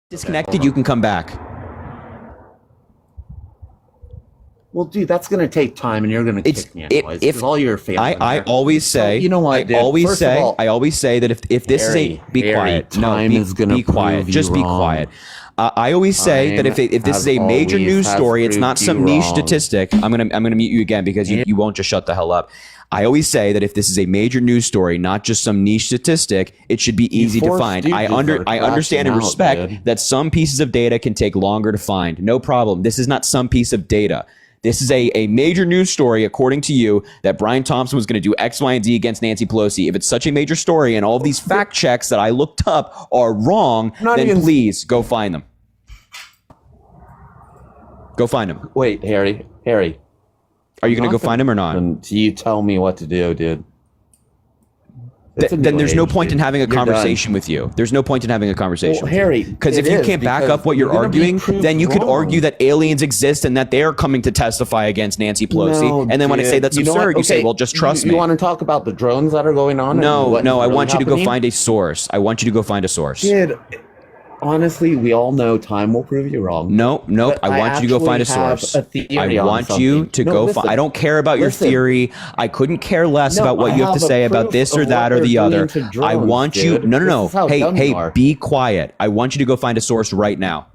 Disconnected, you can come back. Well, dude, that's going to take time, and you're going to kick me anyways. If all your family, I always say, you know what? I always say that if this is be quiet. Time is going to be quiet. Just be quiet. I always say that if this is a major news story, it's not some niche statistic. I'm gonna mute you again because you won't just shut the hell up. I always say that if this is a major news story, not just some niche statistic, it should be easy to find. I understand and respect that some pieces of data can take longer to find. No problem. This is not some piece of data. This is a major news story, according to you, that Brian Thompson was going to do X, Y, and Z against Nancy Pelosi. If it's such a major story and all of these fact checks that I looked up are wrong, then please go find them. Go find them. Wait, Harry. Are you going to go find him or not? And you tell me what to do, dude. Then there's no point in having a conversation with you. There's no point in having a conversation with Harry, you. Because if you can't back up what you're arguing, then you could argue that aliens exist and that they're coming to testify against Nancy Pelosi. No, and then when I say that's absurd, you say, well, just trust me. You want to talk about the drones that are going on? No, I want you to go find a source. I want you to go find a source. Dude, honestly, we all know time will prove you wrong. Nope. I want you to go find a source. I want you to go find. I don't care about your theory. I couldn't care less about what you have to say about this or that or the other. I want you. No. Hey, be quiet. I want you to go find a source right now.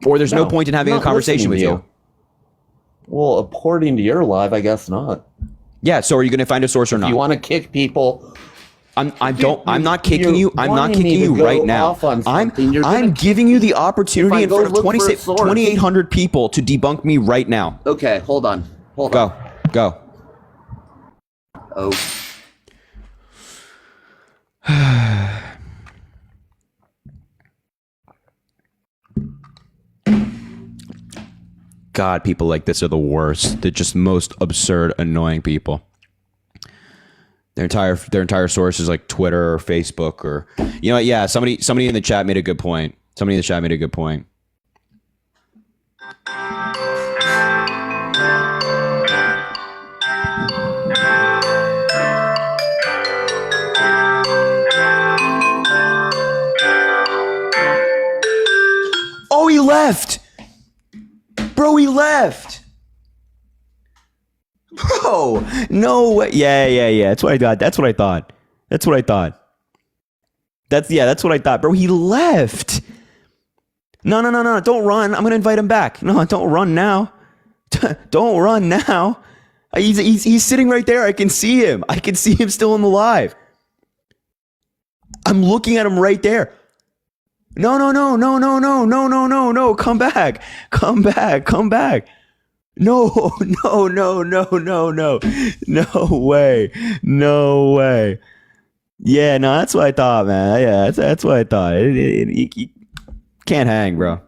Or there's no point in having a conversation with you. Well, according to your live, I guess not. Yeah. So are you going to find a source or not? You want to kick people? I'm not kicking you. I'm not kicking you right now. I'm giving you the opportunity in front of 2,800 people to debunk me right now. Okay, hold on. Go. Oh. God, people like this are the worst. They're just most absurd, annoying people. Their entire source is like Twitter or Facebook or, you know what? Yeah, somebody in the chat made a good point. Oh, he left. Bro, he left. Bro, no way. Yeah. That's what I thought. That's what I thought. That's what I thought. Bro, he left. No. Don't run. I'm going to invite him back. No, don't run now. Don't run now. He's sitting right there. I can see him. I can see him still in the live. I'm looking at him right there. No. Come back. No way. Yeah, no, that's what I thought, man. Yeah, that's what I thought. You can't hang, bro.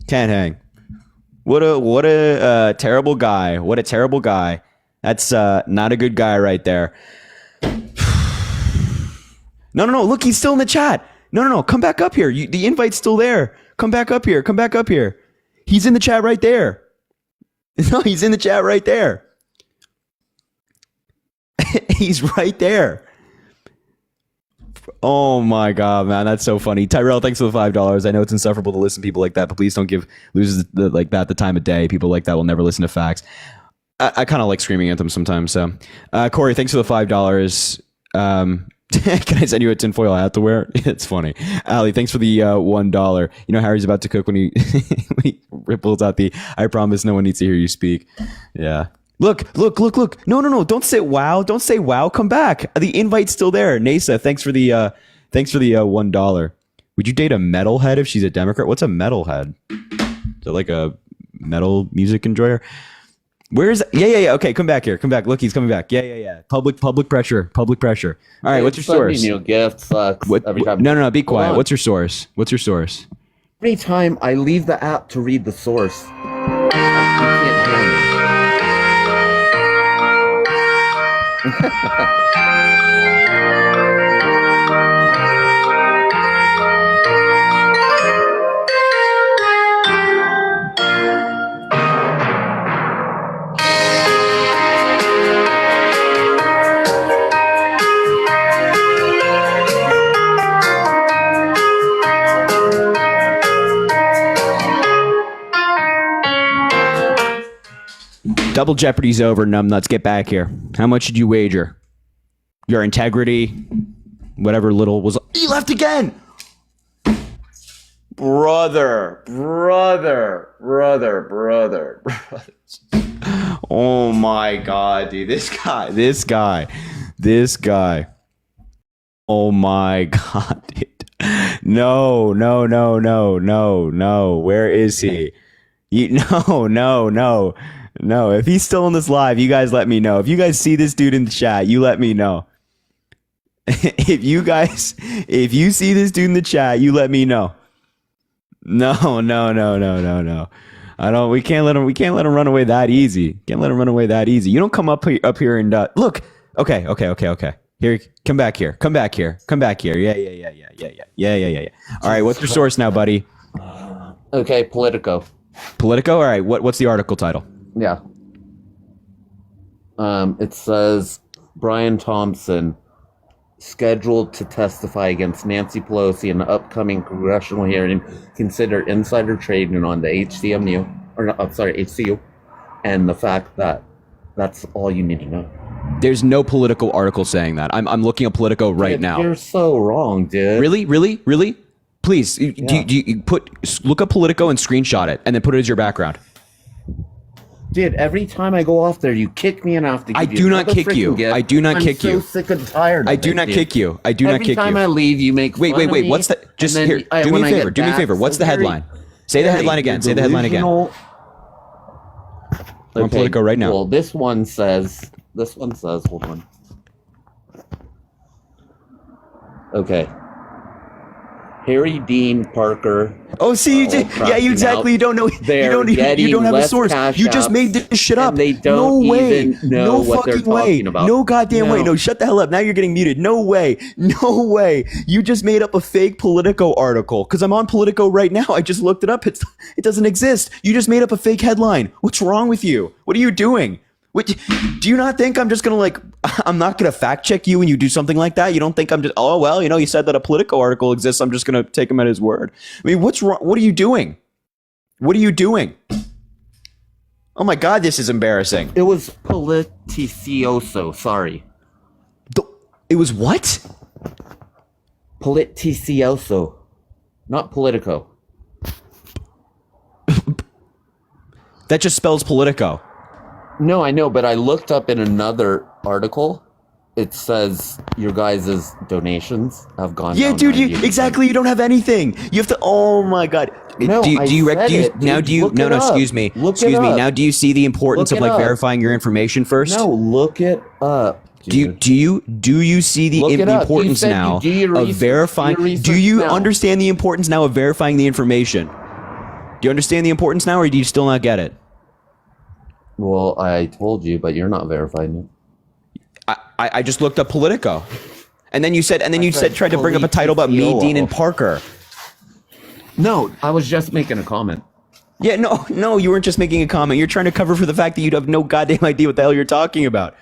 Can't hang. What a terrible guy. What a terrible guy. That's not a good guy right there. No. Look, he's still in the chat. No. Come back up here. The invite's still there. Come back up here. He's in the chat right there. No, he's in the chat right there. He's right there. Oh my God, man. That's so funny. Tyrell, thanks for the $5. I know it's insufferable to listen to people like that, but please don't give losers like that the time of day. People like that will never listen to facts. I kind of like screaming at them sometimes. So, Corey, thanks for the $5. Can I send you a tinfoil hat to wear? It's funny. Ali, thanks for the $1. You know, Harry's about to cook when he ripples out the, I promise no one needs to hear you speak. Yeah. Look. No. Don't say wow. Come back. The invite's still there. Nasa, thanks for the $1. Would you date a metalhead if she's a Democrat? What's a metalhead? Is it like a metal music enjoyer? Where's yeah. Okay, come back here. Look, he's coming back. Yeah. Public pressure. All right, what's your source? New gifts. Every time. No. Be quiet. What's your source? Every time I leave the app to read the source, you can't hear me. Double Jeopardy's over, numbnuts. Get back here. How much did you wager? Your integrity, whatever little was. You left again! Brother. Oh my God, dude. This guy. Oh my God, dude. No. Where is he? No. If he's still in this live, you guys let me know. If you guys see this dude in the chat, you let me know. If you see this dude in the chat, you let me know. No. We can't let him run away that easy. You don't come up here and look. Okay. Here, come back here. Yeah. All right, what's your source now, buddy? Okay, Politico. All right. What's the article title? Yeah. It says Brian Thompson scheduled to testify against Nancy Pelosi in the upcoming congressional hearing considered insider trading on the HCU, and the fact that that's all you need to know. There's no Politico article saying that. I'm looking at Politico right now. You're so wrong, dude. Really? Please, do you look up Politico and screenshot it, and then put it as your background. Dude, every time I go off there, you kick me and I have to give you not kick you. gift. I do not kick you. I'm so sick and tired. I do not kick you. Every time I leave, you make fun of me. What's that? Just here. Do me a favor. What's the headline? Say the headline again. I'm on Politico right now. Well, this one says, hold on. Okay. Harry Dean Parker. Oh, see, you exactly. You don't know. You don't have a source. You just made this shit up. They don't even know what they're talking about. No goddamn way. No, shut the hell up. Now you're getting muted. No way. You just made up a fake Politico article. Because I'm on Politico right now. I just looked it up. It doesn't exist. You just made up a fake headline. What's wrong with you? What are you doing? Do you not think I'm just going to I'm not going to fact check you when you do something like that? You don't think I'm just, you said that a Politico article exists. I'm just going to take him at his word. I mean, what's wrong? What are you doing? Oh my God, this is embarrassing. It was politicioso, sorry. It was what? Politicioso, not Politico. That just spells Politico. No, I know, but I looked up in another article. It says your guys' donations have gone down. Yeah, dude, exactly. You don't have anything. You have to. Oh my God. No, excuse me. Now, do you see the importance of verifying your information first? No, look it up. Do you see the importance now of verifying? Do you understand the importance now of verifying the information? Do you understand the importance now, or do you still not get it? Well, I told you, but you're not verifying it. I just looked up Politico, and then you said tried to bring up a title about me, Dean, and Parker. No, I was just making a comment. Yeah, no, you weren't just making a comment. You're trying to cover for the fact that you have no goddamn idea what the hell you're talking about.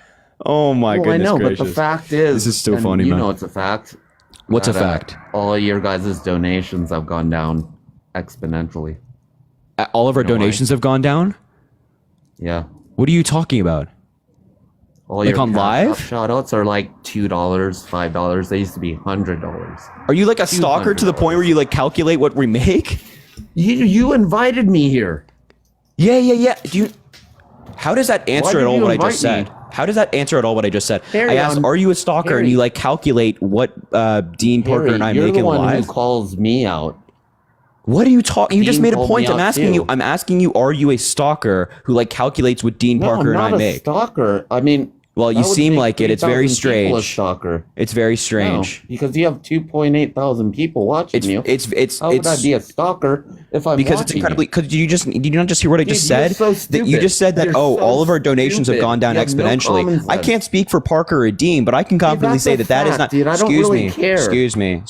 Oh my goodness I know, gracious. But the fact is, this is so funny, man. You know it's a fact. What's a fact? All your guys' donations have gone down exponentially. All of our donations have gone down? Yeah. What are you talking about? All your on live? Shoutouts are $2, $5. They used to be $100. Are you a stalker to the point where you calculate what we make? You invited me here. Yeah. How does that answer at all what I just said? How does that answer at all what I just said? I asked, are you a stalker? And you calculate what Dean Parker and I make in live? You're the one who calls me out. What are you talking? You just made a point. I'm asking you. Are you a stalker who calculates what Dean Parker and I make? I'm not a stalker. I mean, well, you seem like it. It's very strange. A stalker. It's very strange. No, because you have 2.8 thousand people watching you. How would I be a stalker if I'm because it's incredibly. Did you not just hear what I just said? So stupid. You just said that all of our donations have gone down exponentially. I can't speak for Parker or Dean, but I can confidently say that is not. Dude, I don't really care. Excuse me.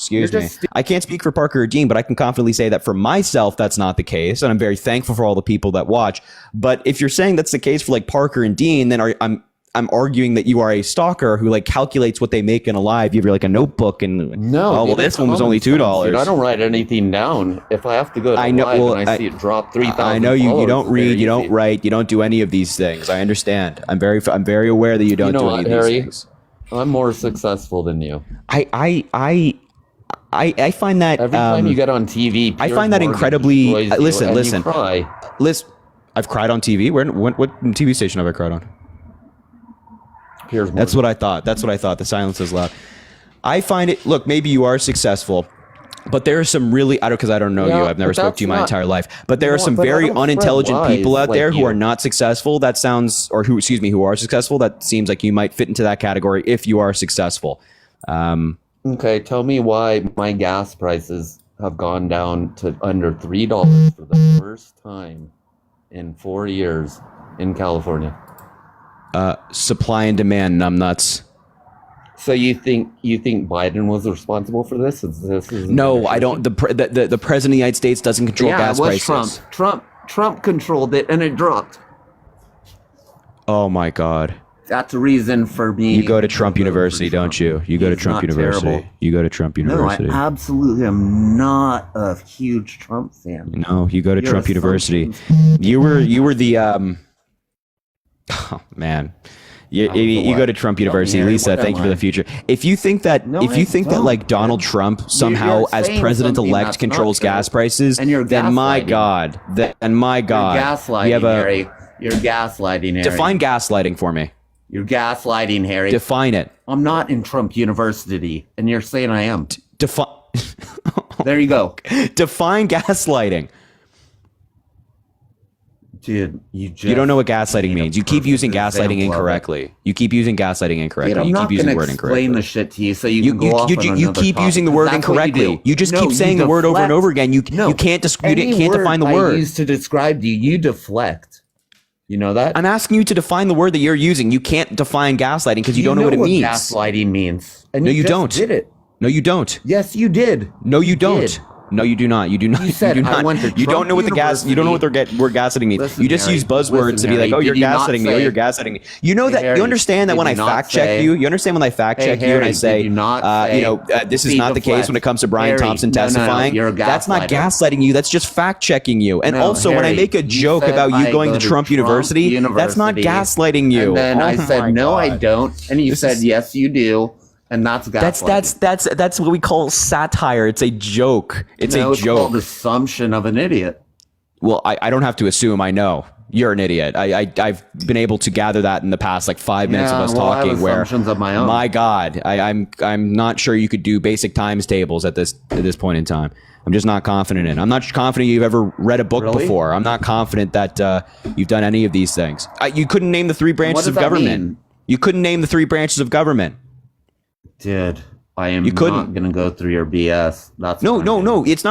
I can't speak for Parker or Dean, but I can confidently say that for myself, that's not the case, and I'm very thankful for all the people that watch. But if you're saying that's the case for Parker and Dean, then I'm arguing that you are a stalker who like calculates what they make in a live. You have like a notebook and No, oh well, this one was only $2. I don't write anything down. If I have to go to I know. live Well, and I see it drop 3,000. I know you don't read, you easy. don't write, you don't do any of these things. I understand. I'm very aware that you don't do any of these things. I'm more successful than you. I find that Every time you get on TV, I find that incredibly. Listen. Cry. I've cried on TV. What TV station have I cried on? That's what I thought. The silence is loud. I find it. Look, maybe you are successful, but there are some really. I don't know you. I've never spoke to you my entire life. But there are some very unintelligent people out there who are not successful. Who are successful. That seems like you might fit into that category if you are successful. Okay, tell me why my gas prices have gone down to under $3 for the first time in 4 years in California. Supply and demand numbnuts. So you think Biden was responsible for this? No, I don't. The president of the United States doesn't control gas prices. Trump controlled it and it dropped. Oh my God. That's a reason for me. You go to Trump University, don't you? You go to Trump University. Terrible. You go to Trump University. No, I absolutely am not a huge Trump fan. No, you go to Trump University. You were the oh man. You go to Trump University, Lisa. Thank you for the future. If you think that like Donald Trump somehow as president-elect controls gas prices, then my God, You're gaslighting, Harry. You're gaslighting, Harry. Define gaslighting for me. You're gaslighting, Harry. Define it. I'm not in Trump University, and you're saying I am. Define. There you go. Define gaslighting. Dude, you don't know what gaslighting means. You keep using gaslighting incorrectly. You keep using gaslighting incorrectly. I'm not going to explain the shit to you so you can go off on another You keep using the word incorrectly. You just keep saying the word over and over again. You can't define the word. I used to describe you. You deflect. You know that? I'm asking you to define the word that you're using. You can't define gaslighting because you don't know what it means. Gaslighting means. And no, you don't. Did it? No, you don't. Yes, you did. No, you don't. No, you do not. You do not. You said you do not. I went to You don't know what the gas. You don't know what word gaslighting means. Listen, you just Harry, use buzzwords to be like, "Oh, you're gaslighting me. Oh, you're gaslighting me." You know that. Harry, you understand that when I fact check you. You understand when I fact check you and I say, this is not the case when it comes to Brian Thompson testifying. That's not gaslighting you. That's just fact checking you. And also, when I make a joke about you going to Trump University, that's not gaslighting you. And then I said, "No, I don't," and you said, "Yes, you do." And that's that's what we call satire. It's a joke. It's a joke. It's called assumption of an idiot. Well, I don't have to assume. I know you're an idiot. I've been able to gather that in the past like 5 minutes of us talking. I have assumptions of my own. My God, I'm not sure you could do basic times tables at this point in time. I'm just not confident in. I'm not confident you've ever read a book before. I'm not confident that you've done any of these things. You couldn't name the 3 branches of government. You couldn't name the 3 branches of government. Dude, I am not going to go through your BS. No. It's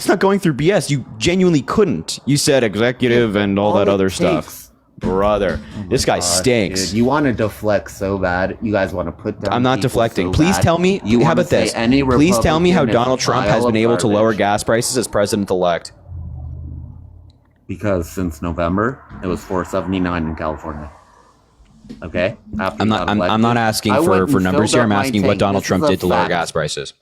not going through BS. You genuinely couldn't. You said executive and all that other stuff. Brother, this guy stinks. Dude, you want to deflect so bad. You guys want to put down. I'm not deflecting. Please tell me. How about this? Please tell me how Donald Trump has been able to lower gas prices as president-elect. Because since November, it was $4.79 in California. Okay. I'm not asking for numbers here. I'm asking what Donald Trump did to lower gas prices.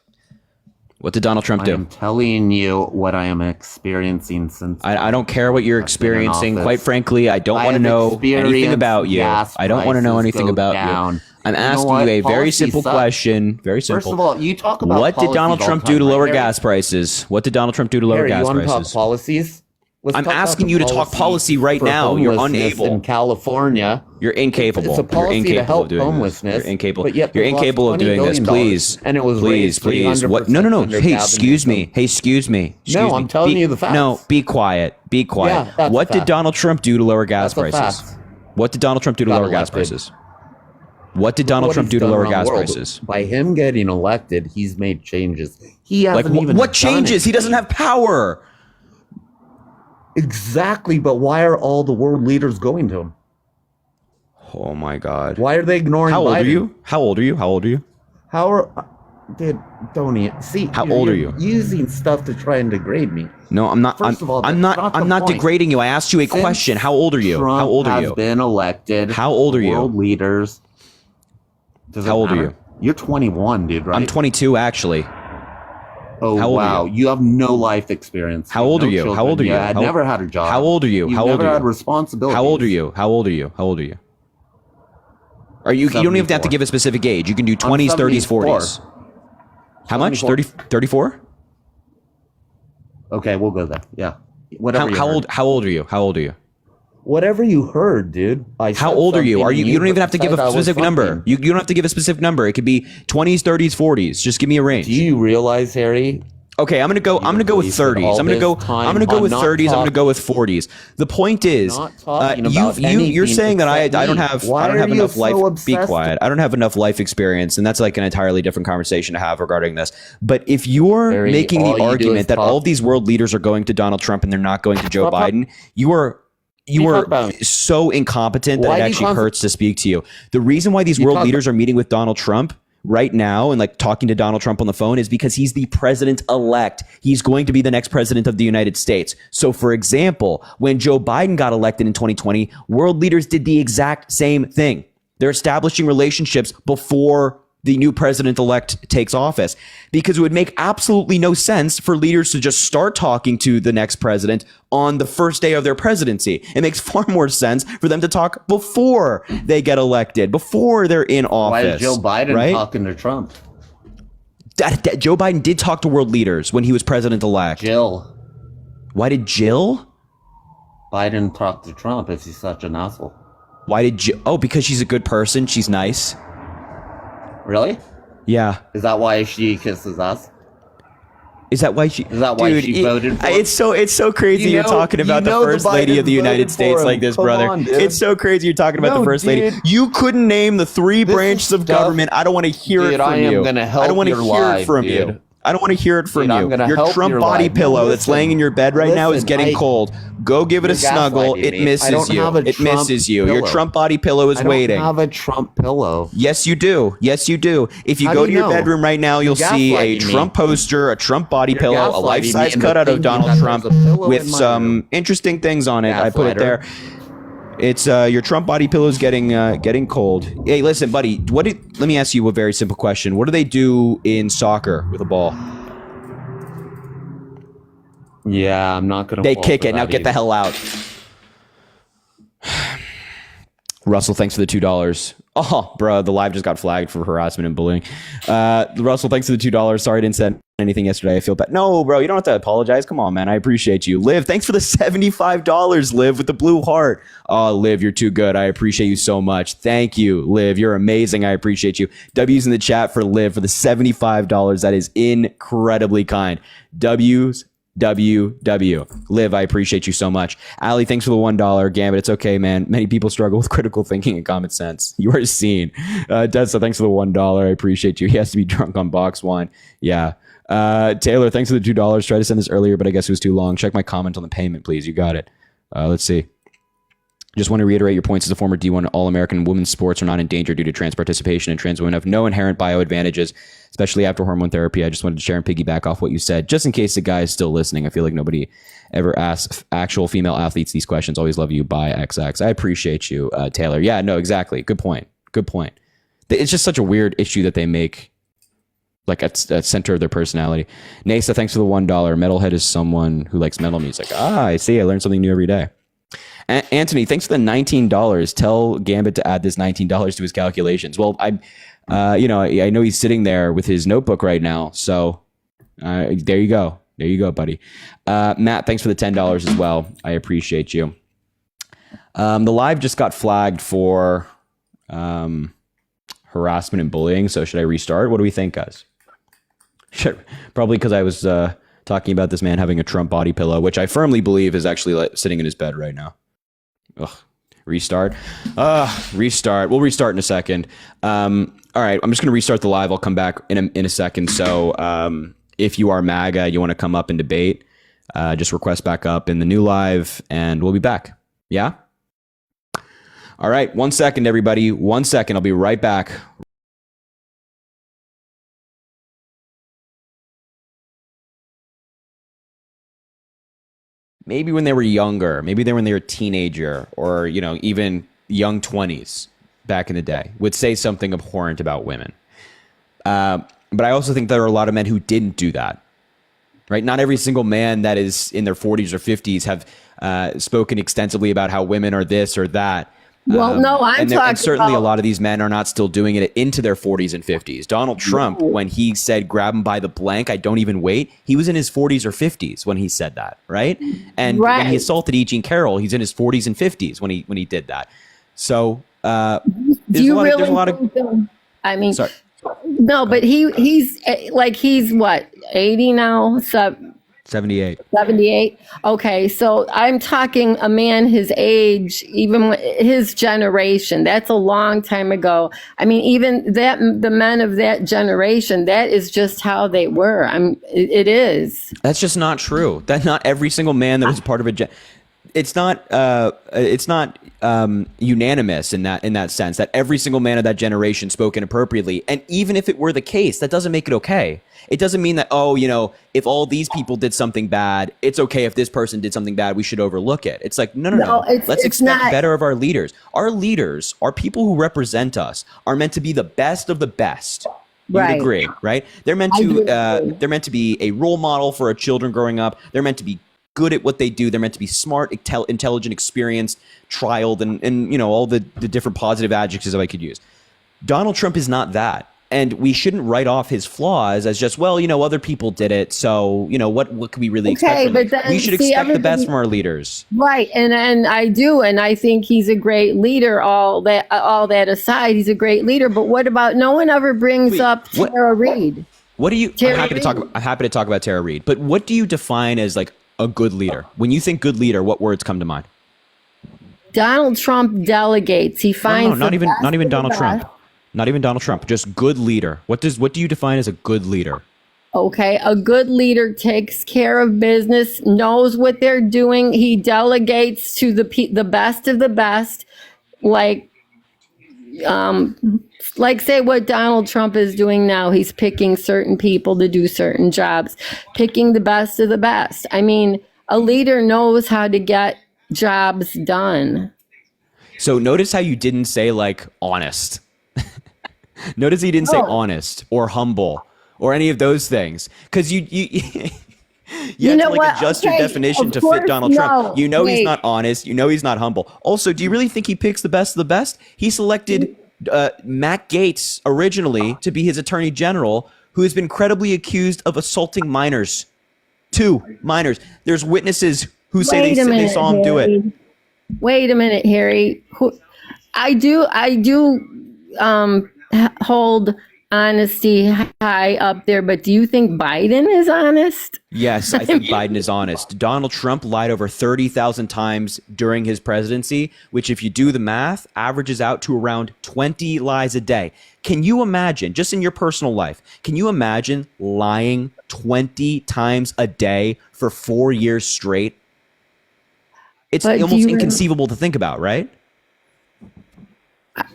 What did Donald Trump do? I'm telling you what I am experiencing since. I don't care what you're experiencing. Quite frankly, I don't want to know anything about you. I don't want to know anything about you. I'm asking you a very simple question. Very simple. First of all, you talk about what did Donald Trump do to lower gas prices? What did Donald Trump do to lower gas prices? You want to talk policies? I'm asking you to talk policy right now. You're unable. In California, you're incapable. It's a policy to help homelessness. You're incapable. You're incapable of doing this. Please, and it was please. What? No. Hey, excuse me. No, I'm telling you the facts. No, be quiet. Be quiet. Yeah, what did Donald Trump do to lower gas prices? What did Donald Trump do to lower gas prices? What did Donald Trump do to lower gas prices? By him getting elected, he's made changes. He hasn't even. What changes? He doesn't have power. Exactly, but why are all the world leaders going to him? Oh my God! Why are they ignoring? How old are you? How old are you? Dude, don't even see. How old are you? Using stuff to try and degrade me. No, I'm not. First of all, I'm that's not. the I'm not point. degrading you. I asked you a Since question. How old are you? Trump How old are has you? been elected. How old are you? World leaders. Does it How old are matter? you? You're 21, dude, right? I'm 22, actually. Oh, How old are wow. You have no life experience. How old are you? Children. How old are you? I never had a job. How old are you? You've How old never are you? had responsibilities. How old are you? How old are you? How old are you? Are you? You don't even have to give a specific age. You can do 20s, 30s, 40s. How much? 30, 34? Okay, we'll go there. Yeah. Whatever. How old? How old are you? How old are you? Whatever you heard, dude. How old are you? Are you? You don't even have to give a specific number. You don't have to give a specific number. It could be 20s, 30s, 40s. Just give me a range. Do you realize, Harry? Okay, I'm gonna go with 30s. I'm gonna go with 30s. I'm gonna go with 40s. The point is, you're saying that I don't have enough life. Be quiet. I don't have enough life experience, and that's like an entirely different conversation to have regarding this. But if you're making the argument that all of these world leaders are going to Donald Trump and they're not going to Joe Biden, you are so incompetent that it actually hurts to speak to you. The reason why these world leaders are meeting with Donald Trump right now and like talking to Donald Trump on the phone is because he's the president-elect. He's going to be the next president of the United States. So, for example, when Joe Biden got elected in 2020, world leaders did the exact same thing. They're establishing relationships before the new president-elect takes office, because it would make absolutely no sense for leaders to just start talking to the next president on the first day of their presidency. It makes far more sense for them to talk before they get elected, before they're in office. Why is Joe Biden talking to Trump? Joe Biden did talk to world leaders when he was president-elect. Jill. Why did Jill? Biden talk to Trump if he's such an asshole. Why did Jill? Oh, because she's a good person. She's nice. Really? Yeah. Is that why she kisses us? Is that why she? Is that why she voted for? It's so crazy you're talking about the first lady of the United States like this, brother. It's so crazy you're talking about the first lady. You couldn't name the three branches of government. I don't want to hear it from you. I don't want to hear it from you. I don't want to hear it from you. Your Trump body pillow that's laying in your bed right now is getting cold. Go give it a snuggle. It misses you. It misses you. Your Trump body pillow is waiting. I don't have a Trump pillow. Yes, you do. Yes, you do. If you go to your bedroom right now, you'll see a Trump poster, a Trump body pillow, a life-size cutout of Donald Trump with some interesting things on it. I put it there. It's your Trump body pillow is getting cold. Hey, listen, buddy. Let me ask you a very simple question. What do they do in soccer with a ball? Yeah, I'm not gonna. They kick it. Now get the hell out. Russell, thanks for the $2. Oh, bro, the live just got flagged for harassment and bullying. Russell, thanks for the $2. Sorry I didn't send anything yesterday. I feel bad. No, bro, you don't have to apologize. Come on, man. I appreciate you. Liv, thanks for the $75, Liv, with the blue heart. Oh, Liv, you're too good. I appreciate you so much. Thank you, Liv. You're amazing. I appreciate you. W's in the chat for Liv for the $75. That is incredibly kind. W's. Liv, I appreciate you so much. Ali, thanks for the $1. Gambit, it's okay, man. Many people struggle with critical thinking and common sense. You are seen. Dessa, thanks for the $1. I appreciate you. He has to be drunk on box wine. Yeah. Taylor, thanks for the $2. Tried to send this earlier, but I guess it was too long. Check my comment on the payment, please. You got it. Let's see. Just want to reiterate your points as a former D1 All-American. Women's sports are not in danger due to trans participation, and trans women have no inherent bio advantages, especially after hormone therapy. I just wanted to share and piggyback off what you said, just in case the guy is still listening. I feel like nobody ever asks actual female athletes these questions. Always love you. Bye, XX. I appreciate you, Taylor. Yeah, no, exactly. Good point. Good point. It's just such a weird issue that they make like at center of their personality. Nasa, thanks for the $1. Metalhead is someone who likes metal music. Ah, I see. I learn something new every day. Anthony, thanks for the $19. Tell Gambit to add this $19 to his calculations. Well, I know he's sitting there with his notebook right now. So there you go. There you go, buddy. Matt, thanks for the $10 as well. I appreciate you. The live just got flagged for harassment and bullying. So should I restart? What do we think, guys? Sure. Probably because I was talking about this man having a Trump body pillow, which I firmly believe is actually sitting in his bed right now. Ugh. Restart. Restart. We'll restart in a second. All right. I'm just going to restart the live. I'll come back in a second. So if you are MAGA, you want to come up and debate, just request back up in the new live and we'll be back. Yeah? All right. 1 second, everybody. 1 second. I'll be right back. maybe when they were younger, maybe when they were a teenager, or even young 20s back in the day, would say something abhorrent about women. But I also think there are a lot of men who didn't do that. Right? Not every single man that is in their 40s or 50s have spoken extensively about how women are this or that. Well, no, I'm talking and certainly about, a lot of these men are not still doing it into their 40s and 50s. Donald Trump, when he said, grab him by the blank, I don't even wait, he was in his 40s or 50s when he said that, right? And when he assaulted E. Jean Carroll, he's in his 40s and 50s when he did that. So there's a lot of... I mean... Sorry. No, but he's what, 80 now? 78. 78. Okay, so I'm talking a man his age, even his generation. That's a long time ago. I mean, even the men of that generation, that is just how they were. It is. That's just not true. That not every single man that was part of it's not unanimous in that sense that every single man of that generation spoke inappropriately. And even if it were the case, that doesn't make it okay. It doesn't mean that, if all these people did something bad, it's okay if this person did something bad, we should overlook it. It's like, no. Let's expect better of our leaders. Our leaders, our people who represent us, are meant to be the best of the best. You'd agree, right? They're meant to be a role model for our children growing up. They're meant to be good at what they do. They're meant to be smart, intelligent, experienced, trialed, and all the different positive adjectives that I could use. Donald Trump is not that. And we shouldn't write off his flaws as just, other people did it. So, what can we really expect from them? We should expect the best from our leaders. Right. And I do. And I think he's a great leader. All that aside, he's a great leader. But what about, no one ever brings up Tara Reid. What do you, I'm happy to talk about Tara Reid. But what do you define as like a good leader? When you think good leader, what words come to mind? Donald Trump delegates. He finds not even Donald Trump. Not even Donald Trump, just good leader. What do you define as a good leader? Okay, a good leader takes care of business, knows what they're doing. He delegates to the best of the best, like say what Donald Trump is doing now. He's picking certain people to do certain jobs, picking the best of the best. I mean, a leader knows how to get jobs done. So notice how you didn't say like honest. Notice he didn't say honest or humble or any of those things, because you have to adjust your definition to fit Donald Trump. He's not honest. He's not humble. Also, do you really think he picks the best of the best? He selected Matt Gaetz originally to be his attorney general, who has been credibly accused of assaulting minors. 2 minors. There's witnesses who say they saw him do it. Wait a minute, Harry. I do hold honesty high up there, but do you think Biden is honest? Yes, I think Biden is honest. Donald Trump lied over 30,000 times during his presidency, which, if you do the math, averages out to around 20 lies a day. Can you imagine, just in your personal life, can you imagine lying 20 times a day for 4 years straight? It's almost inconceivable to think about, right?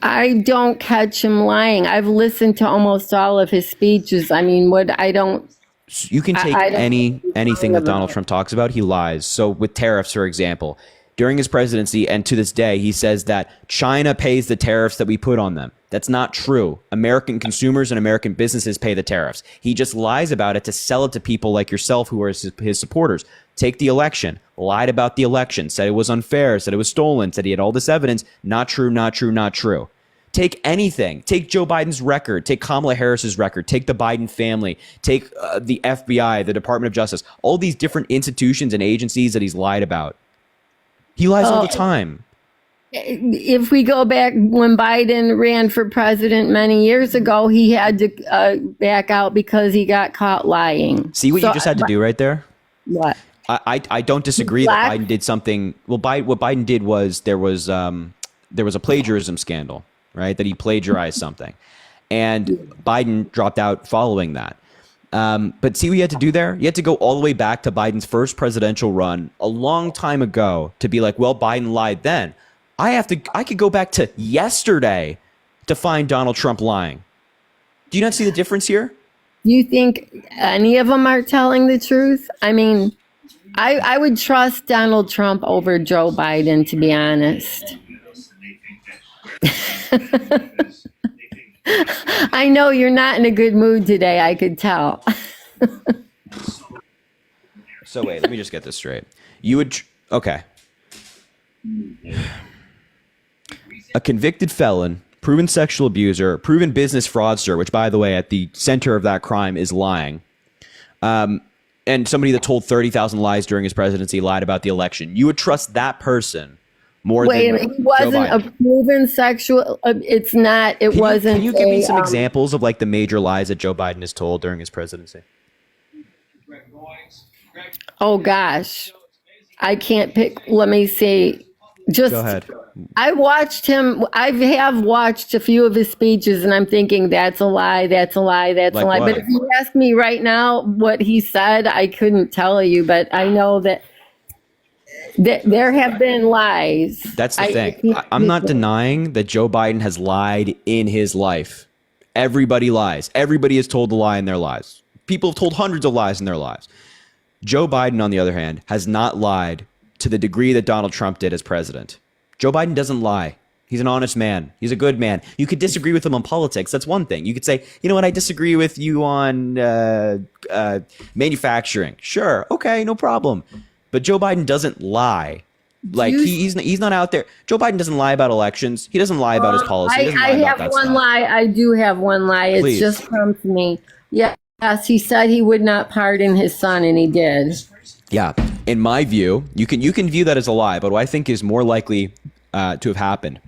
I don't catch him lying. I've listened to almost all of his speeches. I mean, you can take anything that Donald Trump talks about, he lies. So with tariffs, for example, during his presidency and to this day, he says that China pays the tariffs that we put on them. That's not true. American consumers and American businesses pay the tariffs. He just lies about it to sell it to people like yourself who are his supporters. Take the election, lied about the election, said it was unfair, said it was stolen, said he had all this evidence. Not true, not true, not true. Take anything. Take Joe Biden's record. Take Kamala Harris's record. Take the Biden family. Take the FBI, the Department of Justice, all these different institutions and agencies that he's lied about. He lies all the time. If we go back when Biden ran for president many years ago, he had to back out because he got caught lying. See what you just had to do right there? What? I don't disagree that Biden did something. Well, what Biden did was there was a plagiarism scandal, right? That he plagiarized something, and Biden dropped out following that. But see what you had to do there? You had to go all the way back to Biden's first presidential run a long time ago to be like, well, Biden lied then. I could go back to yesterday to find Donald Trump lying. Do you not see the difference here? Do you think any of them are telling the truth? I mean, I would trust Donald Trump over Joe Biden, to be honest. I know you're not in a good mood today, I could tell. So wait, let me just get this straight. You would, okay. A convicted felon, proven sexual abuser, proven business fraudster, which by the way, at the center of that crime is lying. And somebody that told 30,000 lies during his presidency, lied about the election. You would trust that person more Wait, than he wasn't a proven sexual, it's not, it wasn't. Can you give me some examples of like the major lies that Joe Biden has told during his presidency? Oh gosh, I can't pick. Let me see. Just Go ahead. I watched him. I have watched a few of his speeches, and I'm thinking that's a lie. That's a lie. That's Like a lie. what? But if you ask me right now what he said, I couldn't tell you. But I know that there have been lies. That's the thing. I'm not denying that Joe Biden has lied in his life. Everybody lies. Everybody has told a lie in their lives. People have told hundreds of lies in their lives. Joe Biden, on the other hand, has not lied to the degree that Donald Trump did as president. Joe Biden doesn't lie. He's an honest man. He's a good man. You could disagree with him on politics. That's one thing. You could say, you know what, I disagree with you on manufacturing. Sure. Okay, no problem. But Joe Biden doesn't lie. Like he's not out there. Joe Biden doesn't lie about elections. He doesn't lie about his policy. He doesn't lie about have that one stuff. lie. I do have one lie. It's Please. just come to me. Yes, he said he would not pardon his son, and he did. Yeah, in my view, you can view that as a lie, but what I think is more likely to have happened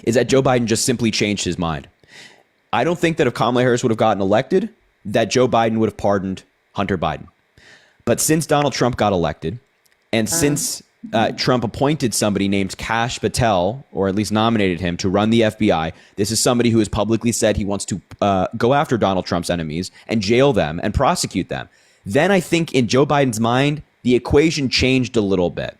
is that Joe Biden just simply changed his mind. I don't think that if Kamala Harris would have gotten elected, that Joe Biden would have pardoned Hunter Biden. But since Donald Trump got elected, and since Trump appointed somebody named Kash Patel, or at least nominated him to run the FBI, this is somebody who has publicly said he wants to go after Donald Trump's enemies and jail them and prosecute them. Then I think in Joe Biden's mind, the equation changed a little bit.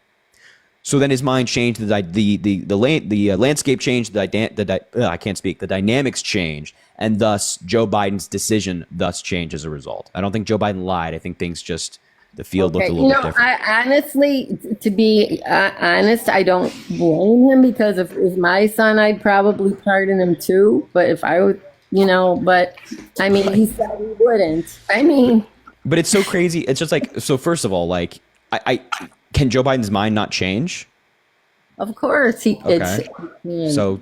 So then his mind changed, the landscape changed, I can't speak, the dynamics changed, and thus Joe Biden's decision thus changed as a result. I don't think Joe Biden lied. I think things just, the field looked a little bit different. I honestly, to be honest, I don't blame him, because if it was my son, I'd probably pardon him too. But if I would, but I mean, he said he wouldn't. I mean... But it's so crazy. It's just like, so first of all, like, I can Joe Biden's mind not change? Of course, Okay. So,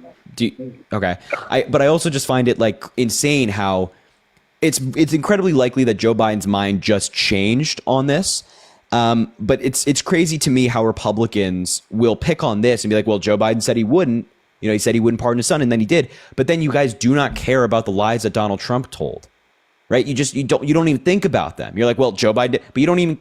but I also just find it like insane how it's incredibly likely that Joe Biden's mind just changed on this. But it's crazy to me how Republicans will pick on this and be like, well, Joe Biden said he wouldn't. He said he wouldn't pardon his son, and then he did. But then you guys do not care about the lies that Donald Trump told. Right? You don't even think about them. You're like, well, Joe Biden, but you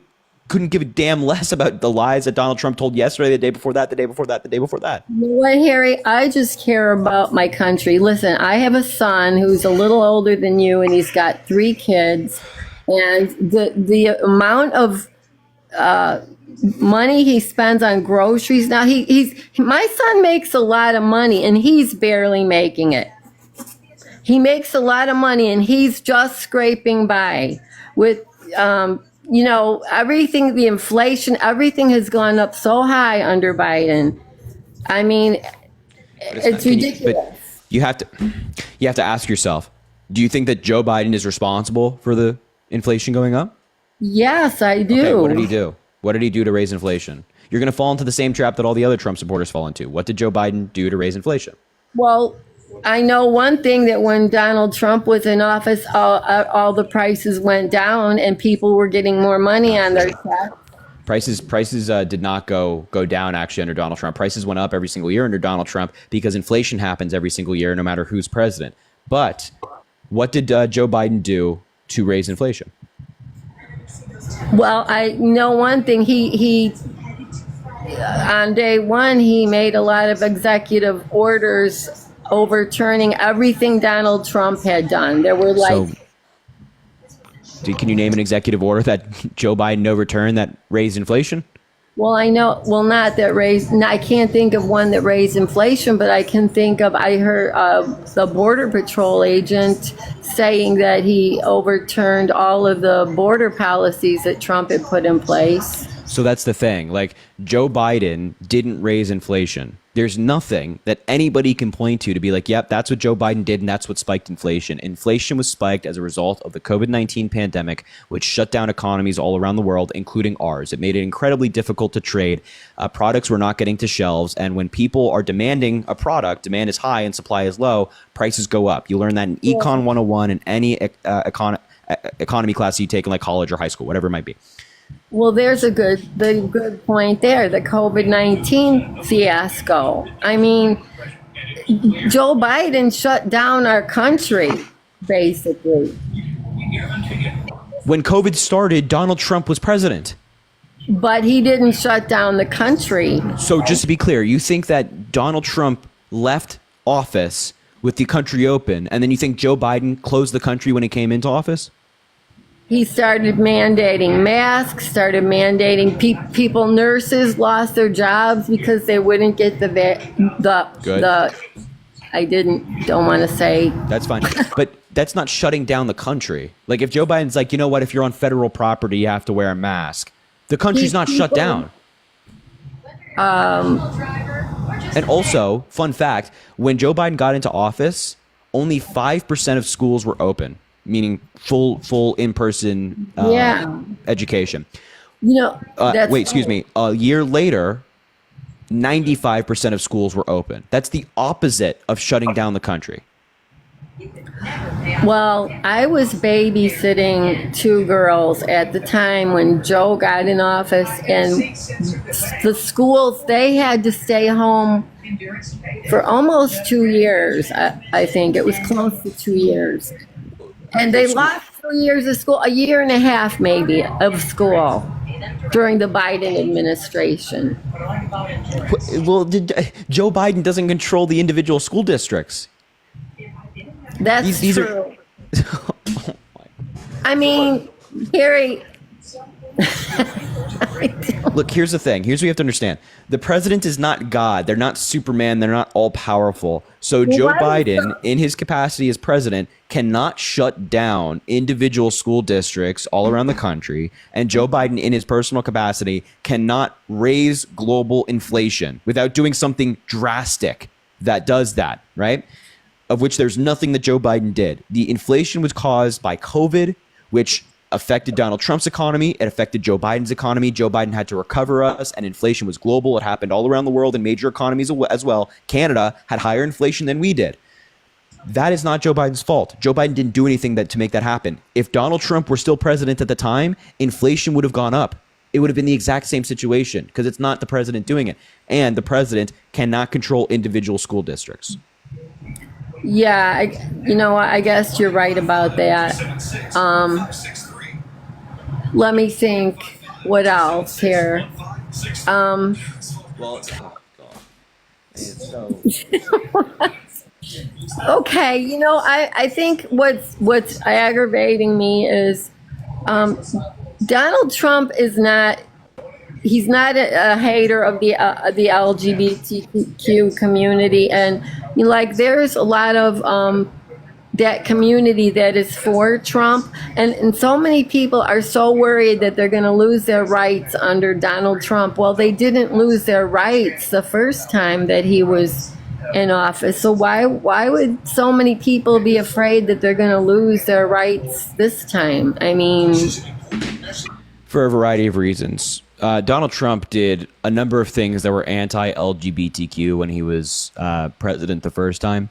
couldn't give a damn less about the lies that Donald Trump told yesterday, the day before that, the day before that, the day before that. You know what, Harry? I just care about my country. Listen, I have a son who's a little older than you, and he's got 3 kids. And the amount of money he spends on groceries now, my son makes a lot of money, and he's barely making it. He makes a lot of money, and he's just scraping by with, everything, the inflation, everything has gone up so high under Biden. I mean, it's ridiculous. But you have to ask yourself, do you think that Joe Biden is responsible for the inflation going up? Yes, I do. Okay, what did he do? What did he do to raise inflation? You're going to fall into the same trap that all the other Trump supporters fall into. What did Joe Biden do to raise inflation? Well, I know one thing, that when Donald Trump was in office, all the prices went down and people were getting more money on their check. Prices did not go down actually under Donald Trump. Prices went up every single year under Donald Trump because inflation happens every single year, no matter who's president. But what did Joe Biden do to raise inflation? Well, I know one thing. He on day one, he made a lot of executive orders overturning everything Donald Trump had done. There were can you name an executive order that Joe Biden overturned that raised inflation? Well, I know, not that raised, I can't think of one that raised inflation, but I can think of, I heard the Border Patrol agent saying that he overturned all of the border policies that Trump had put in place. So that's the thing. Like, Joe Biden didn't raise inflation. There's nothing that anybody can point to be like, yep, that's what Joe Biden did, and that's what spiked inflation. Inflation was spiked as a result of the COVID-19 pandemic, which shut down economies all around the world, including ours. It made it incredibly difficult to trade. Products were not getting to shelves. And when people are demanding a product, demand is high and supply is low, prices go up. You learn that in Econ 101 and any economy class you take in like college or high school, whatever it might be. Well, there's the good point there, the COVID-19 fiasco. I mean, Joe Biden shut down our country, basically. When COVID started, Donald Trump was president. But he didn't shut down the country. So just to be clear, you think that Donald Trump left office with the country open, and then you think Joe Biden closed the country when he came into office? He started mandating masks, started mandating people, nurses lost their jobs because they wouldn't get the I don't want to say. That's fine. But that's not shutting down the country. Like, if Joe Biden's like, you know what, if you're on federal property, you have to wear a mask. The country's not shut down. And also, fun fact, when Joe Biden got into office, only 5% of schools were open, meaning full in-person education. You know, A year later, 95% of schools were open. That's the opposite of shutting down the country. Well, I was babysitting two girls at the time when Joe got in office, and the schools, they had to stay home for almost 2 years. I think it was close to 2 years. And they lost 2 years of school, a year and a half maybe of school during the Biden administration. Well, Joe Biden doesn't control the individual school districts. That's true. I mean, Harry. Look, here's the thing. Here's what you have to understand. The president is not God. They're not Superman. They're not all powerful. So Joe Biden, in his capacity as president, cannot shut down individual school districts all around the country. And Joe Biden, in his personal capacity, cannot raise global inflation without doing something drastic that does that, right? Of which there's nothing that Joe Biden did. The inflation was caused by COVID, which affected Donald Trump's economy. It affected Joe Biden's economy. Joe Biden had to recover us, and inflation was global. It happened all around the world in major economies as well. Canada had higher inflation than we did. That is not Joe Biden's fault. Joe Biden didn't do anything to make that happen. If Donald Trump were still president at the time, inflation would have gone up. It would have been the exact same situation because it's not the president doing it. And the president cannot control individual school districts. Yeah, I guess you're right about that. Let me think. What else here? Okay, I think what's aggravating me is Donald Trump is not. He's not a hater of the LGBTQ community, and there's a lot of that community that is for Trump, and so many people are so worried that they're going to lose their rights under Donald Trump. Well, they didn't lose their rights the first time that he was in office, so why would so many people be afraid that they're going to lose their rights this time? I mean, for a variety of reasons. Donald Trump did a number of things that were anti-LGBTQ when he was president the first time.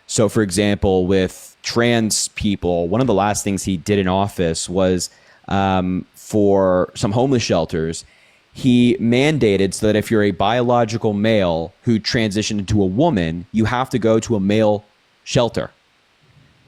So, for example, with trans people, one of the last things he did in office was for some homeless shelters, he mandated so that if you're a biological male who transitioned into a woman, you have to go to a male shelter,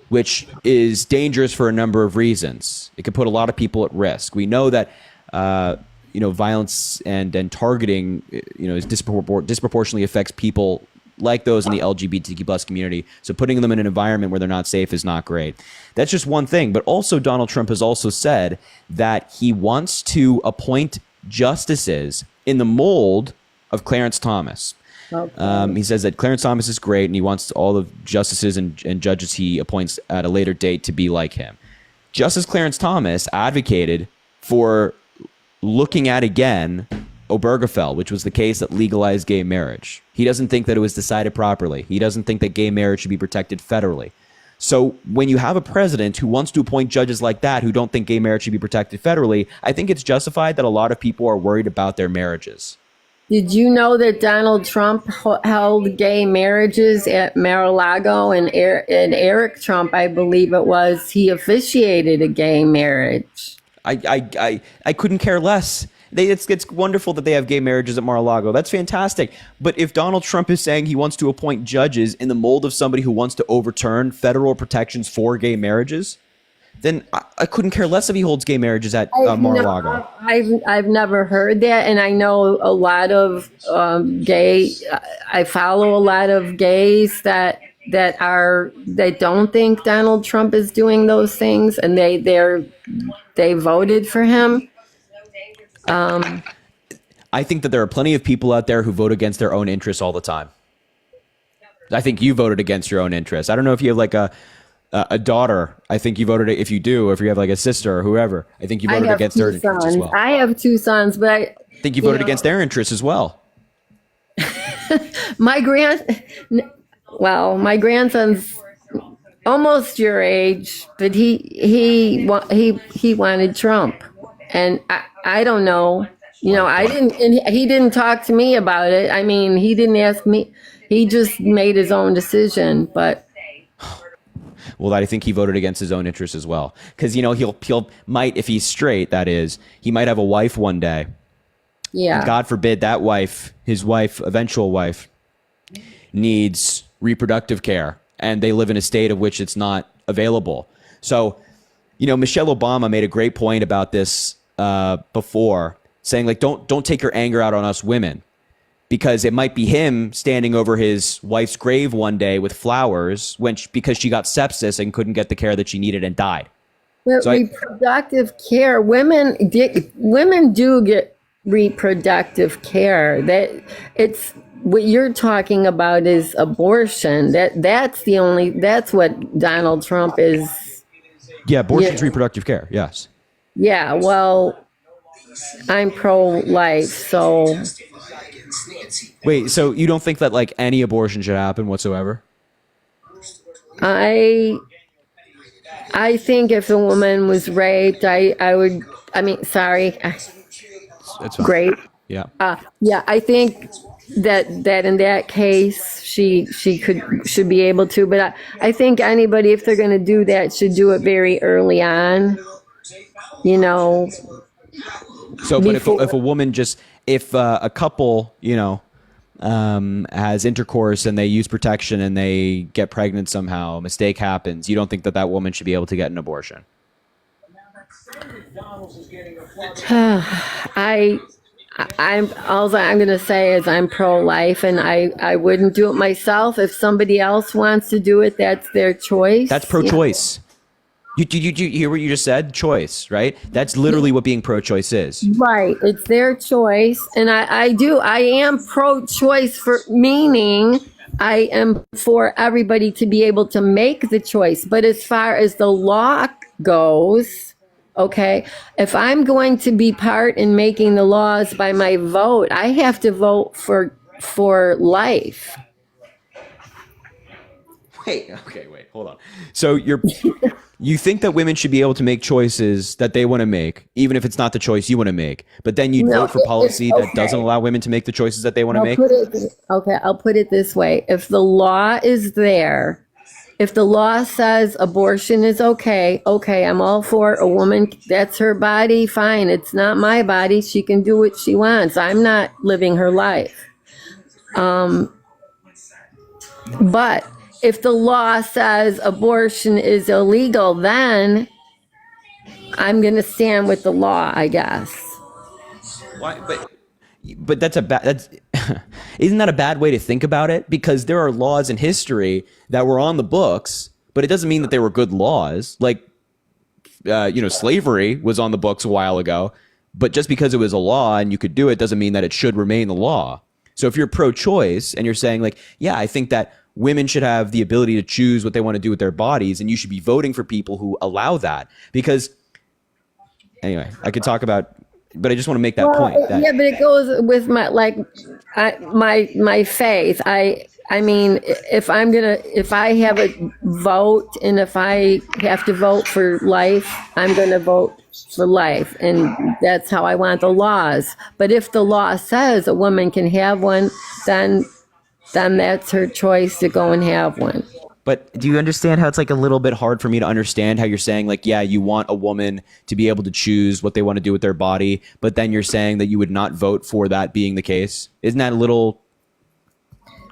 which is dangerous for a number of reasons. It could put a lot of people at risk. We know that violence and targeting, is disproportionately affects people like those in the LGBTQ plus community. So putting them in an environment where they're not safe is not great. That's just one thing. But also Donald Trump has also said that he wants to appoint justices in the mold of Clarence Thomas. Okay. He says that Clarence Thomas is great, and he wants all the justices and judges he appoints at a later date to be like him. Justice Clarence Thomas advocated for looking at again Obergefell, which was the case that legalized gay marriage. He doesn't think that it was decided properly. He doesn't think that gay marriage should be protected federally. So when you have a president who wants to appoint judges like that who don't think gay marriage should be protected federally, I think it's justified that a lot of people are worried about their marriages. Did you know that Donald Trump held gay marriages at Mar-a-Lago, and Eric Trump, I believe it was, he officiated a gay marriage? I couldn't care less. It's wonderful that they have gay marriages at Mar-a-Lago. That's fantastic. But if Donald Trump is saying he wants to appoint judges in the mold of somebody who wants to overturn federal protections for gay marriages, then I couldn't care less if he holds gay marriages at Mar-a-Lago. I've never heard that, and I know a lot of I follow a lot of gays that don't think Donald Trump is doing those things, and they voted for him. I think that there are plenty of people out there who vote against their own interests all the time. I think you voted against your own interests. I don't know if you have like a daughter. I think you voted, if you do, or if you have like a sister or whoever, I think you voted against their interests as well. I have two sons, but I think you voted against their interests as well. My grandson's almost your age, but he wanted Trump, and I don't know. I didn't, and he didn't talk to me about it. I mean, he didn't ask me. He just made his own decision, but. Well, I think he voted against his own interests as well. Because, he might, if he's straight, that is, he might have a wife one day. Yeah. And God forbid that wife, his wife, eventual wife, needs reproductive care. And they live in a state of which it's not available. So, Michelle Obama made a great point about this before, saying, like, don't take your anger out on us women. Because it might be him standing over his wife's grave one day with flowers because she got sepsis and couldn't get the care that she needed and died. But reproductive care, women do get reproductive care. That it's what you're talking about is abortion. That's what Donald Trump is. Yeah, abortion's reproductive care. Yes. Yeah. Well, I'm pro-life, so. Wait, so you don't think that like any abortion should happen whatsoever? I think if a woman was raped, I would. I mean, sorry. It's fine. Great. Yeah. Yeah, I think that in that case she should be able to. But I think anybody, if they're going to do that, should do it very early on. So, but if a woman if a couple, has intercourse and they use protection and they get pregnant somehow, a mistake happens, you don't think that woman should be able to get an abortion? I'm going to say is I'm pro-life, and I wouldn't do it myself. If somebody else wants to do it, that's their choice. That's pro-choice. You hear what you just said? Choice, right? That's literally what being pro-choice is. Right. It's their choice. And I am pro-choice, for meaning I am for everybody to be able to make the choice. But as far as the law goes, okay, if I'm going to be part in making the laws by my vote, I have to vote for life. Wait, hold on. So you think that women should be able to make choices that they want to make, even if it's not the choice you want to make, but then you vote for policy that doesn't allow women to make the choices that they want to make? I'll put it this way. If the law is there, if the law says abortion is okay, I'm all for a woman. That's her body. Fine. It's not my body. She can do what she wants. I'm not living her life. But if the law says abortion is illegal, then I'm going to stand with the law, I guess. Why? But isn't that a bad way to think about it? Because there are laws in history that were on the books, but it doesn't mean that they were good laws. Like, slavery was on the books a while ago, but just because it was a law and you could do it doesn't mean that it should remain the law. So if you're pro-choice and you're saying like, yeah, I think that women should have the ability to choose what they want to do with their bodies, and you should be voting for people who allow that. Because anyway, I could talk about but I just want to make that point. That, yeah, but it goes with my faith. I mean, if I have a vote, and if I have to vote for life, I'm gonna vote for life, and that's how I want the laws. But if the law says a woman can have one, then that's her choice to go and have one. but do you understand how it's like a little bit hard for me to understand how you're saying like, yeah, you want a woman to be able to choose what they want to do with their body, but then you're saying that you would not vote for that being the case? Isn't that a little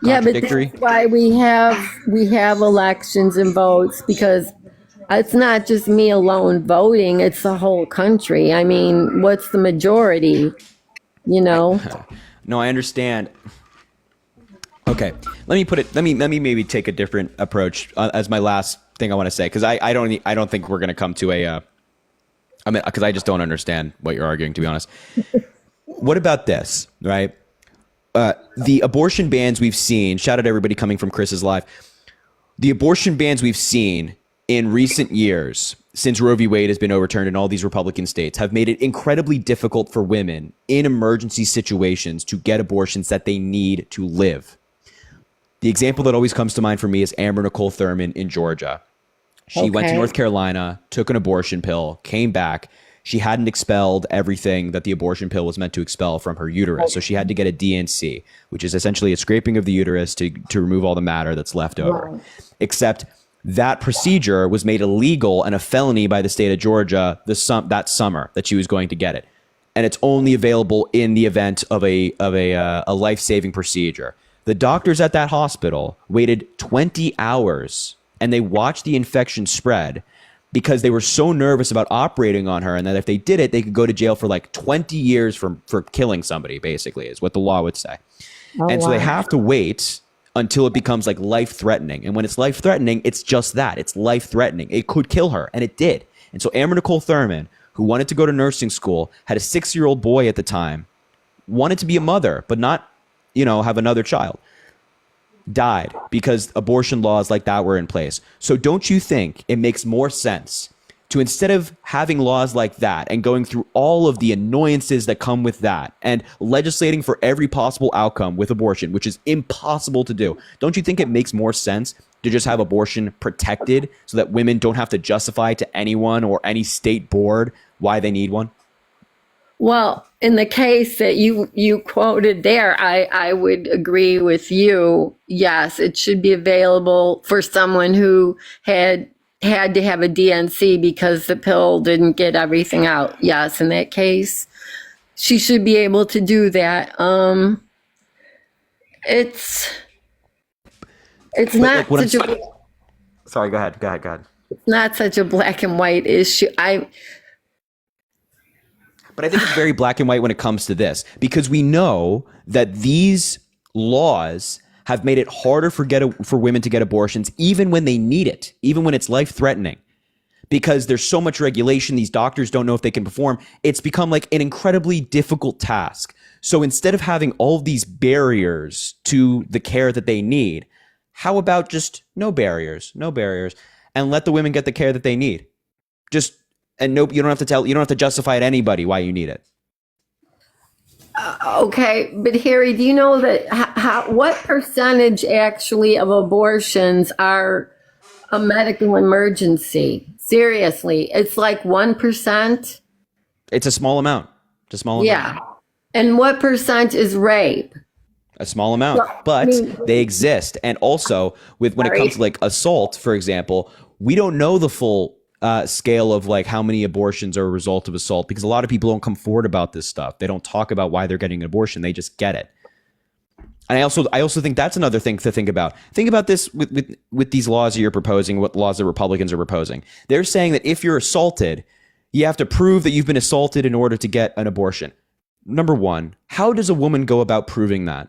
contradictory? Yeah, but that's why we have elections and votes, because it's not just me alone voting, it's the whole country. I mean, what's the majority, you know? No, I understand. Okay, let me maybe take a different approach as my last thing I want to say, because I don't think we're going to come to because I just don't understand what you're arguing, to be honest. What about this, right? The abortion bans we've seen, shout out to everybody coming from Chris's live. The abortion bans we've seen in recent years, since Roe v. Wade has been overturned in all these Republican states, have made it incredibly difficult for women in emergency situations to get abortions that they need to live. The example that always comes to mind for me is Amber Nicole Thurman in Georgia. She went to North Carolina, took an abortion pill, came back. She hadn't expelled everything that the abortion pill was meant to expel from her uterus. So she had to get a DNC, which is essentially a scraping of the uterus to remove all the matter that's left over. Right. Except that procedure was made illegal and a felony by the state of Georgia that summer that she was going to get it. And it's only available in the event of a life-saving procedure. The doctors at that hospital waited 20 hours and they watched the infection spread because they were so nervous about operating on her, and that if they did it, they could go to jail for like 20 years for killing somebody, basically, is what the law would say. So they have to wait until it becomes like life-threatening. And when it's life-threatening, it's just that. It's life-threatening. It could kill her, and it did. And so Amber Nicole Thurman, who wanted to go to nursing school, had a 6-year-old boy at the time, wanted to be a mother, but not, have another child, died because abortion laws like that were in place. So don't you think it makes more sense to, instead of having laws like that and going through all of the annoyances that come with that and legislating for every possible outcome with abortion, which is impossible to do, don't you think it makes more sense to just have abortion protected so that women don't have to justify to anyone or any state board why they need one? Well, in the case that you quoted there, I would agree with you. Yes, it should be available for someone who had to have a DNC because the pill didn't get everything out. Yes, in that case, she should be able to do that. It's not like such a... Sorry, go ahead. It's not such a black and white issue. But I think it's very black and white when it comes to this, because we know that these laws have made it harder for women to get abortions, even when they need it, even when it's life-threatening, because there's so much regulation. These doctors don't know if they can perform. It's become like an incredibly difficult task. So instead of having all of these barriers to the care that they need, how about just no barriers, and let the women get the care that they need? And nope, you don't have to justify to anybody why you need it. Okay, but Harry, do you know that what percentage actually of abortions are a medical emergency? Seriously, it's like 1%. It's a small amount. Yeah, and what percent is rape? A small amount, but they exist. And also, when it comes to like assault, for example, we don't know the full scale of like how many abortions are a result of assault, because a lot of people don't come forward about this stuff. They don't talk about why they're getting an abortion. They just get it. And I also think that's another thing to think about. Think about this with these laws that you're proposing, what laws the Republicans are proposing. They're saying that if you're assaulted, you have to prove that you've been assaulted in order to get an abortion. Number one, how does a woman go about proving that?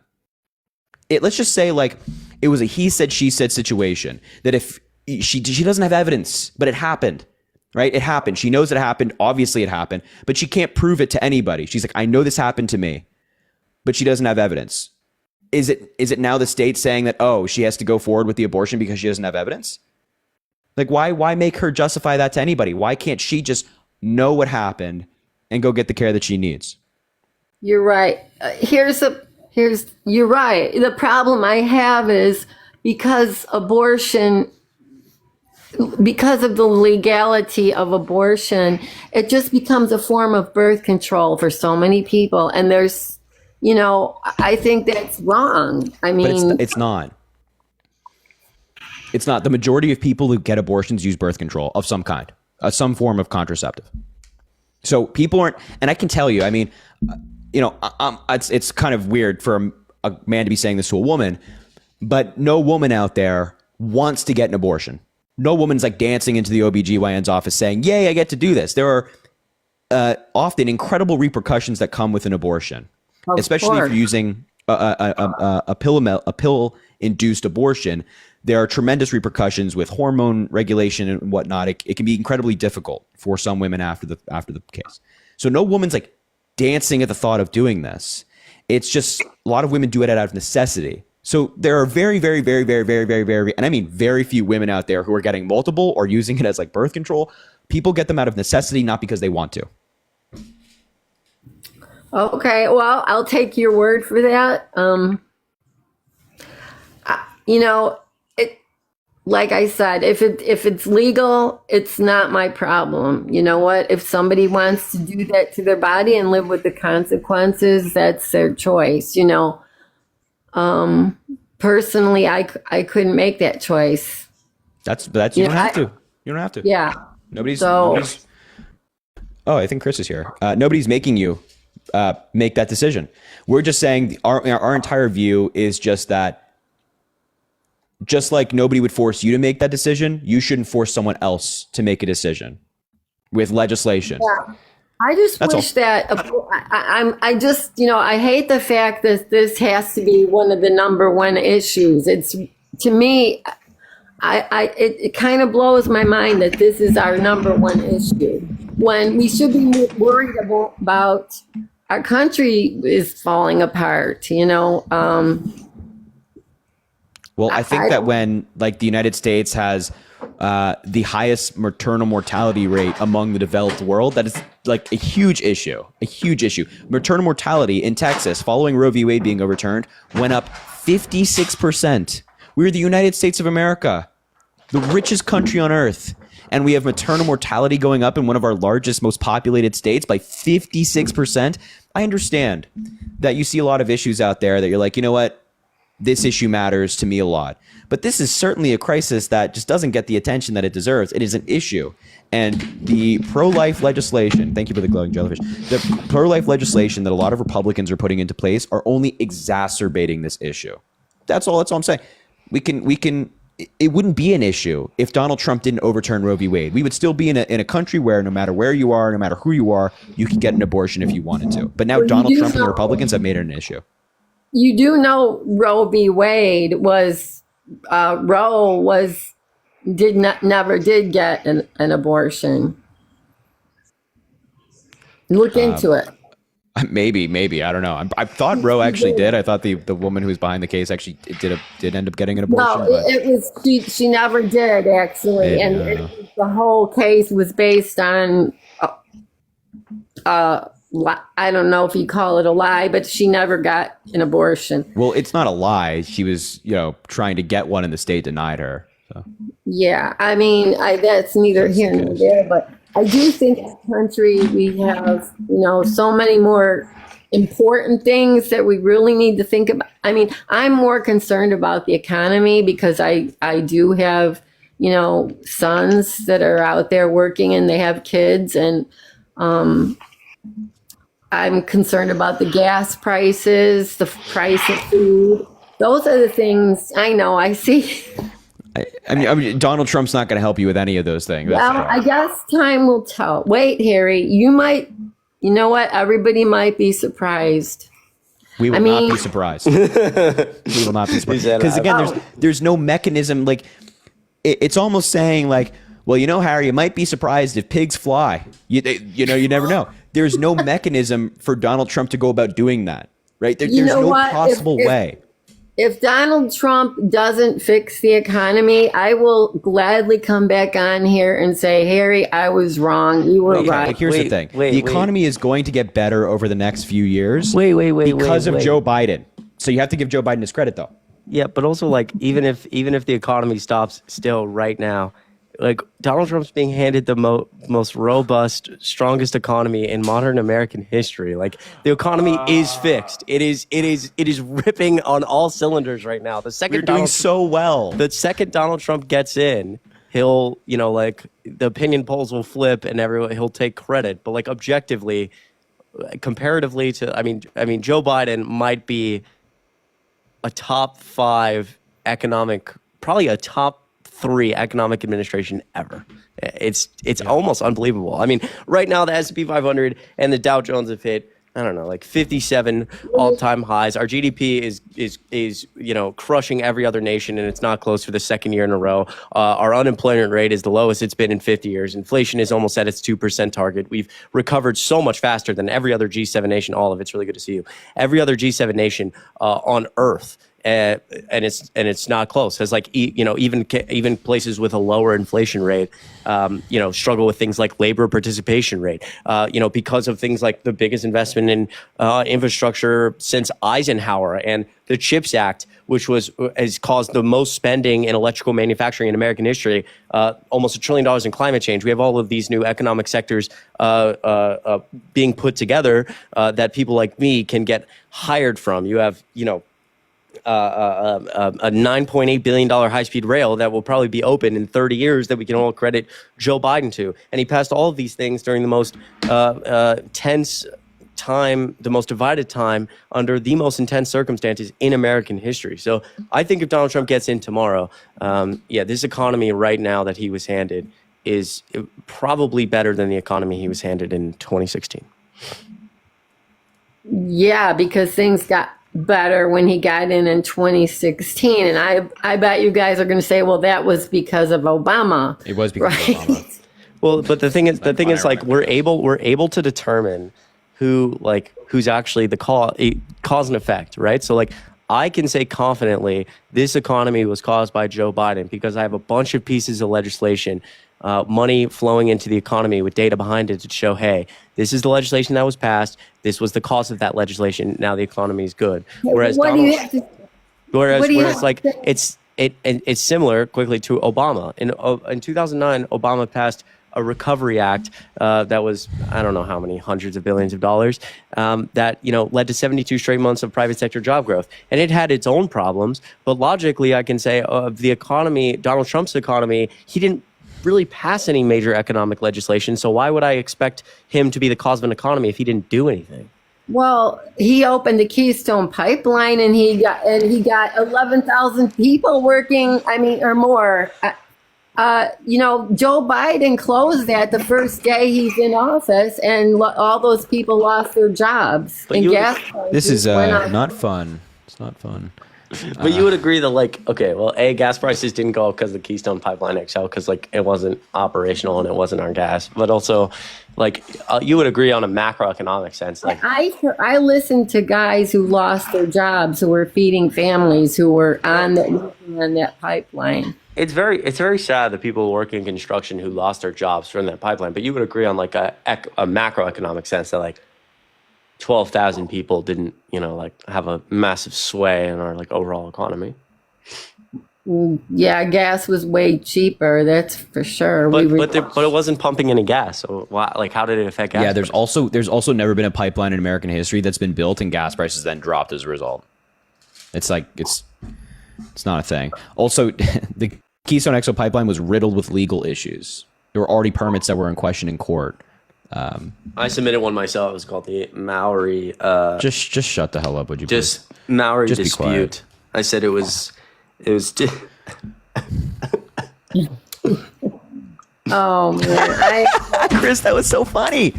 Let's just say like it was a he said, she said situation, that if she doesn't have evidence, but it happened, right? It happened. She knows it happened. Obviously it happened, but she can't prove it to anybody. She's like, I know this happened to me, but she doesn't have evidence. Is it now the state saying that, oh, she has to go forward with the abortion because she doesn't have evidence? Like, why make her justify that to anybody? Why can't she just know what happened and go get the care that she needs. You're right. You're right. The problem I have is because of the legality of abortion, it just becomes a form of birth control for so many people. And there's, I think that's wrong. I mean, but it's not. It's not. The majority of people who get abortions use birth control of some kind, some form of contraceptive. So people aren't, and I can tell you, I mean, it's kind of weird for a man to be saying this to a woman, but no woman out there wants to get an abortion. No woman's like dancing into the OBGYN's office saying, yay, I get to do this. There are often incredible repercussions that come with an abortion, especially if you're using a pill-induced abortion. There are tremendous repercussions with hormone regulation and whatnot. It can be incredibly difficult for some women after the case. So no woman's like dancing at the thought of doing this. It's just a lot of women do it out of necessity. So there are very, very, very, very, very, very, very, and I mean very few women out there who are getting multiple or using it as like birth control. People get them out of necessity, not because they want to. Okay, well, I'll take your word for that. Like I said, if it's legal, it's not my problem. You know what? If somebody wants to do that to their body and live with the consequences, that's their choice. Personally, I couldn't make that choice. That's you don't have to. You don't have to. Yeah. Nobody's. Oh, I think Chris is here. Nobody's making you make that decision. We're just saying our entire view is just that. Just like nobody would force you to make that decision, you shouldn't force someone else to make a decision with legislation. Yeah. I just wish that I hate the fact that this has to be one of the number one issues. It's, to me, it kind of blows my mind that this is our number one issue when we should be worried about our country is falling apart, Well, I think that when like the United States has the highest maternal mortality rate among the developed world, that is like a huge issue, Maternal mortality in Texas following Roe v. Wade being overturned went up 56%. We're the United States of America, the richest country on earth. And we have maternal mortality going up in one of our largest, most populated states by 56%. I understand that you see a lot of issues out there that you're like, you know what? This issue matters to me a lot. But this is certainly a crisis that just doesn't get the attention that it deserves. It is an issue. And the pro-life legislation, thank you for the glowing jellyfish, the pro-life legislation that a lot of Republicans are putting into place are only exacerbating this issue. That's all I'm saying. It wouldn't be an issue if Donald Trump didn't overturn Roe v. Wade. We would still be in a country where no matter where you are, no matter who you are, you can get an abortion if you wanted to. But now Donald Trump and the Republicans have made it an issue. You do know Roe v. Wade never did get an abortion. Look into it. Maybe I don't know. I thought Roe actually did. I thought the woman who was behind the case actually did end up getting an abortion. No, it was she never did actually, the whole case was based on I don't know if you call it a lie, but she never got an abortion. Well, it's not a lie. She was, trying to get one and the state denied her. So. Yeah, I mean, that's neither here nor there, but I do think as a country we have, so many more important things that we really need to think about. I mean, I'm more concerned about the economy because I do have, sons that are out there working and they have kids, and I'm concerned about the gas prices, the price of food. Those are the things I know. I see. I mean, Donald Trump's not going to help you with any of those things. Well, I guess time will tell. Wait, Harry, you know what? Everybody might be surprised. We will not be surprised. We will not be surprised. Because again, there's no mechanism. Like, it's almost saying like, well, Harry, you might be surprised if pigs fly. You never know. There's no mechanism for Donald Trump to go about doing that, right? There's no possible way. If Donald Trump doesn't fix the economy, I will gladly come back on here and say, Harry, I was wrong. You were right. Like, here's the thing. The economy is going to get better over the next few years. Because of Joe Biden. So you have to give Joe Biden his credit, though. Yeah, but also, like, even if the economy stops still right now, like, Donald Trump's being handed the most robust, strongest economy in modern American history. Like, the economy is fixed. It is ripping on all cylinders right now. The second The second Donald Trump gets in, he'll, like, the opinion polls will flip and he'll take credit. But, like, objectively, comparatively to, I mean, Joe Biden might be a top 5 probably a top 3 economic administration ever. It's almost unbelievable. I mean, right now the S&P 500 and the Dow Jones have hit, I don't know, like 57 all-time highs. Our GDP is crushing every other nation, and it's not close for the second year in a row. Our unemployment rate is the lowest it's been in 50 years. Inflation is almost at its 2% target. We've recovered so much faster than every other G7 nation. All of it's really good to see you. Every other G7 nation on Earth. And it's not close. It's like even places with a lower inflation rate, struggle with things like labor participation rate. Because of things like the biggest investment in infrastructure since Eisenhower and the CHIPS Act, which has caused the most spending in electrical manufacturing in American history, almost $1 trillion in climate change. We have all of these new economic sectors being put together that people like me can get hired from. You have a $9.8 billion high-speed rail that will probably be open in 30 years that we can all credit Joe Biden to. And he passed all of these things during the most tense time, the most divided time, under the most intense circumstances in American history. So I think if Donald Trump gets in tomorrow, this economy right now that he was handed is probably better than the economy he was handed in 2016. Yeah, because things got better when he got in 2016, and I bet you guys are going to say, well, that was because of Obama. It was because of Obama. Well, but the thing is, like, we're able to determine who's actually the cause and effect, right? So, like, I can say confidently this economy was caused by Joe Biden because I have a bunch of pieces of legislation, money flowing into the economy with data behind it to show, hey, this is the legislation that was passed. This was the cause of that legislation. Now the economy is good. Whereas it's similar quickly to Obama. In 2009, Obama passed a recovery act that was, I don't know how many hundreds of billions of dollars, that led to 72 straight months of private sector job growth. And it had its own problems, but logically I can say of the economy, Donald Trump's economy, he didn't really pass any major economic legislation. So why would I expect him to be the cause of an economy if he didn't do anything? Well, he opened the Keystone pipeline, and he got 11,000 people working. I mean, or more. Joe Biden closed that the first day he's in office, and all those people lost their jobs. But this is not fun. It's not fun. But you would agree that, like, okay, well, gas prices didn't go up because the Keystone Pipeline XL, because, like, it wasn't operational and it wasn't our gas. But also, like, you would agree on a macroeconomic sense. Like, I listened to guys who lost their jobs, who were feeding families, who were on that pipeline. It's very sad that people working in construction who lost their jobs from that pipeline. But you would agree on, like, a macroeconomic sense that, like, 12,000 people didn't, have a massive sway in our, like, overall economy. Yeah, gas was way cheaper. That's for sure. But it wasn't pumping any gas. So how did it affect gas? Yeah, there's also never been a pipeline in American history that's been built and gas prices then dropped as a result. It's like it's not a thing. Also, the Keystone XL pipeline was riddled with legal issues. There were already permits that were in question in court. I submitted one myself. It was called the Mowry. Just shut the hell up, would you? Just please? Mowry just dispute. I said it was. Oh man, Chris, that was so funny.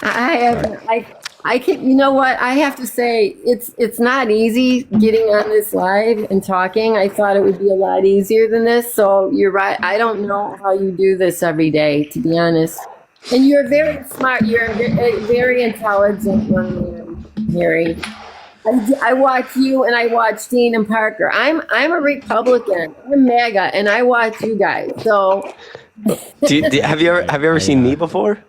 I can. You know what? I have to say, it's not easy getting on this live and talking. I thought it would be a lot easier than this. So you're right. I don't know how you do this every day, to be honest. And you're very smart. You're a very intelligent young man, Harry. I watch you and I watch Dean and Parker. I'm a Republican. I'm MAGA, and I watch you guys. So have you ever seen me before?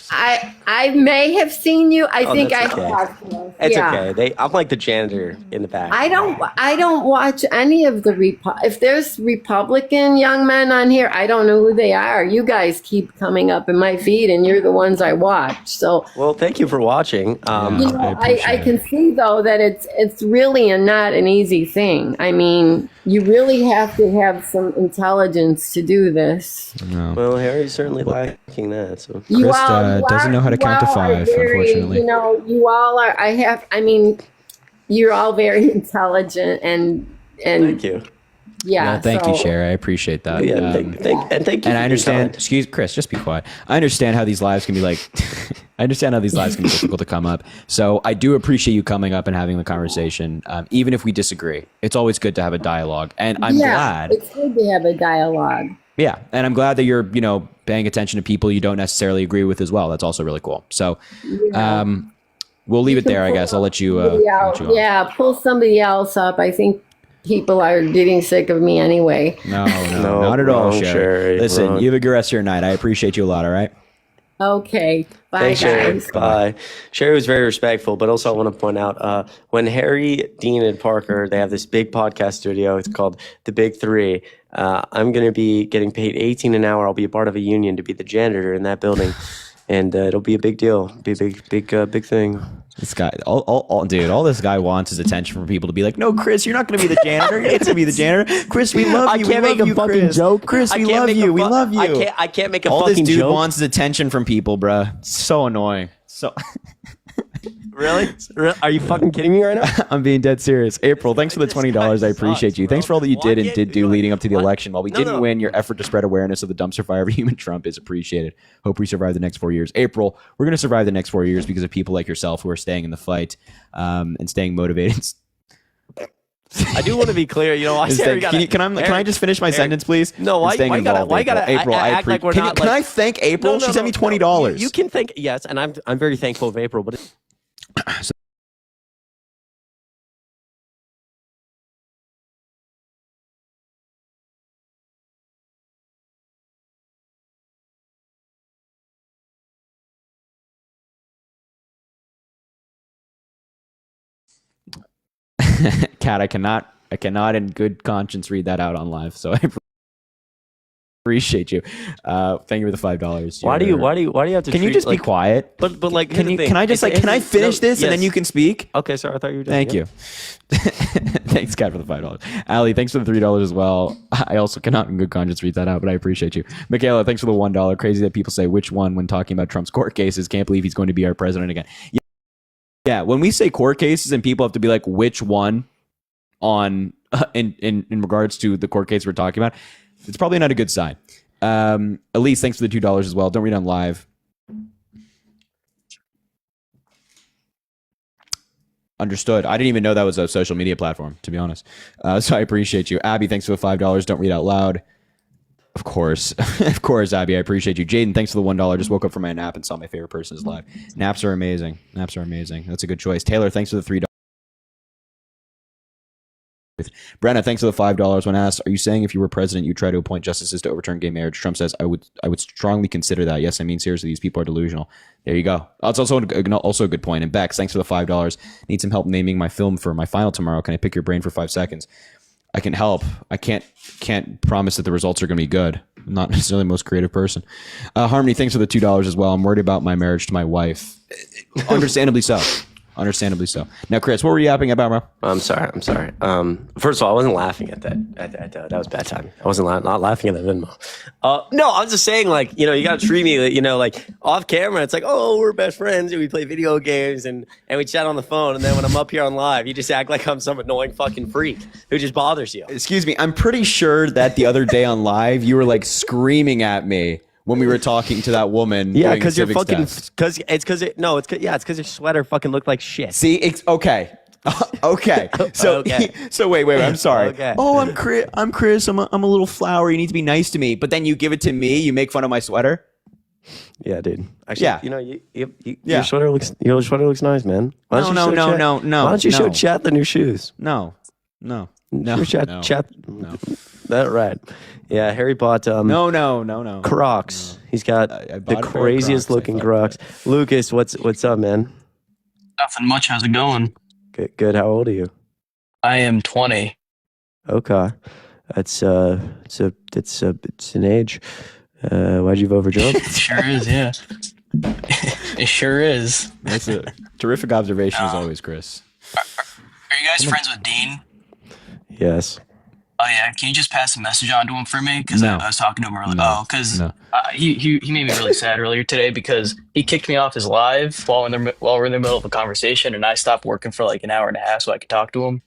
I may have seen you. I think I okay. have. It's okay. I'm like the janitor in the back. I don't watch any of the if there's Republican young men on here, I don't know who they are. You guys keep coming up in my feed, and you're the ones I watch. So well, thank you for watching. I can see though that it's really not an easy thing. I mean, you really have to have some intelligence to do this. No. Well, Harry's certainly lacking that. So Chris doesn't know how to count to 5, unfortunately. You all are. You're all very intelligent and. Thank you. Yeah. No, thank you, Sherry. I appreciate that. Yeah, thank you. And I understand. Excuse, Chris, just be quiet. I understand how these lives can be like. I understand how these lives can be difficult to come up. So I do appreciate you coming up and having the conversation, even if we disagree. It's always good to have a dialogue, and I'm glad. It's good to have a dialogue. Yeah, and I'm glad that you're, paying attention to people you don't necessarily agree with as well. That's also really cool. So, we'll leave it there, I guess. I'll let you. Pull somebody else up. I think people are getting sick of me anyway. No, not at all, Sherry. Listen, you have a good rest of your night. I appreciate you a lot. All right. Okay. Bye, Thanks, guys. Bye. Sherry was very respectful, but also I want to point out when Harry, Dean, and Parker, they have this big podcast studio. It's called The Big Three. I'm going to be getting paid $18 an hour. I'll be a part of a union to be the janitor in that building, and it'll be a big deal. It'll be a big thing. This guy, all this guy wants is attention from people to be like, no, Chris, you're not going to be the janitor. You get to be the janitor. Chris, we love you. I can't make a fucking joke. Chris, we love you. We love you. I can't make a all fucking joke. All this dude wants is attention from people, bruh. It's so annoying. So. Really? Are you fucking kidding me right now? I'm being dead serious. April, thanks for the $20. I appreciate you. Thanks for all that you did and did do leading up to the election. While we didn't win, your effort to spread awareness of the dumpster fire of human Trump is appreciated. Hope we survive the next 4 years. April, we're going to survive the next 4 years because of people like yourself who are staying in the fight and staying motivated. I do want to be clear. Can I just finish my sentence, please? No, why you gotta April, act like we're not? Can I thank April? She sent me $20. You can thank, yes, and I'm very thankful of April, but. Kat, I cannot in good conscience read that out on live. So I appreciate you. Thank you for the $5. Why do you have to? Can you just be quiet? But like, can I finish this and then you can speak? Okay, sorry, I thought you were done. Thank you. Thanks, Kat, for the $5. Ali, thanks for the $3 as well. I also cannot in good conscience read that out, but I appreciate you. Michaela, thanks for the $1. Crazy that people say which one when talking about Trump's court cases. Can't believe he's going to be our president again. Yeah, when we say court cases and people have to be like, which one on in regards to the court case we're talking about, it's probably not a good sign. Elise, thanks for the $2 as well. Don't read on live. Understood. I didn't even know that was a social media platform, to be honest. So I appreciate you. Abby, thanks for the $5. Don't read out loud. Of course. Of course, Abby, I appreciate you. Jaden, thanks for the $1. Just woke up from my nap and saw my favorite person is live. Naps are amazing. That's a good choice. Taylor, thanks for the $3. Brenna, thanks for the $5. When asked, are you saying if you were president, you'd try to appoint justices to overturn gay marriage? Trump says, I would strongly consider that. Yes, I mean, seriously, these people are delusional. There you go. That's also a good point. And Bex, thanks for the $5. Need some help naming my film for my final tomorrow. Can I pick your brain for 5 seconds? I can help. I can't promise that the results are going to be good. I'm not necessarily the most creative person. Harmony, thanks for the $2 as well. I'm worried about my marriage to my wife. Understandably so. Now, Chris, what were you yapping about, bro? I'm sorry. First of all, I wasn't laughing at that. That was bad time. I wasn't not laughing at that Venmo. No, I was just saying, like, you got to treat me, like off camera. It's like, oh, we're best friends and we play video games and we chat on the phone. And then when I'm up here on live, you just act like I'm some annoying fucking freak who just bothers you. Excuse me. I'm pretty sure that the other day on live, you were like screaming at me when we were talking to that woman. Yeah, because you're fucking. Because your sweater fucking looked like shit. See, it's okay. Okay. So wait. I'm sorry. Okay. Oh, I'm Chris. I'm a little flower. You need to be nice to me. But then you give it to me. You make fun of my sweater. Yeah, dude. Actually, Yeah. Yeah. Yeah. Your sweater looks nice, man. Why don't you No, show no, chat- no, no, Why don't you show no. chat the new shoes? No. Show chat. That right. Yeah, Harry bought No. Crocs. He's got I bought the a pair of craziest Crocs. I looking fucked Crocs. Lucas, what's up, man? Nothing much. How's it going? Good. How old are you? I am 20. Okay. It's an age. Why'd you vote for Trump? It sure is, yeah. It sure is. That's a terrific observation as always, Chris. Are you guys friends with Dean? Yes. Oh yeah. Can you just pass a message on to him for me? Because No. I was talking to him earlier. No. Oh, because No. he made me really sad earlier today because he kicked me off his live while we're in the middle of a conversation, and I stopped working for like an hour and a half so I could talk to him.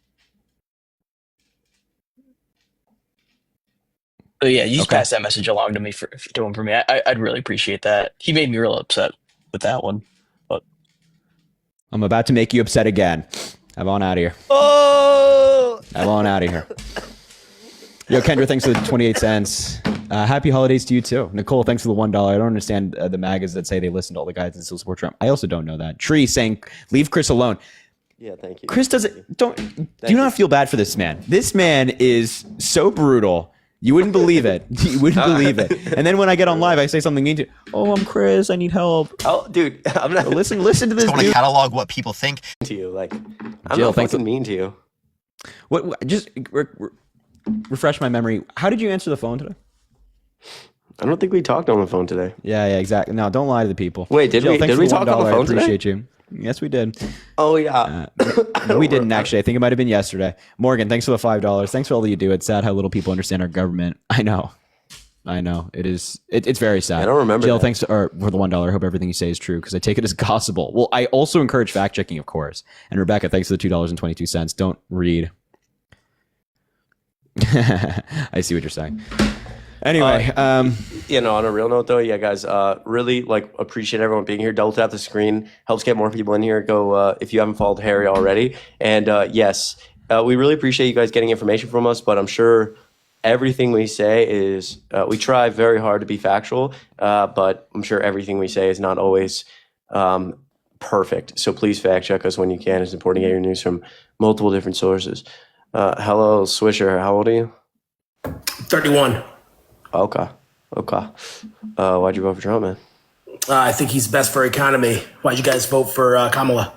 So yeah, you just pass that message along to him for me. I'd really appreciate that. He made me real upset with that one. But I'm about to make you upset again. I'm on out of here. Oh! I'm on out of here. Yo, Kendra, thanks for the 28 cents. Happy holidays to you too. Nicole, thanks for the $1. I don't understand the MAGAs that say they listen to all the guides and still support Trump. I also don't know that. Tree saying, leave Chris alone. Yeah, thank you. Chris doesn't, do not feel bad for this man. This man is so brutal. You wouldn't believe it. You wouldn't believe it. And then when I get on live, I say something mean to you. Oh, I'm Chris. I need help. Oh, dude, I'm not Listen to this I want to dude. catalog what people think. to you. Like, I'm Jill, not thanks fucking mean to you. What just refresh my memory. How did you answer the phone today? I don't think we talked on the phone today. Yeah, exactly. No, don't lie to the people. Wait, did Jill, we? thanks Did for we the talk on the $1. phone I appreciate you. Yes, we did. Oh yeah. We didn't actually. I think it might have been yesterday. Morgan, thanks for the $5. Thanks for all that you do. It's sad how little people understand our government. I know. It is. It's very sad. I don't remember Jill, that. thanks for the $1. I hope everything you say is true because I take it as gospel. Well, I also encourage fact checking, of course. And Rebecca, thanks for the $2.22. Don't read. I see what you're saying. Anyway, on a real note though, yeah, guys, really appreciate everyone being here. Double tap the screen, helps get more people in here. Go if you haven't followed Harry already. And yes, we really appreciate you guys getting information from us, but I'm sure everything we say is we try very hard to be factual, but I'm sure everything we say is not always perfect. So please fact check us when you can. It's important to get your news from multiple different sources. Hello, Swisher. How old are you? 31. Okay. Why'd you vote for Trump, man? I think he's best for economy. Why'd you guys vote for Kamala?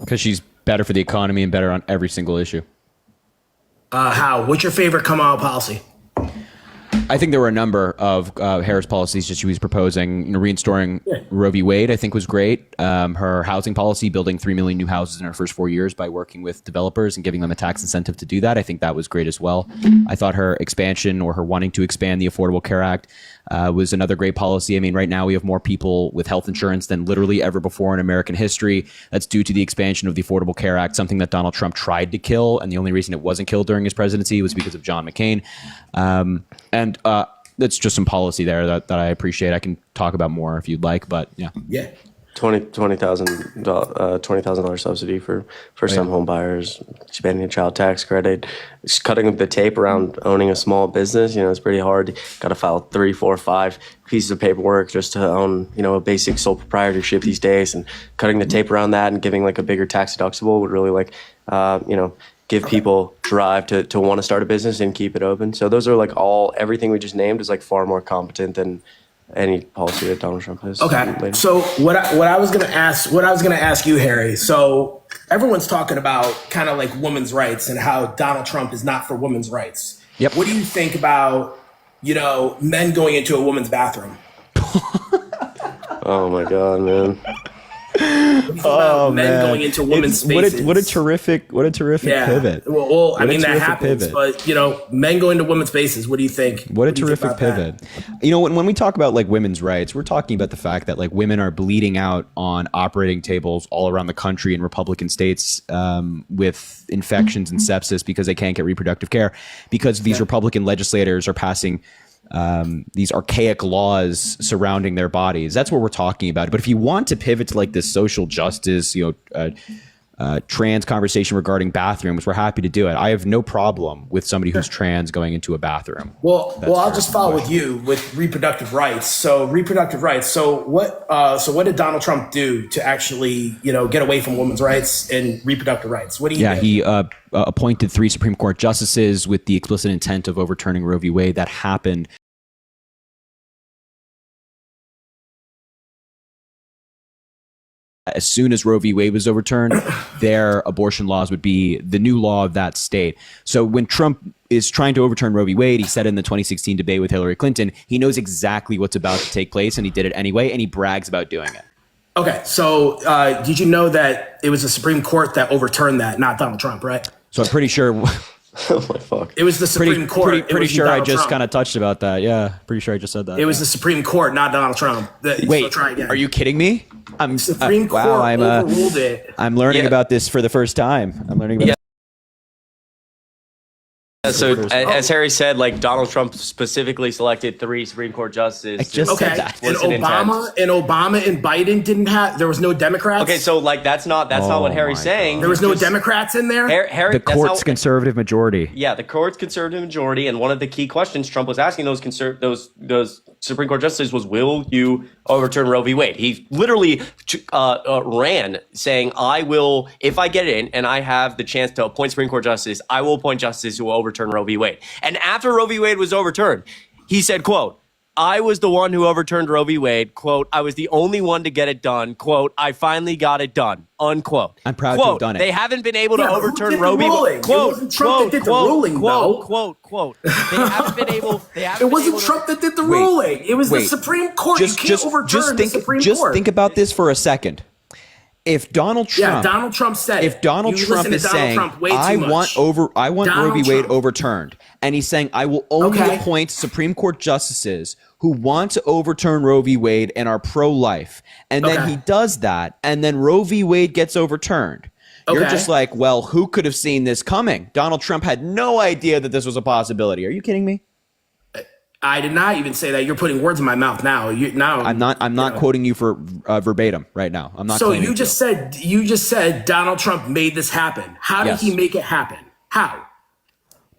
because she's better for the economy and better on every single issue. How? What's your favorite Kamala policy? I think there were a number of Harris policies that she was proposing. You know, reinstoring Roe v. Wade, I think, was great. Her housing policy, building 3 million new houses in her first 4 years by working with developers and giving them a tax incentive to do that, I think that was great as well. I thought her expansion, or her wanting to expand the Affordable Care Act, was another great policy. I mean, right now we have more people with health insurance than literally ever before in American history. That's due to the expansion of the Affordable Care Act, something that Donald Trump tried to kill, and the only reason it wasn't killed during his presidency was because of John McCain. And that's just some policy there that I appreciate. I can talk about more if you'd like, but yeah. Yeah. $20,000 subsidy for first-time home buyers, expanding the child tax credit, just cutting the tape around owning a small business. You know, it's pretty hard. Got to file 3, 4, 5 pieces of paperwork just to own, you know, a basic sole proprietorship these days. And cutting the tape around that and giving like a bigger tax deductible would really give people drive to want to start a business and keep it open. So those are like everything we just named is like far more competent than any policy that Donald Trump has. Okay. So what I was gonna ask you, Harry. So everyone's talking about kind of like women's rights and how Donald Trump is not for women's rights. Yep. What do you think about, men going into a woman's bathroom? Oh my God, man. Men going into women's spaces. What a terrific pivot. Well, I What a mean, that terrific happens, pivot. but men going to women's spaces. What do you think? What a do you think terrific about that? pivot. You know, when we talk about like women's rights, we're talking about the fact that like women are bleeding out on operating tables all around the country in Republican states with infections and sepsis because they can't get reproductive care because these Republican legislators are passing these archaic laws surrounding their bodies. That's what we're talking about. But if you want to pivot to like this social justice, trans conversation regarding bathrooms, we're happy to do it. I have no problem with somebody who's trans going into a bathroom. Well, I'll just follow with you with reproductive rights. So reproductive rights. So what did Donald Trump do to actually, get away from women's rights and reproductive rights? What do you? Yeah, he appointed 3 Supreme Court justices with the explicit intent of overturning Roe v. Wade. That happened. As soon as Roe v. Wade was overturned, their abortion laws would be the new law of that state. So when Trump is trying to overturn Roe v. Wade, he said in the 2016 debate with Hillary Clinton, he knows exactly what's about to take place, and he did it anyway, and he brags about doing it. Okay, so did you know that it was the Supreme Court that overturned that, not Donald Trump, right? So I'm pretty sure... Oh my fuck! It was the Supreme Court. Pretty sure I just kind of touched about that. Yeah, pretty sure I just said that. It was the Supreme Court, not Donald Trump. Wait, so try again. Are you kidding me? Supreme Court overruled it. I'm learning about this for the first time. I'm learning about. So as Harry said, like Donald Trump specifically selected 3 Supreme Court justices. I just said that. And Obama and Biden didn't have. There was no Democrats. Okay, so like that's not what Harry's saying. There was no Democrats in there. Harry, the court's conservative majority. Yeah, the court's conservative majority, and one of the key questions Trump was asking those Supreme Court justices was, "Will you overturn Roe v. Wade?" He literally ran saying, "I will, if I get in and I have the chance to appoint Supreme Court justices, I will appoint justices who will overturn Roe v. Wade." And after Roe v. Wade was overturned, he said, quote, "I was the one who overturned Roe v. Wade. Quote, I was the only one to get it done. Quote, I finally got it done. Unquote. I'm proud quote, to have done it." They haven't been able to overturn Roe Roe v. Wade. Quote, it wasn't Trump that did the ruling, though. Quote. They haven't been able. It wasn't Trump that did the ruling. It was the Supreme Court. You can't overturn the Supreme Court. Just think about this for a second. If Donald Trump, Donald Trump said, if Donald Trump is saying, I want Roe v. Wade overturned, and he's saying, I will only appoint Supreme Court justices who want to overturn Roe v. Wade and are pro-life, and then he does that, and then Roe v. Wade gets overturned. You're just like, well, who could have seen this coming? Donald Trump had no idea that this was a possibility. Are you kidding me? I did not even say that. You're putting words in my mouth now. I'm not quoting you for verbatim right now. I'm not. So you just said Donald Trump made this happen. How did he make it happen? How?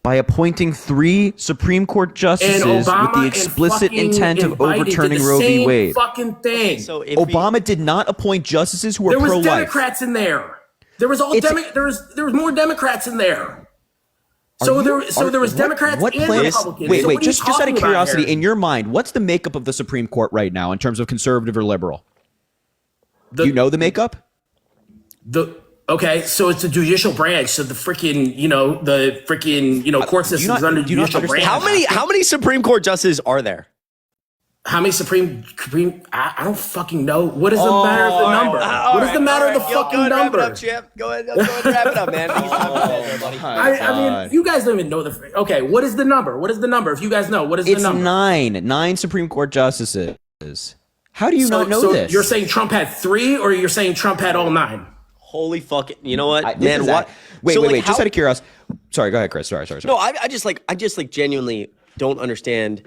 By appointing 3 Supreme Court justices with the explicit intent of overturning Roe v. Wade. Fucking thing. So Obama did not appoint justices who were pro-life. There was Democrats in there. There was more Democrats in there. So there was Democrats and Republicans. Wait, just out of curiosity, in your mind, what's the makeup of the Supreme Court right now in terms of conservative or liberal? Do you know the makeup? Okay, so it's the judicial branch. So the freaking court system is under judicial branch. How many Supreme Court justices are there? How many Supreme? I don't fucking know. What is the matter of the number? What is the matter of the fucking number? Wrap it up, Chip. Go ahead and wrap it up, man. I mean, you guys don't even know the. Okay, what is the number? What is the number? If you guys know, what is the number? It's 9 Supreme Court justices. How do you not know this? You're saying Trump had 3, or you're saying Trump had all 9? Holy fucking! You know what, man? What? Wait. Just out of curiosity. Sorry, go ahead, Chris. Sorry. No, I just genuinely don't understand,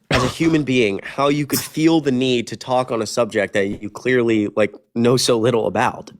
as a human being, how you could feel the need to talk on a subject that you clearly know so little about.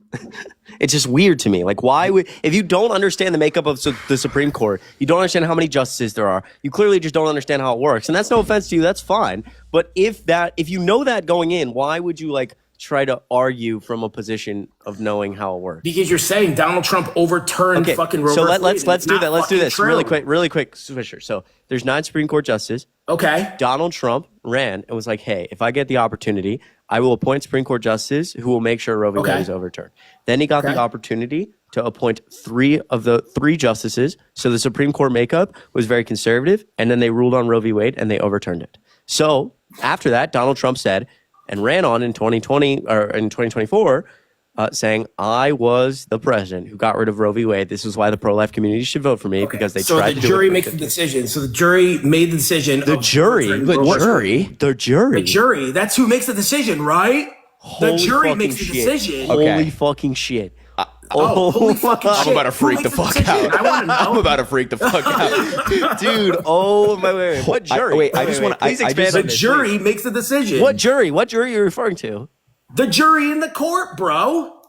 It's just weird to me. Like, why would, if you don't understand the makeup of the Supreme Court, you don't understand how many justices there are, you clearly just don't understand how it works. And that's no offense to you, that's fine. But if you know that going in, why would you try to argue from a position of knowing how it works? Because you're saying Donald Trump overturned fucking Roe. So let's do that. Let's do this really quick, Swisher. So there's 9 Supreme Court justices. Okay. Donald Trump ran and was like, hey, if I get the opportunity, I will appoint Supreme Court justices who will make sure Roe v. Wade is overturned. Then he got the opportunity to appoint 3 of the 3 justices. So the Supreme Court makeup was very conservative, and then they ruled on Roe v. Wade and they overturned it. So after that, Donald Trump said and ran on in 2020 or in 2024, saying, I was the president who got rid of Roe v. Wade. This is why the pro-life community should vote for me, because they tried to do it. So the jury makes the decision. So the jury made the decision. The jury? That's who makes the decision, right? The jury makes the decision. Holy fucking shit. Holy fucking shit. I'm about to freak the fuck out. I want to know. I'm about to freak the fuck out. Dude, wait. What jury? I just want to... Please expand on the this, jury makes the decision. What jury? What jury are you referring to? The jury in the court, bro.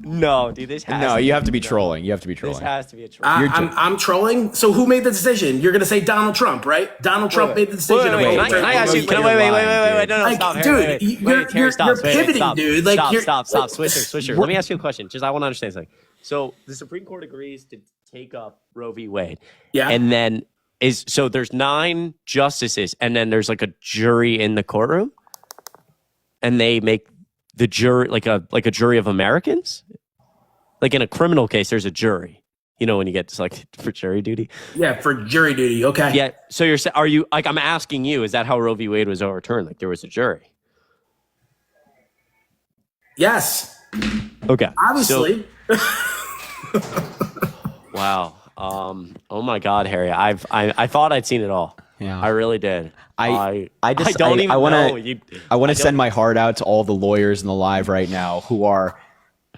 No, dude, this has No, to you have to be trolling. You have to be This trolling. has to be a troll. I'm trolling. So who made the decision? You're gonna say Donald Trump, right? Donald Trump made the decision. Wait, can I ask you? Wait, no, Like, stop, dude, Harry, you're pivoting, stop, dude. Like, stop, Swisher. Let me ask you a question. Just I want to understand something. So the Supreme Court agrees to take up Roe v. Wade. Yeah. And then so there's 9 justices, and then there's like a jury in the courtroom, and they make the jury like a jury of Americans. Like in a criminal case, there's a jury. You know when you get selected for jury duty. Yeah, for jury duty. Okay. Yeah. So are you like I'm asking you? Is that how Roe v. Wade was overturned? Like there was a jury. Yes. Okay. Obviously. Wow. Oh my God, Harry. I thought I'd seen it all. Yeah. I really did. I want to send my heart out to all the lawyers in the live right now who are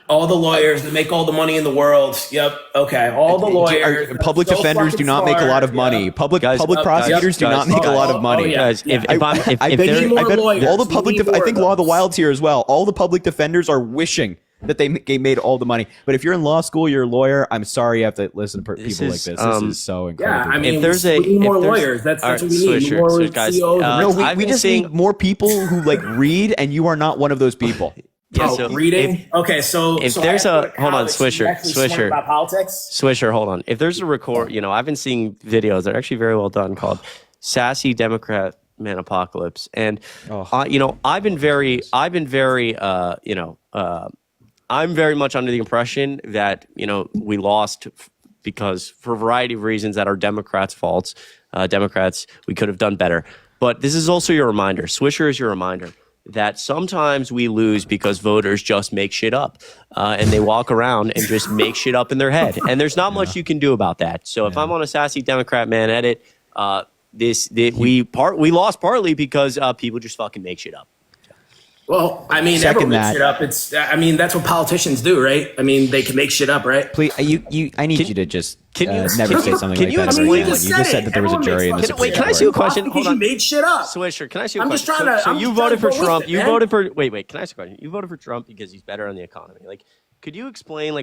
all the lawyers that make all the money in the world. Yep. Okay. All the lawyers. Public so defenders do not make a lot of money. Yep. Public Guys, prosecutors do not make a lot of money. yeah. Guys, if I bet lawyers. all the public. We need I think more Law of of the those. Wild's here as well. All the public defenders are wishing that they made all the money. But if you're in law school, you're a lawyer. I'm sorry you have to listen to people like this. This is so incredible. Yeah, I mean, If there's we need more if there's- lawyers. That's all what right, we need. Swisher, More so guys, CEOs. no, I've we been just seeing- need more people who like read, and you are not one of those people. Yeah, Oh, so reading. Okay, so if so there's I a- go to hold on, college, so Swisher, you're actually smart Swisher. about politics. Swisher, hold on. If there's a record, I've been seeing videos that are actually very well done called "Sassy Democrat Man Apocalypse," and I've been very, I'm very much under the impression that we lost because for a variety of reasons that are Democrats' faults. Democrats, we could have done better. But this is also your reminder. Swisher is your reminder that sometimes we lose because voters just make shit up and they walk around and just make shit up in their head. And there's not much you can do about that. So if I'm on a Sassy Democrat Man edit, we lost partly because people just fucking make shit up. Well, I mean, Second everyone that. makes shit up. I mean, that's what politicians do, right? I mean, they can make shit up, right? Please, I need you to just never say something can like you that. explain- ever I mean, again. You just said that there was a jury in the Supreme Wait, can I Court. ask you a question? Because Hold on. you made shit up. Swisher, can I ask you a I'm question? just trying to- So I'm you just voted for trying to go Trump. with it, You man. voted for wait. Can I ask you a question? You voted for Trump because he's better on the economy. Like, could you explain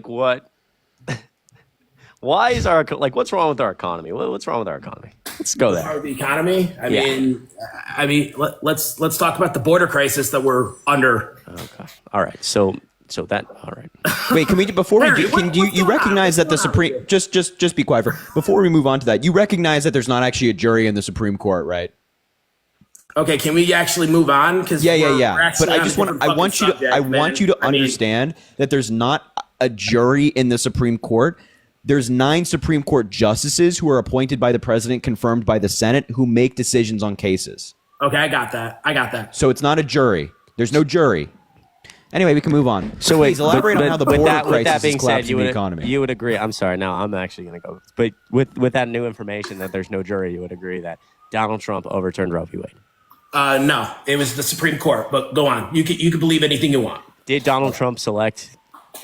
why is what's wrong with our economy? What's wrong with our economy? Let's go there. The economy. I mean, let's talk about the border crisis that we're under. Okay. All right. So that. All right. Wait, can we before we Harry, do? Can what's you going on? recognize that the What's going Supreme? on? Just be quiet before we move on to that. You recognize that there's not actually a jury in the Supreme Court, right? Okay, can we actually move on? Because Yeah. But I just want you to understand that there's not a jury in the Supreme Court. There's 9 Supreme Court justices who are appointed by the president, confirmed by the Senate, who make decisions on cases. Okay, I got that. So it's not a jury. There's no jury. Anyway, we can move on. So wait, Please elaborate on how the border crisis is collapsing the economy. you would agree. I'm sorry. Now I'm actually going to go. But with that new information that there's no jury, you would agree that Donald Trump overturned Roe v. Wade. No, it was the Supreme Court. But go on. You can believe anything you want. Did Donald Trump select?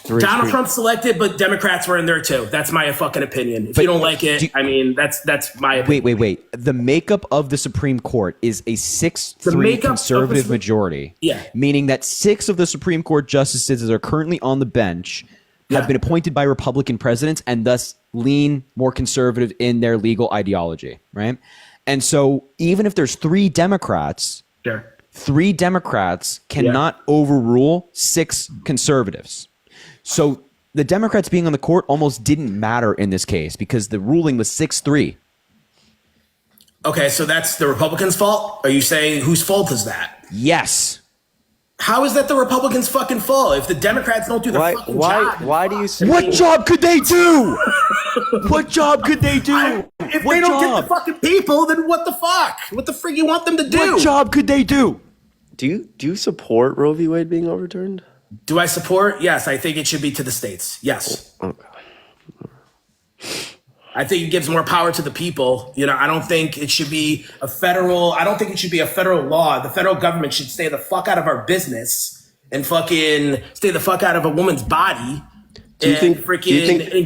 Donald Trump selected, but Democrats were in there too. That's my fucking opinion. If you don't like it, I mean, that's my opinion. Wait. The makeup of the Supreme Court is a 6-3 makeup of conservative the- majority. Yeah. Meaning that 6 of the Supreme Court justices that are currently on the bench have been appointed by Republican presidents and thus lean more conservative in their legal ideology, right? And so even if there's 3 Democrats, Sure. 3 Democrats cannot overrule 6 conservatives. So the Democrats being on the court almost didn't matter in this case because the ruling was 6-3. Okay, so that's the Republicans' fault? Are you saying whose fault is that? Yes. How is that the Republicans' fucking fault? If the Democrats don't do the fucking job. Why do you say What job could they do? What job could they do? If What they don't job? get the fucking people, then what the fuck? What the frig you want them to do? What job could they do? Do you support Roe v. Wade being overturned? Do I support? Yes, I think it should be to the states. Yes. Okay. I think it gives more power to the people. I don't think it should be a federal law. The federal government should stay the fuck out of our business and fucking stay the fuck out of a woman's body. Do you think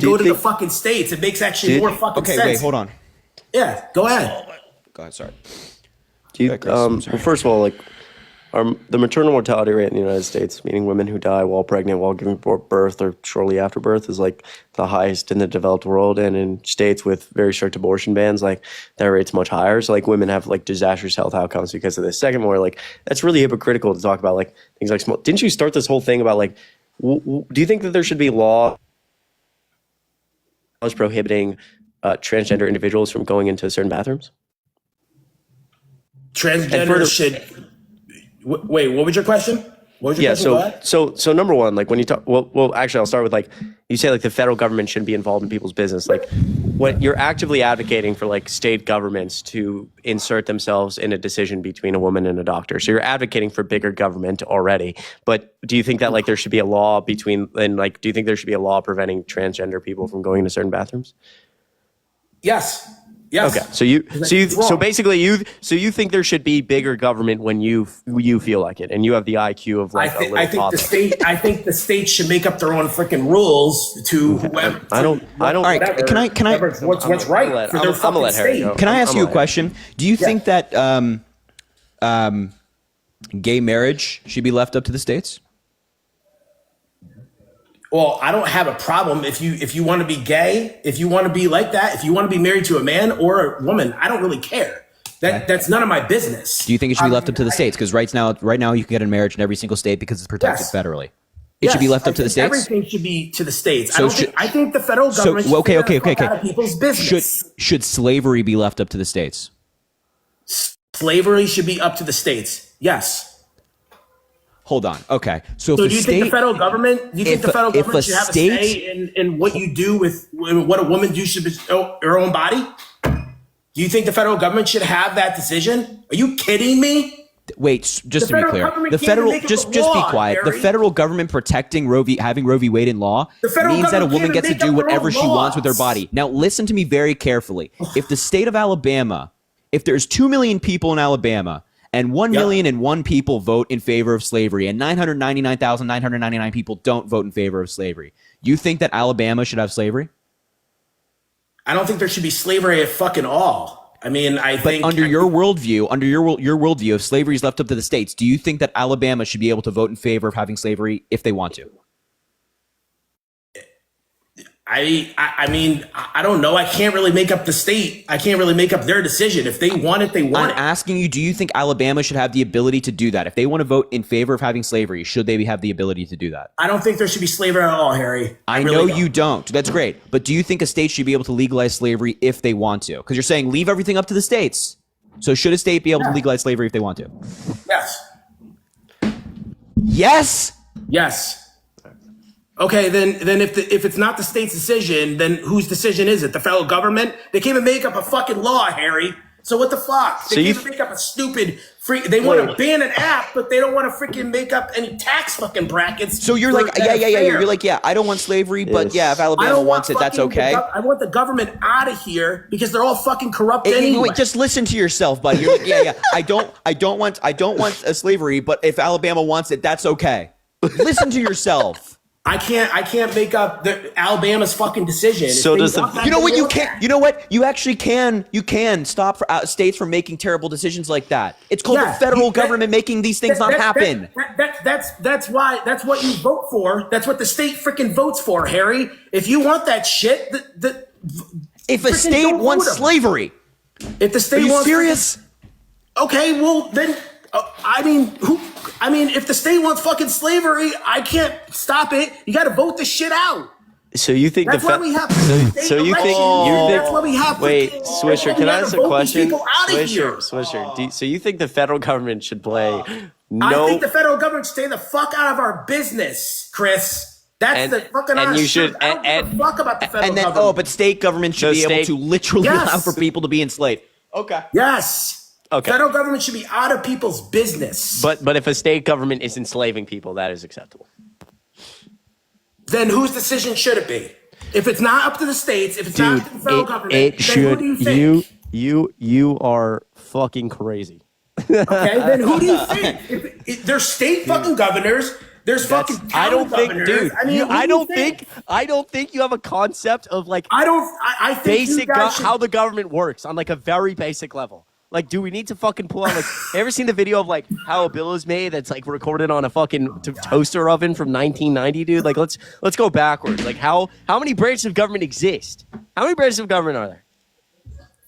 go to the fucking states? It makes actually more fucking sense. Okay, wait, hold on. Yeah, go ahead. Go ahead, sorry. Well, first of all, The maternal mortality rate in the United States, meaning women who die while pregnant, while giving birth, or shortly after birth, is like the highest in the developed world. And in states with very strict abortion bans, like that rate's much higher. So like women have like disastrous health outcomes because of this. Second, more like that's really hypocritical to talk about like things like small. Didn't you start this whole thing about like? Do you think that there should be laws prohibiting transgender individuals from going into certain bathrooms? Transgender should. Wait, what was your question? What was your question? So number one, like when you talk, well, actually, I'll start with like you say like the federal government shouldn't be involved in people's business. Like, when you're actively advocating for like state governments to insert themselves in a decision between a woman and a doctor. So you're advocating for bigger government already. But do you think that like there should be a law do you think there should be a law preventing transgender people from going into certain bathrooms? Yes. Yes. Okay. So basically you think there should be bigger government when you feel like it, and you have the IQ of like I think the state should make up their own freaking rules to. Okay. I don't. All right. Can I? What's right for their fucking state? Can I ask you a question? Do you think that gay marriage should be left up to the states? Well, I don't have a problem if you want to be gay, if you want to be like that, if you want to be married to a man or a woman. I don't really care. That's none of my business. Do you think it should be left up to the states? Because right now you can get a marriage in every single state because it's protected federally. It should be left up to the states. Everything should be to the states. I think the federal government should take out of people's business. Should slavery be left up to the states? Slavery should be up to the states. Yes. Hold on. Okay. So do you think the federal government? Do you think the federal government should have a say in what you do with what a woman do should be her own body? Do you think the federal government should have that decision? Are you kidding me? Wait, just to be clear, the federal just be quiet. Harry. The federal government protecting having Roe v. Wade in law means that a woman gets to do whatever she wants with her body. Now, listen to me very carefully. If the state of Alabama, if there's 2 million people in Alabama, and 1,000,001 people vote in favor of slavery, and 999,999 people don't vote in favor of slavery, you think that Alabama should have slavery? I don't think there should be slavery at fucking all. I mean, But under your worldview, if slavery is left up to the states, do you think that Alabama should be able to vote in favor of having slavery if they want to? I mean, I don't know. I can't really make up the state. I can't really make up their decision. If they want it, they want it. I'm asking you, do you think Alabama should have the ability to do that? If they want to vote in favor of having slavery, should they have the ability to do that? I don't think there should be slavery at all, Harry. I know you don't. That's great. But do you think a state should be able to legalize slavery if they want to? Because you're saying leave everything up to the states. So should a state be able to legalize slavery if they want to? Yes. Yes? Yes. Okay, then if it's not the state's decision, then whose decision is it? The federal government? They can't even make up a fucking law, Harry. So what the fuck? They can't even make up a stupid they want to ban an app, but they don't want to freaking make up any tax fucking brackets. So you're like, yeah. You're like, yeah, I don't want slavery, but yeah, if Alabama wants it, that's okay. I want the government out of here because they're all fucking corrupt anyway. Wait, just listen to yourself, buddy. You're like, yeah. I don't want a slavery, but if Alabama wants it, that's okay. Listen to yourself. I can't make up Alabama's fucking decision. So does you know what you can't? You know what you actually can? You can stop states from making terrible decisions like that. It's called the federal government making these things not happen. That's what you vote for. That's what the state freaking votes for, Harry. If you want that shit, if a state wants slavery, if the state wants, serious? Okay, well then, I mean, if the state wants fucking slavery, I can't stop it. You got to vote the shit out. So you think that's why we have so you think that's why we have wait, Swisher, can I ask a question? Swisher, so you think the federal government should play I think the federal government should stay the fuck out of our business, Chris. That's the fucking and you should I don't give a fuck about the federal government. But state government should be able to literally allow for people to be enslaved. Okay. Yes. Okay. Federal government should be out of people's business. But if a state government is enslaving people, that is acceptable. Then whose decision should it be? If it's not up to the states, if it's not up to the federal government, then who do you think? You are fucking crazy. Okay, then who do you think? There's state fucking governors. There's fucking town governors. Dude. I don't think you have a concept of like. I think basic how the government works on like a very basic level. Like, do we need to fucking pull out, like, ever seen the video of, like, how a bill is made that's, like, recorded on a fucking toaster oven from 1990, dude? Like, let's go backwards. Like, how many branches of government exist? How many branches of government are there?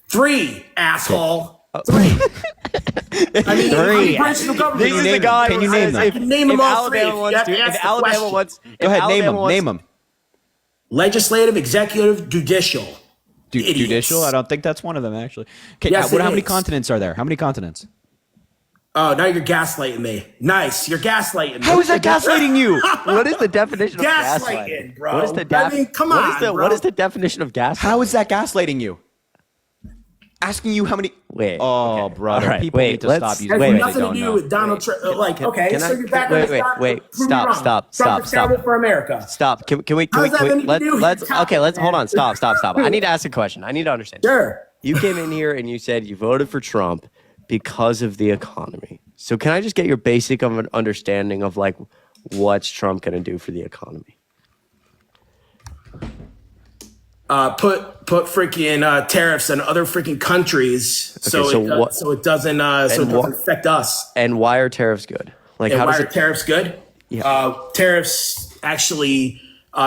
3, asshole. 3. I mean, how many branches of government? This is the guy. Can you name them? I can name them all 3. If Alabama wants, Go ahead, name them. Legislative, executive, judicial. Judicial? I don't think that's one of them, actually. Okay, Yes, how it many is. continents are there? How many continents? Oh, now you're gaslighting me. Nice, you're gaslighting me. How is that gaslighting you? what is the definition of Gaslighting, gaslighting? bro. What is the I mean, come on, bro. What is the definition of gaslighting? How is that gaslighting you? Asking you how many... Wait. Oh, okay. brother. All right, People need to let's- stop using Has words they nothing to don't do know. with Donald Trump. Like, okay, can so I- you're back wait, on this. wait, Prove me wrong. stop. Trump is terrible for America. Stop. Can we How does that have anything to do with let's the topic, okay, let's hold man? on. Stop. I need to ask a question. I need to understand. Sure. You came in here and you said you voted for Trump because of the economy. So can I just get your basic of an understanding of like what's Trump going to do for the economy? Put freaking tariffs on other freaking countries so it doesn't affect us. And why are tariffs good? Like And how why does are tariffs good? Yeah. Tariffs actually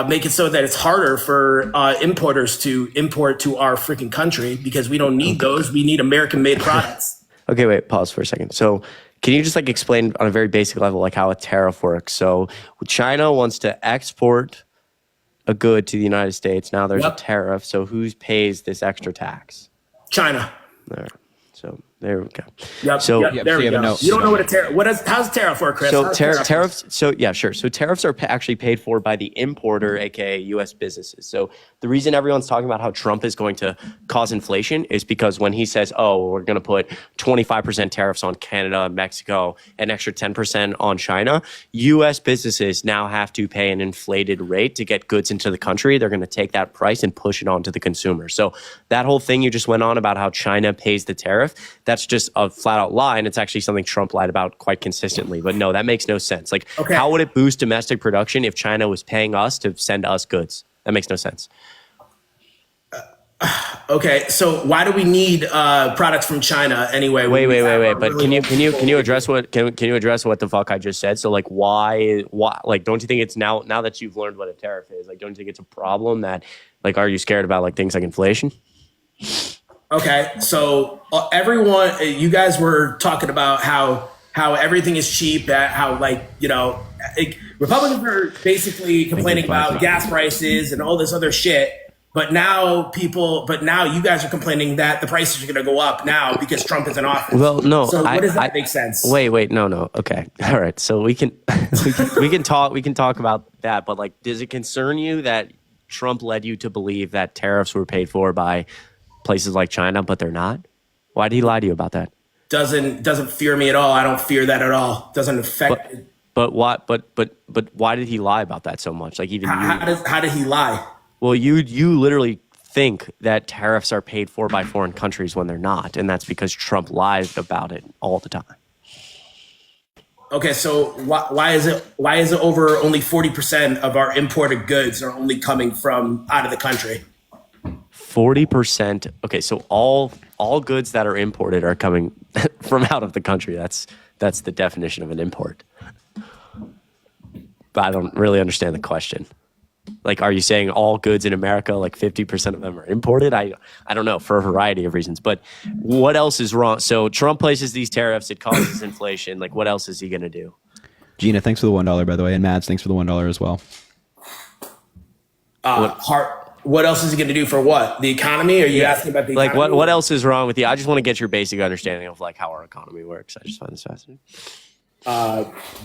make it so that it's harder for importers to import to our freaking country because we don't need those. We need American-made products. Okay, wait, pause for a second. So can you just like explain on a very basic level like how a tariff works? So China wants to export a good to the United States. Now there's a tariff. So who pays this extra tax? China. There. So there we go. Yep. So yep, there we go. You don't know what a tariff. How's tariff work, Chris? So How's tariff work? tariffs. So yeah, sure. So tariffs are actually paid for by the importer, aka U.S. businesses. So the reason everyone's talking about how Trump is going to cause inflation is because when he says, "Oh, we're going to put 25% tariffs on Canada, Mexico, an extra 10% on China," U.S. businesses now have to pay an inflated rate to get goods into the country. They're going to take that price and push it on to the consumer. So that whole thing you just went on about how China pays the tariff, that's just a flat out lie, and it's actually something Trump lied about quite consistently. But no, that makes no sense. Like, how would it boost domestic production if China was paying us to send us goods? That makes no sense. Okay, so why do we need products from China anyway? Wait. But can you address what the fuck I just said? So like, why? Like, don't you think it's now that you've learned what a tariff is? Like, don't you think it's a problem that, like, are you scared about like things like inflation? Okay, so everyone, you guys were talking about how everything is cheap, how Republicans are basically complaining about gas prices and all this other shit. But now you guys are complaining that the prices are going to go up now because Trump is in office. Well, no. So what does that make sense? Wait, no. Okay, all right. So we can talk about that. But like, does it concern you that Trump led you to believe that tariffs were paid for by places like China, but they're not? Why did he lie to you about that? Doesn't fear me at all. I don't fear that at all. Doesn't affect. But what? But why did he lie about that so much? Like even how did he lie? Well, you literally think that tariffs are paid for by foreign countries when they're not, and that's because Trump lies about it all the time. Okay, so why is it over only 40% of our imported goods are only coming from out of the country? 40%. Okay, so all goods that are imported are coming from out of the country. That's the definition of an import. But I don't really understand the question. Like, are you saying all goods in America, like 50% of them are imported? I don't know, for a variety of reasons. But what else is wrong? So Trump places these tariffs, it causes inflation. Like, what else is he going to do? Gina, thanks for the $1, by the way. And Mads, thanks for the $1 as well. What else is he going to do for what? The economy? Are you asking about the economy? Like, what else is wrong with you? I just want to get your basic understanding of, like, how our economy works. I just find this fascinating.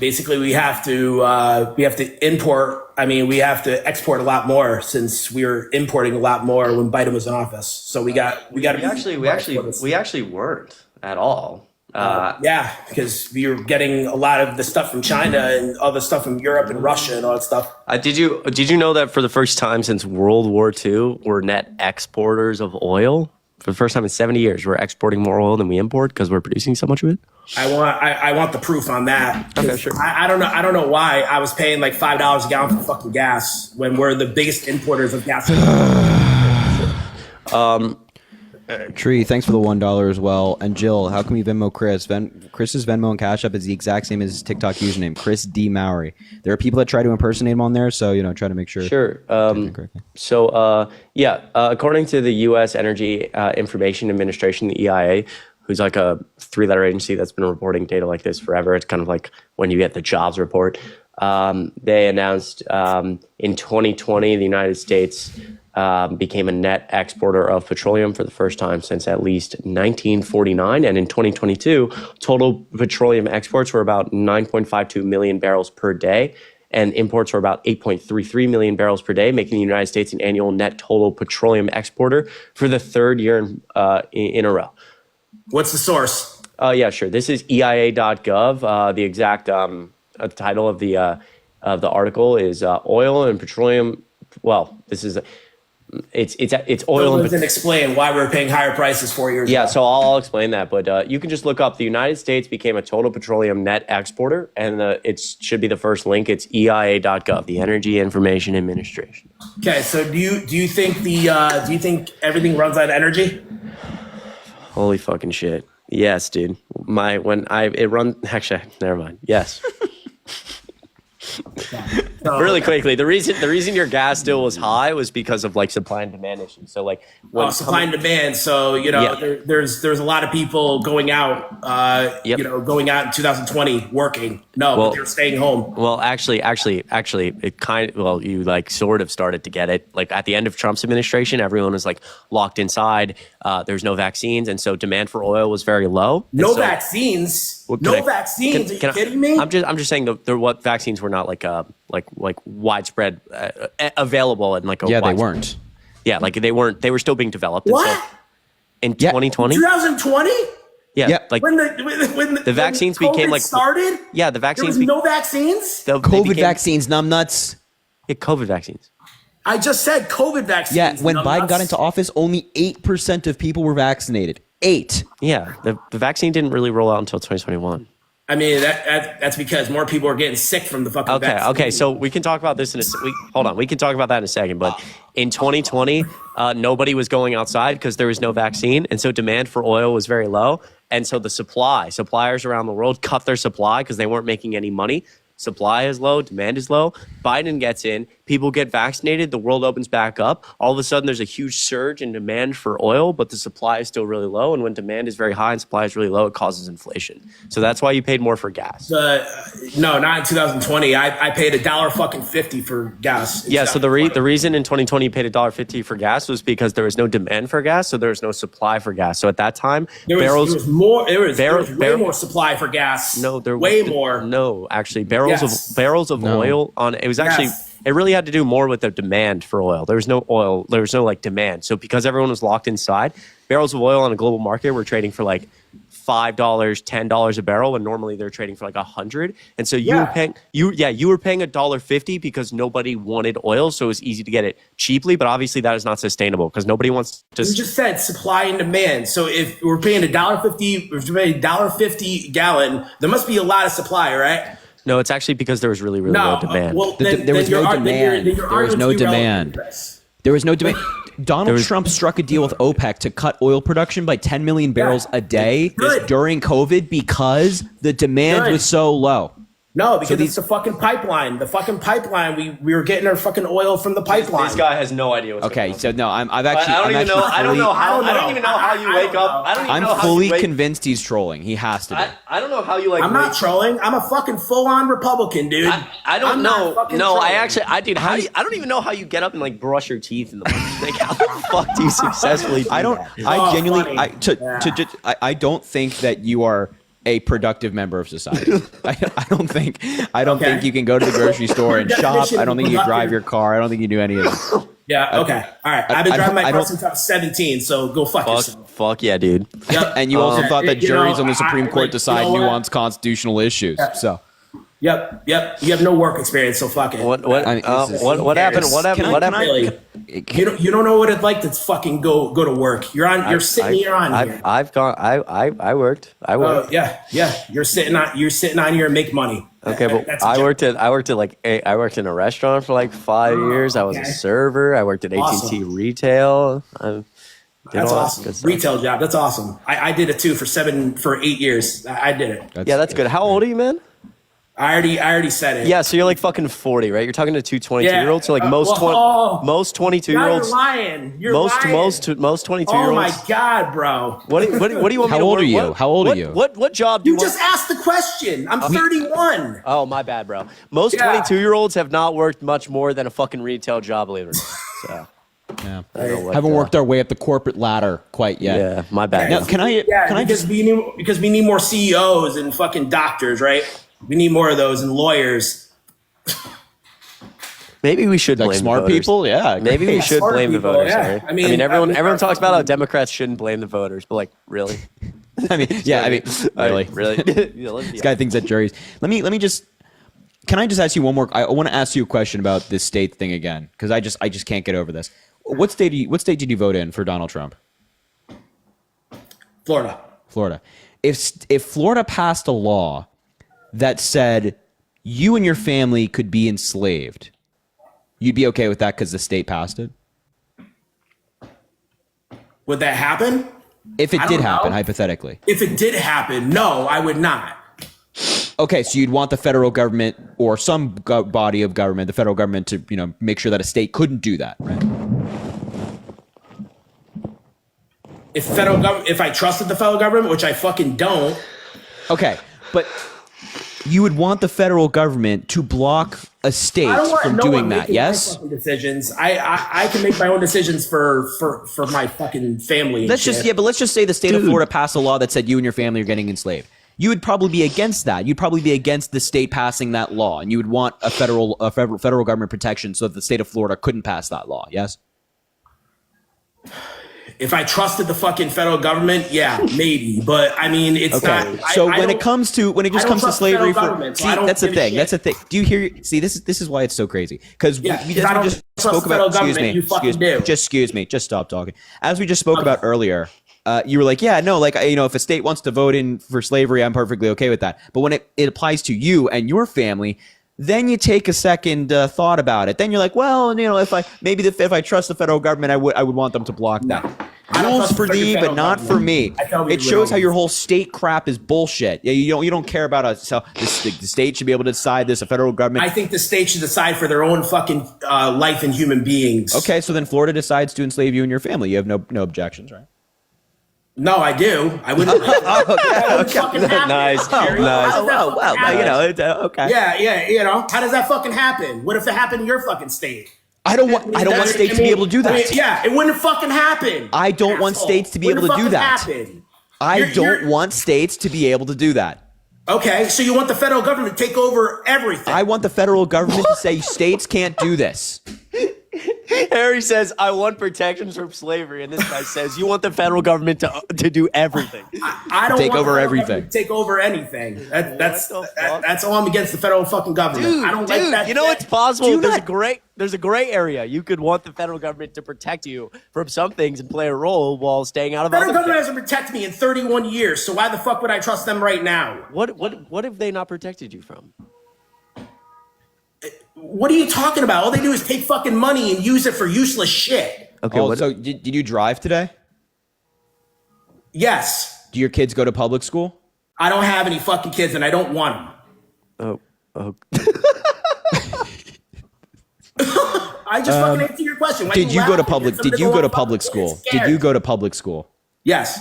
Basically, we have to import. I mean, we have to export a lot more since we were importing a lot more when Biden was in office. So we actually weren't at all. Yeah, because we were getting a lot of the stuff from China and all the stuff from Europe and Russia and all that stuff. Did you know that for the first time since World War II, we're net exporters of oil? For the first time in 70 years, we're exporting more oil than we import because we're producing so much of it. I want the proof on that. Okay, sure. I don't know why I was paying like $5 a gallon for fucking gas when we're the biggest importers of gas. Tree, thanks for the $1 as well. And Jill, how can we Venmo Chris? Chris's Venmo and Cash App is the exact same as his TikTok username, Chris D Mowry. There are people that try to impersonate him on there, so try to make sure. Sure. According to the U.S. Energy Information Administration, the EIA, who's like a 3-letter agency that's been reporting data like this forever. It's kind of like when you get the jobs report. They announced in 2020, the United States became a net exporter of petroleum for the first time since at least 1949. And in 2022, total petroleum exports were about 9.52 million barrels per day. And imports were about 8.33 million barrels per day, making the United States an annual net total petroleum exporter for the third year in a row. What's the source? Yeah, sure. This is EIA.gov. The exact title of the article is oil and petroleum. Well, this is it's oil and Doesn't explain why we're paying higher prices 4 years ago. So I'll explain that. But you can just look up the United States became a total petroleum net exporter, and it should be the first link. It's EIA.gov, the Energy Information Administration. Okay, so do you think everything runs on energy? Holy fucking shit. Yes, dude. Actually, never mind. Yes. Really quickly, the reason your gas still was high was because of like supply and demand issues. So like supply and demand. So there's a lot of people going out going out in 2020 working. But they're staying home. Well, actually, it you like sort of started to get it. Like at the end of Trump's administration, everyone was like locked inside. There's no vaccines, and so demand for oil was very low. Vaccines. Are you kidding me? I'm just saying what vaccines were not like widespread available and like they weren't. Yeah, like they were still being developed. What? So in 2020? 2020? Yeah, like when the vaccines COVID became like started. Yeah, the vaccines. There was no vaccines. COVID vaccines, numbnuts. Yeah, COVID vaccines. I just said COVID vaccines. Yeah, when Biden got into office, only 8% of people were vaccinated. 8. Yeah, the vaccine didn't really roll out until 2021. I mean, that's because more people are getting sick from the fucking vaccine. Okay, so we can talk about this hold on. We can talk about that in a second. But in 2020, nobody was going outside because there was no vaccine. And so demand for oil was very low. And so the suppliers around the world cut their supply because they weren't making any money. Supply is low, demand is low. Biden gets in, people get vaccinated, the world opens back up. All of a sudden, there's a huge surge in demand for oil, but the supply is still really low. And when demand is very high and supply is really low, it causes inflation. So that's why you paid more for gas. No, not in 2020. I paid $1.50 for gas. Yeah, so the reason in 2020 you paid $1.50 for gas was because there was no demand for gas, so there was no supply for gas. So at that time, there was way more supply for gas. No, there was way more. No, actually, barrels of oil on it was actually it really had to do more with the demand for oil. There was no oil, there was no like demand. So because everyone was locked inside, barrels of oil on a global market were trading for like $5, $10 a barrel, and normally they're trading for like $100. And so you were paying $1.50 because nobody wanted oil, so it was easy to get it cheaply. But obviously that is not sustainable because nobody wants to. You just said supply and demand. So if we're paying $1.50 a gallon, there must be a lot of supply, right? No, it's actually because there was really low demand. Well, there was no demand. There was no demand. There was no demand. Donald Trump struck a deal with OPEC to cut oil production by 10 million barrels a day during COVID because the demand was so low. No, because it's the fucking pipeline. The fucking pipeline. We were getting our fucking oil from the pipeline. This guy has no idea what's going on. Okay, so no, I don't even know how you wake up. I'm fully convinced he's trolling. He has to be. I don't know how you like. I'm not trolling. I'm a fucking full-on Republican, dude. I don't know. No, I don't even know how you get up and like brush your teeth in the morning. Like, how the fuck do you successfully do that? I don't think that you are a productive member of society. I don't think you can go to the grocery store and shop. I don't think you drive your car. I don't think you do any of this. Yeah, okay. All right. I've been driving my car since I was 17, so go fuck yourself. Fuck yeah, dude. Yep. And you also thought that juries on the Supreme Court decide nuanced constitutional issues. Yeah. So Yep. You have no work experience, so fuck it. What happened? What happened? Really? You don't know what it's like to fucking go to work. You're sitting here on here. I worked. Oh yeah. You're sitting on here and make money. Okay, but I worked in a restaurant for like 5 years. I was a server. I worked at AT&T retail. That's all that awesome. good stuff. Retail job. That's awesome. I did it too for 8 years. I did it. That's good. How old are you, man? I already said it. Yeah, so you're like fucking 40, right? You're talking to two 22-year-olds. So like most 22-year-olds. Now you're lying. You're lying. Most 22-year-olds. Oh my God, bro. What do you want me to How old work? are you? How old are you? What job do you You just asked the question. I'm 31. Oh, my bad, bro. Most 22-year-olds have not worked much more than a fucking retail job, believe it or not. So, Yeah. I don't know what, Haven't worked our way up the corporate ladder quite yet. Yeah, my bad. Now, can I because just we need more CEOs and fucking doctors, right? We need more of those and lawyers. Maybe we should like blame smart the voters. people? Yeah. Maybe we should Smart blame people, the voters. yeah. Right? I mean, everyone talks about how Democrats shouldn't blame the voters, but like, really? I mean, yeah. I mean, really. Really? Yeah, let's be This guy thinks that juries. Let me just. Can I just ask you one more? I want to ask you a question about this state thing again because I just can't get over this. What state did you vote in for Donald Trump? Florida. If Florida passed a law that said you and your family could be enslaved, you'd be okay with that because the state passed it? Would that happen? If it I did don't happen, know. hypothetically. If it did happen, no, I would not. Okay, so you'd want the federal government or some body of government, the federal government, to make sure that a state couldn't do that, right? If I trusted the federal government, which I fucking don't. Okay, but you would want the federal government to block a state I don't want from no doing one that, making yes? my fucking decisions. I can make my own decisions for my fucking family. Let's just say the state of Florida passed a law that said you and your family are getting enslaved. You would probably be against that. You'd probably be against the state passing that law, and you would want a federal government protection so that the state of Florida couldn't pass that law. Yes. If I trusted the fucking federal government, yeah, maybe. But I mean, it's Okay. not. So I when don't- it comes to I don't trust the slavery, federal government, so see, I don't that's the give a thing. shit. That's the thing. Do you hear? See, this is why it's so crazy because Yeah, we because I don't just trust spoke the federal about. Excuse government, me. you fucking do. Excuse me. Just stop talking. As we just spoke about earlier, you were like, yeah, no, like if a state wants to vote in for slavery, I'm perfectly okay with that. But when it applies to you and your family, then you take a second thought about it. Then you're like, well, if I trust the federal government, I would want them to block that. I don't Rules trust for the thee, federal but not for government. me. I tell you It shows how what. your whole state crap is bullshit. Yeah, you don't care about us. So the state should be able to decide this. A federal government. I think the state should decide for their own fucking life and human beings. Okay, so then Florida decides to enslave you and your family. You have no objections, right? No, I do. I wouldn't. That wouldn't fucking happen. Nice. Jerry. Nice. How does that Well, fucking happen? it's, okay. Yeah. How does that fucking happen? What if it happened in your fucking state? I don't want states to be able to do that. Yeah, it wouldn't fucking happen. I don't want asshole. states to be able Wouldn't to do fucking that. happen. I You're- don't want states to be able to do that. Okay, so you want the federal government to take over everything? I want the federal government to say states can't do this. Harry says, I want protections from slavery. And this guy says, you want the federal government to do everything. I don't Take want over the federal everything. government to take over anything. That's the fuck? that's all I'm against the federal fucking government. I don't like that. you know what's possible? Do There's a gray area. You could want the federal government to protect you from some things and play a role while staying out of The federal other government things. hasn't protected me in 31 years, so why the fuck would I trust them right now? What have they not protected you from? What are you talking about? All they do is take fucking money and use it for useless shit. Okay, So did you drive today? Yes, Do your kids go to public school? I don't have any fucking kids and I don't want them. oh. I just fucking answered your question. Why Did you go to laughing? public? It's something Did you go go to on fucking public school? scared. Did you go to public school? Yes.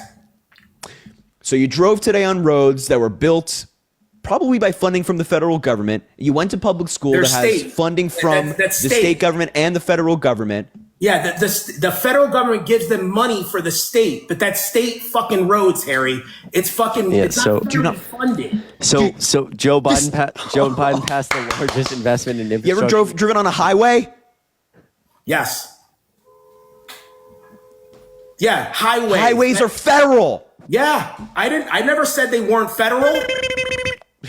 So you drove today on roads that were built probably by funding from the federal government. You went to public school They're that has state. funding from That's the state. state government and the federal government. Yeah, the federal government gives them money for the state, but that's state fucking roads, Harry. It's fucking. Yeah, it's so- not federally funded. So Joe Biden passed the largest investment in You infrastructure. ever driven on a highway? Yes. Yeah, highways. Highways are federal. Yeah, I never said they weren't federal.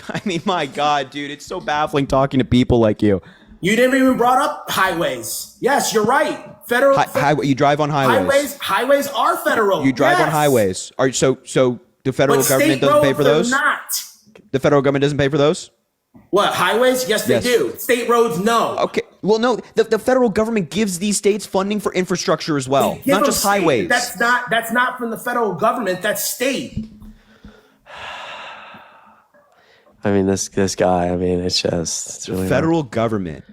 I mean, my God, dude, it's so baffling talking to people like you. You didn't even brought up highways. Yes, you're right. Federal Highway, you drive on highways. highways are federal. You drive on Yes. highways. So the federal But government state doesn't pay roads for are those? not. The federal government doesn't pay for those? What, highways? Yes, they Yes. do. State roads, no. Okay. Well, no, the federal government gives these states funding for infrastructure as well, They give not them just state. highways. That's not from the federal government. That's state. I mean, this guy. I mean, it's really Federal government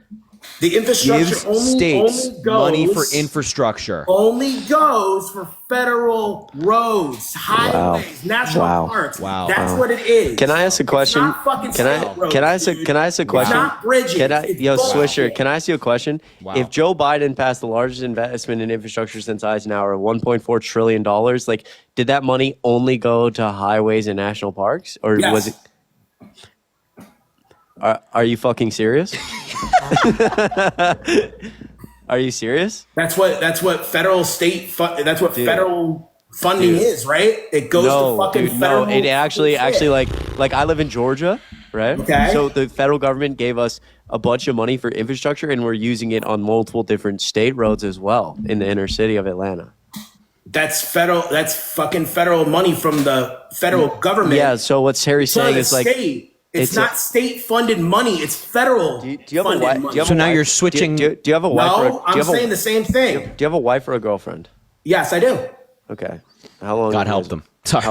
The infrastructure gives only states goes, money for infrastructure. Only goes for federal roads, highways, national parks. Wow. That's what it is. Can I ask a question? It's not fucking Can I state roads, can I ask a dude. can I ask a question? It's not bridges. Yo, It's Swisher, bullshit. can I ask you a question? Wow. If Joe Biden passed the largest investment in infrastructure since Eisenhower, $1.4 trillion, like, did that money only go to highways and national parks, or Yes. was it? Are you fucking serious? Are you serious? That's what federal federal funding is, right? It goes to fucking dude, federal. no. It actually like I live in Georgia, right? Okay. So the federal government gave us a bunch of money for infrastructure, and we're using it on multiple different state roads as well in the inner city of Atlanta. That's federal. That's fucking federal money from the federal government. Yeah. So what Terry's To saying the is like, state. It's it's not state funded money. It's federal do you have a funded wife? money. Do you have So a now wife? you're switching- Do you have a wife? or a, No, do I'm you have saying a, the same thing. Do you have a wife or a girlfriend? Yes, I do. Okay. How long? God have you help guys- them. Sorry.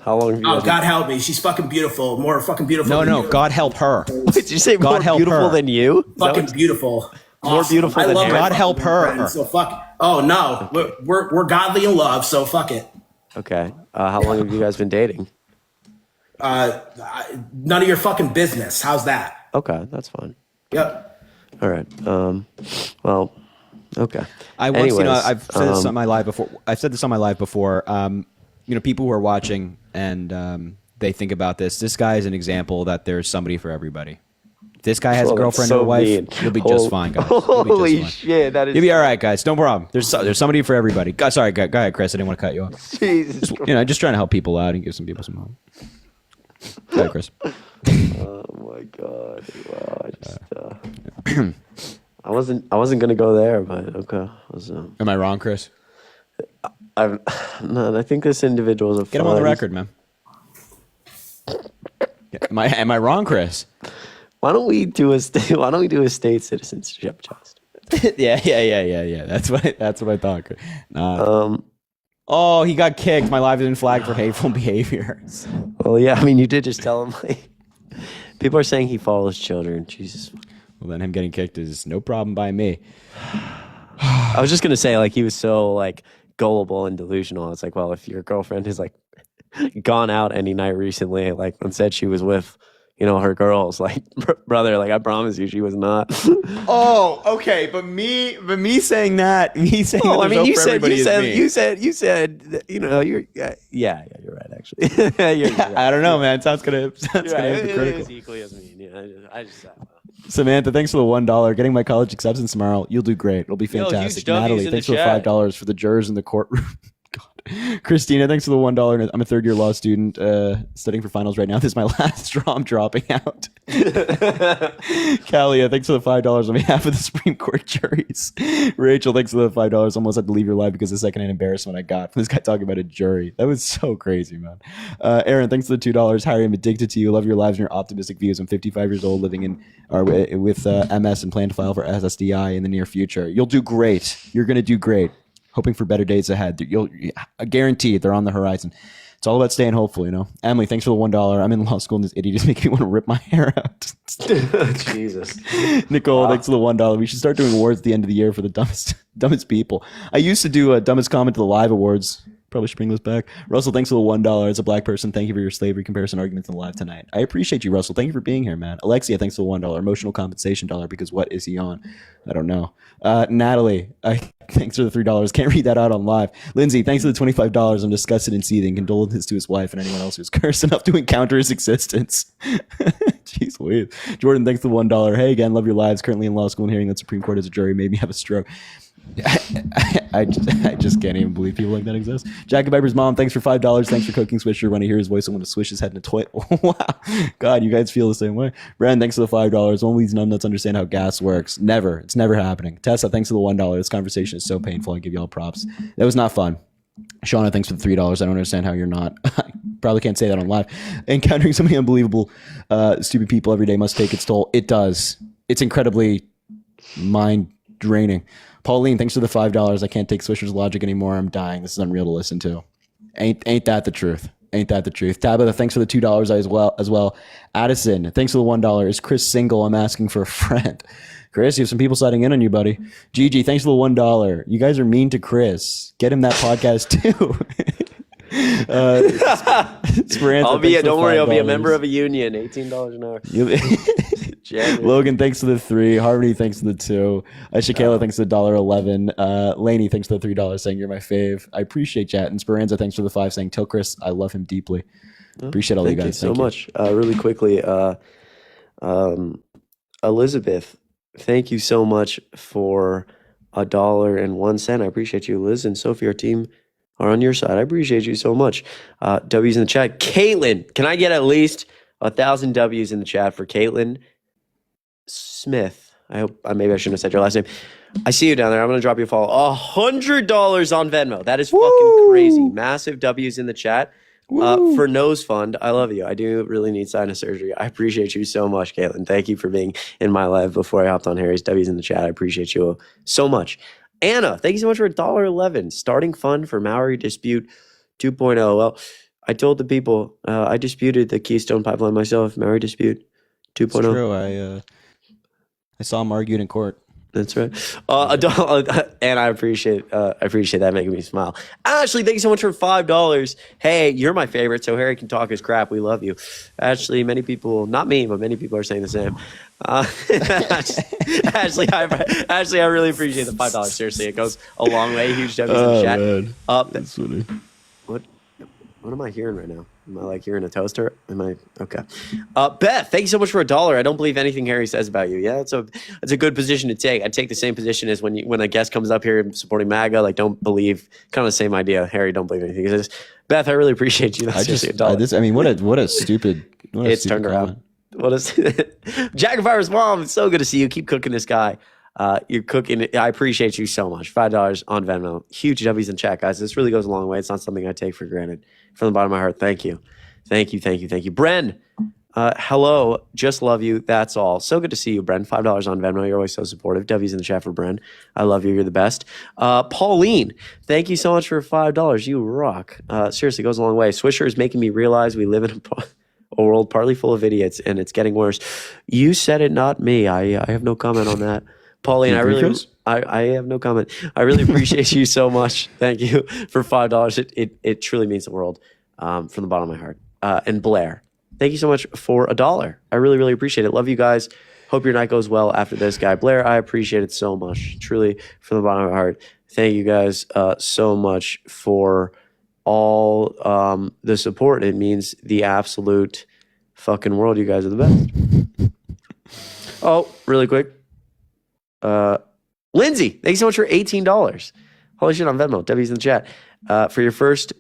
How long have you? Oh, guys God help me. She's fucking beautiful. More fucking beautiful. No, than no, you. God help her. Did you say God more help beautiful her. than you? Is that Fucking what- beautiful. More beautiful I than love you. my God fucking help her. friend, so fuck. Oh no, we're godly in love. So fuck it. Okay. How long have you guys been dating? None of your fucking business. How's that? Okay, that's fine. Yep. All right. Well, okay. I once, you know, Anyways, I've said this on my live before. I've said this on my live before. You know, people who are watching and they think about this. This guy is an example that there's somebody for everybody. If this guy has Well, a girlfriend that's or a so wife, mean. you'll be just fine, guys. You'll be just Holy fine. shit! That is. You'll be all right, guys. No problem. There's somebody for everybody. Sorry, go ahead, Chris. I didn't want to cut you off. Jesus. You know, just trying to help people out and give some people some hope. Go ahead, Chris. Oh my god! Wow. I just. I wasn't gonna go there, but okay. Am I wrong, Chris? No, I think this individual is a. Get him on the record, man. Yeah, am I wrong, Chris? Why don't we do a state citizenship test? yeah. That's what I thought. Nah. Oh, he got kicked. My live didn't flag for hateful behaviors. Well, yeah. I mean, you did just tell him. Like, people are saying he follows children. Jesus. Well, then him getting kicked is no problem by me. I was just gonna say, like, he was so like gullible and delusional. It's like, well, if your girlfriend has like gone out any night recently, like, and said she was with, you know, her girls, like, brother, like, I promise you, she was not. Oh, okay, but me saying that, Well, I mean, you said, you know, you're, yeah, you're right, actually. You're right. I don't know, man. It sounds gonna You're be right. It critical. is equally as mean. Yeah, I just Samantha, thanks for the $1. Getting my college acceptance tomorrow. You'll do great. It'll be Yo, fantastic. huge W's Natalie, in the thanks for the chat. $5 for the jurors in the courtroom. God. Christina, thanks for the $1. I'm a third-year law student studying for finals right now. This is my last straw. I'm dropping out. Kalia, thanks for the $5 on behalf of the Supreme Court juries. Rachel, thanks for the $5. Almost had to leave your live because of the secondhand embarrassment I got from this guy talking about a jury. That was so crazy, man. Aaron, thanks for the $2. Harry, I'm addicted to you. Love your lives and your optimistic views. I'm 55 years old, living in with MS and plan to file for SSDI in the near future. You'll do great. You're going to do great. Hoping for better days ahead. I guarantee they're on the horizon. It's all about staying hopeful, you know. Emily, thanks for the $1. I'm in law school and this idiot is making me want to rip my hair out. Jesus. Nicole, thanks for the $1. We should start doing awards at the end of the year for the dumbest people. I used to do a dumbest comment to the live awards. Probably should bring this back. Russell, thanks for the $1. As a black person, thank you for your slavery comparison arguments in the live tonight. I appreciate you, Russell. Thank you for being here, man. Alexia, thanks for the $1. Emotional compensation dollar, because what is he on? I don't know. Natalie, thanks for the $3. Can't read that out on live. Lindsay, thanks for the $25. I'm disgusted and seething. Condolences to his wife and anyone else who's cursed enough to encounter his existence. Jeez Louise. Jordan, thanks for the $1. Hey, again, love your lives. Currently in law school and hearing that Supreme Court is a jury made me have a stroke. I just can't even believe people like that exist. Jackie Piper's mom, thanks for $5. Thanks for cooking Swisher. When I hear his voice, I want to swish his head in a toilet. Wow. God, you guys feel the same way. Brand, thanks for the $5. Only these numbnuts understand how gas works. Never. It's never happening. Tessa, thanks for the $1. This conversation is so painful. I give you all props. That was not fun. Shauna, thanks for the $3. I don't understand how you're not probably can't say that on live. Encountering so many unbelievable, stupid people every day must take its toll. It does. It's incredibly mind draining. Pauline, thanks for the $5. I can't take Swisher's logic anymore. I'm dying. This is unreal to listen to. Ain't that the truth? Ain't that the truth? Tabitha, thanks for the $2 as well. Addison, thanks for the $1. Is Chris single? I'm asking for a friend. Chris, you have some people signing in on you, buddy. Gigi, thanks for the $1. You guys are mean to Chris. Get him that podcast too. Speranza, don't worry, I'll be a member of a union. $18 an hour. Logan, thanks for the 3. Harmony, thanks for the 2. Shakayla, thanks for the $1.11. Laney, thanks for the $3 saying you're my fave. I appreciate chat. And Speranza, thanks for the 5 saying tell Chris I love him deeply. Appreciate all you guys. Thank you so much. Really quickly, Elizabeth, thank you so much for $1.01. I appreciate you, Liz and Sophie. Our team are on your side. I appreciate you so much. W's in the chat. Caitlin, can I get at least 1,000 W's in the chat for Caitlin Smith? I hope maybe I shouldn't have said your last name. I see you down there. I'm gonna drop you a follow. $100 on Venmo. That is fucking crazy. Massive W's in the chat. For Nose Fund, I love you. I do really need sinus surgery. I appreciate you so much, Caitlin. Thank you for being in my life before I hopped on Harry's. W's in the chat. I appreciate you so much. Anna, thank you so much for $1.11. Starting fund for Mowry Dispute 2.0. Well, I told the people I disputed the Keystone pipeline myself. Mowry Dispute 2.0. It's true. I saw him argued in court. That's right. And I appreciate that making me smile. Ashley, thank you so much for $5. Hey, you're my favorite, so Harry can talk his crap. We love you. Ashley, many people, not me, but many people are saying the same. Ashley, I really appreciate the $5. Seriously, it goes a long way. Huge W's in the chat. Man. That's funny. What am I hearing right now? Am I like hearing a toaster? Am I okay? Beth, thank you so much for $1. I don't believe anything Harry says about you. Yeah, it's a good position to take. I take the same position as when a guest comes up here supporting MAGA. Like, don't believe, kind of the same idea. Harry, don't believe anything he says. Beth, I really appreciate you. That's seriously $1. What a stupid. It's turned around. What is Jack of Fire's mom? It's so good to see you. Keep cooking this guy. You're cooking. I appreciate you so much. $5 on Venmo. Huge W's in chat, guys. This really goes a long way. It's not something I take for granted. From the bottom of my heart, thank you. Thank you. Bren, hello. Just love you. That's all. So good to see you, Bren. $5 on Venmo. You're always so supportive. W's in the chat for Bren. I love you. You're the best. Pauline, thank you so much for $5. You rock. Seriously, goes a long way. Swisher is making me realize we live in a world partly full of idiots, and it's getting worse. You said it, not me. I have no comment on that. Pauline, I have no comment. I really appreciate you so much. Thank you for $5. It truly means the world from the bottom of my heart. And Blair, thank you so much for $1. I really, really appreciate it. Love you guys. Hope your night goes well after this guy. Blair, I appreciate it so much. Truly, from the bottom of my heart. Thank you guys so much for all the support. It means the absolute fucking world. You guys are the best. Oh, really quick. Lindsay, thank you so much for $18. Holy shit on Venmo. W's in the chat. For your first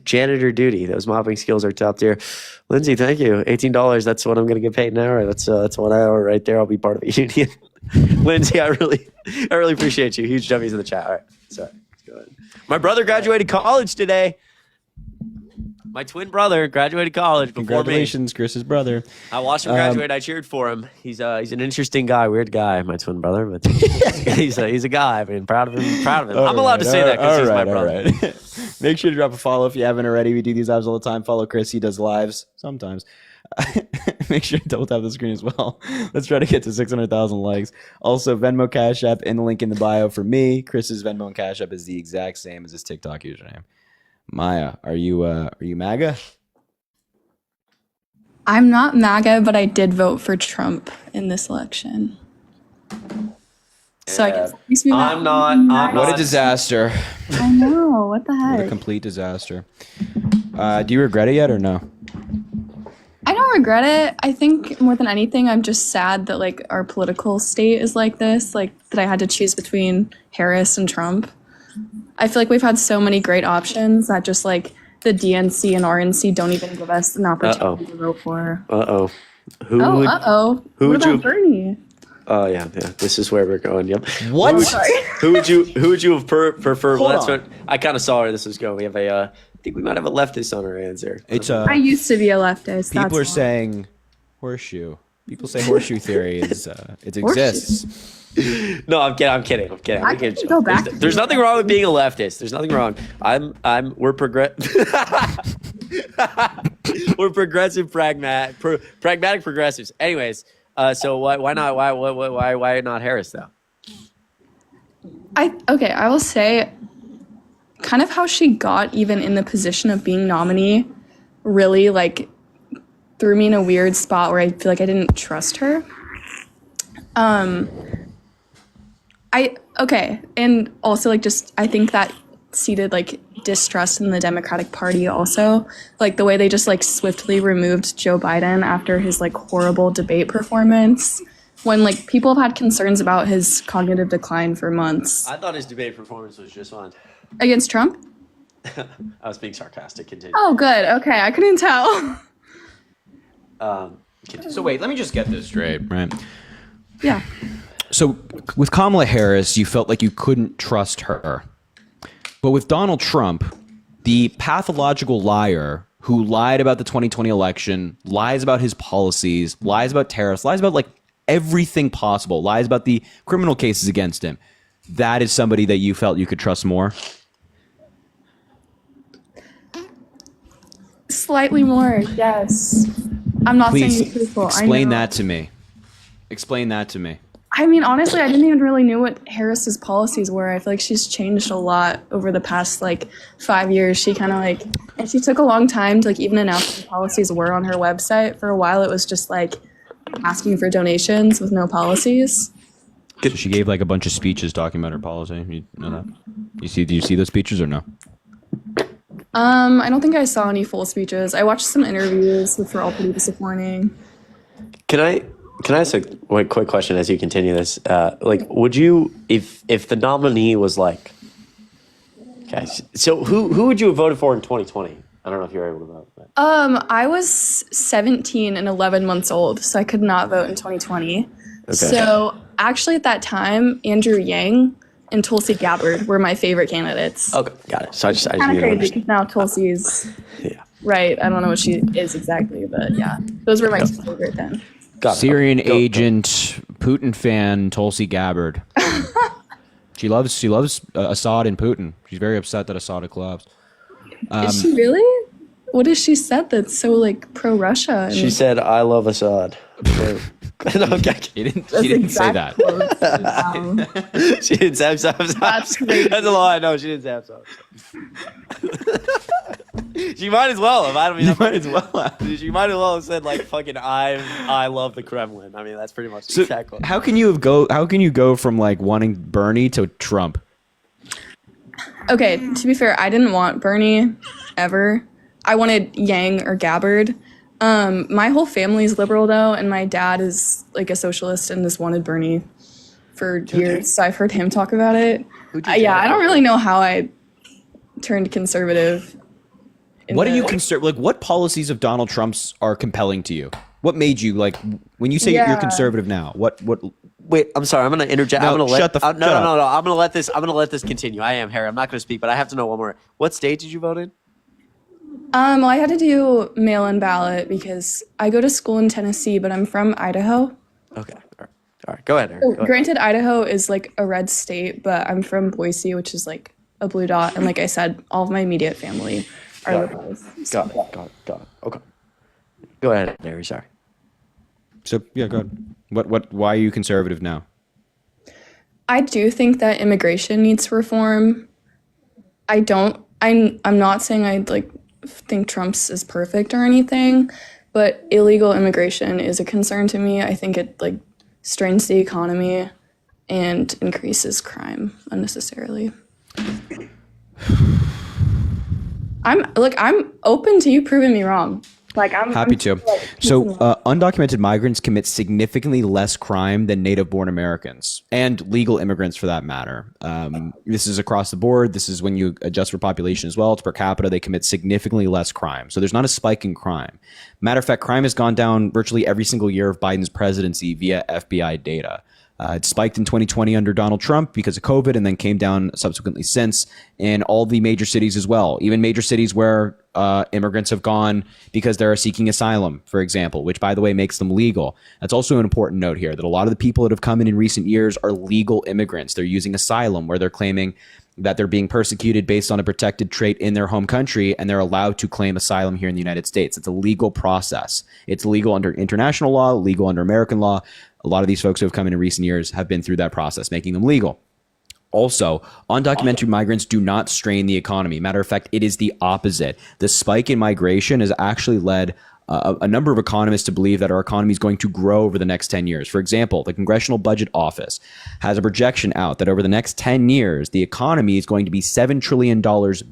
janitor duty. Those mopping skills are top tier. Lindsay, thank you. $18. That's what I'm going to get paid an hour. That's 1 hour right there. I'll be part of a union. Lindsay, I really appreciate you. Huge W's in the chat. All right. Sorry. Let's go ahead. My brother graduated college today. My twin brother graduated college before Congratulations, Chris's brother. I watched him graduate. I cheered for him. He's an interesting guy, weird guy, my twin brother, but he's a guy. I mean, proud of him. I'm allowed to say that because he's my brother. Right. Make sure to drop a follow if you haven't already. We do these lives all the time. Follow Chris. He does lives sometimes. Make sure to double tap the screen as well. Let's try to get to 600,000 likes. Also, Venmo Cash App in the link in the bio for me. Chris's Venmo and Cash App is the exact same as his TikTok username. Maya, are you MAGA? I'm not MAGA, but I did vote for Trump in this election. So I guess that makes me I'm not. What a disaster. I know. What the heck? What a complete disaster. Do you regret it yet or no? I don't regret it. I think more than anything, I'm just sad that like our political state is like this, like that I had to choose between Harris and Trump. I feel like we've had so many great options that just like the DNC and RNC don't even give us an opportunity to vote for. Who would about Bernie? Oh yeah. This is where we're going. Yep. What? Who would you have preferred? I kind of saw where this was going. We have think we might have a leftist on our hands here. It's I used to be a leftist. people that's are why. saying horseshoe. People say horseshoe theory is it exists. No, I'm kidding. I can go back. There's nothing wrong with being a leftist. There's nothing wrong. We're we're progressive, pragmatic progressives. Anyways, so why not Harris though? I will say kind of how she got even in the position of being nominee really like threw me in a weird spot where I feel like I didn't trust her. And also like just I think that seeded like distrust in the Democratic Party also. Like the way they just like swiftly removed Joe Biden after his like horrible debate performance. When like people have had concerns about his cognitive decline for months. I thought his debate performance was just fine. Against Trump? I was being sarcastic. Continue. Oh, good. Okay, I couldn't tell. So wait, let me just get this straight, right? Yeah. So with Kamala Harris, you felt like you couldn't trust her. But with Donald Trump, the pathological liar who lied about the 2020 election, lies about his policies, lies about tariffs, lies about like everything possible, lies about the criminal cases against him, that is somebody that you felt you could trust more? Slightly more, yes. I'm not saying Please he's truthful. explain I know. that to me. Explain that to me. I mean, honestly, I didn't even really know what Harris's policies were. I feel like she's changed a lot over the past like 5 years. She kind of like, and she took a long time to like even announce what the policies were on her website. For a while, it was just like asking for donations with no policies. So she gave like a bunch of speeches talking about her policy. You know that? Do you see those speeches or no? I don't think I saw any full speeches. I watched some interviews, which were all pretty disappointing. Can I ask a quick question as you continue this? Like, would you, if the nominee was like, okay, so who would you have voted for in 2020? I don't know if you're able to vote. But. I was 17 and 11 months old, so I could not vote in 2020. Okay. So actually at that time, Andrew Yang and Tulsi Gabbard were my favorite candidates. Okay, got it. So I just Kind of need to crazy understand. because now Tulsi's Yeah. right. I don't know what she is exactly, but yeah, those were my two favorite then. Got it. Syrian Go. agent, Putin fan, Tulsi Gabbard. She loves Assad and Putin. She's very upset that Assad had collapsed. Is she really? What has she said that's so like pro-Russia? She said, "I love Assad." No, okay. She didn't say that. She didn't say That's crazy. That's a lie. No, she didn't say Assad. She might as well have. I don't mean. You might as well have. She might as well have said like fucking I love the Kremlin. I mean that's pretty much So exactly. how can you go from like wanting Bernie to Trump? Okay, to be fair, I didn't want Bernie ever. I wanted Yang or Gabbard. My whole family's liberal though, and my dad is like a socialist and just wanted Bernie for years. So I've heard him talk about it. Yeah, I don't really know how I turned conservative. What are you like? What policies of Donald Trump's are compelling to you? What made you like when you say you're Yeah. conservative now? What? Wait, I'm sorry. I'm gonna interject. No, I'm gonna let. shut the f- no, shut no, up. no. I'm gonna let this. I'm gonna let this continue. I am Harry. I'm not gonna speak, but I have to know one more. What state did you vote in? Well, I had to do mail-in ballot because I go to school in Tennessee, but I'm from Idaho. Okay. All right. Go ahead, Harry. Go ahead. Granted, Idaho is like a red state, but I'm from Boise, which is like a blue dot. And like I said, all of my immediate family are liberals. Got it. Okay. Go ahead, Harry. Sorry. So yeah, go ahead. What? Why are you conservative now? I do think that immigration needs reform. I'm not saying I like think Trump's is perfect or anything, but illegal immigration is a concern to me. I think it like strains the economy and increases crime unnecessarily. I'm open to you proving me wrong. Like I'm Happy to. So, undocumented migrants commit significantly less crime than native-born Americans and legal immigrants, for that matter. This is across the board. This is when you adjust for population as well. It's per capita. They commit significantly less crime. So there's not a spike in crime. Matter of fact, crime has gone down virtually every single year of Biden's presidency via FBI data. It spiked in 2020 under Donald Trump because of COVID, and then came down subsequently since in all the major cities as well. Even major cities where immigrants have gone because they're seeking asylum, for example, which, by the way, makes them legal. That's also an important note here, that a lot of the people that have come in recent years are legal immigrants. They're using asylum, where they're claiming that they're being persecuted based on a protected trait in their home country, and they're allowed to claim asylum here in the United States. It's a legal process. It's legal under international law, legal under American law. A lot of these folks who have come in recent years have been through that process, making them legal. Also, undocumented migrants do not strain the economy. Matter of fact, it is the opposite. The spike in migration has actually led a number of economists to believe that our economy is going to grow over the next 10 years. For example, the Congressional Budget Office has a projection out that over the next 10 years, the economy is going to be $7 trillion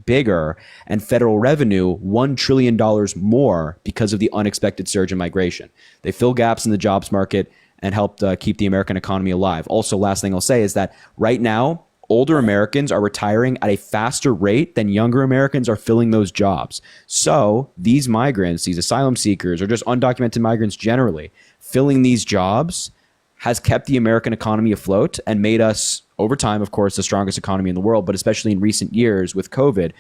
bigger and federal revenue $1 trillion more because of the unexpected surge in migration. They fill gaps in the jobs market and helped keep the American economy alive. Also, last thing I'll say is that right now, older Americans are retiring at a faster rate than younger Americans are filling those jobs. So these migrants, these asylum seekers, or just undocumented migrants generally, filling these jobs has kept the American economy afloat and made us, over time, of course, the strongest economy in the world, but especially in recent years with COVID,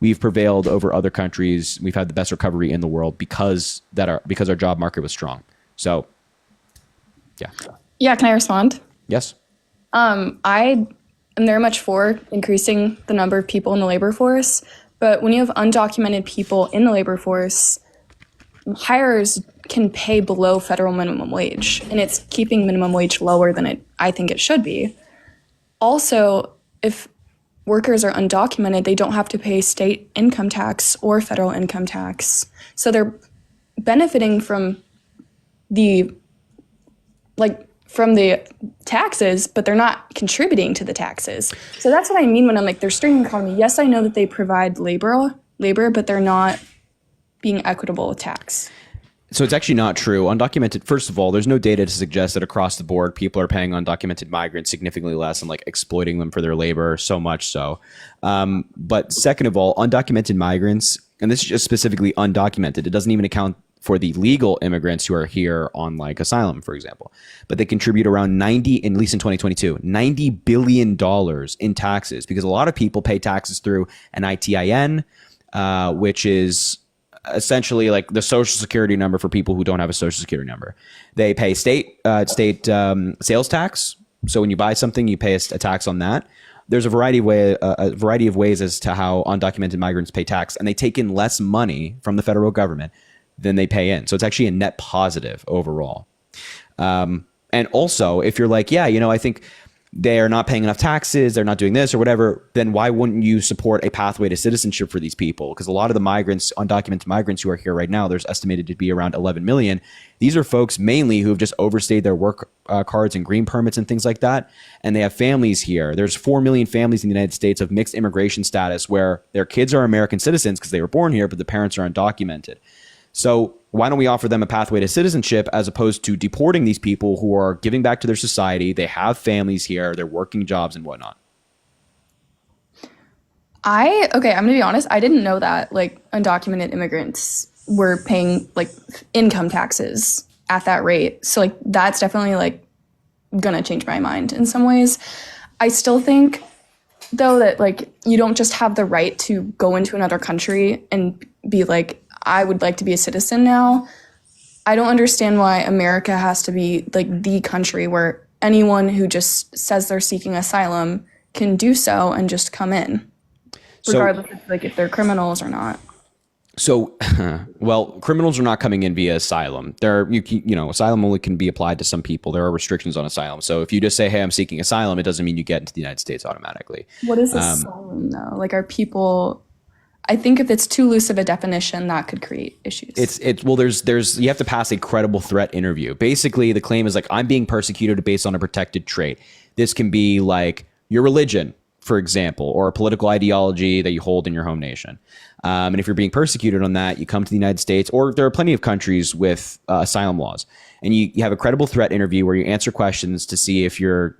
we've prevailed over other countries. We've had the best recovery in the world because our job market was strong. So, yeah. Yeah, can I respond? Yes. I'm very much for increasing the number of people in the labor force, but when you have undocumented people in the labor force, hirers can pay below federal minimum wage, and it's keeping minimum wage lower than I think it should be. Also, if workers are undocumented, they don't have to pay state income tax or federal income tax, so they're benefiting from the taxes, but they're not contributing to the taxes. So that's what I mean when I'm like, they're straining the economy. Yes, I know that they provide labor, but they're not being equitable with tax. So it's actually not true. Undocumented, first of all, there's no data to suggest that across the board, people are paying undocumented migrants significantly less and like exploiting them for their labor, so much so. But second of all, undocumented migrants, and this is just specifically undocumented, it doesn't even account for the legal immigrants who are here on like asylum, for example. But they contribute around at least in 2022, $90 billion in taxes, because a lot of people pay taxes through an ITIN, which is essentially like the social security number for people who don't have a social security number. They pay state sales tax. So when you buy something, you pay a tax on that. There's a variety of ways as to how undocumented migrants pay tax, and they take in less money from the federal government than they pay in. So it's actually a net positive overall. And also, if you're like, yeah, I think they're not paying enough taxes, they're not doing this or whatever, then why wouldn't you support a pathway to citizenship for these people? Because a lot of the migrants, undocumented migrants who are here right now, there's estimated to be around 11 million. These are folks mainly who have just overstayed their work cards and green permits and things like that. And they have families here. There's 4 million families in the United States of mixed immigration status where their kids are American citizens because they were born here, but the parents are undocumented. So why don't we offer them a pathway to citizenship as opposed to deporting these people who are giving back to their society? They have families here, they're working jobs and whatnot. I'm gonna be honest, I didn't know that like undocumented immigrants were paying like income taxes at that rate. So like that's definitely like gonna change my mind in some ways. I still think though that like you don't just have the right to go into another country and be like, I would like to be a citizen now. I don't understand why America has to be like the country where anyone who just says they're seeking asylum can do so and just come in, regardless of like if they're criminals or not. So, well, criminals are not coming in via asylum. Asylum only can be applied to some people. There are restrictions on asylum. So if you just say, hey, I'm seeking asylum, it doesn't mean you get into the United States automatically. What is asylum though? Like, are people... I think if it's too loose of a definition, that could create issues. There's you have to pass a credible threat interview. Basically, the claim is like, I'm being persecuted based on a protected trait. This can be like your religion, for example, or a political ideology that you hold in your home nation. And if you're being persecuted on that, you come to the United States, or there are plenty of countries with asylum laws, and you have a credible threat interview where you answer questions to see if you're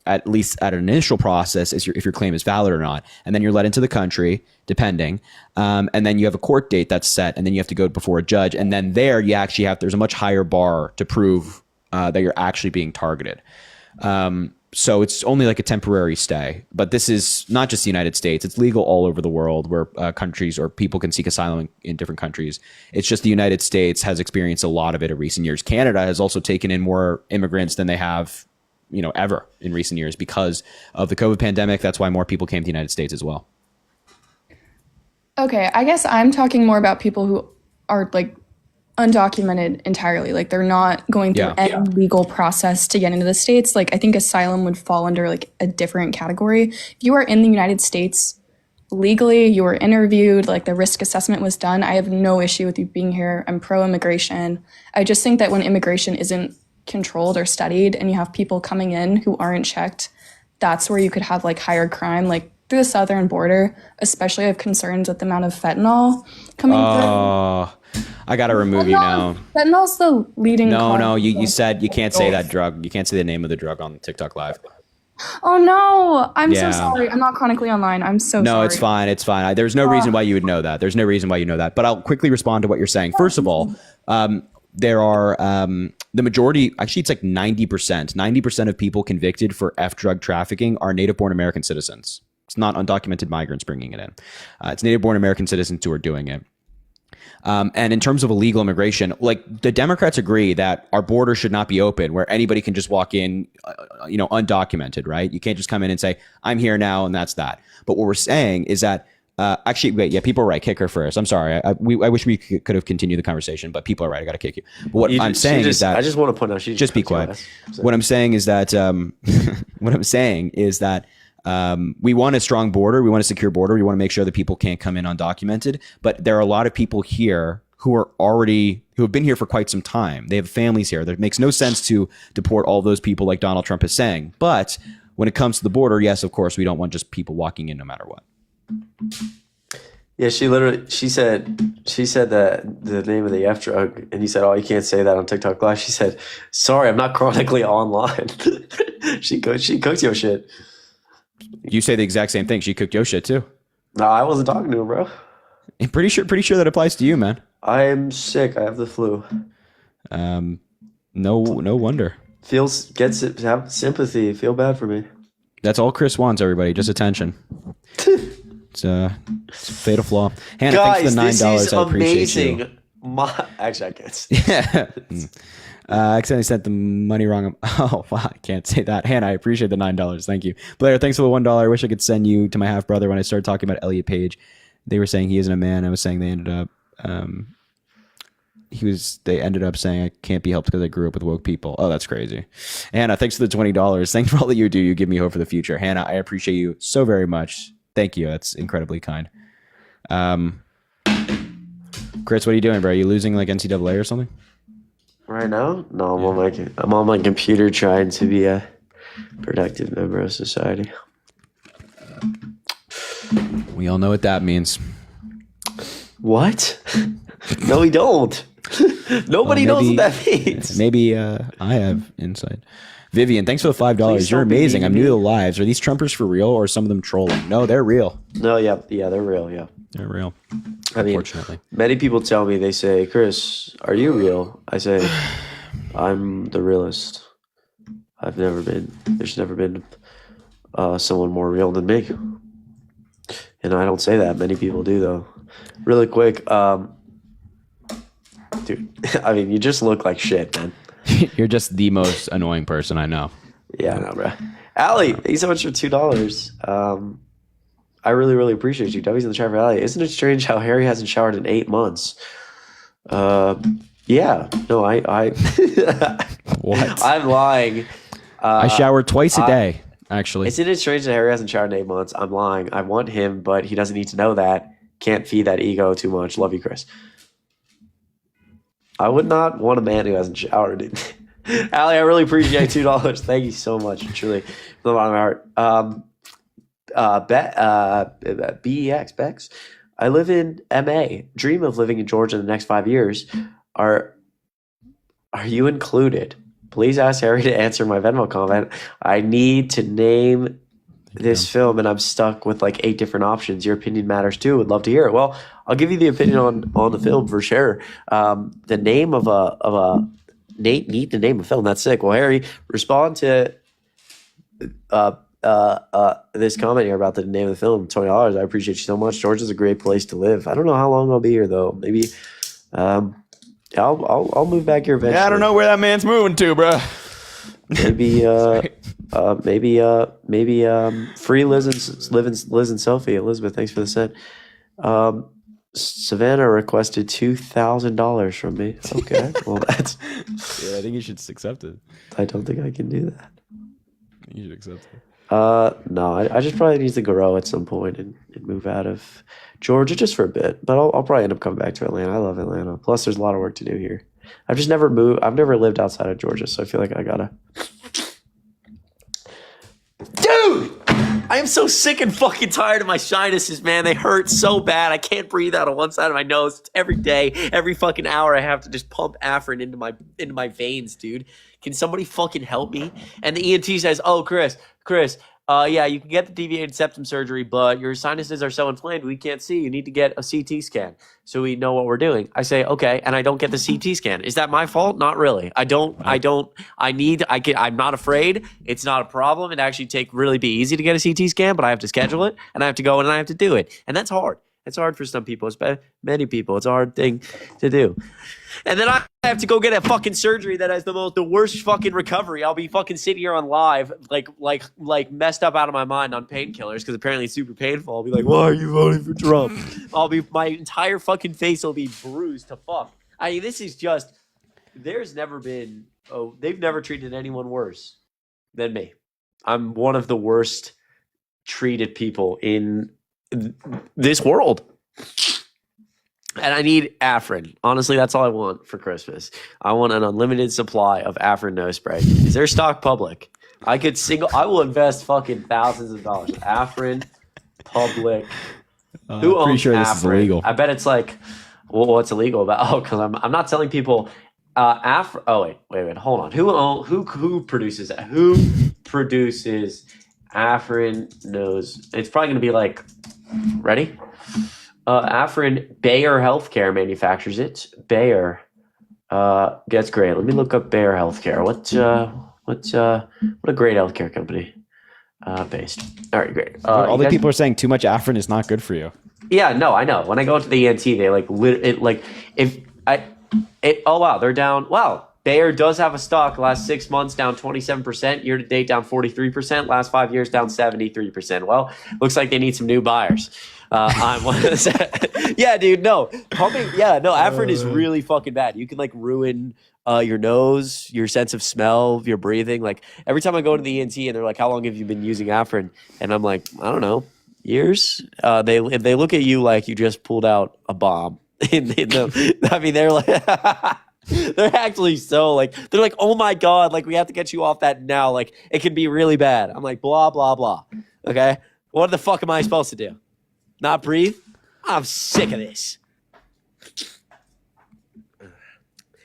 at least at an initial process, if your claim is valid or not. And then you're let into the country, depending. And then you have a court date that's set, and then you have to go before a judge. And then there's a much higher bar to prove that you're actually being targeted. So it's only like a temporary stay. But this is not just the United States. It's legal all over the world where countries or people can seek asylum in different countries. It's just the United States has experienced a lot of it in recent years. Canada has also taken in more immigrants than they have, ever in recent years because of the COVID pandemic. That's why more people came to the United States as well. Okay, I guess I'm talking more about people who are like undocumented entirely. Like they're not going through any legal process to get into the States. Like I think asylum would fall under like a different category. If you are in the United States legally, you were interviewed, like the risk assessment was done, I have no issue with you being here. I'm pro-immigration. I just think that when immigration isn't controlled or studied and you have people coming in who aren't checked, that's where you could have like higher crime. Like through the southern border, especially I have concerns with the amount of fentanyl coming through. I gotta remove you now. Fentanyl's the leading cause. No, you said you can't say that drug. You can't say the name of the drug on TikTok Live. Oh no, I'm so sorry. I'm not chronically online. I'm so sorry. No, it's fine. It's fine. There's no reason why you would know that. There's no reason why you know that. But I'll quickly respond to what you're saying. First of all, there are the majority, actually it's like 90% of people convicted for drug trafficking are native-born American citizens. It's not undocumented migrants bringing it in. It's native-born American citizens who are doing it. And in terms of illegal immigration, like the Democrats agree that our border should not be open where anybody can just walk in, undocumented, right? You can't just come in and say, I'm here now and that's that. But what we're saying is that actually, wait, yeah, people are right. Kick her first. I'm sorry. I wish we could have continued the conversation, but people are right. I got to kick you. But what I'm saying is that I just want to point out, she just be quiet. What I'm saying is that we want a strong border. We want a secure border. We want to make sure that people can't come in undocumented. But there are a lot of people here who have been here for quite some time. They have families here. It makes no sense to deport all those people like Donald Trump is saying. But when it comes to the border, yes, of course, we don't want just people walking in no matter what. Yeah, she said that the name of the F drug, and he said, "Oh, you can't say that on TikTok Live." She said, "Sorry, I'm not chronically online." she cooked your shit. You say the exact same thing. She cooked your shit too. No, I wasn't talking to her, bro. I'm pretty sure that applies to you, man. I'm sick. I have the flu. No wonder. Have sympathy. Feel bad for me. That's all Chris wants, everybody. Just attention. It's a fatal flaw. Hannah, Guys, thanks for the $9. This is I appreciate amazing. you. Actually, I can't. Yeah. I accidentally sent the money wrong. Oh, wow. I can't say that. Hannah, I appreciate the $9. Thank you. Blair, thanks for the $1. I wish I could send you to my half brother. When I started talking about Elliot Page, they were saying he isn't a man. I was saying they ended up saying I can't be helped because I grew up with woke people. Oh, that's crazy. Hannah, thanks for the $20. Thanks for all that you do. You give me hope for the future. Hannah, I appreciate you so very much. Thank you. That's incredibly kind. Chris, what are you doing, bro? Are you losing like NCAA or something? Right now? No, I'm on my computer trying to be a productive member of society. We all know what that means. What? No, we don't. Nobody knows what that means. Maybe I have insight. Vivian, thanks for the $5. You're amazing. I'm new to the lives. Are these Trumpers for real or are some of them trolling? No, they're real. No, yeah, they're real, yeah. They're real. Unfortunately. Many people tell me, they say, Chris, are you real? I say, I'm the realist. There's never been someone more real than me. And I don't say that. Many people do, though. Really quick, dude, I mean, you just look like shit, man. You're just the most annoying person I know. Yeah, I know, bro. Allie, thank you so much for $2. I really, really appreciate you. W's in the chat for Allie. Isn't it strange how Harry hasn't showered in 8 months? Yeah. No, I What? I'm lying. I shower twice a day, actually. Isn't it strange that Harry hasn't showered in 8 months? I'm lying. I want him, but he doesn't need to know that. Can't feed that ego too much. Love you, Chris. I would not want a man who hasn't showered. Allie, I really appreciate $2. Thank you so much, truly, from the bottom of my heart. BEX, Bex. I live in MA. Dream of living in Georgia in the next 5 years. Are you included? Please ask Harry to answer my Venmo comment. I need to name this film, and I'm stuck with like 8 different options. Your opinion matters too. Would love to hear it. Well, I'll give you the opinion on the film for sure. The name of a Nate need to name a film. That's sick. Well, Harry, respond to this comment here about the name of the film, $20. I appreciate you so much. Georgia's a great place to live. I don't know how long I'll be here though. Maybe I'll move back here eventually. Yeah, I don't know where that man's moving to, bro. Maybe free Liz and Sophie. Elizabeth, thanks for the sent. Savannah requested $2,000 from me. Okay, well that's. Yeah, I think you should just accept it. I don't think I can do that. You should accept it. No, I just probably need to grow at some point and move out of Georgia just for a bit. But I'll probably end up coming back to Atlanta. I love Atlanta. Plus, there's a lot of work to do here. I've just never moved. I've never lived outside of Georgia, so I feel like I gotta. Dude, I am so sick and fucking tired of my sinuses, man. They hurt so bad. I can't breathe out of one side of my nose. It's every day, every fucking hour. I have to just pump Afrin into my veins, dude. Can somebody fucking help me? And the ENT says, "Oh, Chris, yeah, you can get the deviated septum surgery, but your sinuses are so inflamed we can't see. You need to get a CT scan so we know what we're doing." I say, "Okay," and I don't get the CT scan. Is that my fault? Not really. I'm not afraid. It's not a problem. It actually really be easy to get a CT scan, but I have to schedule it and I have to go and I have to do it. And that's hard. It's hard for some people, many people. It's a hard thing to do. And then I have to go get a fucking surgery that has the worst fucking recovery. I'll be fucking sitting here on live, like messed up out of my mind on painkillers because apparently it's super painful. I'll be like, "Why are you voting for Trump?" My entire fucking face will be bruised to fuck. I mean, this is just. There's never been. Oh, they've never treated anyone worse than me. I'm one of the worst treated people in this world. And I need Afrin. Honestly, that's all I want for Christmas. I want an unlimited supply of Afrin nose spray. Is their stock public? I will invest fucking thousands of dollars. Afrin public. Who owns pretty sure Afrin? this is illegal. I bet it's like, well, what's illegal about? Oh, because I'm not telling people. Oh wait, hold on. Who produces that? Who produces Afrin nose? It's probably gonna be like, ready? Afrin, Bayer Healthcare manufactures it. Bayer, that's great. Let me look up Bayer Healthcare. What a great healthcare company. Based. All right, great. All the people are saying too much Afrin is not good for you. Yeah, no, I know. When I go to the ENT, they oh wow, they're down. Wow, Bayer does have a stock. Last 6 months down 27%. Year to date down 43%. Last 5 years down 73%. Well, looks like they need some new buyers. I'm one of the yeah, dude. No, Afrin is really fucking bad. You can like ruin your nose, your sense of smell, your breathing. Like every time I go to the ENT and they're like, "How long have you been using Afrin?" And I'm like, "I don't know, years." They look at you like you just pulled out a bomb. I mean, they're like. They're actually so like they're like, "Oh my god, like we have to get you off that now. Like it could be really bad." I'm like, blah blah blah. Okay, what the fuck am I supposed to do? Not breathe? I'm sick of this.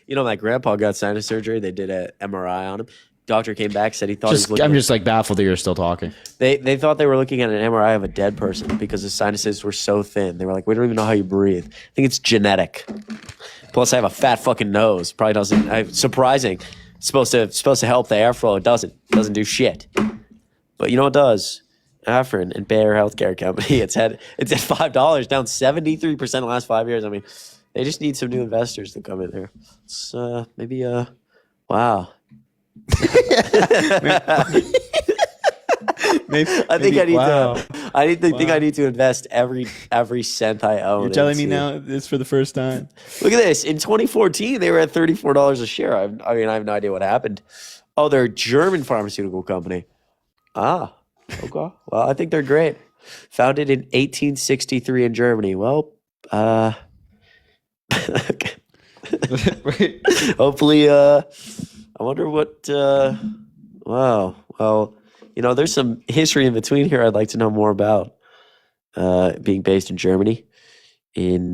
You know, my grandpa got sinus surgery. They did an MRI on him. Doctor came back, said he thought he was looking. I'm just like baffled that you're still talking. They thought they were looking at an MRI of a dead person because his sinuses were so thin. They were like, "We don't even know how you breathe." I think it's genetic. Plus, I have a fat fucking nose. Probably doesn't. Surprising. It's supposed to help the airflow. It doesn't. It doesn't do shit. But you know what does? Afrin and Bayer Healthcare Company. It's at $5, down 73% in the last 5 years. I mean, they just need some new investors to come in there. It's maybe wow. I think I need to invest every cent I own. You're telling me now this for the first time. Look at this. In 2014, they were at $34 a share. I have no idea what happened. Oh, they're a German pharmaceutical company. Ah, okay. Well, I think they're great. Founded in 1863 in Germany. Well, okay. Hopefully, I wonder what. Wow. Well, there's some history in between here I'd like to know more about. Being based in Germany in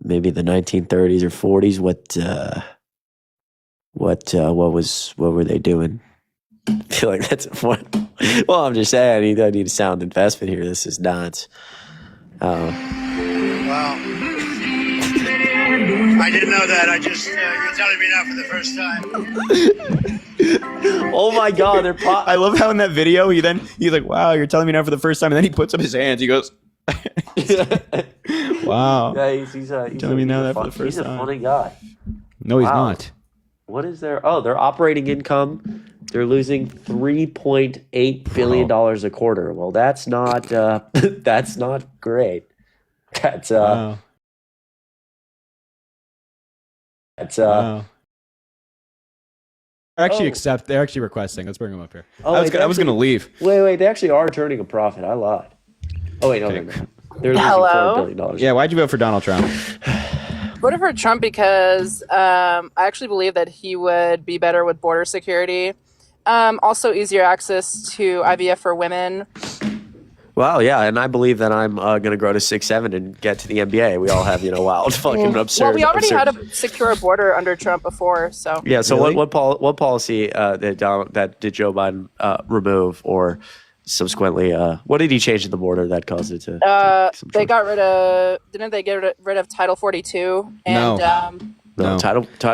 maybe the 1930s or 40s. What were they doing? I feel like that's important. Well, I'm just saying I need a sound investment here. This is not. Wow. I didn't know that. You're telling me now for the first time. Oh my God, they're I love how in that video he's like, wow, you're telling me now for the first time, and then he puts up his hands. He goes, wow. Yeah, he's telling me now that for the first he's time. a funny guy. No, he's Wow. not. What is their their operating income? They're losing $3.8 billion a quarter. Well, that's not that's not great. That's Wow. that's Wow. They're actually requesting. Let's bring them up here. I was gonna leave. Wait, they actually are turning a profit. I lied. Oh wait, no, they're not. They're losing $4 billion. Yeah, why'd you vote for Donald Trump? Voted for Trump because I actually believe that he would be better with border security. Also, easier access to IVF for women. Wow, yeah, and I believe that I'm going to grow to 6'7" and get to the NBA. We all have, wild, fucking absurd. Well, we already absurd. had a secure border under Trump before, so. Yeah. So Really? what policy that did Joe Biden remove, or subsequently, what did he change at the border that caused it to? They got rid of. Didn't they get rid of Title 42? And, No.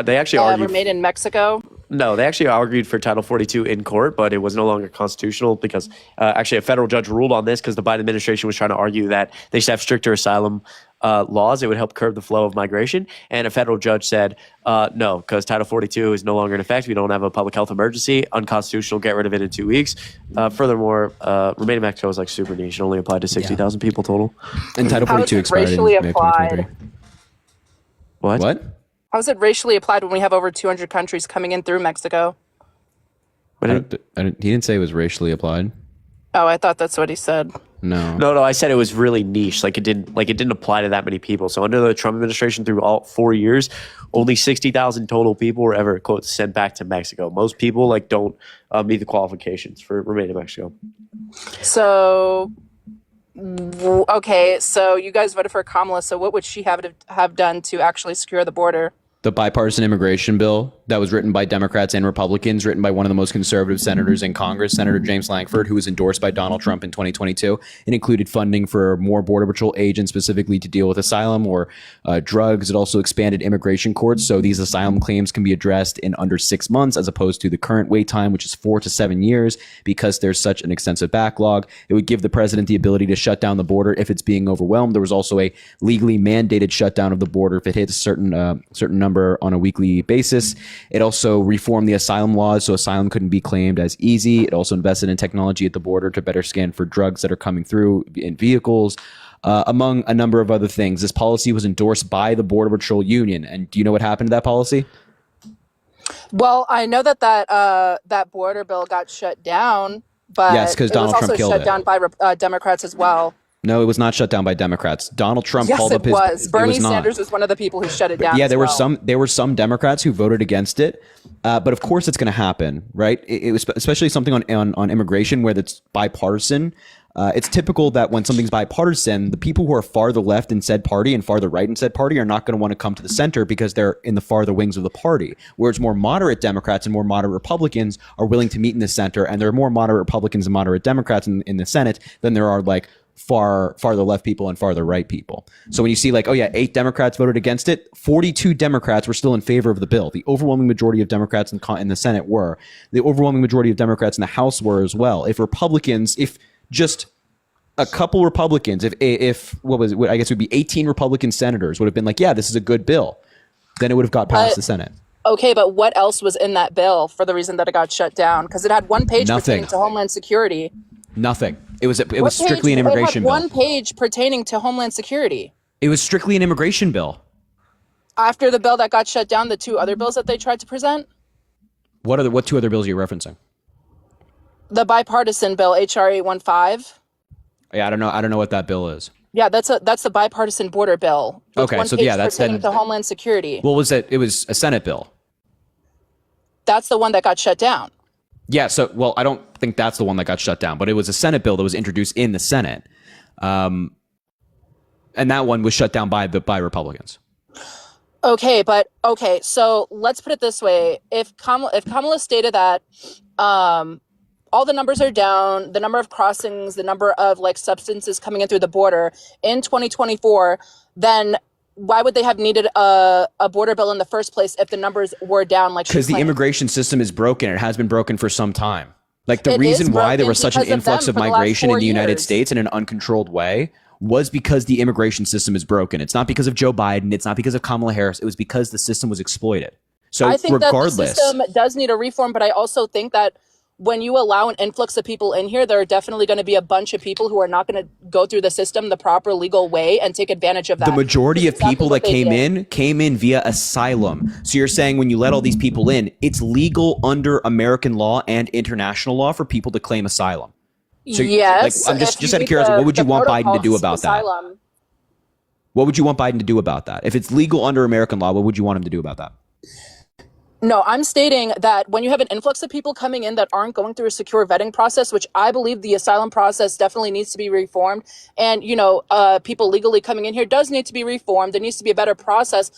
They actually argued. were made in Mexico. No, they actually argued for Title 42 in court, but it was no longer constitutional because actually a federal judge ruled on this because the Biden administration was trying to argue that they should have stricter asylum laws. It would help curb the flow of migration. And a federal judge said, no, because Title 42 is no longer in effect. We don't have a public health emergency. Unconstitutional. Get rid of it in 2 weeks. Furthermore, Remain in Mexico is like super niche. It only applied to 60,000 people total. And Title How is 42 it expired in racially May applied? 2023. What? How is it racially applied when we have over 200 countries coming in through Mexico? He didn't say it was racially applied. Oh, I thought that's what he said. No. No, I said it was really niche. Like it didn't apply to that many people. So under the Trump administration, through all 4 years, only 60,000 total people were ever quote sent back to Mexico. Most people don't meet the qualifications for Remain in Mexico. So, okay, so you guys voted for Kamala. So what would she have done to actually secure the border? The bipartisan immigration bill that was written by Democrats and Republicans, written by one of the most conservative senators in Congress, Senator James Lankford, who was endorsed by Donald Trump in 2022. It included funding for more Border Patrol agents specifically to deal with asylum or drugs. It also expanded immigration courts, so these asylum claims can be addressed in under 6 months as opposed to the current wait time, which is 4 to 7 years, because there's such an extensive backlog. It would give the president the ability to shut down the border if it's being overwhelmed. There was also a legally mandated shutdown of the border if it hits a certain number on a weekly basis. It also reformed the asylum laws, so asylum couldn't be claimed as easy. It also invested in technology at the border to better scan for drugs that are coming through in vehicles, among a number of other things. This policy was endorsed by the Border Patrol Union. And do you know what happened to that policy? Well, I know that border bill got shut down, but Yes, 'cause Donald Trump killed it was it. also shut down by Democrats as well. No, it was not shut down by Democrats. Donald Trump Yes, called it up his. was. Bernie it was not. Sanders was one of the people who shut it down. Yeah, as there well. were some Democrats who voted against it, but of course it's going to happen, right? It was especially something on immigration where it's bipartisan. It's typical that when something's bipartisan, the people who are farther left in said party and farther right in said party are not going to want to come to the center because they're in the farther wings of the party. Whereas more moderate Democrats and more moderate Republicans are willing to meet in the center, and there are more moderate Republicans and moderate Democrats in the Senate than there are farther left people and farther right people. So when you see 8 Democrats voted against it, 42 Democrats were still in favor of the bill. The overwhelming majority of Democrats in the Senate were. The overwhelming majority of Democrats in the House were as well. If just a couple Republicans, if what was it? I guess it would be 18 Republican senators would have been like, yeah, this is a good bill, then it would have got past the Senate. Okay, but what else was in that bill for the reason that it got shut down? Because it had one page pertaining to Homeland Security. Nothing. It was strictly an immigration bill. It had one page pertaining to Homeland Security. It was strictly an immigration bill. After the bill that got shut down, the 2 other bills that they tried to present? What 2 other bills are you referencing? The bipartisan bill, HR 815. Yeah, I don't know what that bill is. Yeah, that's the bipartisan border bill. Okay, so yeah, that's pertaining to Homeland Security. What was it? It was a Senate bill. That's the one that got shut down. Yeah, I don't think that's the one that got shut down, but it was a Senate bill that was introduced in the Senate. And that one was shut down by Republicans. Okay, so let's put it this way. If Kamala stated that all the numbers are down, the number of crossings, the number of substances coming in through the border in 2024, then why would they have needed a border bill in the first place if the numbers were down? Like, because the immigration system is broken. It has been broken for some time. Like the It reason is why there broken was such an because of influx them of for the last migration in 4 the United years. States in an uncontrolled way was because the immigration system is broken. It's not because of Joe Biden. It's not because of Kamala Harris. It was because the system was exploited. So I think regardless, that the system does need a reform, but I also think that when you allow an influx of people in here, there are definitely going to be a bunch of people who are not going to go through the system the proper legal way and take advantage of that. the majority of That's exactly people what that they did. came in via asylum. So you're saying when you let all these people in, it's legal under American law and international law for people to claim asylum. So, Yes. like, I'm just if you out of read curiosity, what would you the want Biden to protocols do of about that? asylum, What would you want Biden to do about that? If it's legal under American law, what would you want him to do about that? No, I'm stating that when you have an influx of people coming in that aren't going through a secure vetting process, which I believe the asylum process definitely needs to be reformed, and people legally coming in here does need to be reformed. There needs to be a better process.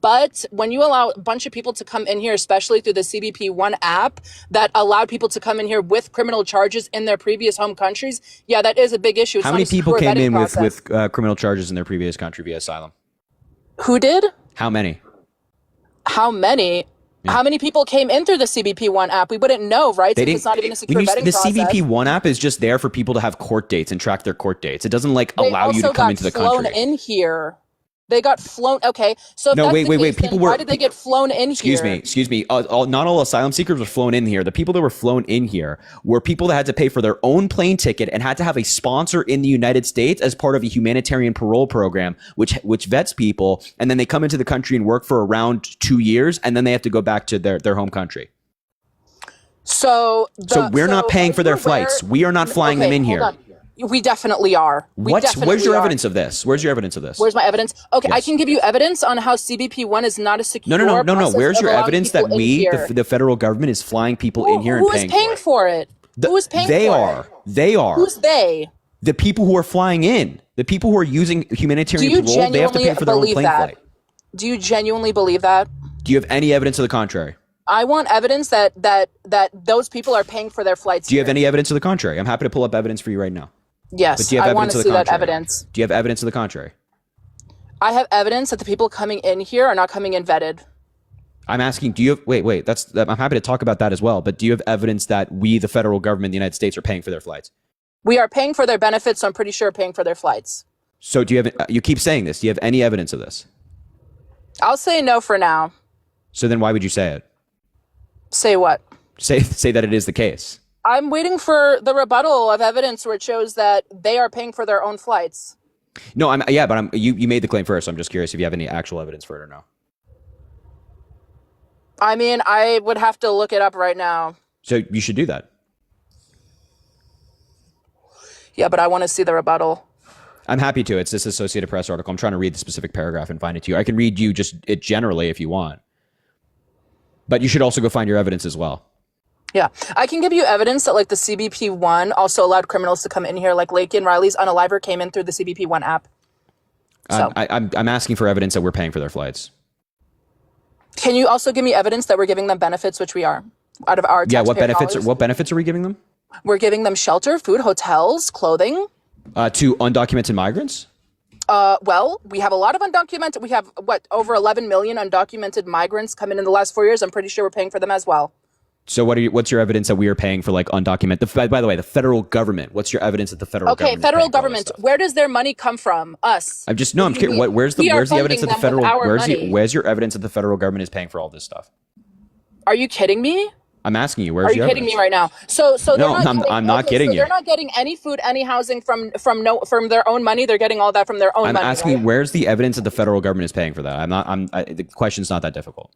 But when you allow a bunch of people to come in here, especially through the CBP One app that allowed people to come in here with criminal charges in their previous home countries, yeah, that is a big issue. It's How not many a secure people came vetting in with process. criminal charges in their previous country via asylum? Who did? How many? How many? Yeah. How many people came in through the CBP One app? We wouldn't know, right? They Since it's not even a secure vetting the process. CBP One app is just there for people to have court dates and track their court dates. It doesn't They allow you to also come got into the flown country. in here. They got flown. Okay, so if No, that's wait, the wait, case, wait. then People why were- did they get flown in Excuse here? me. Not all asylum seekers were flown in here. The people that were flown in here were people that had to pay for their own plane ticket and had to have a sponsor in the United States as part of a humanitarian parole program, which vets people, and then they come into the country and work for around 2 years, and then they have to go back to their home country. So we're not paying for their are you flights. aware- We are not flying them in hold here. on. We definitely are. We Where's definitely your are. evidence of this? Where's your evidence of this? Where's my evidence? Okay, I Yes. can give you evidence on how CBP One is not a secure. No. process Where's of your allowing evidence that people in we, here. the federal government, is flying people in here and Who is paying for it? Who is paying They for are. it? They are. Who's they? The people who are flying in. The people who are using Do humanitarian you parole, they have to pay genuinely for their own believe plane that? flight. Do you genuinely believe that? Do you have any evidence to the contrary? I want evidence that those people are paying for their flights. Do you have here. any evidence to the contrary? I'm happy to pull up evidence for you right now. Yes, But do you have I want evidence to to see the that contrary? evidence. Do you have evidence to the contrary? I have evidence that the people coming in here are not coming in vetted. I'm asking, do you have, wait, I'm happy to talk about that as well, but do you have evidence that we, the federal government in the United States, are paying for their flights? We are paying for their benefits, so I'm pretty sure paying for their flights. So do you have, you keep saying this, do you have any evidence of this? I'll say no for now. So then why would you say it? Say what? Say that it is the case. I'm waiting for the rebuttal of evidence where it shows that they are paying for their own flights. No, you made the claim first, so I'm just curious if you have any actual evidence for it or no. I mean, I would have to look it up right now. So you should do that. Yeah, but I want to see the rebuttal. I'm happy to. It's this Associated Press article. I'm trying to read the specific paragraph and find it to you. I can read you just it generally if you want. But you should also go find your evidence as well. Yeah, I can give you evidence that like the CBP One also allowed criminals to come in here. Like Lakey and Riley's unaliver came in through the CBP One app. So I'm asking for evidence that we're paying for their flights. can you also give me evidence that we're giving them benefits, which we are, out of our Yeah, what taxpayer benefits? dollars? What benefits are we giving them? We're giving them shelter, food, hotels, clothing. To undocumented migrants? Well, we have a lot of undocumented. We have over 11 million undocumented migrants come in the last 4 years. I'm pretty sure we're paying for them as well. So what's your evidence that we are paying for like undocumented? By the way, the federal government. What's your evidence that the federal government? Okay, federal is paying for all this government. stuff? Where does their money come from? Us. I'm just no. I'm curious. Where's the We are evidence that the funding them federal? with our money. Where's your evidence that the federal government is paying for all this stuff? Are you kidding me? I'm asking you. Where's Are you your kidding evidence? me right now? So they're No, not I'm getting, not kidding so you. They're not getting any food, any housing from their own money. They're getting all that from their own I'm money. asking right? where's the evidence that the federal government is paying for that? The question's not that difficult.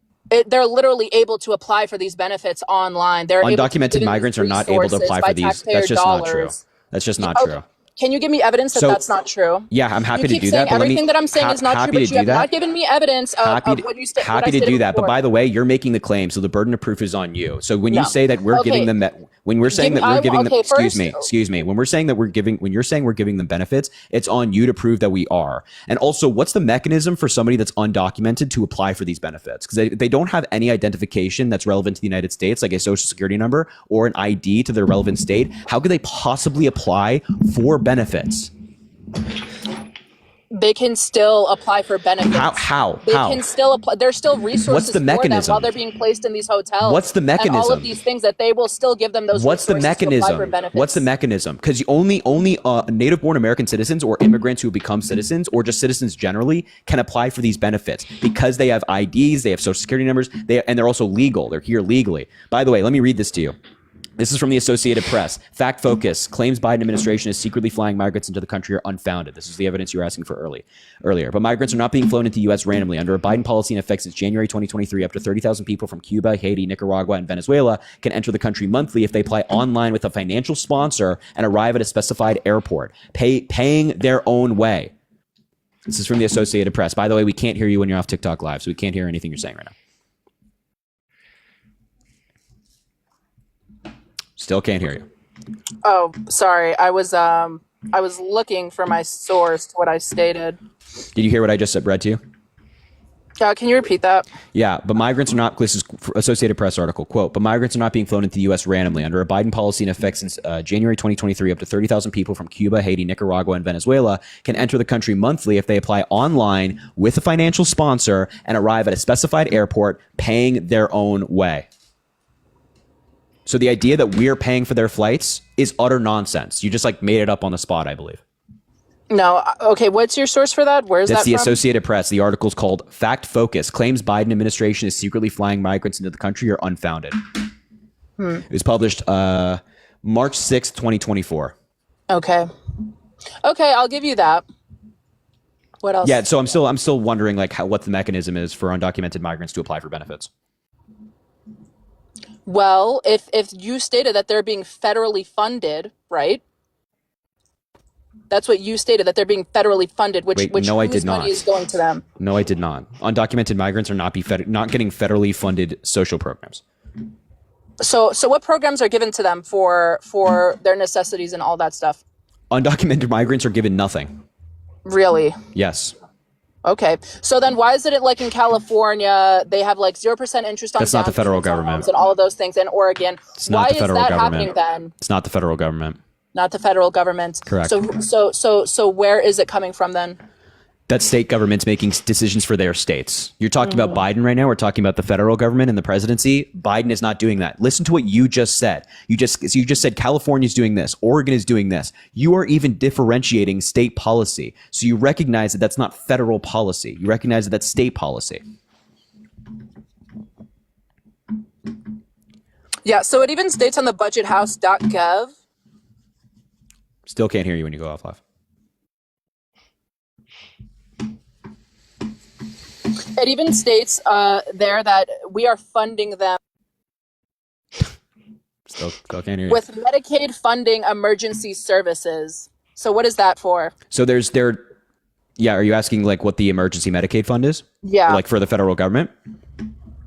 They're literally able to apply for these benefits online. They're able to be Undocumented given migrants these are not able to resources apply by for these. taxpayer That's just not true. dollars. That's just not Okay. true. Can you give me evidence that So- that's not true? Yeah, I'm happy You to keep do saying that. But let me, everything that I'm saying is not true, happy but to you do have that. not given me evidence of Happy what you said. happy to do that. But by the way, you're making the claim, so the burden of proof is on you. So when you say that we're giving them that, when we're saying that we're giving them, excuse me, when we're saying that when you're saying we're giving them benefits, it's on you to prove that we are. And also, what's the mechanism for somebody that's undocumented to apply for these benefits? Because they don't have any identification that's relevant to the United States, like a social security number or an ID to their relevant state. How could they possibly apply for benefits? They can still apply for benefits. How? They can still apply. There's still resources What's the for them mechanism? while they're being placed in these hotels. What's the mechanism? And all of these things that they will still give them those What's the resources to apply for mechanism? benefits. What's the mechanism? Because only native-born American citizens or immigrants who become citizens or just citizens generally can apply for these benefits because they have IDs, they have social security numbers, and they're also legal. They're here legally. By the way, let me read this to you. This is from the Associated Press. Fact Focus claims Biden administration is secretly flying migrants into the country are unfounded. This is the evidence you were asking for earlier. But migrants are not being flown into the U.S. randomly. Under a Biden policy in effect since January 2023, up to 30,000 people from Cuba, Haiti, Nicaragua, and Venezuela can enter the country monthly if they apply online with a financial sponsor and arrive at a specified airport, paying their own way. This is from the Associated Press. By the way, we can't hear you when you're off TikTok Live, so we can't hear anything you're saying right now. Still can't hear you. Oh, sorry. I was looking for my source to what I stated. Did you hear what I just read to you? Can you repeat that? Yeah, but migrants are not, this is Associated Press article, quote, but migrants are not being flown into the U.S. randomly. Under a Biden policy in effect since January 2023, up to 30,000 people from Cuba, Haiti, Nicaragua, and Venezuela can enter the country monthly if they apply online with a financial sponsor and arrive at a specified airport paying their own way. So the idea that we're paying for their flights is utter nonsense. You just made it up on the spot, I believe. No. Okay. What's your source for that? Where's that That's the from? Associated Press. The article's called Fact Focus claims Biden administration is secretly flying migrants into the country are unfounded. It was published March 6th, 2024. Okay. Okay. I'll give you that. What else? Yeah. So I'm still wondering what the mechanism is for undocumented migrants to apply for benefits. Well, if you stated that they're being federally funded, right? That's what you stated, that they're being federally funded, which no, I did not. money is going to them. No, I did not. Undocumented migrants are not getting federally funded social programs. So what programs are given to them for their necessities and all that stuff? Undocumented migrants are given nothing. Really? Yes. Okay. So then why is it like in California, they have 0% interest on That's not the down federal payments on government. homes and all of those things in Oregon? It's not Why the federal is that government. happening then? It's not the federal government. Not the federal government. Correct. So where is it coming from then? That state government's making decisions for their states. You're talking about Biden right now. We're talking about the federal government and the presidency. Biden is not doing that. Listen to what you just said. You just said California's doing this. Oregon is doing this. You are even differentiating state policy. So you recognize that that's not federal policy. You recognize that that's state policy. Yeah. So it even states on the budgethouse.gov. Still can't hear you when you go off live. It even states there that we are funding them Still can't hear you. with Medicaid funding emergency services. So what is that for? So are you asking what the emergency Medicaid fund is? Yeah. For the federal government?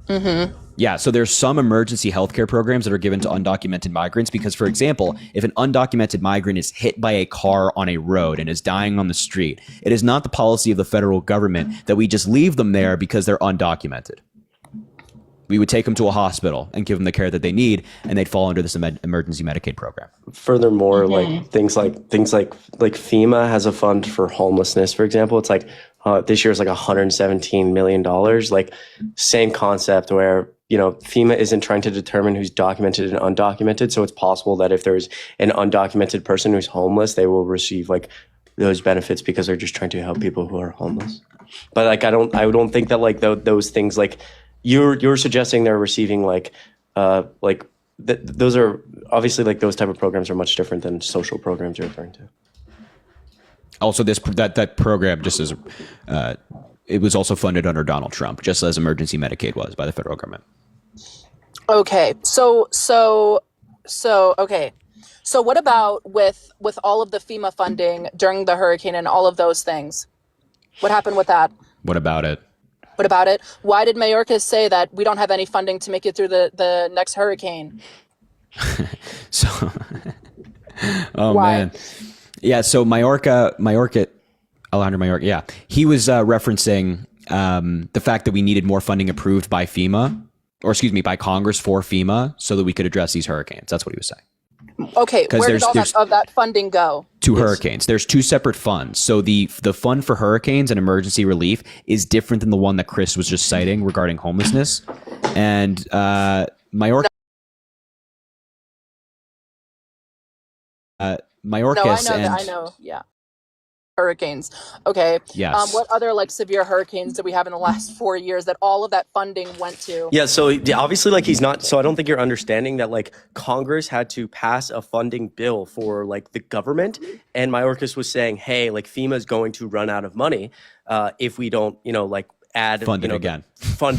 Mm-hmm. Yeah, so there's some emergency healthcare programs that are given to undocumented migrants because, for example, if an undocumented migrant is hit by a car on a road and is dying on the street, it is not the policy of the federal government that we just leave them there because they're undocumented. We would take them to a hospital and give them the care that they need, and they'd fall under this emergency Medicaid program. Furthermore, things like FEMA has a fund for homelessness, for example. It's this year is $117 million. Same concept where FEMA isn't trying to determine who's documented and undocumented. So it's possible that if there's an undocumented person who's homeless, they will receive those benefits because they're just trying to help people who are homeless. But I don't think that those things you're suggesting they're receiving those are obviously those type of programs are much different than social programs you're referring to. Also, that program just as it was also funded under Donald Trump, just as emergency Medicaid was by the federal government. Okay, so okay, so what about with all of the FEMA funding during the hurricane and all of those things? What happened with that? What about it? What about it? Why did Mayorkas say that we don't have any funding to make it through the next hurricane? So, oh Why? man, yeah. So Alejandro Mayorkas, yeah, he was referencing the fact that we needed more funding approved by FEMA, by Congress for FEMA, so that we could address these hurricanes. That's what he was saying. Okay, 'Cause where did all there's- of that funding go? to hurricanes. There's two separate funds. So the fund for hurricanes and emergency relief is different than the one that Chris was just citing regarding homelessness. And Mayorkas No, I know and that. I know. Yeah. Hurricanes. Okay. Yes. What other like severe hurricanes did we have in the last 4 years that all of that funding went to? Yeah, so obviously, like, he's not. So I don't think you're understanding that, like, Congress had to pass a funding bill for like the government, and Mayorkas was saying, hey, like, FEMA is going to run out of money if we don't, like, add Fund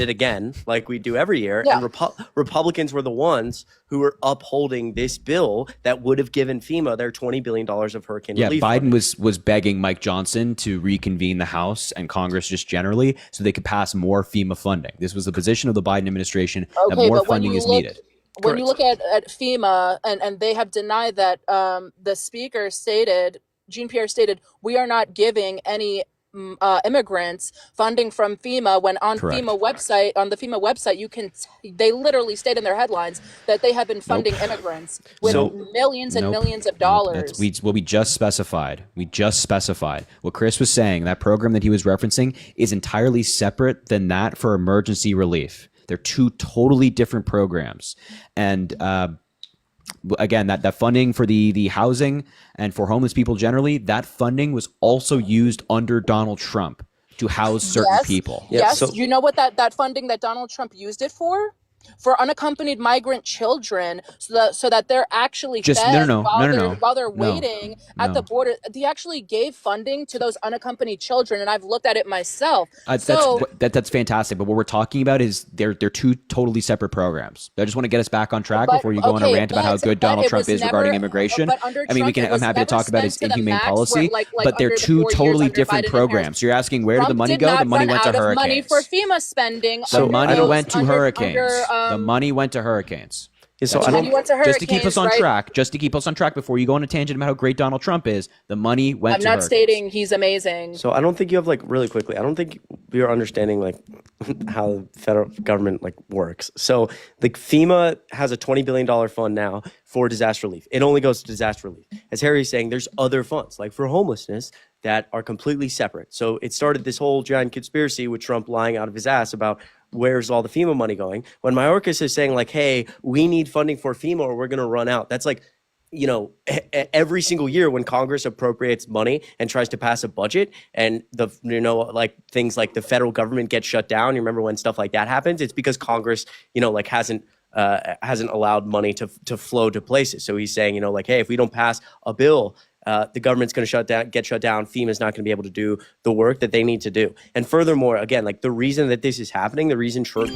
it again, like we do every year. Yeah. And Republicans were the ones who were upholding this bill that would have given FEMA their $20 billion of hurricane relief. Biden was begging Mike Johnson to reconvene the House and Congress just generally so they could pass more FEMA funding. This was the position of the Biden administration that Okay, more but when funding you is look needed. when you look at FEMA and they have denied that the speaker stated, Jean Pierre stated, we are not giving any immigrants funding from FEMA when on Correct. the FEMA website they literally state in their headlines that they have been funding immigrants with millions and millions of dollars. That's what we just specified. What Chris was saying, that program that he was referencing is entirely separate than that for emergency relief. They're two totally different programs. And again, that funding for the housing and for homeless people generally, that funding was also used under Donald Trump to house certain people. Yes. so- You know what that funding that Donald Trump used it for? For unaccompanied migrant children, so that they're actually Just- fed no, while they're no, waiting at no. the border. He actually gave funding to those unaccompanied children, and I've looked at it myself. That's fantastic. But what we're talking about is they're two totally separate programs. I just want to get us back on track before you go on a rant about how good Donald Trump is regarding immigration. But under I mean, Trump, it I'm was happy to talk never about his spent to the inhumane max policy, where, like but they're under the two 4 years totally under different Biden and Harris. programs. So you're asking where did the Trump money did go? not The money run went to out of hurricanes. money for FEMA spending. The money went to under- hurricanes. under, The money went to hurricanes. So That's I all. don't. money went to Just to keep hurricanes, us on right? track, before you go on a tangent about how great Donald Trump is, the money went I'm to not hurricanes. stating he's amazing. So I don't think you have, like, really quickly, I don't think you're understanding, like, how the federal government, like, works. So like FEMA has a $20 billion fund now for disaster relief. It only goes to disaster relief. As Harry's saying, there's other funds like for homelessness that are completely separate. So it started this whole giant conspiracy with Trump lying out of his ass about where's all the FEMA money going. When Mayorkas is saying, like, hey, we need funding for FEMA or we're going to run out. That's like, every single year when Congress appropriates money and tries to pass a budget and like things like the federal government gets shut down. You remember when stuff like that happens? It's because Congress, like hasn't allowed money to flow to places. So he's saying, like, hey, if we don't pass a bill, the government's going to get shut down. FEMA's not going to be able to do the work that they need to do. And furthermore, again, like the reason that this is happening, the reason Trump,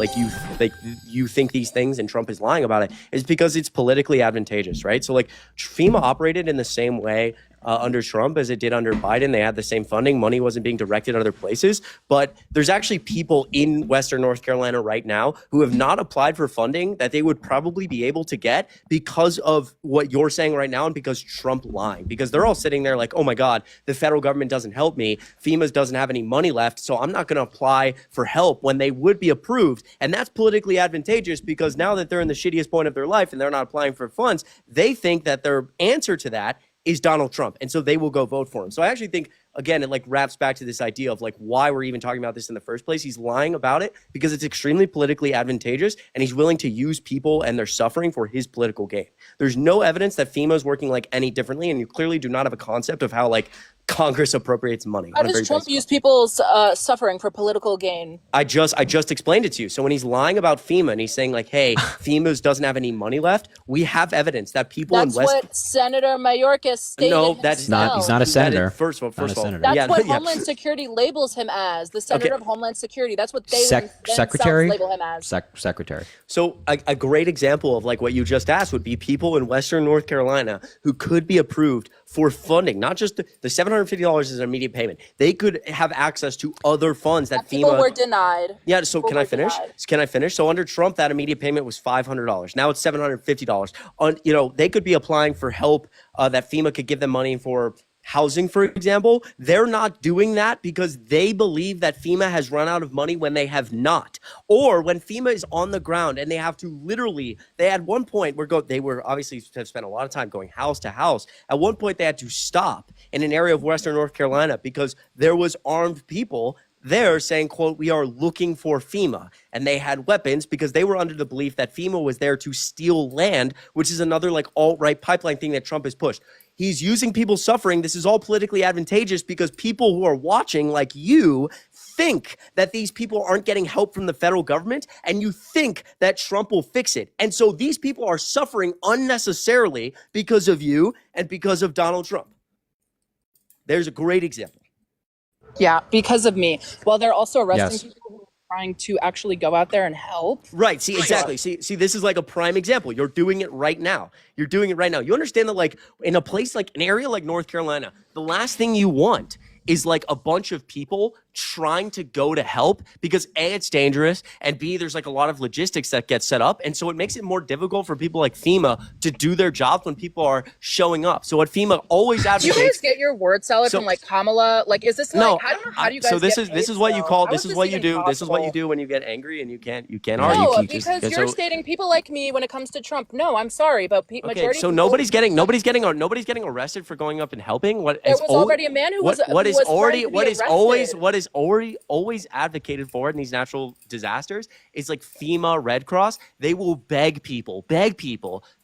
you think these things and Trump is lying about it is because it's politically advantageous, right? So like FEMA operated in the same way under Trump as it did under Biden. They had the same funding. Money wasn't being directed other places. But there's actually people in Western North Carolina right now who have not applied for funding that they would probably be able to get because of what you're saying right now and because Trump lying. Because they're all sitting there like, oh my God, the federal government doesn't help me. FEMA doesn't have any money left, so I'm not going to apply for help when they would be approved. And that's politically advantageous because now that they're in the shittiest point of their life and they're not applying for funds, they think that their answer to that is Donald Trump. And so they will go vote for him. So I actually think, again, it like wraps back to this idea of like why we're even talking about this in the first place. He's lying about it because it's extremely politically advantageous and he's willing to use people and their suffering for his political gain. There's no evidence that FEMA is working like any differently. And you clearly do not have a concept of how like Congress appropriates money. How does Trump use people's suffering for political gain? I just explained it to you. So when he's lying about FEMA and he's saying like, hey, FEMA doesn't have any money left, we have evidence that people That's in West. what Senator Mayorkas stated. No, that's himself. He's not a senator. First of all, senator. That's what Homeland Security labels him as. The Senator of Homeland Security. That's what they Secretary label him as. Secretary. So a great example of like what you just asked would be people in Western North Carolina who could be approved for funding, not just the $750 is an immediate payment. They could have access to other funds that People FEMA were denied. Yeah, so People can I were finish? denied. Can I finish? So under Trump, that immediate payment was $500. Now it's $750. They could be applying for help that FEMA could give them money for housing, for example, they're not doing that because they believe that FEMA has run out of money when they have not. Or when FEMA is on the ground and they have to literally, they at one point they were obviously have spent a lot of time going house to house. At one point they had to stop in an area of Western North Carolina because there was armed people there saying, quote, we are looking for FEMA. And they had weapons because they were under the belief that FEMA was there to steal land, which is another like alt-right pipeline thing that Trump has pushed. He's using people suffering. This is all politically advantageous because people who are watching, like you, think that these people aren't getting help from the federal government, and you think that Trump will fix it. And so these people are suffering unnecessarily because of you and because of Donald Trump. There's a great example. Yeah, because of me. Well, they're also arresting Yes. people who are trying to actually go out there and help. Right. See, exactly. See, this is like a prime example. You're doing it right now. You're doing it right now. You understand that, like, in a place like an area like North Carolina, the last thing you want is like a bunch of people trying to go to help because A, it's dangerous, and B, there's like a lot of logistics that get set up. And so it makes it more difficult for people like FEMA to do their jobs when people are showing up. So what FEMA always Do you advocates. guys get your word salad So- from like Kamala? Like, is this like, No, I don't know how do you guys so this get is this paid is what you still? call How this is this what you even do. This is what you possible? do when you get angry and you can't No, argue. because Yeah, you're stating people like me when it comes to Trump. No, I'm sorry, but Okay, majority so of people, nobody's getting arrested for going up and helping. What there is was already a man who was what who is was already trying to be what is arrested. always advocated for in these natural disasters is like FEMA, Red Cross. They will beg people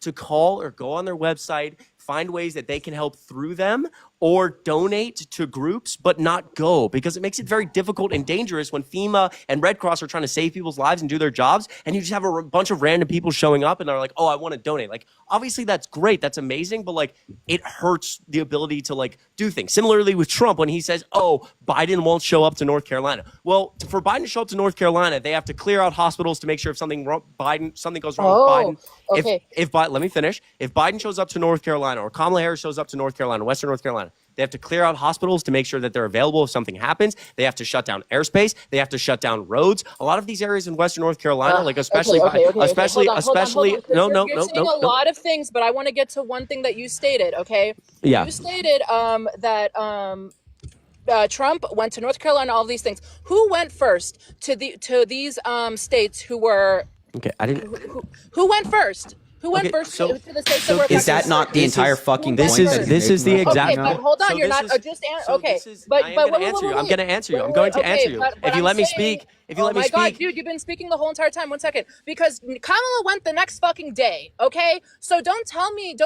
to call or go on their website, find ways that they can help through them, or donate to groups, but not go, because it makes it very difficult and dangerous when FEMA and Red Cross are trying to save people's lives and do their jobs, and you just have a bunch of random people showing up and they're like, oh, I want to donate. Like, obviously that's great, that's amazing, but like, it hurts the ability to like do things. Similarly with Trump, when he says, oh, Biden won't show up to North Carolina. Well, for Biden to show up to North Carolina, they have to clear out hospitals to make sure if something goes wrong with Biden. Okay. Let me finish. If Biden shows up to North Carolina or Kamala Harris shows up to North Carolina, Western North Carolina, they have to clear out hospitals to make sure that they're available if something happens. They have to shut down airspace. They have to shut down roads. A lot of these areas in Western North Carolina, like especially, Hold on, especially, hold on, 'cause you're saying a no. lot of things, but I want to get to one thing that you stated. Okay. Yeah. You stated that Trump went to North Carolina. All of these things. Who went first to these states who were? Okay, I didn't. Who went first? Who went Okay, first so- to the states so that were Is that affected not first? the entire Who fucking went point? first? This is the Okay, exact. but hold on, So you're this not is- just so okay. this is- But I am but gonna answer you. I'm gonna answer you. I'm going to answer you. But If you I'm let me saying- speak, if you let me Oh my speak. God, dude, you've been speaking the whole entire time. 1 second, because Kamala went the next fucking day. Okay, so don't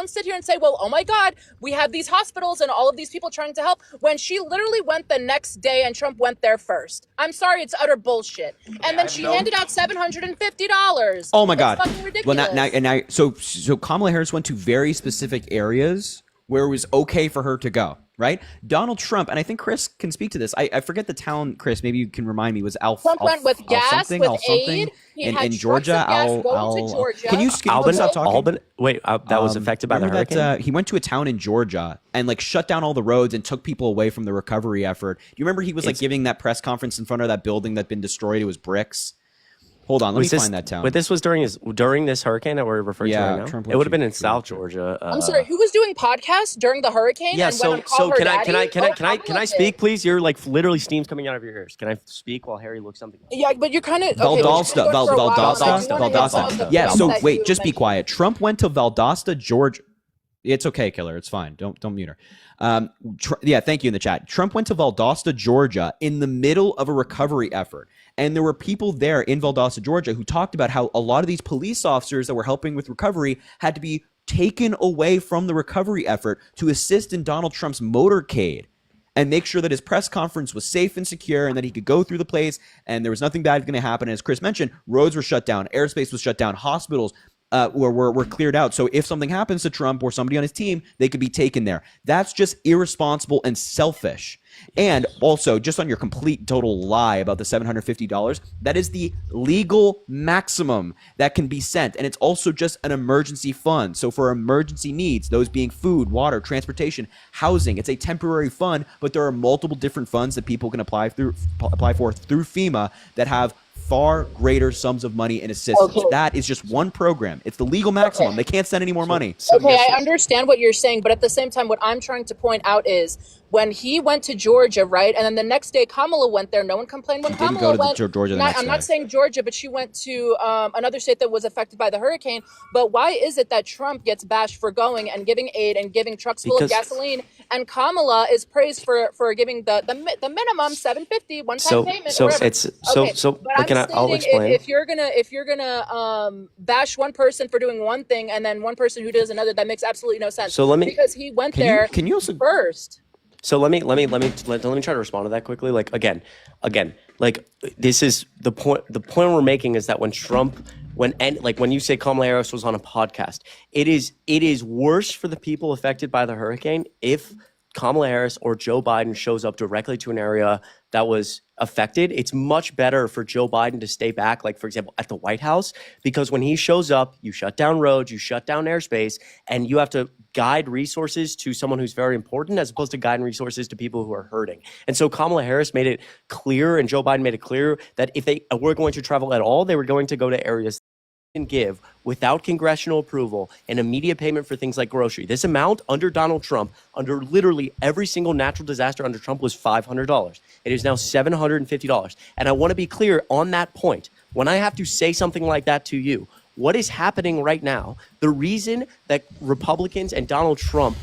sit here and say, well, oh my God, we have these hospitals and all of these people trying to help, when she literally went the next day and Trump went there first. I'm sorry, it's utter bullshit. And then she handed out $750. Oh my It's God! fucking ridiculous. So Kamala Harris went to very specific areas where it was okay for her to go. Right? Donald Trump, and I think Chris can speak to this. I forget the town. Chris, maybe you can remind me. Was Trump went with gas, with aid. He in had Georgia? trucks of gas going to Georgia. Can you stop talking? Albany. Wait, that was affected by the Remember hurricane. that, he went to a town in Georgia and like shut down all the roads and took people away from the recovery effort. Do you remember he was like giving that press conference in front of that building that'd been destroyed? It was bricks. Hold on, let me find that town. But this was during this hurricane that we're referring to right now. Trump It would have been in went to South Georgia. I'm sorry, who was doing podcasts during the hurricane? Yeah. and went on Call Her Can Daddy? I speak, please? You're like literally steam's coming out of your ears. Can I speak while Harry looks something up? Yeah, but you're kind of Valdosta. Yeah. So wait, just be quiet. Trump went to Valdosta, Georgia. It's okay, Killer. It's fine. Don't mute her. Yeah, thank you in the chat. Trump went to Valdosta, Georgia, in the middle of a recovery effort. And there were people there in Valdosta, Georgia, who talked about how a lot of these police officers that were helping with recovery had to be taken away from the recovery effort to assist in Donald Trump's motorcade and make sure that his press conference was safe and secure and that he could go through the place and there was nothing bad going to happen. As Chris mentioned, roads were shut down, airspace was shut down, hospitals were cleared out. So if something happens to Trump or somebody on his team, they could be taken there. That's just irresponsible and selfish. And also, just on your complete total lie about the $750, that is the legal maximum that can be sent. And it's also just an emergency fund. So for emergency needs, those being food, water, transportation, housing, it's a temporary fund, but there are multiple different funds that people can apply for through FEMA that have far greater sums of money in assistance. Okay. That is just one program. It's the legal maximum. Okay. They can't send any more money. Okay, I understand what you're saying, but at the same time, what I'm trying to point out is when he went to Georgia, right, and then the next day Kamala went there. No one complained when Didn't Kamala go to went. Georgia the next I'm not day. saying Georgia, but she went to another state that was affected by the hurricane. But why is it that Trump gets bashed for going and giving aid and giving trucks full of gasoline, and Kamala is praised for giving the minimum $750 one-time payment? So whatever. it's so. But I'll explain. If you're gonna bash one person for doing one thing and then one person who does another, that makes absolutely no sense. So let me, because he went there can you also first. So let me try to respond to that quickly. Like again, like this is the point. The point we're making is that when Trump, when you say Kamala Harris was on a podcast, it is worse for the people affected by the hurricane if Kamala Harris or Joe Biden shows up directly to an area that was affected. It's much better for Joe Biden to stay back, like for example, at the White House, because when he shows up, you shut down roads, you shut down airspace, and you have to guide resources to someone who's very important as opposed to guiding resources to people who are hurting. And so Kamala Harris made it clear and Joe Biden made it clear that if they were going to travel at all, they were going to go to areas can give without congressional approval an immediate payment for things like grocery. This amount under Donald Trump, under literally every single natural disaster under Trump, was $500. It is now $750. And I want to be clear on that point. When I have to say something like that to you, what is happening right now, the reason that Republicans and Donald Trump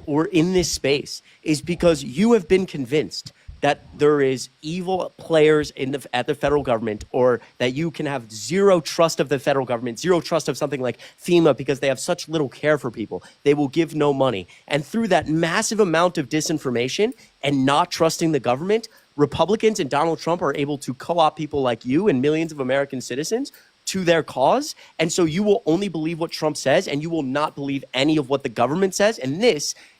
were in this space is because you have been convinced that there is evil players at the federal government, or that you can have zero trust of the federal government, zero trust of something like FEMA because they have such little care for people. They will give no money. And through that massive amount of disinformation and not trusting the government, Republicans and Donald Trump are able to co-opt people like you and millions of American citizens to their cause. And so you will only believe what Trump says and you will not believe any of what the government says. And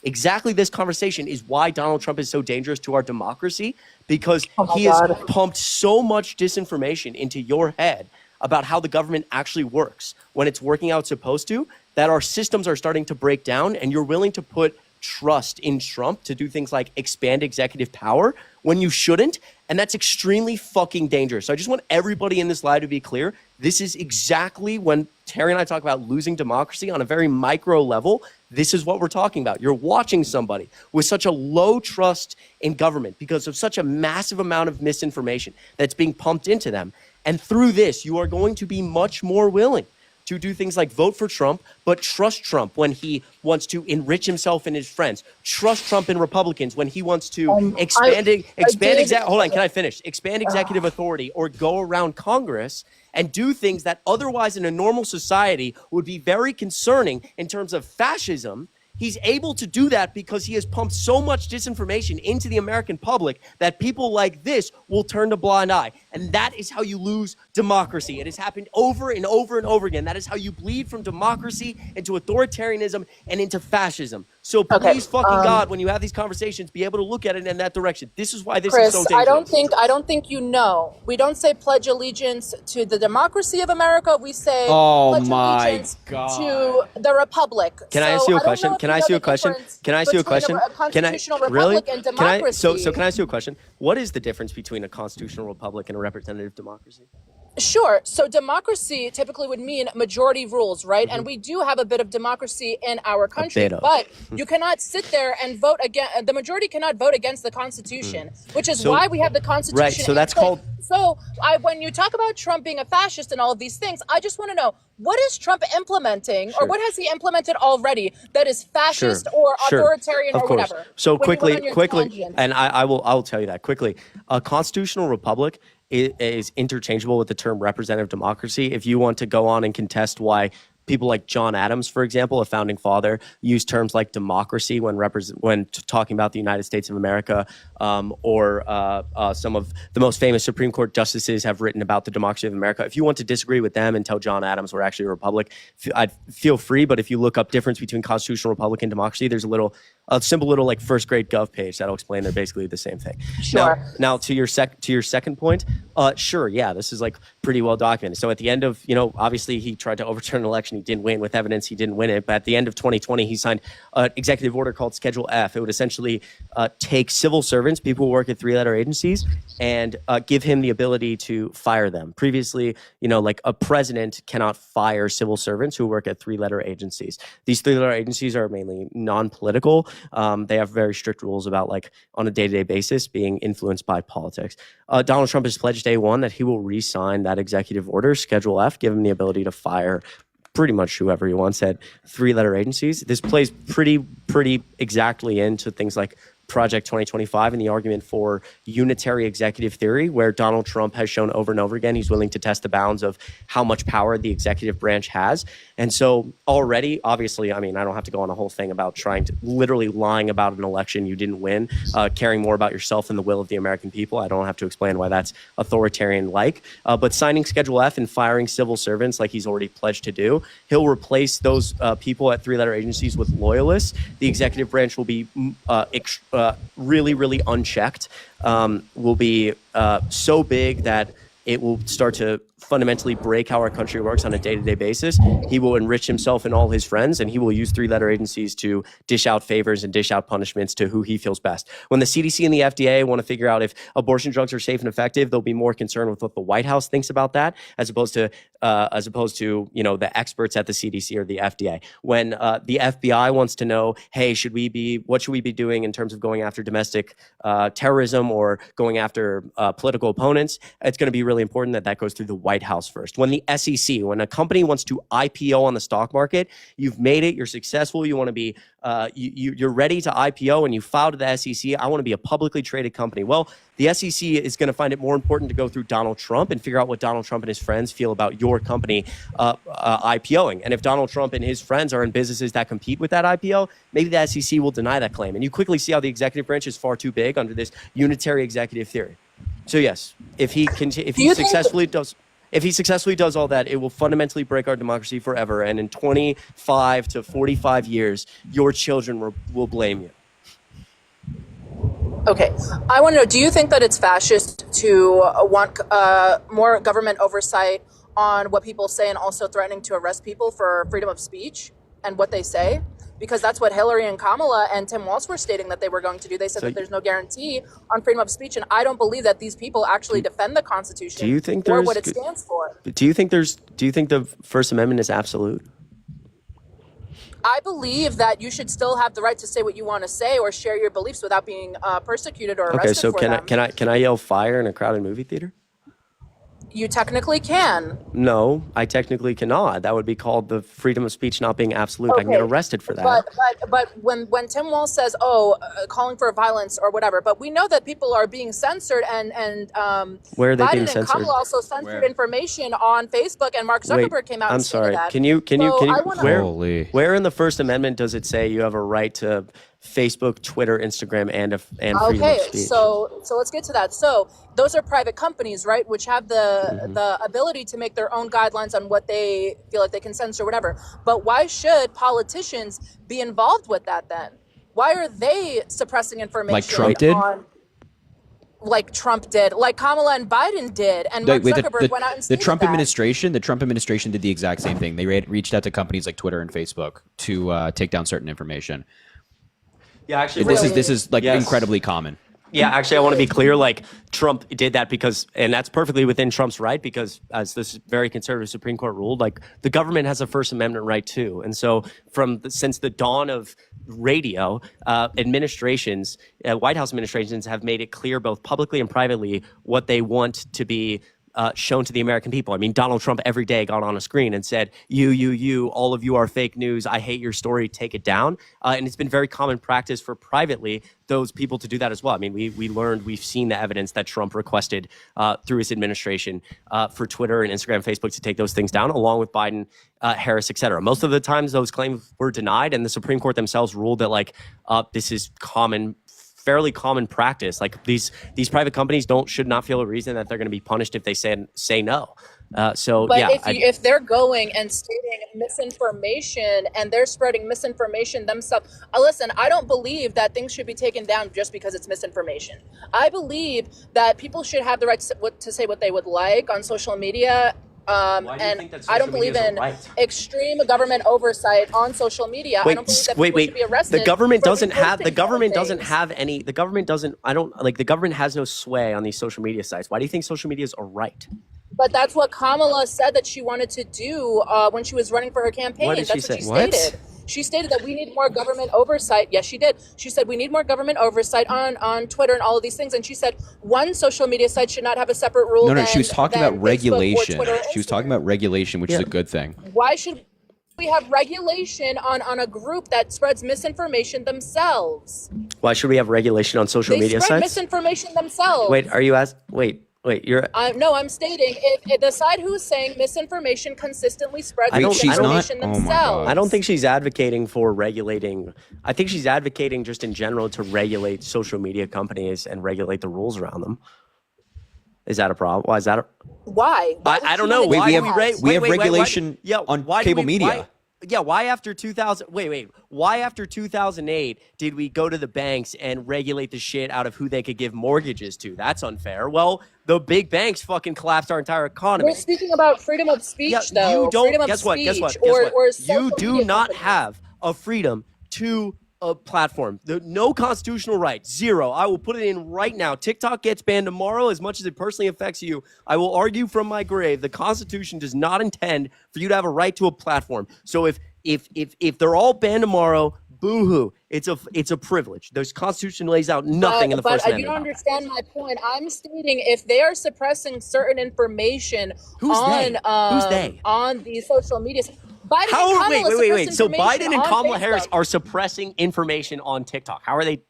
exactly this conversation is why Donald Trump is so dangerous to our democracy, because he has pumped so much disinformation into your head about how the government actually works when it's working how it's supposed to, that our systems are starting to break down, and you're willing to put trust in Trump to do things like expand executive power when you shouldn't. And that's extremely fucking dangerous. So I just want everybody in this live to be clear. This is exactly when Terry and I talk about losing democracy on a very micro level. This is what we're talking about. You're watching somebody with such a low trust in government because of such a massive amount of misinformation that's being pumped into them. And through this, you are going to be much more willing to do things like vote for Trump, but trust Trump when he wants to enrich himself and his friends. Trust Trump and Republicans when he wants to expand executive authority or go around Congress and do things that otherwise in a normal society would be very concerning in terms of fascism. He's able to do that because he has pumped so much disinformation into the American public that people like this will turn a blind eye. And that is how you lose democracy. It has happened over and over and over again. That is how you bleed from democracy into authoritarianism and into fascism. So please God, when you have these conversations, be able to look at it in that direction. This is why this is so dangerous. I don't think you know. We don't say pledge allegiance to the democracy of America. We say pledge allegiance to the republic. Can I ask you a question? Can I ask you a question? Can I ask you a question? Constitutional republic and democracy. So can I ask you a question? What is the difference between a constitutional republic and a representative democracy? Sure. So democracy typically would mean majority rules, right? And we do have a bit of democracy in our country, but you cannot sit there and vote against, the majority cannot vote against the Constitution, which is why we have the Constitution. Right. So that's called. So when you talk about Trump being a fascist and all of these things, I just want to know, what is Trump implementing, or what has he implemented already that is fascist or authoritarian or whatever? So quickly, and I will tell you that quickly. A constitutional republic is interchangeable with the term representative democracy. If you want to go on and contest why people like John Adams, for example, a founding father, use terms like democracy when talking about the United States of America, or some of the most famous Supreme Court justices have written about the democracy of America. If you want to disagree with them and tell John Adams we're actually a republic, I'd feel free. But if you look up difference between constitutional republic and democracy, there's a simple little like first grade gov page that'll explain they're basically the same thing. Sure. Now to your second point, this is like pretty well documented. So at the end of, obviously he tried to overturn an election. He didn't win with evidence. He didn't win it. But at the end of 2020, he signed an executive order called Schedule F. It would essentially take civil servants servants, people who work at 3-letter agencies, and give him the ability to fire them. Previously, like a president cannot fire civil servants who work at 3-letter agencies. These 3-letter agencies are mainly non-political. They have very strict rules about, like, on a day-to-day basis being influenced by politics. Donald Trump has pledged day one that he will re-sign that executive order, Schedule F, give him the ability to fire pretty much whoever he wants at 3-letter agencies. This plays pretty exactly into things like Project 2025 and the argument for unitary executive theory, where Donald Trump has shown over and over again he's willing to test the bounds of how much power the executive branch has. And so already, obviously, I mean, I don't have to go on a whole thing about trying to literally lying about an election you didn't win, caring more about yourself than the will of the American people. I don't have to explain why that's authoritarian-like. But signing Schedule F and firing civil servants like he's already pledged to do, he'll replace those people at 3-letter agencies with loyalists. The executive branch will be really unchecked, will be so big that it will start to fundamentally break how our country works on a day-to-day basis. He will enrich himself and all his friends, and he will use 3-letter agencies to dish out favors and dish out punishments to who he feels best. When the CDC and the FDA want to figure out if abortion drugs are safe and effective, they'll be more concerned with what the White House thinks about that, as opposed to the experts at the CDC or the FDA. When the FBI wants to know, hey, what should we be doing in terms of going after domestic terrorism or going after political opponents, it's going to be really important that goes through the White House first. When the SEC, when a company wants to IPO on the stock market, you've made it, you're successful, you want to be, you're ready to IPO and you filed to the SEC, I want to be a publicly traded company. Well, the SEC is going to find it more important to go through Donald Trump and figure out what Donald Trump and his friends feel about your company IPOing. And if Donald Trump and his friends are in businesses that compete with that IPO, maybe the SEC will deny that claim. And you quickly see how the executive branch is far too big under this unitary executive theory. So yes, if he successfully does all that, it will fundamentally break our democracy forever. And in 25 to 45 years, your children will blame you. Okay, I want to know, do you think that it's fascist to want more government oversight on what people say and also threatening to arrest people for freedom of speech and what they say? Because that's what Hillary and Kamala and Tim Walz were stating that they were going to do. They said that there's no guarantee on freedom of speech, and I don't believe that these people actually defend the Constitution or what it stands for. Do you think the First Amendment is absolute? I believe that you should still have the right to say what you want to say or share your beliefs without being persecuted or arrested. Okay, so for them. can I yell fire in a crowded movie theater? You technically can. No, I technically cannot. That would be called the freedom of speech not being absolute. Okay. I can get arrested for that. But when Tim Walz says, calling for violence or whatever, but we know that people are being censored and where are they Biden being and censored? Kamala also censored information on Facebook, and Mark Zuckerberg came out. I'm and sorry. That. Can you Holy. where in the First Amendment does it say you have a right to Facebook, Twitter, Instagram, and freedom of speech? Okay, so let's get to that. So those are private companies, right, which have the ability to make their own guidelines on what they feel like they can censor, whatever. But why should politicians be involved with that then? Why are they suppressing information? Like Trump did? Like Trump did, like Kamala and Biden did, and Mark Zuckerberg went out and stated the Trump that. administration. The Trump administration did the exact same thing. They reached out to companies like Twitter and Facebook to take down certain information. Yeah, actually, this is like incredibly common. Yeah, actually, I want to be clear. Like, Trump did that because, and that's perfectly within Trump's right, because as this very conservative Supreme Court ruled, like, the government has a First Amendment right too. And so, since the dawn of radio, administrations, White House administrations have made it clear, both publicly and privately, what they want to be shown to the American people. I mean, Donald Trump every day got on a screen and said, you, all of you are fake news. I hate your story. Take it down. And it's been very common practice for privately those people to do that as well. I mean, we've seen the evidence that Trump requested through his administration for Twitter and Instagram, Facebook to take those things down, along with Biden, Harris, et cetera. Most of the times those claims were denied, and the Supreme Court themselves ruled that this is fairly common practice. Like, these private companies should not feel a reason that they're going to be punished if they say no. But if they're going and stating misinformation and they're spreading misinformation themselves, listen, I don't believe that things should be taken down just because it's misinformation. I believe that people should have the right to say what they would like on social media, Why do you And think that I don't social believe media is a in right? extreme government oversight on social media. I don't believe that people should be arrested. The government for doesn't have. The reposting government certain doesn't things. have any. The government doesn't. I don't like. The government has no sway on these social media sites. Why do you think social media is a right? But that's what Kamala said that she wanted to do when she was running for her campaign. What did she That's say? what she stated. She stated that we need more government oversight. Yes, she did. She said we need more government oversight on Twitter and all of these things. And she said one social media site should not have a separate rule. No, she was talking than about Facebook or regulation. Twitter or She was talking Instagram. about regulation, which is a good thing. Why should we have regulation on a group that spreads misinformation themselves? Why should we have regulation on social They media spread sites? misinformation themselves. Wait, are you Wait. You're. No, I'm stating if the side who's saying misinformation consistently spreads I don't- misinformation Oh my themselves. God. I don't think she's advocating for regulating. I think she's advocating just in general to regulate social media companies and regulate the rules around them. Is that a problem? Why is that? Why? Why would I she don't know. wanna Wait, do we have- that? we have regulation on cable media. Why after 2000? Why after 2008 did we go to the banks and regulate the shit out of who they could give mortgages to? That's unfair. Well, the big banks fucking collapsed our entire economy. We're speaking about freedom of speech, though. You don't. Freedom of Guess what? speech Guess what? Or You social do media not companies. have a freedom to a platform. No constitutional right. Zero. I will put it in right now. TikTok gets banned tomorrow. As much as it personally affects you, I will argue from my grave the Constitution does not intend for you to have a right to a platform. So if they're all banned tomorrow, boo-hoo. It's a privilege. The Constitution lays out nothing in the First But you Amendment. don't understand my point. I'm stating if they are suppressing certain information Who's on they? Who's they? on the social media. Biden and How? Kamala Wait. suppress So information Biden and on Kamala Facebook. Harris are suppressing information on TikTok. How are they?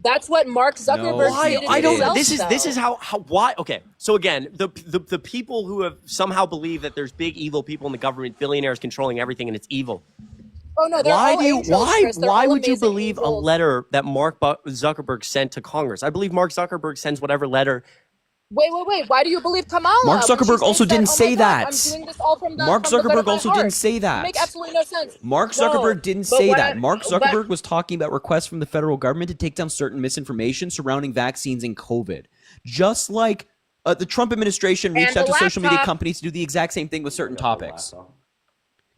That's what Mark Zuckerberg No, stated I don't know. himself, This is how why. Okay, so again, the people who have somehow believe that there's big evil people in the government, billionaires controlling everything, and it's evil. Oh no, they're all angels, Chris. They're Why all would you amazing believe a angels. letter that Mark Zuckerberg sent to Congress? I believe Mark Zuckerberg sends whatever letter. Wait. Why do you believe Kamala? Mark when she Zuckerberg also thinks didn't that, oh say my God, that. I'm doing this all from the, Mark from the good Zuckerberg of my also heart. didn't say that. Make absolutely no sense. Mark No, Zuckerberg didn't but say what that. I- Mark but- Zuckerberg was talking about requests from the federal government to take down certain misinformation surrounding vaccines and COVID. Just like the Trump administration reached And out the to social media laptop. companies to do the exact same thing with certain topics.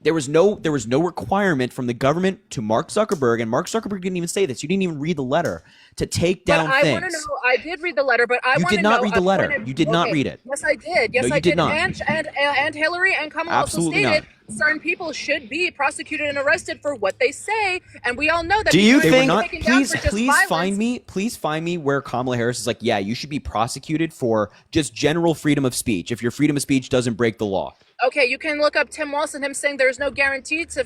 There was no requirement from the government to Mark Zuckerberg, and Mark Zuckerberg didn't even say this. You didn't even read the letter to take down But I things. want to know. I did read the letter, but I You want to did know. not read the a letter. pointed- You did not okay. read it. Yes, I did. Yes, No, you I did did. not. And Hillary and Kamala Absolutely also stated certain people should be prosecuted and arrested for what they say, and we all know that. Do you people are They were think- not. taken down for just Please find me where Kamala Harris is like, yeah, you should be prosecuted for just general freedom of speech if your freedom of speech doesn't break the law. Okay, you can look up Tim Walz and him saying there's no guarantee to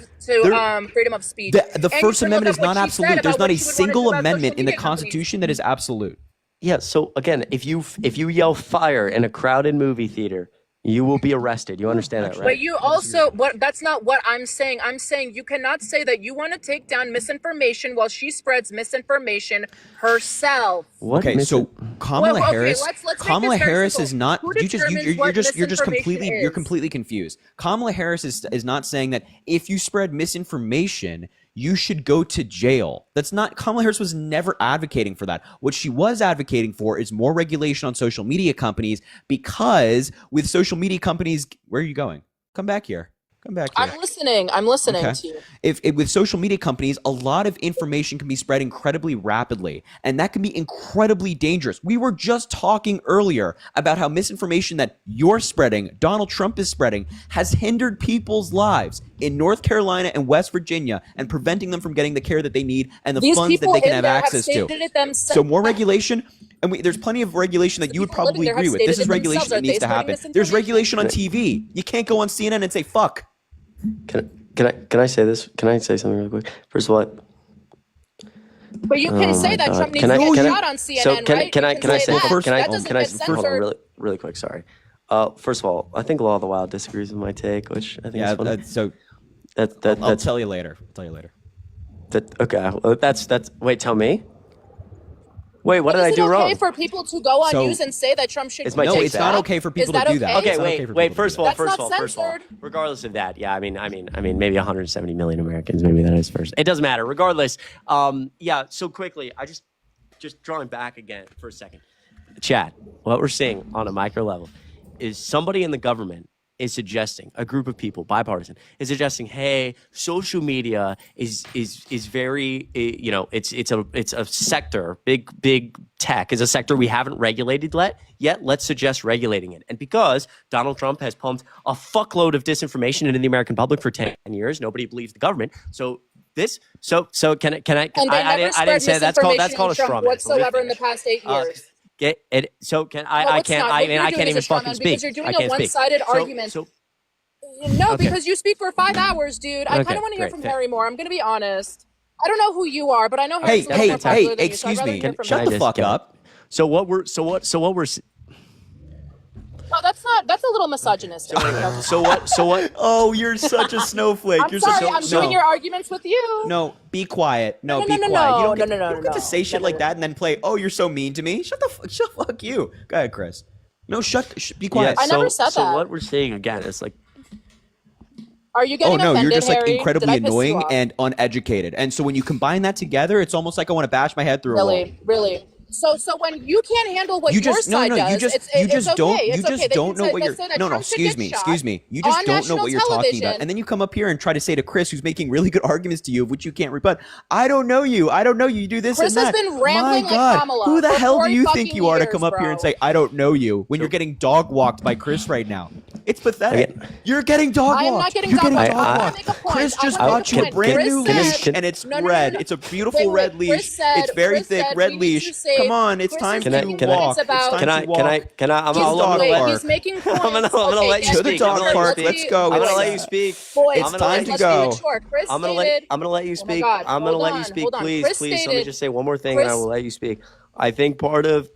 freedom of speech. The And you First can Amendment look is up what not she said absolute. There's about not what a she would wanna single do about amendment social in the media companies. Constitution that is absolute. Yeah. So again, if you yell fire in a crowded movie theater, you will be arrested. You understand that, right? But you also, that's not what I'm saying. I'm saying you cannot say that you want to take down misinformation while she spreads misinformation herself. What? Okay, so Kamala Well, okay, Harris, let's make Kamala this very Harris simple. is not. Who You just determines what you're just misinformation you're is? completely confused. Kamala Harris is not saying that if you spread misinformation, you should go to jail. That's not. Kamala Harris was never advocating for that. What she was advocating for is more regulation on social media companies, because with social media companies, where are you going? Come back here. Come back here. I'm listening Okay. to you. If with social media companies, a lot of information can be spread incredibly rapidly, and that can be incredibly dangerous. We were just talking earlier about how misinformation that you're spreading, Donald Trump is spreading, has hindered people's lives in North Carolina and West Virginia and preventing them from getting the care that they need and the These funds that people they can in have there access to. stated it themselves. So more regulation, and there's plenty of regulation that you would people living probably there have agree with. This stated is it regulation themselves. that Are needs they to happen. spreading There's misinformation? regulation on TV. You can't go on CNN and say fuck. Can I say this? Can I say something real quick? First of all, But you can say that God. Trump needs Can to I- get can I- shot on CNN, so can, right? can I You can I say that. first- can I That doesn't can I get hold on censored. really quick? Sorry. First of all, I think Law of the Wild disagrees with my take, which I think Yeah, is funny. so That I'll that's tell you later. I'll tell you later. okay. Well, that's wait. Tell me. Wait, what But did I is do it okay wrong? for people to go on So- news and say that Trump should? It's my No, take it's back. not okay for people to that do that. okay? It's not Okay, okay for wait. people to First do of all, That's not first of all, censored. regardless of that, yeah, I mean, maybe 170 million Americans, maybe that is first. It doesn't matter. Regardless, yeah. So quickly, I just drawing back again for a second. Chat. What we're seeing on a micro level is somebody in the government is suggesting, a group of people, bipartisan, is suggesting, hey, social media is very, you know, it's a sector, big tech is a sector we haven't regulated yet. Let's suggest regulating it. And because Donald Trump has pumped a fuckload of disinformation into the American public for 10 years, nobody believes the government. So can I? And they I never spread didn't say that's called a misinformation straw man. whatsoever in the past 8 years. Get it? So can No, I it's not. can't. What you're I doing can't is even a straw fucking man speak. because you're doing I a can't speak. one-sided argument. So No, Okay. because you speak for 5 hours, dude. I Okay, kind of want to hear great, from fair. Harry more. I'm going to be honest. I don't know who you are, but I know Hey, Harry's a little more popular than you, so I'd excuse rather me. hear from Shut him. the fuck up. So what we're No, that's a little misogynistic. so what Oh, you're such a snowflake. I'm You're sorry, so, I'm doing your arguments with you. No, be quiet. No, No, be no, no, quiet. no, You don't get, no, no, you don't get no, to say shit no, like no. that and then play, oh, you're so mean to me. Fuck you. Go ahead, Chris. No, be quiet. I never said so that. what we're saying again is like Are you Oh getting no, offended, you're just like Harry? incredibly Did I piss you annoying off? and uneducated. And so when you combine that together, it's almost like I want to bash my head through a wall. Really. So when you can't handle what You your just side no, does, you just it's don't okay. you It's just okay. They don't can know say- what they you're say that no Trump should get shot excuse me. You just on don't know what national you're talking about. television. And then you come up here and try to say to Chris, who's making really good arguments to you, of which you can't rebut. I don't know you. You do this Chris and has that. been rambling My like God. Kamala Who the for hell do 40 you think fucking you are to years, come up here bro. and say I don't know you when you're getting dog walked by Chris right now? It's pathetic. You're getting dog walked. I am not getting You're dog walked. dog I wanna walked. make a point. Chris I just wanna bought make a you a point. brand Chris new said- leash and it's No. red. It's a beautiful red leash. Chris said- It's very Chris thick said red we need leash. to say- Come on, it's Chris time is to making walk. points It's about- time can to I walk. I'm He's gonna dog Wait, park. he's making points. I'm gonna Okay, let you To the speak. dog I'm gonna park. let you Let's speak. go. I'm gonna Let's let go. you speak. Boys, It's time to let's go. keep it short. Chris I'm gonna stated- let you Oh my speak. God, I'm gonna hold let you on, speak. hold on. Please, Chris let me stated- just say one more thing and I Chris- will let you speak. I think part of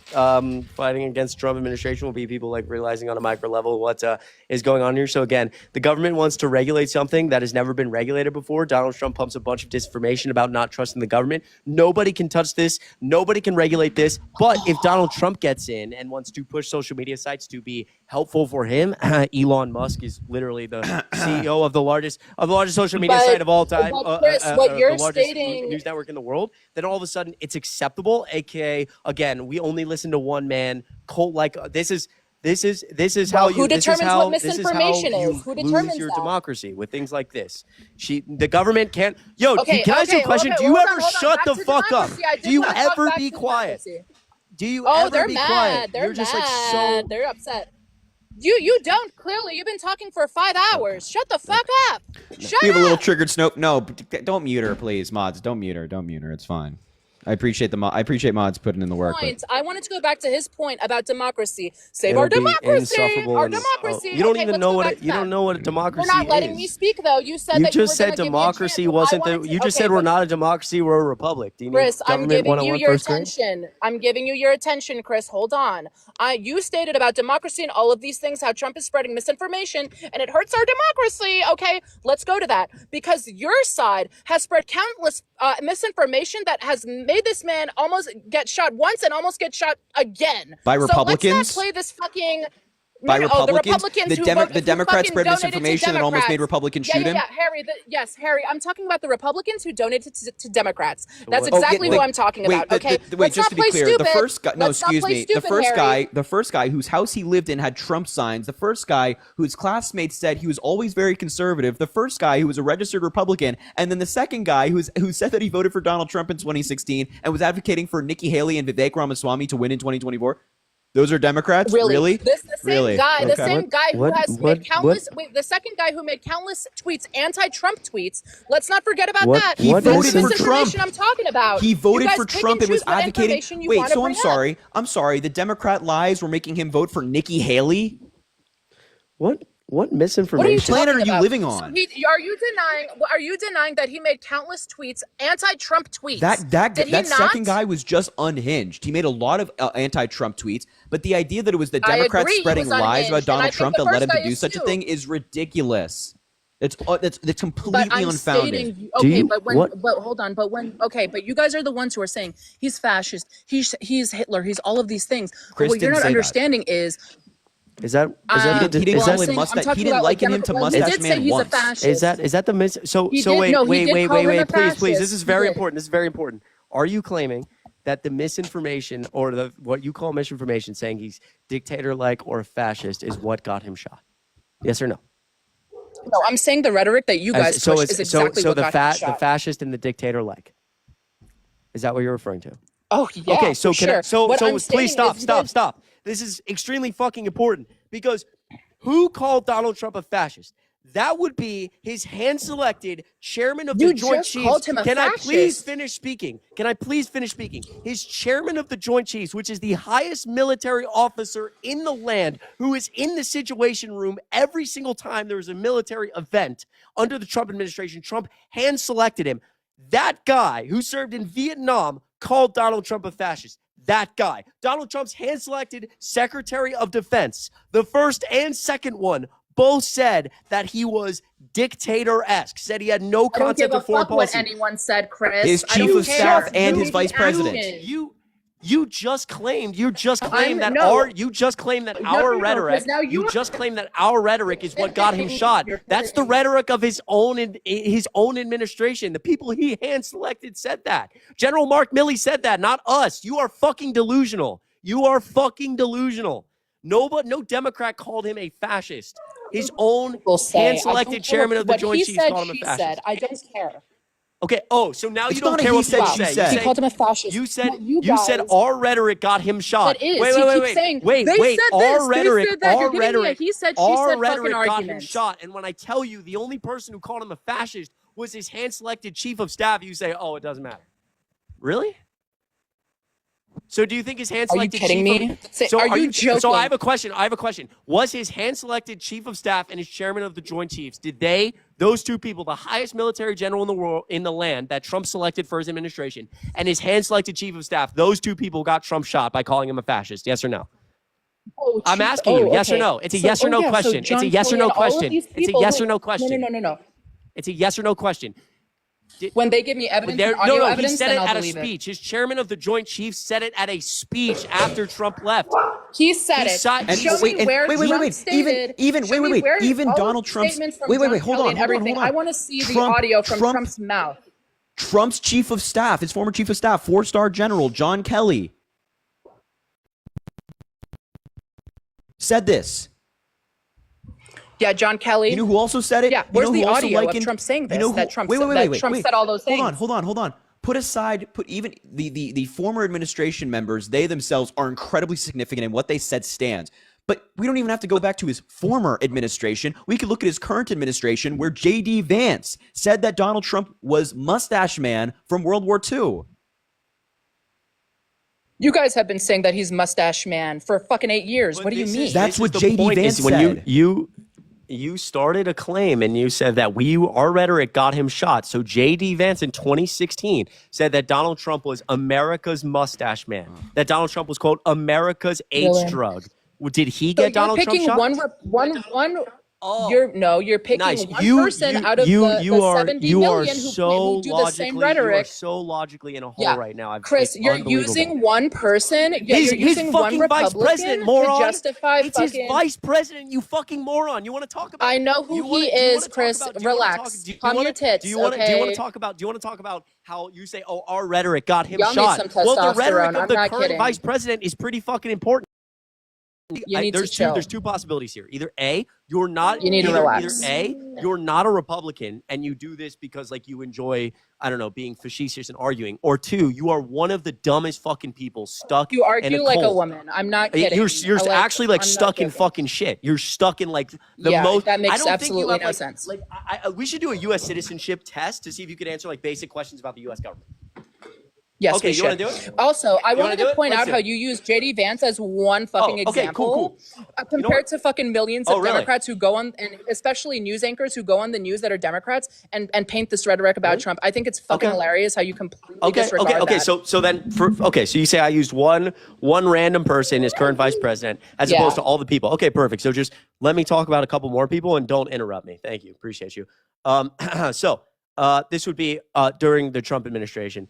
fighting against Trump administration will be people like realizing on a micro level what is going on here. So again, the government wants to regulate something that has never been regulated before. Donald Trump pumps a bunch of disinformation about not trusting the government. Nobody can touch this. Nobody can regulate this. But if Donald Trump gets in and wants to push social media sites to be helpful for him, Elon Musk is literally the CEO of the largest social media But- site of all time. but Chris, what you're the largest stating- news network in the world. Then all of a sudden it's acceptable. AKA again, we only listen to one man. Cult like this is how Well, who you. This is determines how, what misinformation this is? How is? you Who lose determines your that? democracy with things like this. The government can't. Yo, Okay, can I ask you a okay, question? okay, Do you hold ever on, hold on. shut Back the to fuck up? democracy. I did Do you wanna talk ever back be to quiet? democracy. Do you Oh, ever they're be mad. quiet? They're You're just mad. like so. They're upset. You don't clearly. You've been talking for 5 hours. Shut the fuck up. Shut We have a little up. triggered snow. No, don't mute her, please, mods. Don't mute her. Don't mute her. It's fine. I appreciate I appreciate mods putting in the work. But Point. I wanted to go back to his point about democracy. Save It'll our be democracy. insufferable Our and- democracy. You don't Okay, even let's know go what back it, to you that. don't know what a democracy You're not is. letting me speak though. You said You that just you were said gonna give me a democracy chance. wasn't I the. wanted to- You just okay, said we're but- not a democracy. We're a republic. Do you Chris, need I'm government giving you 101 your first grade? attention. I'm giving you your attention, Chris. Hold on. You stated about democracy and all of these things, how Trump is spreading misinformation and it hurts our democracy. Okay, let's go to that. Because your side has spread countless misinformation that has made this man almost get shot once and almost get shot again. By So Republicans? let's not play this fucking... by the Republicans, Republicans the who vote- the who Democrats fucking spread donated to misinformation that almost made Democrats. Republicans shoot him. Yeah, Harry. Yes, Harry. I'm talking about the Republicans who donated to Democrats. That's what- exactly who I'm talking about. Okay, wait, let's just not to be play clear, stupid. the first guy, no, Let's not excuse play me, stupid, Harry. the first guy whose house he lived in had Trump signs, the first guy whose classmates said he was always very conservative, the first guy who was a registered Republican, and then the second guy who said that he voted for Donald Trump in 2016 and was advocating for Nikki Haley and Vivek Ramaswamy to win in 2024. Those are Democrats? Really? The same Really? guy, the Okay. same guy who What- has what- made countless. Wait, the second guy who made countless tweets, anti-Trump tweets. Let's not forget about What- that. He what This voted is for misinformation Trump. I'm talking about. He voted You guys for pick Trump and was choose what advocating. information you Wait, wanna so I'm bring up. sorry. I'm sorry. The Democrat lies were making him vote for Nikki Haley. What What are you misinformation? planet talking are you about? living on? So are you denying that he made countless tweets, anti-Trump tweets? That Did he that not? second guy was just unhinged. He made a lot of anti-Trump tweets, but the idea that it was the I Democrats agree, he spreading was lies unhinged, about and I Donald think Trump the that led first him to guy do is such a too. thing is ridiculous. It's But completely I'm unfounded. stating, okay, you- but what- but hold on, but you guys are the ones who are saying he's fascist, he's Hitler, he's all of these things. But Chris what you're didn't not say that. understing is Is that He didn't well, call I'm him saying- mustache. I'm talking He didn't about, liken him to he Mustache did say Man he's once. a fascist. is that the so He so did- wait no, he did call him a please this fascist. is He very did. important. This is very important. Are you claiming that the misinformation or what you call misinformation saying he's dictator like or a fascist is what got him shot? Yes or no? No, I'm saying the rhetoric that you guys push is exactly what got him the shot. fascist and the dictator like. Is that what you're referring to? Oh yeah. Okay, so for sure. What I'm please stating is stop. This is extremely fucking important because who called Donald Trump a fascist? That would be his hand-selected chairman of the Joint Chiefs. Called him a Can fascist. I please finish speaking? His chairman of the Joint Chiefs, which is the highest military officer in the land, who is in the Situation Room every single time there is a military event under the Trump administration. Trump hand-selected him. That guy who served in Vietnam called Donald Trump a fascist. That guy. Donald Trump's hand-selected Secretary of Defense, the first and second one, both said that he was dictator-esque, said he had no concept of foreign policy. What anyone said, Chris. His chief of staff and his vice president. You just claimed that our rhetoric. You just claimed that our rhetoric is what got him shot. That's the rhetoric of his own administration. The people he hand selected said that. General Mark Milley said that, not us. You are fucking delusional. No Democrat called him a fascist. His own hand-selected chairman of the Joint Chiefs called him a fascist. I don't care. Okay. Oh, so now you don't care what people say. He called him a fascist. You said our rhetoric got him shot. Wait. Our rhetoric got him shot. And when I tell you the only person who called him a fascist was his hand-selected chief of staff, you say, "Oh, it doesn't matter." Really? So do you think his hand-selected chief? Are you kidding me? Are you joking? So I have a question. Was his hand-selected chief of staff and his chairman of the Joint Chiefs, those two people, the highest military general in the world, in the land that Trump selected for his administration, and his hand-selected chief of staff, those two people got Trump shot by calling him a fascist? Yes or no? I'm asking you, yes or no. It's a yes or no question. It's a yes or no question. It's a yes or no question. No. It's a yes or no question. When they give me evidence, audio evidence, he said then it I'll at a believe speech. His chairman of the Joint Chiefs said it at a speech after Trump left. He said it. Even Donald Trump's hold on. I want to see the audio from Trump's mouth. Trump's chief of staff, his former chief of staff, 4-star general John Kelly, said this. Yeah, John Kelly. You know who also said it? Yeah, where's the audio of Trump saying this? Trump said all those things. Hold on. Put even the former administration members, they themselves are incredibly significant in what they said stands. But we don't even have to go back to his former administration. We could look at his current administration where J.D. Vance said that Donald Trump was Mustache Man from World War II. You guys have been saying that he's Mustache Man for fucking 8 years. What do you mean? That's what J.D. Vance said. When you started a claim and you said that our rhetoric got him shot. So J.D. Vance in 2016 said that Donald Trump was America's mustache man. That Donald Trump was, quote, America's AIDS drug. Did he get Donald Trump shot? You're picking one person out of the 70 million who do the same rhetoric. You are so logically in a hole right now. Chris, you're using one person. You're using one Republican to justify It's his vice president, you fucking moron. You want to talk about? I know who he is, Chris. Relax. Calm your tits. Do you want to talk about how you say, "Oh, our rhetoric got him shot"? Well, the rhetoric of the current vice president is pretty fucking important. There's two possibilities here. Either A, you're not you need to relax. Either A, you're not a Republican and you do this because like you enjoy, I don't know, being facetious and arguing. Or two, you are one of the dumbest fucking people stuck. You argue in a like cult. a woman. I'm not kidding. You're actually like stuck in fucking shit. You're stuck in like the most. That makes absolutely no sense. Like we should do a U.S. citizenship test to see if you could answer like basic questions about the U.S. government. Yes, okay, you want to do it? Also, I wanted to point out how you use J.D. Vance as one fucking example compared to fucking millions of Democrats who go on, and especially news anchors who go on the news that are Democrats and paint this rhetoric about Trump. I think it's fucking hilarious how you completely disregard that. So you say I used one random person as current vice president as opposed to all the people. Okay, perfect. So just let me talk about a couple more people and don't interrupt me. Thank you. Appreciate you. This would be during the Trump administration.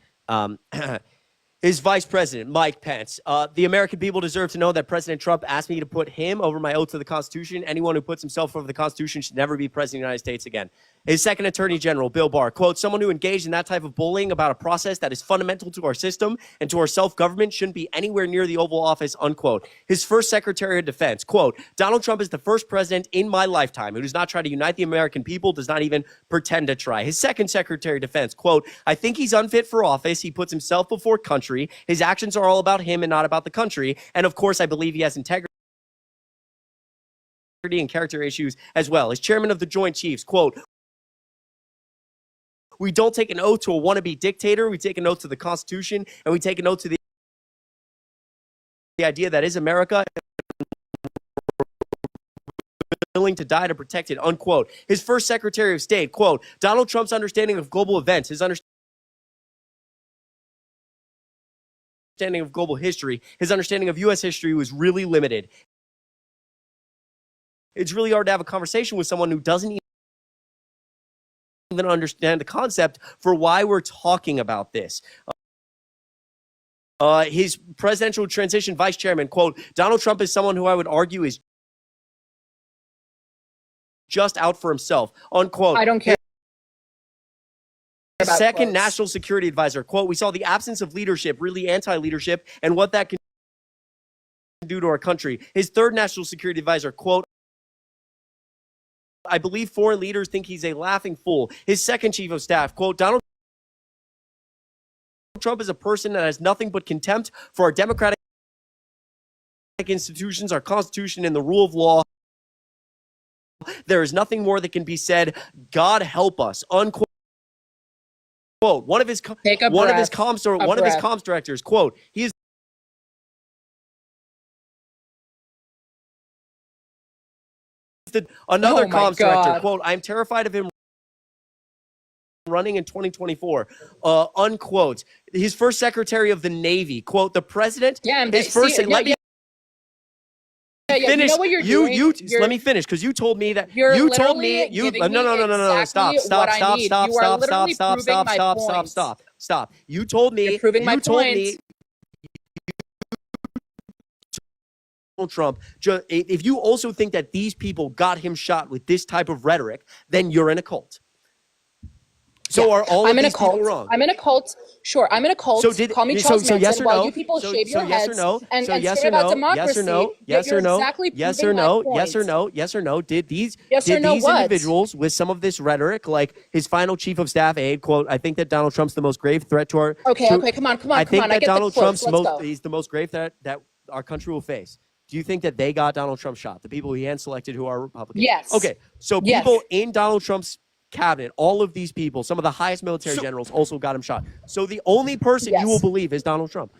His vice president, Mike Pence. The American people deserve to know that President Trump asked me to put him over my oath to the Constitution. Anyone who puts himself over the Constitution should never be president of the United States again. His second attorney general, Bill Barr, quote, someone who engaged in that type of bullying about a process that is fundamental to our system and to our self-government shouldn't be anywhere near the Oval Office, unquote. His first secretary of defense, quote, Donald Trump is the first president in my lifetime who does not try to unite the American people, does not even pretend to try. His second secretary of defense, quote, I think he's unfit for office. He puts himself before country. His actions are all about him and not about the country. And of course, I believe he has integrity and character issues as well. As chairman of the Joint Chiefs, quote, we don't take an oath to a wannabe dictator. We take an oath to the Constitution, and we take an oath to the idea that is America, willing to die to protect it, unquote. His first secretary of state, quote, Donald Trump's understanding of global events, his understanding of global history, his understanding of U.S. history was really limited. It's really hard to have a conversation with someone who doesn't even understand the concept for why we're talking about this. His presidential transition vice chairman, quote, Donald Trump is someone who I would argue is just out for himself, unquote. I don't care. His second national security advisor, quote, we saw the absence of leadership, really anti-leadership, and what that can do to our country. His third national security advisor, quote, I believe foreign leaders think he's a laughing fool. His second chief of staff, quote, Donald Trump is a person that has nothing but contempt for our democratic institutions, our Constitution, and the rule of law. There is nothing more that can be said. God help us, unquote. Quote, one of his comms directors, quote, he is another comms director, quote, I'm terrified of him running in 2024, unquote. His first secretary of the Navy, quote, the president, his first, let me finish. Let me finish, because you told me that You're you told me literally you giving no me stop. exactly what I need. You are literally proving my points. Stop. You told me You're proving my points. Trump, if you also think that these people got him shot with this type of rhetoric, then you're in a cult. So are all of these people wrong? I'm in a cult. Sure, I'm in a cult. So call me Charles Manson yes or while no? you people shave your yes heads or no? and yes scream or about no? democracy. Yes or no? Yes or no? Exactly yes or no? Yes or no? Yes or no? Did these what? individuals with some of this rhetoric, like his final chief of staff aide, quote, I think that Donald Trump's the most grave threat to our Okay, come on. I think that get Donald the quotes. Trump's he's the most grave threat that our country will face. Do you think that they got Donald Trump shot? The people he hand selected who are Republicans? Yes. Okay, so people in Donald Trump's cabinet, all of these people, some of the highest military generals also got him shot. So the only person you will believe is Donald Trump.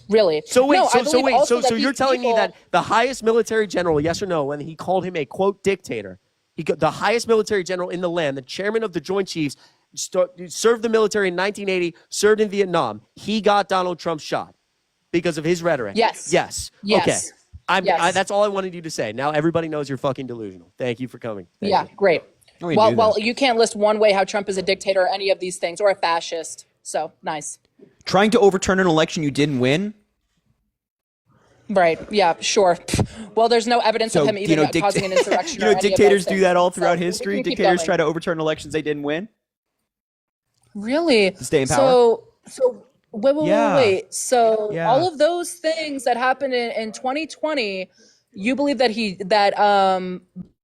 Really? So wait, no, so you're telling me that the highest military general, yes or no, when he called him a quote dictator, the highest military general in the land, the chairman of the Joint Chiefs, served the military in 1980, served in Vietnam, he got Donald Trump shot because of his rhetoric? Yes. Okay. That's all I wanted you to say. Now everybody knows you're fucking delusional. Thank you for coming. Thank you. Great. Well, you can't list one way how Trump is a dictator or any of these things, or a fascist. So nice. Trying to overturn an election you didn't win. Right. Yeah. Sure. Well, there's no evidence of him even causing an insurrection. Dictators do that all throughout history. Dictators try to overturn elections they didn't win. Really? To stay in power. So wait. So all of those things that happened in 2020, you believe that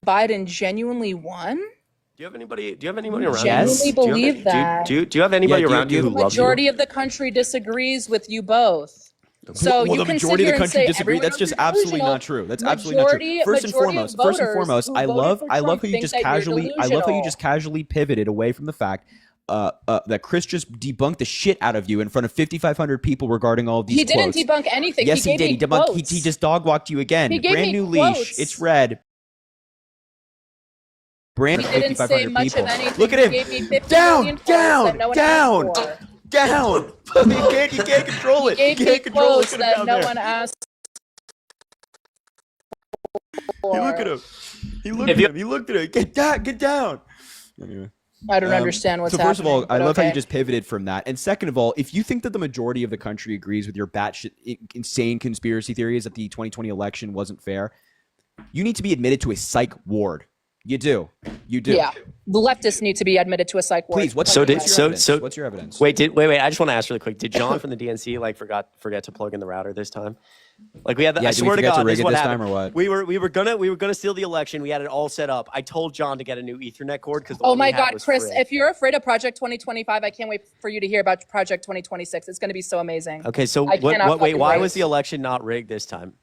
Biden genuinely won? Do you have anybody around? Genuinely believe that. Do you have anybody around you who loves you? The majority of the country disagrees with you both. So well, you the majority of the country disagree. That's just absolutely delusional. not true. That's absolutely not true. First and foremost, I love how you just casually pivoted away from the fact that Chris just debunked the shit out of you in front of 5,500 people regarding all of these quotes. He didn't debunk anything. Yes, he did. He just dog walked you again. He gave Brand new leash. It's red. Brand new 5,500 people. Look at him. Down. You can't control it. You can't control it. That no one asked for. Look at him. He looked at him. Get down. Anyway. I don't understand what's happening. So first of all, I love how you just pivoted from that. And second of all, if you think that the majority of the country agrees with your batshit insane conspiracy theories that the 2020 election wasn't fair, you need to be admitted to a psych ward. You do. You do. Yeah, the leftists need to be admitted to a psych ward. Please, what's So your did evidence? so What's your evidence? Wait, I just want to ask really quick. Did John from the DNC like forget to plug in the router this time? Like we had, Yeah, I did we swear to forget to God, rig this is it what this happened. time or what? We were gonna steal the election. We had it all set up. I told John to get a new Ethernet cord because Oh my God, Chris! If you're afraid of Project 2025, I can't wait for you to hear about Project 2026. It's going to be so amazing. Okay, so I cannot wait, fucking why wait. was the election not rigged this time?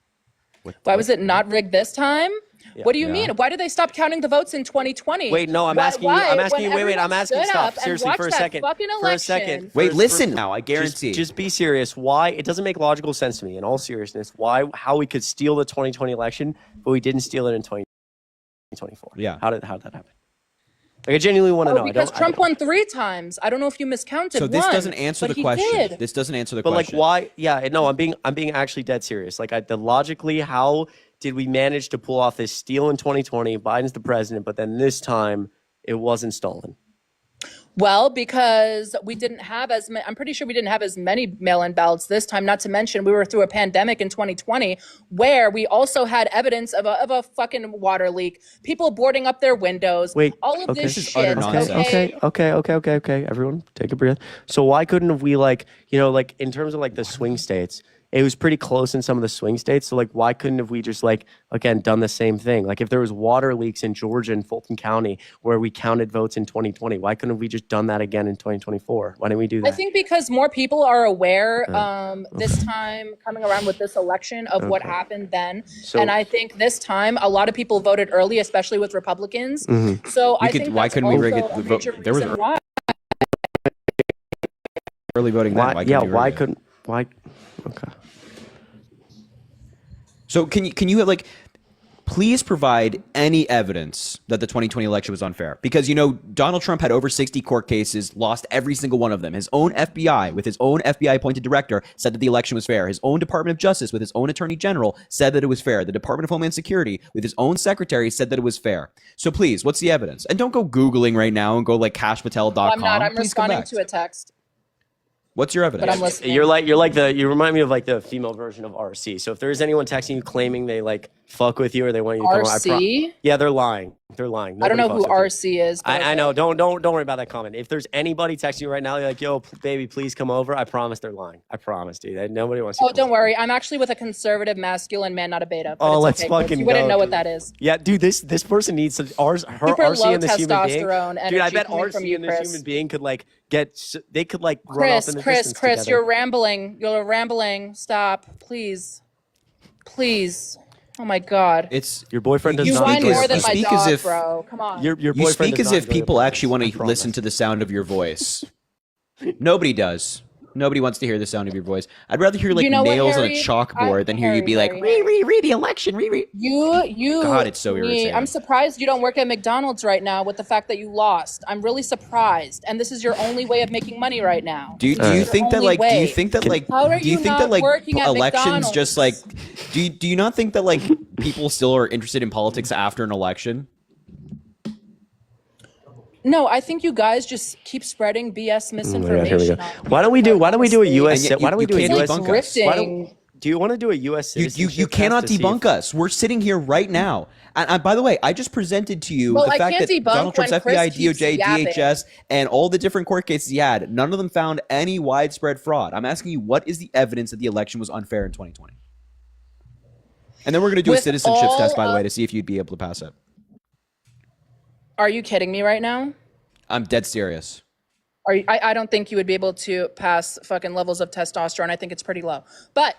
Why was it not rigged this time? Yeah. What do you mean? Why did they stop counting the votes in 2020? Wait, no, I'm asking you. Wait, I'm asking. Stop. Seriously, for a second. For a second. Wait, listen now. I guarantee. Just be serious. Why? It doesn't make logical sense to me. In all seriousness, how we could steal the 2020 election, but we didn't steal it in 2024? Yeah. How did that happen? Like, I genuinely want to know. Because Trump won 3 times. I don't know if you miscounted. So this once, doesn't answer but the he question. did. This doesn't answer the But question. like, why? Yeah, no, I'm being actually dead serious. Like, logically, how did we manage to pull off this steal in 2020? Biden's the president, but then this time it wasn't stolen. Well, because we didn't have as many, I'm pretty sure we didn't have as many mail-in ballots this time, not to mention we were through a pandemic in 2020 where we also had evidence of a fucking water leak, people boarding up their windows, all of this shit. utter nonsense. Okay. Everyone take a breath. So why couldn't we like in terms of like the swing states, it was pretty close in some of the swing states. So like, why couldn't we just like, again, done the same thing? Like if there was water leaks in Georgia and Fulton County where we counted votes in 2020, why couldn't we just done that again in 2024? Why didn't we do that? I think because more people are aware this time coming around with this election of what happened then. And I think this time a lot of people voted early, especially with Republicans. So I think why that's couldn't we rig also it? a major There was reason why. early voting. Why? Okay. So can you like please provide any evidence that the 2020 election was unfair? Because Donald Trump had over 60 court cases, lost every single one of them. His own FBI, with his own FBI appointed director, said that the election was fair. His own Department of Justice, with his own Attorney General, said that it was fair. The Department of Homeland Security, with his own secretary, said that it was fair. So please, what's the evidence? And don't go Googling right now and go like cashpatel.com. I'm not. I'm Please come responding back. to a text. What's your evidence? But I'm listening. You remind me of like the female version of RC. So if there is anyone texting you claiming they like fuck with you or they want you to come RC? yeah, they're lying. They're lying. I don't know Nobody who fucks with you. RC is. But I know. Don't worry about that comment. If there's anybody texting you right now, you're like, yo, baby, please come over. I promise they're lying. I promise, dude. Nobody wants you. Oh, don't worry. I'm actually with a conservative masculine man, not a beta. But Oh, it's let's okay, Chris. fucking You wouldn't go, know what dude. that is. Yeah, dude, this person needs her Super RC low in this human being. testosterone Dude, I energy bet coming from RC you, in this Chris. human being could like they could like run off in the distance Chris, together. you're rambling. You're rambling. Stop, please. Oh my God. It's Your boyfriend does You not. whine speak as- more than you my speak dog, as if- bro. Come on. Your You boyfriend speak does as not if enjoy your people actually want presence, to I listen promise. to the sound of your voice. Nobody does. Nobody wants to hear the sound of your voice. I'd rather hear like You know what, nails on a Harry? chalkboard than hear you be like, Harry. read the election, read. You. God, it's so irritating. I'm surprised you don't work at McDonald's right now with the fact that you lost. I'm really surprised, and this is your only way of making money right now. Do you think that like How are you not working at elections McDonald's? just like do you not think that like people still are interested in politics after an election? No, I think you guys just keep spreading BS misinformation. Here we go. Why don't we do a US? And yet Why don't we do a can't US? debunk us. Why don't, do you want to do a US You citizenship cannot test to see debunk if- us. We're sitting here right now. And by the way, I just presented to you Well, the I fact can't that debunk Donald Trump's when Chris FBI, keeps DOJ, yapping. DHS, and all the different court cases he had, none of them found any widespread fraud. I'm asking you, what is the evidence that the election was unfair in 2020? And then we're going to do a With citizenship all test, by the of- way, to see if you'd be able to pass it. Are you kidding me right now? I'm dead serious. I don't think you would be able to pass fucking levels of testosterone. I think it's pretty low. But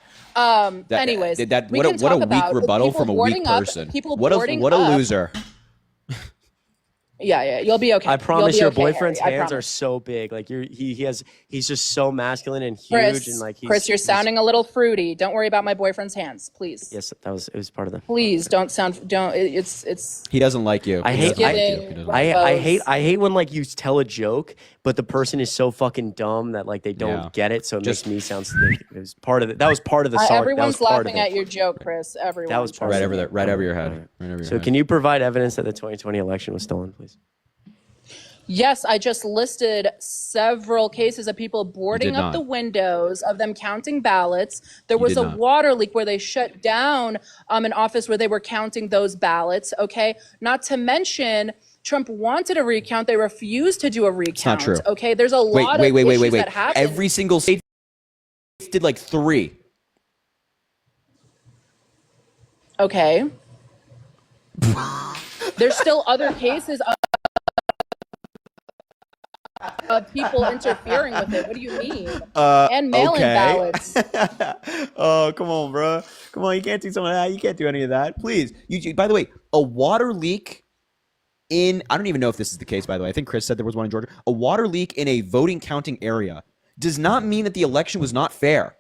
anyways, we what can a talk weak about rebuttal people from a weak boarding up, person. People What boarding a up. loser. Yeah, you'll be okay. I promise You'll your be okay, boyfriend's Harry. I hands are promise. so big. Like he's just so masculine and huge Chris, and like Chris, you're sounding a little fruity. Don't worry about my boyfriend's hands, please. Yes, it was part of the. Please don't sound. Don't. It's. He doesn't like you. I He hate doesn't like you. giving- He doesn't like you. I hate when like you tell a joke, but the person is so fucking dumb that like they don't Yeah. get it. So it Just- makes me sound. It was part of it. That was part of the. Everyone's that was part laughing of at your joke, Chris. Everyone. That was part Right of over there, right over your head. Right over your So head. can you provide evidence that the 2020 election was stolen, please? Yes, I just listed several cases of people boarding up not. the windows of them counting ballots. There You was did a not. water leak where they shut down an office where they were counting those ballots. Okay, not to mention Trump wanted a recount. They refused to do a recount. true. Okay, there's a lot of issues that happen. Every single state did like 3. Okay. There's still other cases of people interfering with it. What do you mean? And mail-in ballots. Oh, come on, bro. Come on, you can't do some of that. You can't do any of that. Please. By the way, a water leak I don't even know if this is the case, by the way. I think Chris said there was one in Georgia. A water leak in a voting counting area does not mean that the election was not fair.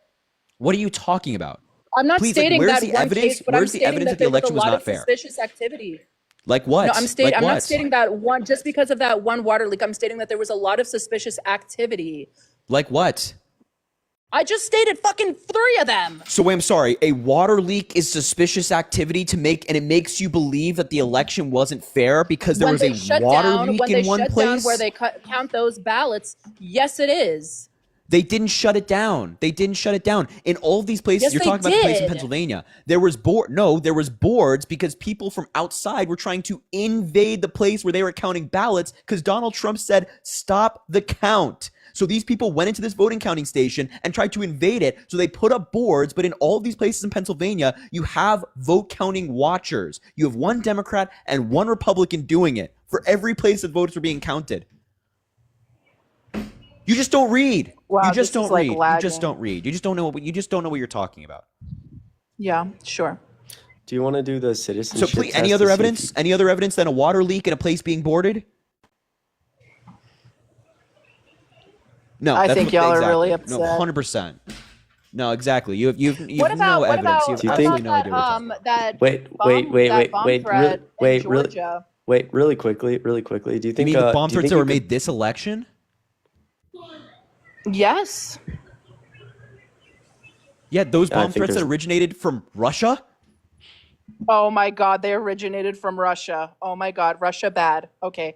What are you talking about? I'm not stating where's that the one evidence? case, but Where's I'm the stating evidence that that the there was a election was lot not of fair? suspicious activity. Like what? No, Like I'm not what? stating that one just because of that one water leak. I'm stating that there was a lot of suspicious activity. Like what? I just stated fucking 3 of them. So wait, I'm sorry. A water leak is suspicious activity and it makes you believe that the election wasn't fair because there was a water leak in one place? Where they count those ballots, yes, it is. They didn't shut it down. In all of these places, Yes, you're they talking about the place in did. Pennsylvania. There was boards because people from outside were trying to invade the place where they were counting ballots because Donald Trump said, "Stop the count." So these people went into this voting counting station and tried to invade it. So they put up boards, but in all of these places in Pennsylvania, you have vote counting watchers. You have one Democrat and one Republican doing it for every place that votes are being counted. You just don't read. Wow, You just this is, don't like, read. You lagging. just don't read. You just don't know what you're talking about. Yeah, sure. Do you want to do the citizenship? So please, test any other to see if evidence? Any other evidence than a water leak in a place being boarded? No, I think y'all are really upset. No, 100%. No, exactly. You've What about no evidence. You what have about absolutely no idea what you're talking that about. that Wait, bomb, wait, wait, that wait, bomb wait, threat wait, in really- Georgia? Wait, really quickly. Do you You think mean the bomb do you threats think that you were could- made this election? Yes. Yeah, those I bomb think threats that there's- originated from Russia? Oh my God, they originated from Russia. Oh my God, Russia bad. Okay.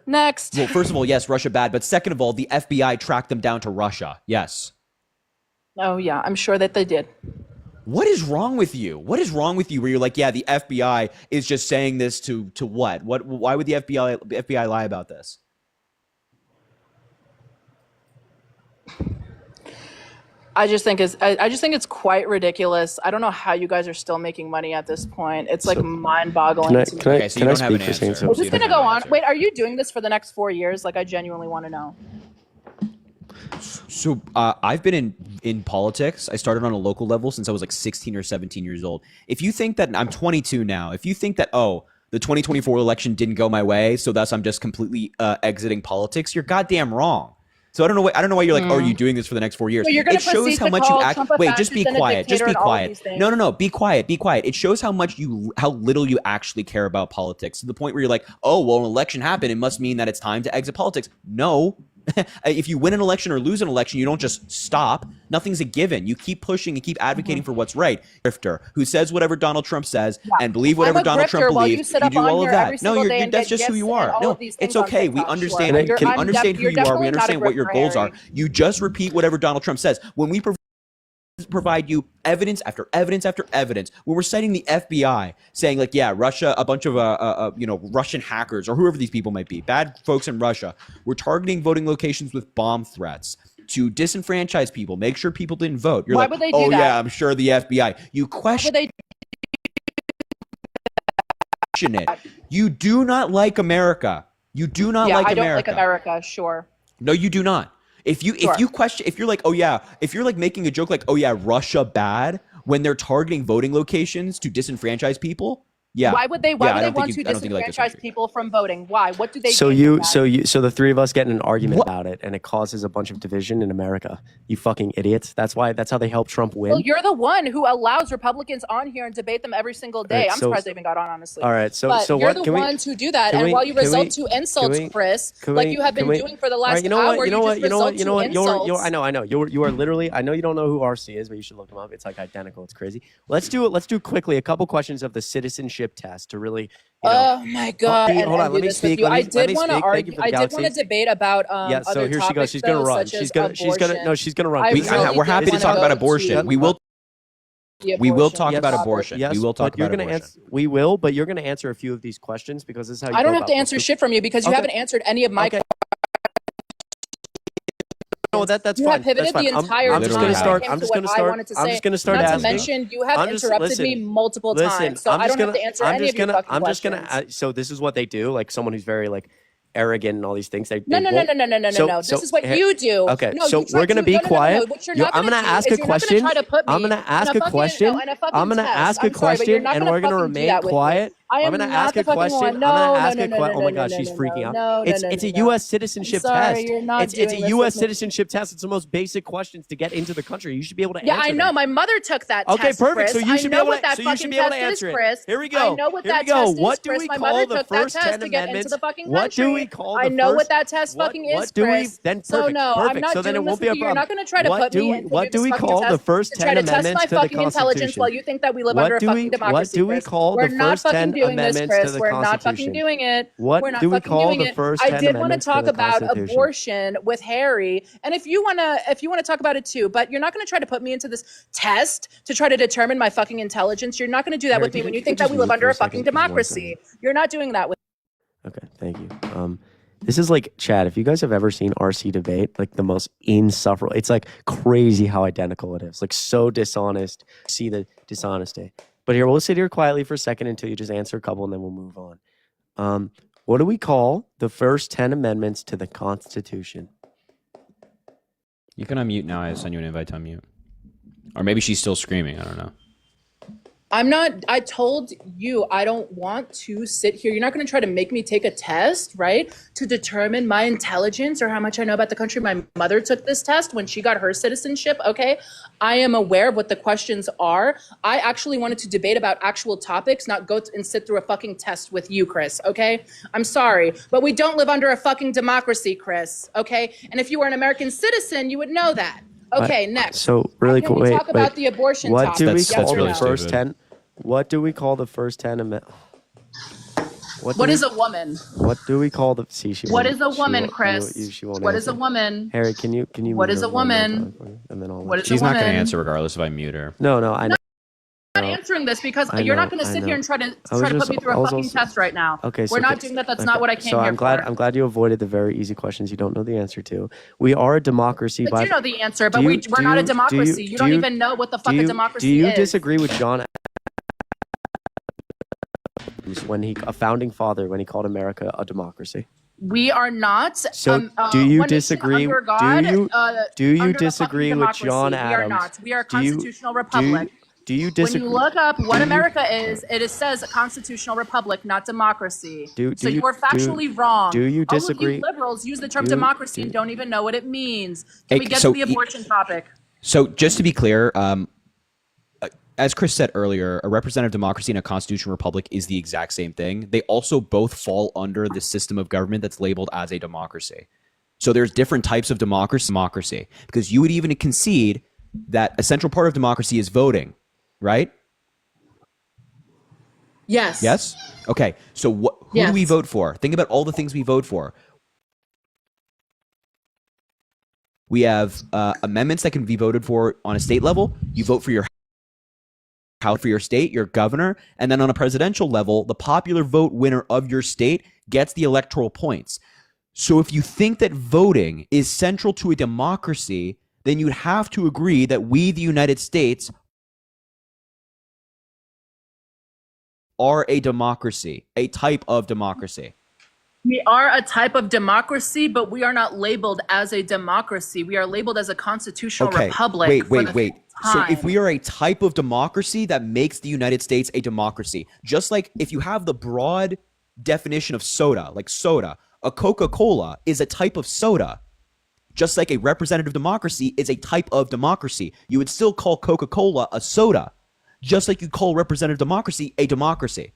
Next. Well, first of all, yes, Russia bad, but second of all, the FBI tracked them down to Russia. Yes. Oh yeah, I'm sure that they did. What is wrong with you? What is wrong with you where you're like, yeah, the FBI is just saying this to what? Why would the FBI lie about this? I just think it's quite ridiculous. I don't know how you guys are still making money at this point. It's like mind-boggling. Can I, to me. can I, Okay, so you can I don't have speak an for saying answer. so? Is this you don't gonna have go an on? answer. Wait, are you doing this for the next 4 years? Like, I genuinely want to know. So I've been in politics. I started on a local level since I was like 16 or 17 years old. If you think that I'm 22 now, if you think that, oh, the 2024 election didn't go my way, so thus I'm just completely exiting politics, you're goddamn wrong. So I don't know why you're like, oh, are you doing this for the next 4 years? So you're gonna It shows proceed how to much you call act. Trump a Wait, just be fascist and a quiet. Just dictator be and all quiet. these things? No, be quiet. Be quiet. It shows how little you actually care about politics to the point where you're like, oh, well, an election happened. It must mean that it's time to exit politics. No. If you win an election or lose an election, you don't just stop. Nothing's a given. You keep pushing and keep advocating for what's right. Grifter who says whatever Donald Trump says and believe whatever I'm a Donald Trump grifter while you believes. sit You up do on all of here that. every No, single day and that's get just who you gifts and are. all No, of these it's things on okay. We TikTok, understand. sure. We I'm understand who you're you are. We definitely not a understand what your grifter, goals are. Harry. You just repeat whatever Donald Trump says. When we provide you evidence after evidence after evidence, when we're citing the FBI saying like, yeah, Russia, a bunch of Russian hackers or whoever these people might be, bad folks in Russia, were targeting voting locations with bomb threats to disenfranchise people, make sure people didn't vote. You're Why like, would they do oh that? yeah, I'm sure the FBI. You Would question they it. You do not like America. You do not like I don't America. like America, sure. No, you do not. If you question, if you're like, oh yeah, if you're like making a joke like, oh yeah, Russia bad when they're targeting voting locations to disenfranchise people, yeah. Why would they I don't want think to I don't think you like this disenfranchise country. people from voting? Why? What do they So gain from you, that? so the three of us get in an argument about it, and it causes a bunch of division in America. You fucking idiots. That's how they help Trump win. Well, you're the one who allows Republicans on here and debate them every single day. Right, I'm so- surprised they even got on, honestly. All right, so But so you're what the can we? ones who do that, can and we- while you can resort we- to insults, can we- Chris, can like we- you have can been we- doing for the All last right, you know hour, what? You know you what? just You know what? resort You know to what? You're insults. I know. You are literally. I know you don't know who RC is, but you should look him up. It's like identical. It's crazy. Let's do quickly a couple questions of the citizenship citizenship test to really. Oh my God! Hold on, let me speak. I did want to argue. I did want to debate about yeah. So other here she goes. topics, She's gonna though, run. such She's as gonna. She's gonna. No, abortion. she's gonna run. I really We're happy to did talk wanna about go abortion. to We will. the We will abortion talk about topic. abortion. Yes, We will talk but you're about gonna abortion. answer. We will, but you're gonna answer a few of these questions because this is how you. I don't go have to about answer this. shit from you because you Okay. haven't answered any of my Okay. questions. No, that's You fine. have pivoted That's fine. the entire I'm time. just gonna start- when it I'm came just to gonna what I start- wanted to I'm say. just gonna start Not to asking. mention, you have I'm just- interrupted listen, me multiple Listen, times, so I'm I just don't gonna. have to answer I'm any just of your gonna. fucking I'm just questions. gonna. So this is what they do. Like someone who's very like arrogant and all these things. They No. This is what you do. Okay, No, so you try we're gonna to- be no. quiet. What you're Yo, not I'm gonna do ask is a you're not gonna question. try to put me I'm gonna in ask a fucking- question. no, in a fucking I'm gonna test. ask a I'm sorry, but you're question, not and gonna we're gonna fucking do remain that with me. quiet. I I'm am gonna not ask the a fucking question. one. I'm gonna No, ask no, a no, question. no, Oh my no, God, no, she's no, freaking out. no, It's no, a no. U.S. citizenship I'm sorry, test. you're not It's doing a this U.S. with me. citizenship test. It's the most basic questions to get into the country. You should be able to Yeah, answer I know. them. My mother took that Okay, test, perfect. Chris. So you should I be know able what to. that So you should fucking be able to test is, answer it. Chris. Here we I go. know what Here we that go. test What is, do Chris. we My call mother the took that first test 10 to get into amendments? the fucking What country. do we call I the know first? what that test fucking is, Chris. Then So perfect. no, Perfect. I'm not So then doing it won't this be a with you. You're problem. not going to try to put me into What do this we fucking call the test first to try 10 to test my amendments to the fucking intelligence Constitution? while you think that we live under a fucking democracy. What do we Chris. call We're the not first 10 fucking doing this, amendments to Chris. the We're not fucking Constitution? doing it. What We're not do we fucking call doing the it. first I 10 did want to amendments to talk the about Constitution? abortion with Harry, and if you wanna talk about it too, but you're not going to try to put me into this test to try to determine my fucking intelligence. You're not going to do that Harry, with me could when you you think that just we live mute under for a a second? fucking Just 1 democracy. second. You're not doing that with. Okay, thank you. This is like Chad. If you guys have ever seen RC debate, like the most insufferable. It's like crazy how identical it is. Like so dishonest. See the dishonesty. But here, we'll sit here quietly for a second until you just answer a couple, and then we'll move on. What do we call the first 10 amendments to the Constitution? You can unmute now. I send you an invite to unmute. Or maybe she's still screaming. I don't know. I'm not, I told you I don't want to sit here. You're not going to try to make me take a test, right? To determine my intelligence or how much I know about the country. My mother took this test when she got her citizenship. Okay. I am aware of what the questions are. I actually wanted to debate about actual topics, not go and sit through a fucking test with you, Chris. Okay. I'm sorry, but we don't live under a fucking democracy, Chris. Okay. And if you were an American citizen, you would know that. Okay, next. So really Can we quick, talk about the abortion what topic? do we That's call really the first stupid. 10? What do we call the first 10 amendments? What is a woman? What do we call the? See, she. What won't- is a she woman, won't- Chris? she won't What is a answer. woman? Harry, can you What mute is her a one more woman? time for me? And then I'll. What is She's a not going to woman? answer regardless if I mute her. No, I know. I'm not answering this because I you're know, not going to I sit know. here and try to I was put just- me through I a was fucking also- test right now. Okay, so We're not doing that. That's not what I came so here I'm glad. for. I'm glad you avoided the very easy questions you don't know the answer to. We are a democracy. But by you know the answer, but do we're you- not a do democracy. You don't even know what the fuck a do democracy you is. disagree with John when a founding father when he called America a democracy? We are not. So do you one nation disagree? under God, Do you under a disagree fucking with John democracy. We are Adams? not. We are a Do you- constitutional republic. Do you When disagree? you look up what do you- America is, it says a constitutional republic, not democracy. Do So you- you are factually wrong. do you All of disagree? you liberals use the term Do- democracy do- and don't even know what it means. Hey, Can we get so to the abortion topic? So just to be clear, as Chris said earlier, a representative democracy and a constitutional republic is the exact same thing. They also both fall under the system of government that's labeled as a democracy. So there's different types of democracy, because you would even concede that a central part of democracy is voting, right? Yes. Yes? Okay. So who do we Yes. vote for? Think about all the things we vote for. We have amendments that can be voted for on a state level. You vote for your house, for your state, your governor, and then on a presidential level, the popular vote winner of your state gets the electoral points. So if you think that voting is central to a democracy, then you'd have to agree that we, the United States, are a democracy, a type of democracy. We are a type of democracy, but we are not labeled as a democracy. We are labeled as a constitutional republic. Wait. So if we are a type of democracy, that makes the United States a democracy. Just like if you have the broad definition of soda, like soda, a Coca-Cola is a type of soda. Just like a representative democracy is a type of democracy. You would still call Coca-Cola a soda, just like you call representative democracy a democracy.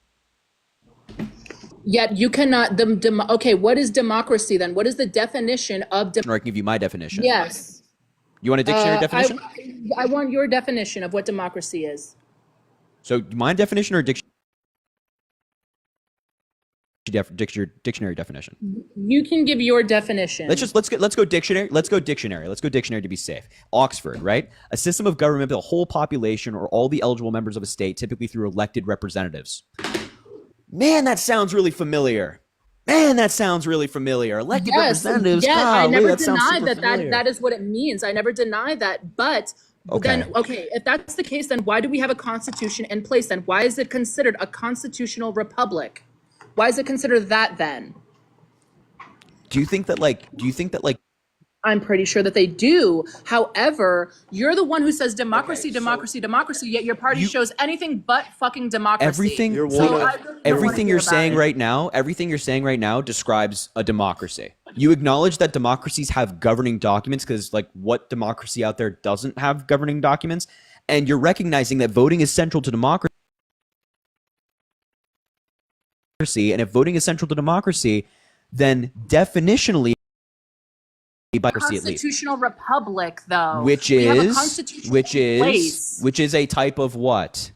Yet you cannot. Okay, what is democracy then? What is the definition of Or I can give you my definition. Yes. You want a dictionary definition? I want your definition of what democracy is. So my definition or dictionary? dictionary definition. You can give your definition. Let's go dictionary. Let's go dictionary to be safe. Oxford, right? A system of government by the whole population or all the eligible members of a state, typically through elected representatives. Man, that sounds really familiar. Elected representatives. Yes, I golly, never that sounds denied super familiar. that is what it means. I never denied that. But then, if that's the case, then why do we have a constitution in place then? Why is it considered a constitutional republic? Why is it considered that then? Do you think that like I'm pretty sure that they do. However, you're the one who says democracy, yet your party shows anything but fucking democracy. everything you're saying right now describes a democracy. You acknowledge that democracies have governing documents because like what democracy out there doesn't have governing documents, and you're recognizing that voting is central to democracy. And if voting is central to democracy, then definitionally by democracy at least. Constitutional republic, though, Which We have a is constitution which in is place. which is a type of what?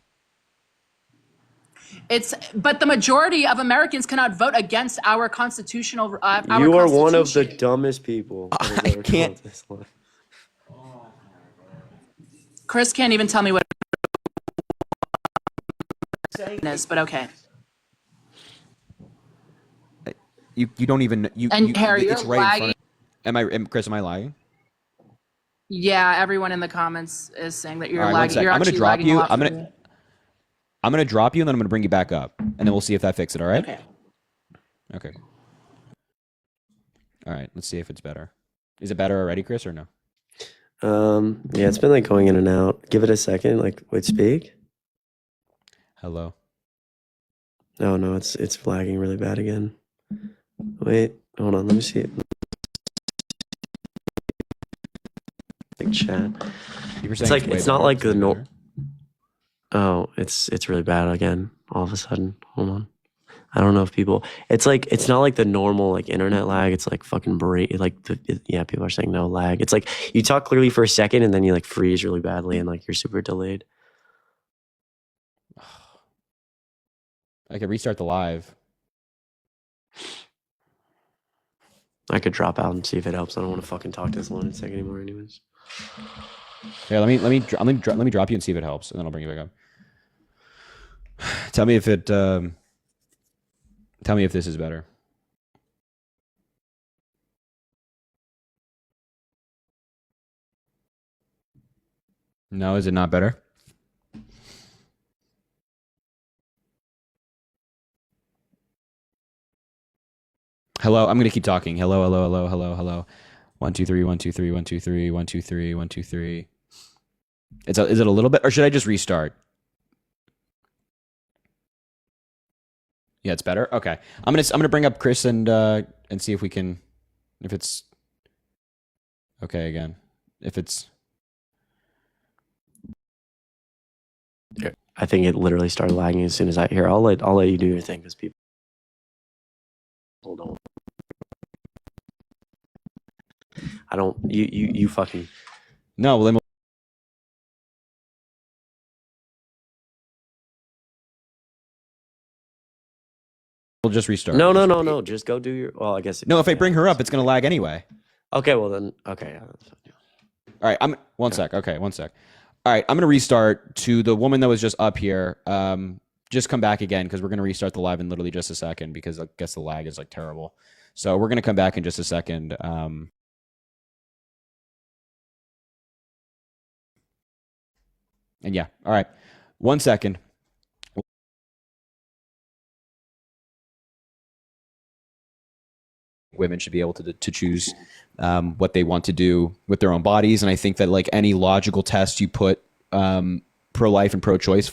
But the majority of Americans cannot vote against our constitutional. Our You are one of the constitution. dumbest people. that has I ever can't- come to this life. Chris can't even tell me what it is, but okay. You don't even you. And you, Harry, it's you're right in lagging. front of, Chris? Am I lying? Yeah, everyone in the comments is saying that you're All right, one lagging. sec. You're I'm gonna actually drop lagging you. a lot I'm for gonna me. I'm gonna drop you and then I'm gonna bring you back up, and then we'll see if that fixes it. All right? Okay. Okay. All right. Let's see if it's better. Is it better already, Chris, or no? Yeah, it's been like going in and out. Give it a second. Like, wait, speak. Hello. No, it's flagging really bad again. Wait, hold on. Let me see it. Big chat. You were It's saying like way it's not better. like the Way no. better? Oh, it's really bad again. All of a sudden, hold on. I don't know if people. It's like it's not like the normal like internet lag. It's like fucking yeah. People are saying no lag. It's like you talk clearly for a second and then you like freeze really badly and like you're super delayed. I could restart the live. I could drop out and see if it helps. I don't want to fucking talk to this lunatic anymore, anyways. Yeah, let me drop you and see if it helps, and then I'll bring you back up. Tell me if it. Tell me if this is better. No, is it not better? Hello, I'm gonna keep talking. Hello, hello, hello, hello, hello. 1 2 3 1 2 3 1 2 3 1 2 3 1 2 3. Is it a little bit, or should I just restart? Yeah, it's better. Okay, I'm gonna bring up Chris and see if we can, if it's okay again. If it's I think it literally started lagging as soon as I hear. I'll let you do your thing because people don't. I don't. You fucking. no. Well, then we'll just restart. No. Just go do your. Well, I guess. No, if I bring her up, it's gonna lag anyway. Okay. Well then. Okay. Yeah, that's fine. All right, one sec. Okay, one sec. All right, I'm gonna restart to the woman that was just up here. Just come back again because we're gonna restart the live in literally just a second because I guess the lag is like terrible. So we're gonna come back in just a second. And yeah, all right, 1 second. Women should be able to choose what they want to do with their own bodies, and I think that like any logical test you put pro-life and pro-choice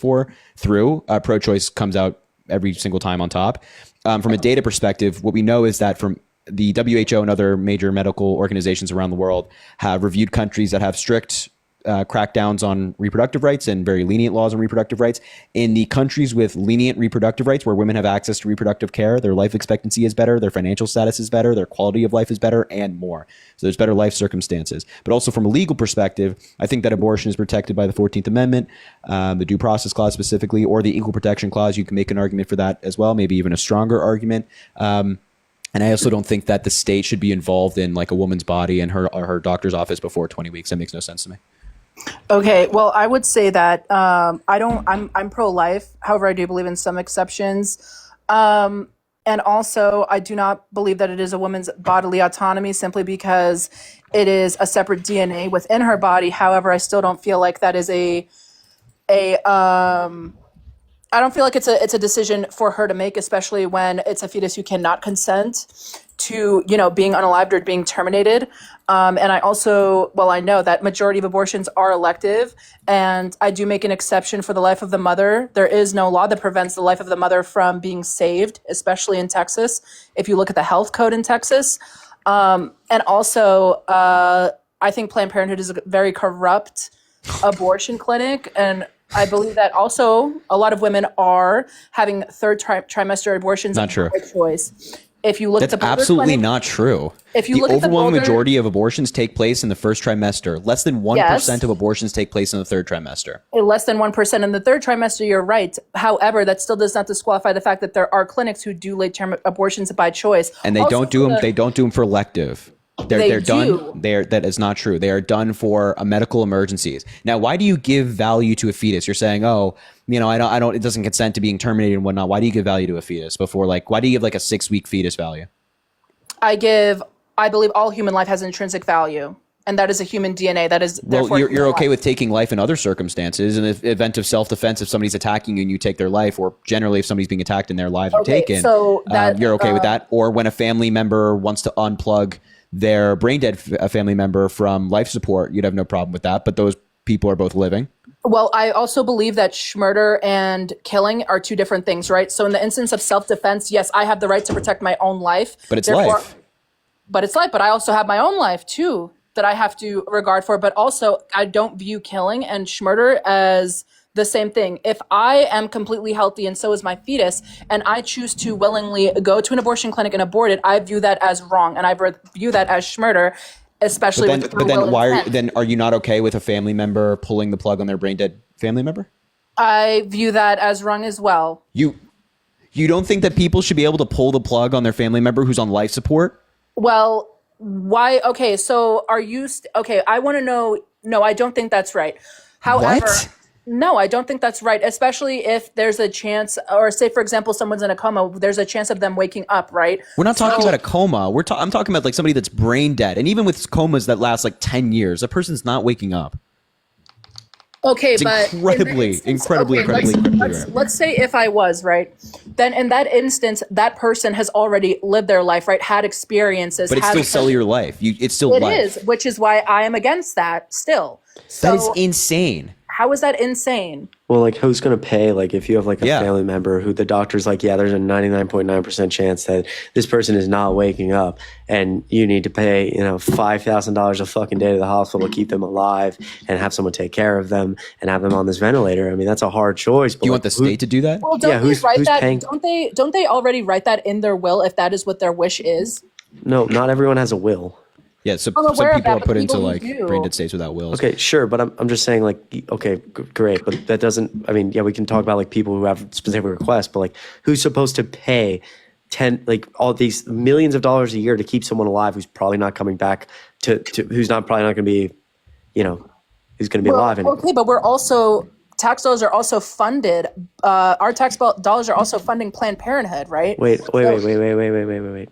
through, pro-choice comes out every single time on top. From a data perspective, what we know is that from the WHO and other major medical organizations around the world have reviewed countries that have strict crackdowns on reproductive rights and very lenient laws on reproductive rights. In the countries with lenient reproductive rights, where women have access to reproductive care, their life expectancy is better, their financial status is better, their quality of life is better, and more. So there's better life circumstances. But also from a legal perspective, I think that abortion is protected by the 14th Amendment, the Due Process Clause specifically, or the Equal Protection Clause. You can make an argument for that as well, maybe even a stronger argument. And I also don't think that the state should be involved in like a woman's body and her doctor's office before 20 weeks. That makes no sense to me. Okay, well, I would say that I'm pro-life. However, I do believe in some exceptions. And also, I do not believe that it is a woman's bodily autonomy simply because it is a separate DNA within her body. However, I still don't feel like that is I don't feel like it's a decision for her to make, especially when it's a fetus who cannot consent to, being unalived or being terminated. And I also, I know that majority of abortions are elective, and I do make an exception for the life of the mother. There is no law that prevents the life of the mother from being saved, especially in Texas, if you look at the health code in Texas. And also, I think Planned Parenthood is a very corrupt abortion clinic, and I believe that also a lot of women are having third trimester abortions Not true. by choice. If you look That's at the Boulder absolutely clinic, not true. If you the look at the overwhelming Boulder- majority of abortions take place in the first trimester. Less than 1% of abortions take place in the third trimester. less than 1% in the third trimester, you're right. However, that still does not disqualify the fact that there are clinics who do late-term abortions by choice. And they Also, don't do them. They don't do them for elective. They're do. done. That is not true. They are done for medical emergencies. Now, why do you give value to a fetus? You're saying, oh, I don't. It doesn't consent to being terminated and whatnot. Why do you give value to a fetus before, why do you give like a 6-week fetus value? I believe all human life has intrinsic value, and that is a human DNA. That is Well, you're okay with taking life in other circumstances. In the event of self-defense, if somebody's attacking you and you take their life, or generally if somebody's being attacked and their lives are taken, so that, you're okay with that. Or when a family member wants to unplug their brain dead family member from life support, you'd have no problem with that. But those people are both living. Well, I also believe that murder and killing are two different things, right? So in the instance of self-defense, yes, I have the right to protect my own life. But it's life. But it's life. But I also have my own life, too, that I have to regard for. But also, I don't view killing and murder as the same thing. If I am completely healthy and so is my fetus, and I choose to willingly go to an abortion clinic and abort it, I view that as wrong. And I view that as murder. Especially then are you not okay with a family member pulling the plug on their brain dead family member? I view that as wrong as well. You don't think that people should be able to pull the plug on their family member who's on life support? Well, why? Okay, so are you okay? I want to know. No, I don't think that's right. However, no, I don't think that's right, especially if there's a chance, or say, for example, someone's in a coma, there's a chance of them waking up, right? We're not talking about a coma. I'm talking about somebody that's brain dead. And even with comas that last 10 years, a person's not waking up. Okay, it's but incredibly let's say if I was, right, then in that instance, that person has already lived their life, right, had experiences. But it's still cellular life. It's still life. It is, which is why I am against that still. So, that is insane. How is that insane? Well, who's going to pay? If you have a family member who the doctor's there's a 99.9% chance that this person is not waking up, and you need to pay, $5,000 a fucking day to the hospital to keep them alive and have someone take care of them and have them on this ventilator. I mean, that's a hard choice. But you want the state to do that? Well, who's paying? Don't they already write that in their will if that is what their wish is? No, not everyone has a will. Yeah, so some people are put into brain dead states without wills. Okay, sure, but I'm just saying okay, great, but that doesn't. I mean, yeah, we can talk about people who have specific requests, but who's supposed to pay all these millions of dollars a year to keep someone alive who's probably not coming back who's probably not going to be, who's going to be alive anymore. Okay, but we're also tax dollars are also funded. Our tax dollars are also funding Planned Parenthood, right? Wait.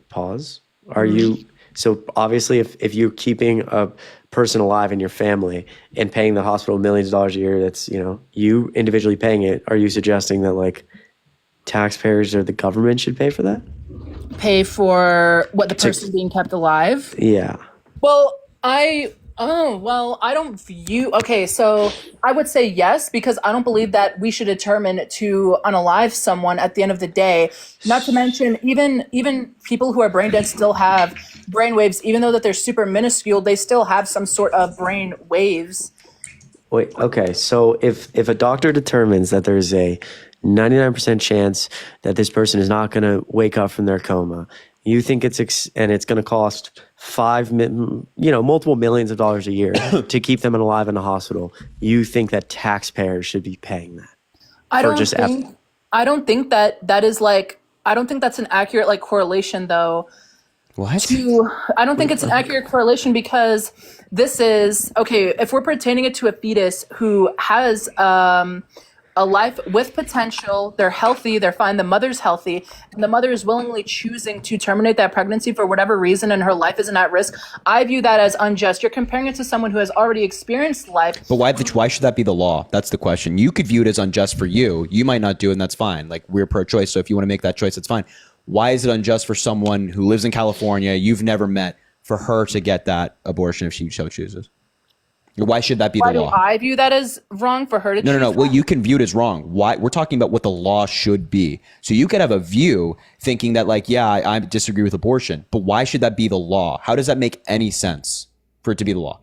Pause. Are you? So obviously, if you're keeping a person alive in your family and paying the hospital millions of dollars a year, that's you individually paying it. Are you suggesting that taxpayers or the government should pay for that? Pay for what the person being kept alive? Yeah. Well, I don't view. Okay, so I would say yes, because I don't believe that we should determine to unalive someone at the end of the day. Not to mention, even people who are brain dead still have brain waves, even though that they're super minuscule. They still have some sort of brain waves. Wait, okay. So if a doctor determines that there's a 99% chance that this person is not going to wake up from their coma, you think it's going to cost multiple millions of dollars a year to keep them alive in a hospital. You think that taxpayers should be paying that? I don't think that is like, I don't think that's an accurate like correlation though. What? I don't think it's an accurate correlation because this is, okay, if we're pertaining it to a fetus who has a life with potential, they're healthy, they're fine, the mother's healthy, and the mother is willingly choosing to terminate that pregnancy for whatever reason and her life isn't at risk, I view that as unjust. You're comparing it to someone who has already experienced life. But why should that be the law? That's the question. You could view it as unjust for you. You might not do it, and that's fine. Like, we're pro-choice, so if you want to make that choice, it's fine. Why is it unjust for someone who lives in California you've never met for her to get that abortion if she so chooses? Why should that be the law? Why do I view that as wrong for her to choose? No. Well, you can view it as wrong. Why? We're talking about what the law should be. So you could have a view thinking that, like, yeah, I disagree with abortion, but why should that be the law? How does that make any sense for it to be the law?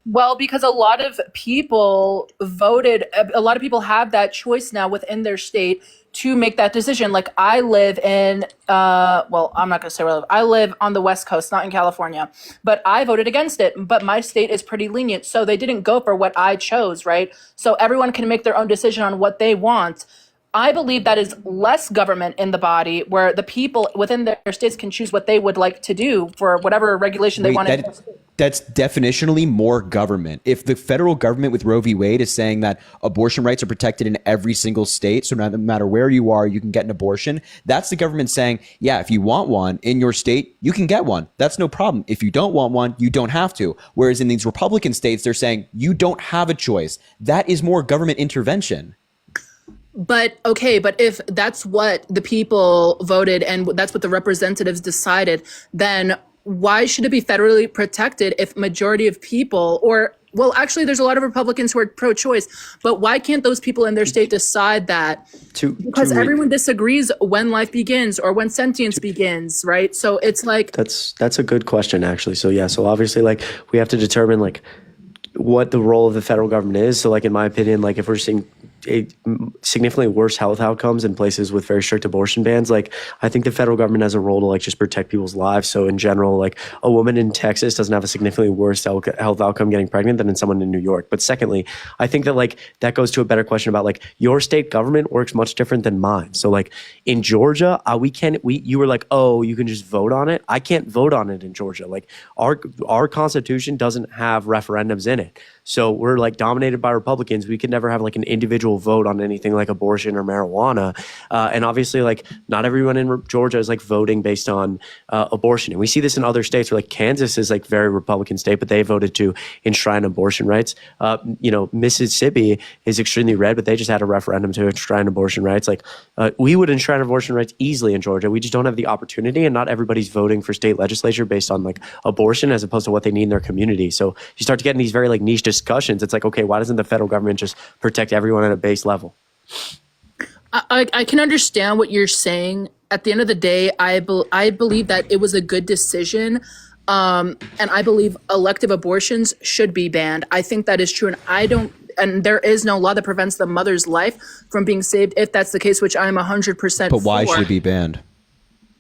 Well, because a lot of people voted, a lot of people have that choice now within their state to make that decision. Like I live in, well, I'm not going to say where I live. I live on the West Coast, not in California, but I voted against it. But my state is pretty lenient. So they didn't go for what I chose, right? So everyone can make their own decision on what they want. I believe that is less government in the body where the people within their states can choose what they would like to do for whatever regulation they want to. That's definitionally more government. If the federal government with Roe v. Wade is saying that abortion rights are protected in every single state, so no matter where you are, you can get an abortion, that's the government saying, yeah, if you want one in your state, you can get one. That's no problem. If you don't want one, you don't have to. Whereas in these Republican states, they're saying you don't have a choice. That is more government intervention. But okay, but if that's what the people voted and that's what the representatives decided, then why should it be federally protected if majority of people well, actually, there's a lot of Republicans who are pro-choice, but why can't those people in their state decide that? Because everyone disagrees when life begins or when sentience begins, right? So it's like... That's a good question, actually. So yeah, so obviously, like, we have to determine, like, what the role of the federal government is. So, like, in my opinion, like, if we're seeing significantly worse health outcomes in places with very strict abortion bans, like, I think the federal government has a role to, like, just protect people's lives. So in general, like, a woman in Texas doesn't have a significantly worse health outcome getting pregnant than in someone in New York. But secondly, I think that, like, that goes to a better question about, like, your state government works much different than mine. So, like, in Georgia, you were like, oh, you can just vote on it. I can't vote on it in Georgia. Like, our Constitution doesn't have referendums in it. So we're, like, dominated by Republicans. We could never have, like, an individual vote on anything like abortion or marijuana. And obviously, like, not everyone in Georgia is, like, voting based on abortion. And we see this in other states where, like, Kansas is, like, very Republican state, but they voted to enshrine abortion rights. Mississippi is extremely red, but they just had a referendum to enshrine abortion rights. Like, we would enshrine abortion rights easily in Georgia. We just don't have the opportunity, and not everybody's voting for state legislature based on, like, abortion as opposed to what they need in their community. So you start to get in these very, like, niche discussions. It's like, okay, why doesn't the federal government just protect everyone at a base level? I can understand what you're saying. At the end of the day, I believe that it was a good decision. And I believe elective abortions should be banned. I think that is true. And there is no law that prevents the mother's life from being saved if that's the case, which I'm 100% But why should it be banned?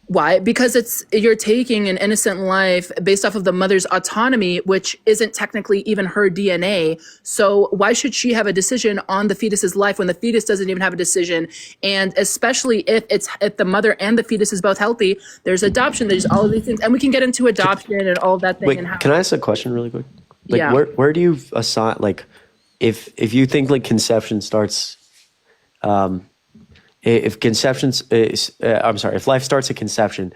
Why? Because you're taking an innocent life based off of the mother's autonomy, which isn't technically even her DNA. So why should she have a decision on the fetus's life when the fetus doesn't even have a decision? And especially if the mother and the fetus is both healthy, there's adoption, there's all of these things, and we can get into adoption and all of that thing. Wait, and how. Can I ask a question really quick? Like, yeah. Where do you assign, like, if you think, like, conception starts, if life starts at conception,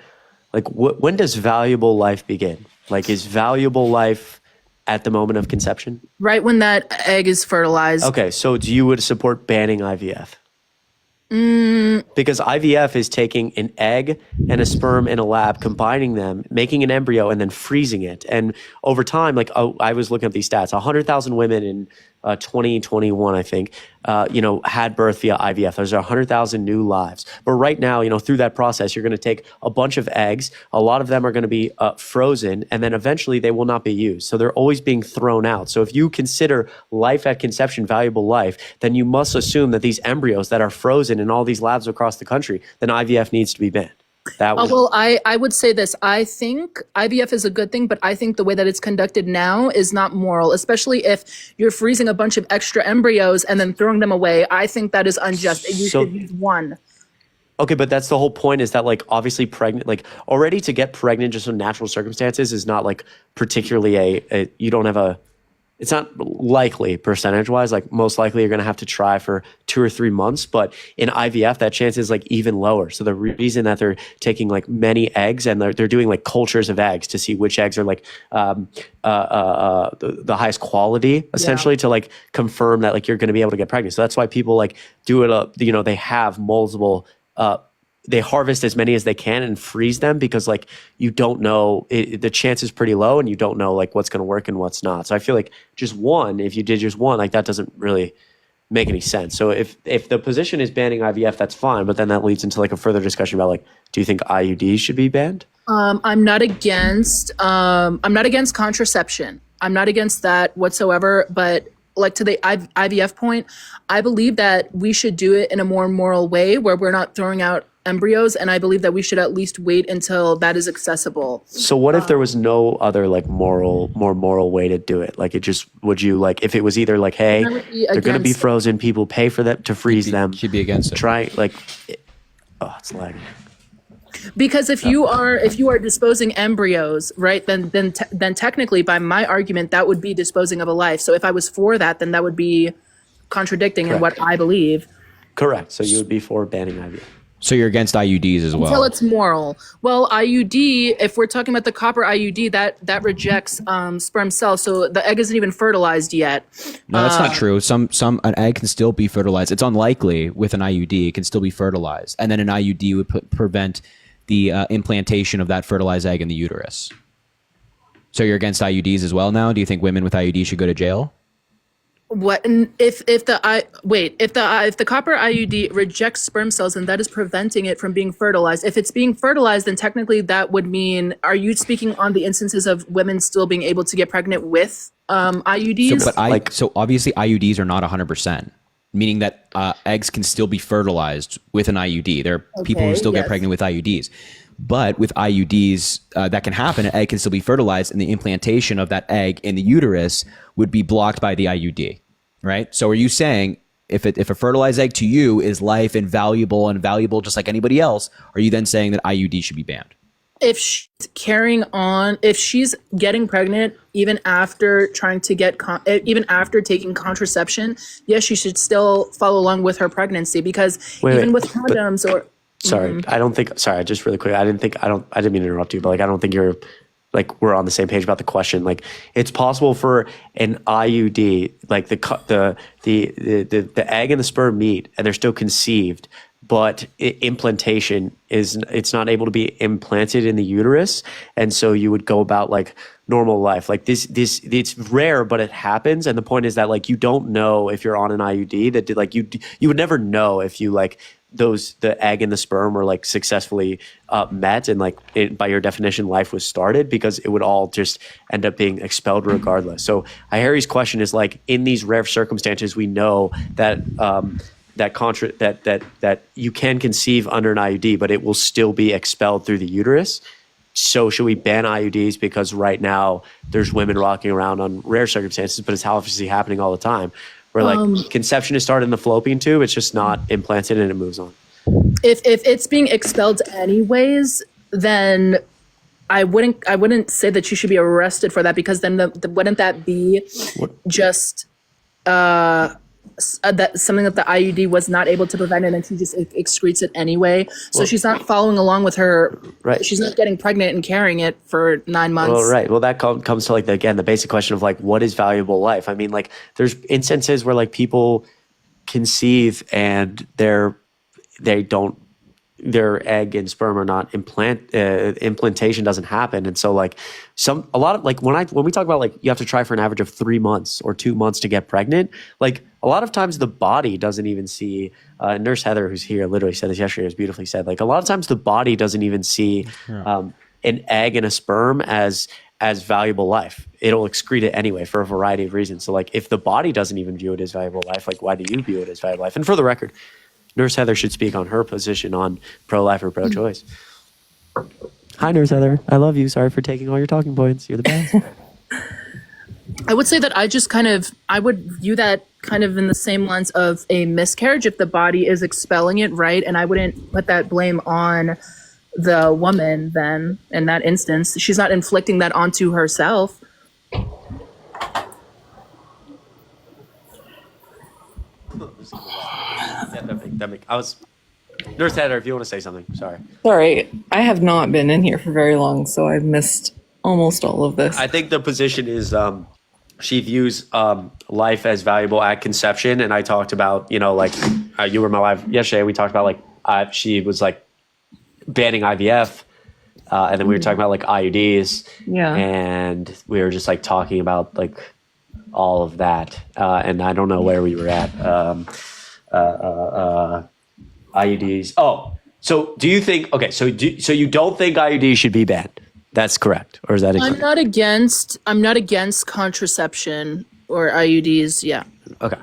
like, when does valuable life begin? Like, is valuable life at the moment of conception? Right when that egg is fertilized. Okay, so you would support banning IVF? Because IVF is taking an egg and a sperm in a lab, combining them, making an embryo, and then freezing it. And over time, like, I was looking at these stats, 100,000 women in 2021, I think, had birth via IVF. There's 100,000 new lives. But right now, through that process, you're going to take a bunch of eggs. A lot of them are going to be frozen, and then eventually they will not be used. So they're always being thrown out. So if you consider life at conception valuable life, then you must assume that these embryos that are frozen in all these labs across the country, then IVF needs to be banned. Well, I would say this. I think IVF is a good thing, but I think the way that it's conducted now is not moral, especially if you're freezing a bunch of extra embryos and then throwing them away. I think that is unjust. You should use one. Okay, but that's the whole point, is that obviously pregnant, already to get pregnant just in natural circumstances is not particularly you don't have it's not likely percentage wise. Most likely you're going to have to try for 2 or 3 months, but in IVF that chance is even lower. So the reason that they're taking many eggs, and they're doing cultures of eggs to see which eggs are the highest quality, essentially, to confirm that you're going to be able to get pregnant. So that's why people do it. They have multiple. They harvest as many as they can and freeze them, because you don't know, the chance is pretty low, and you don't know what's going to work and what's not. So I feel if you did just one, that doesn't really make any sense. So if the position is banning IVF, that's fine, but then that leads into a further discussion about do you think IUDs should be banned? I'm not against contraception. I'm not against that whatsoever, but to the IVF point, I believe that we should do it in a more moral way where we're not throwing out embryos, and I believe that we should at least wait until that is accessible. So what if there was no other more moral way to do it? Would you if it was either hey, they're going to be frozen, people pay for them to freeze them. Should be against it. Try it's lagging. Because if you are disposing embryos, right, then technically, by my argument, that would be disposing of a life. So if I was for that, then that would be contradicting in what I believe. Correct. So you would be for banning IVF. So you're against IUDs as well? Until it's moral. Well, IUD, if we're talking about the copper IUD, that rejects sperm cells, so the egg isn't even fertilized yet. No, that's not true. An egg can still be fertilized. It's unlikely with an IUD. It can still be fertilized, and then an IUD would prevent the implantation of that fertilized egg in the uterus. So you're against IUDs as well now? Do you think women with IUDs should go to jail? What if the copper IUD rejects sperm cells, and that is preventing it from being fertilized? If it's being fertilized, then technically that would mean, are you speaking on the instances of women still being able to get pregnant with IUDs? So obviously IUDs are not 100%, meaning that eggs can still be fertilized with an IUD. There are people who still get pregnant with IUDs. But with IUDs, that can happen. An egg can still be fertilized, and the implantation of that egg in the uterus would be blocked by the IUD, right? So are you saying if a fertilized egg to you is life and valuable just like anybody else, are you then saying that IUD should be banned? If she's carrying on, if she's getting pregnant, even after trying to get, even after taking contraception, yes, she should still follow along with her pregnancy, because with condoms Sorry, I don't think. Sorry, just really quick. I didn't mean to interrupt you, but I don't think you're we're on the same page about the question. It's possible for an IUD, the egg and the sperm meet, and they're still conceived, but implantation it's not able to be implanted in the uterus, and so you would go about normal life. This it's rare, but it happens, and the point is that you don't know if you're on an IUD that you would never know if you the egg and the sperm were successfully met, and by your definition life was started, because it would all just end up being expelled regardless. So Harry's question is in these rare circumstances we know that that you can conceive under an IUD, but it will still be expelled through the uterus. So should we ban IUDs because right now there's women walking around on rare circumstances, but it's obviously happening all the time, where conception is started in the fallopian tube, it's just not implanted and it moves on. If it's being expelled anyways, then I wouldn't say that you should be arrested for that, because then wouldn't that be just that something that the IUD was not able to prevent, and then she just excretes it anyway. So she's not following along with her. Right. She's not getting pregnant and carrying it for 9 months. Well, right. Well, that comes to the basic question of what is valuable life? I mean, there's instances where people conceive and they don't their egg and sperm are not implantation doesn't happen. And so like a lot of like when we talk about like you have to try for an average of 3 months or 2 months to get pregnant, like a lot of times the body doesn't even see, Nurse Heather, who's here, literally said this yesterday, it was beautifully said, like a lot of times the body doesn't even see an egg and a sperm as valuable life. It'll excrete it anyway for a variety of reasons. So like if the body doesn't even view it as valuable life, like why do you view it as valuable life? And for the record, Nurse Heather should speak on her position on pro-life or pro-choice. Hi, Nurse Heather. I love you. Sorry for taking all your talking points. You're the best. I would say that I would view that kind of in the same lens of a miscarriage if the body is expelling it, right? And I wouldn't put that blame on the woman then in that instance. She's not inflicting that onto herself. Nurse Heather, if you want to say something, sorry. Sorry, I have not been in here for very long, so I've missed almost all of this. I think the position is she views life as valuable at conception, and I talked about, you know, like you were in my live yesterday. We talked about like she was like banning IVF, and then we were talking about like IUDs, and we were just like talking about like all of that, and I don't know where we were at. IUDs. Oh, so do you think? Okay, so you don't think IUDs should be banned? That's correct, or is that incorrect? I'm not against contraception or IUDs. Yeah. Okay.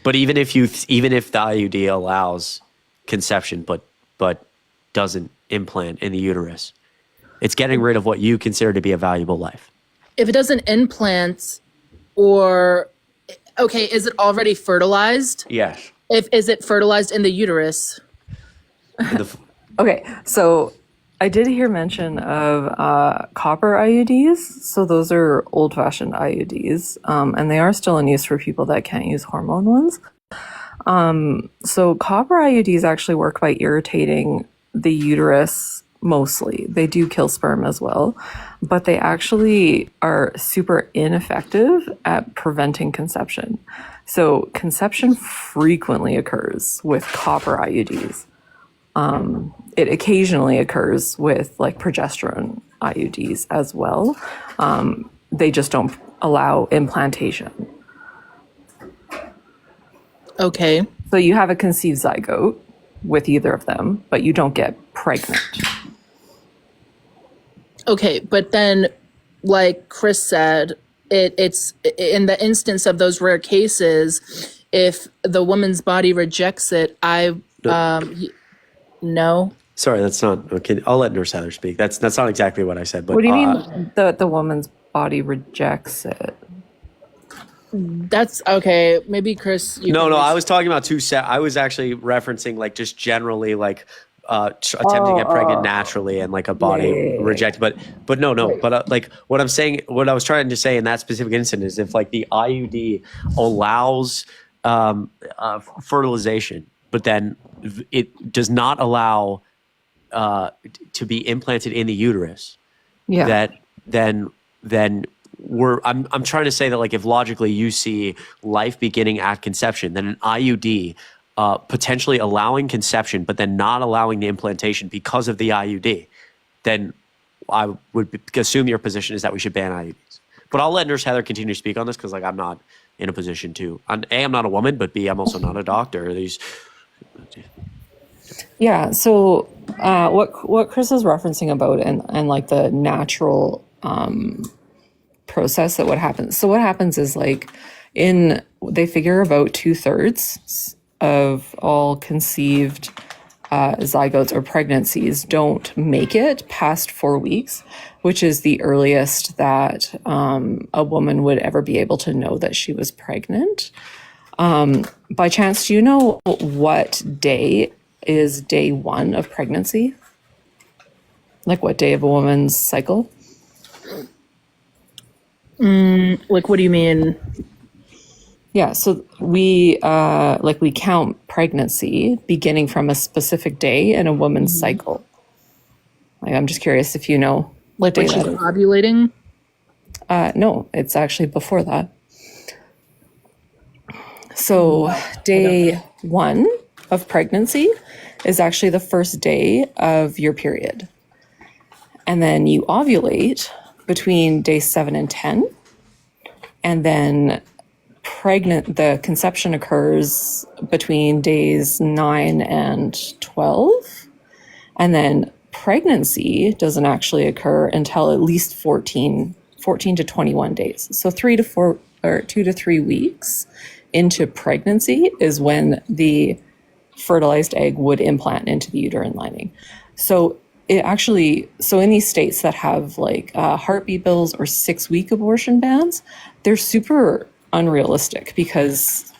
But even if the IUD allows conception, but doesn't implant in the uterus, it's getting rid of what you consider to be a valuable life. If it doesn't implant, is it already fertilized? Yes. Is it fertilized in the uterus? Okay, so I did hear mention of copper IUDs. So those are old-fashioned IUDs, and they are still in use for people that can't use hormone ones. So copper IUDs actually work by irritating the uterus mostly. They do kill sperm as well, but they actually are super ineffective at preventing conception. So conception frequently occurs with copper IUDs. It occasionally occurs with like progesterone IUDs as well. They just don't allow implantation. Okay. So you have a conceived zygote with either of them, but you don't get pregnant. Okay, but then, like Chris said, it's in the instance of those rare cases, if the woman's body rejects it, no. Sorry, that's not okay. I'll let Nurse Heather speak. That's not exactly what I said. But what do you mean the woman's body rejects it? That's okay. Maybe Chris. No. I was talking about I was actually referencing like just generally like attempting to get pregnant naturally and like a body reject. But no. But like what I'm saying, what I was trying to say in that specific incident is if like the IUD allows fertilization, but then it does not allow to be implanted in the uterus. Yeah. That then I'm trying to say that like if logically you see life beginning at conception, then an IUD potentially allowing conception, but then not allowing the implantation because of the IUD, then I would assume your position is that we should ban IUDs. But I'll let Nurse Heather continue to speak on this because like I'm not in a position to. I'm not a woman, but B, I'm also not a doctor. Yeah. So what Chris is referencing about and like the natural process that what happens. So what happens is like they figure about 2/3 of all conceived zygotes or pregnancies don't make it past 4 weeks, which is the earliest that a woman would ever be able to know that she was pregnant. By chance, do you know what day is day 1 of pregnancy? Like what day of a woman's cycle? Like what do you mean? Yeah, so we count pregnancy beginning from a specific day in a woman's cycle. Like, I'm just curious if you know what day she's that is. ovulating? No, it's actually before that. So day 1 of pregnancy is actually the first day of your period. And then you ovulate between day 7 and 10. And then the conception occurs between days 9 and 12. And then pregnancy doesn't actually occur until at least 14 to 21 days. So 2 to 3 weeks into pregnancy is when the fertilized egg would implant into the uterine lining. So in these states that have like heartbeat bills or 6-week abortion bans, they're super unrealistic because,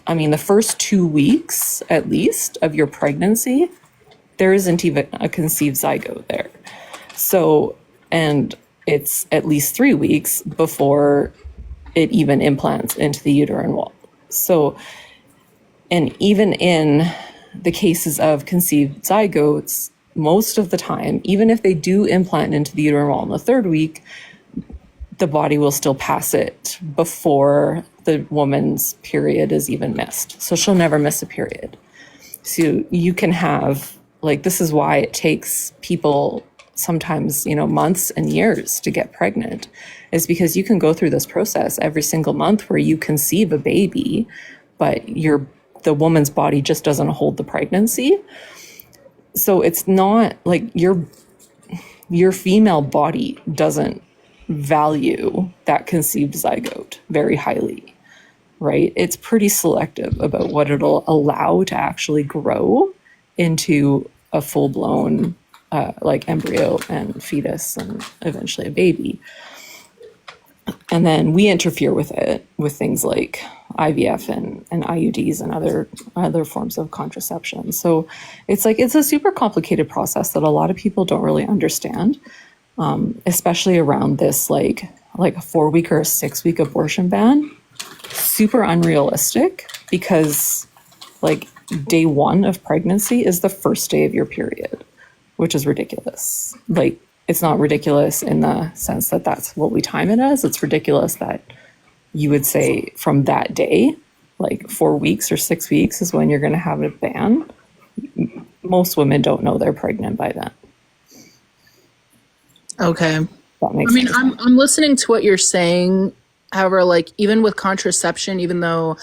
I mean, the first 2 weeks at least of your pregnancy, there isn't even a conceived zygote there. So, and it's at least 3 weeks before it even implants into the uterine wall. So, and even in the cases of conceived zygotes, most of the time, even if they do implant into the uterine wall in the 3rd week, the body will still pass it before the woman's period is even missed. So she'll never miss a period. So you can have, like, this is why it takes people sometimes, months and years to get pregnant, is because you can go through this process every single month where you conceive a baby, but the woman's body just doesn't hold the pregnancy. So it's not like your female body doesn't value that conceived zygote very highly, right? It's pretty selective about what it'll allow to actually grow into a full-blown like embryo and fetus and eventually a baby. And then we interfere with it with things like IVF and IUDs and other forms of contraception. So it's a super complicated process that a lot of people don't really understand, especially around this like a 4-week or a 6-week abortion ban. Super unrealistic because like day 1 of pregnancy is the first day of your period, which is ridiculous. Like, it's not ridiculous in the sense that that's what we time it as. It's ridiculous that you would say from that day, like 4 weeks or 6 weeks is when you're going to have a ban. Most women don't know they're pregnant by then. Okay. That makes sense. I'm listening to what you're saying. However, like, even with contraception, even though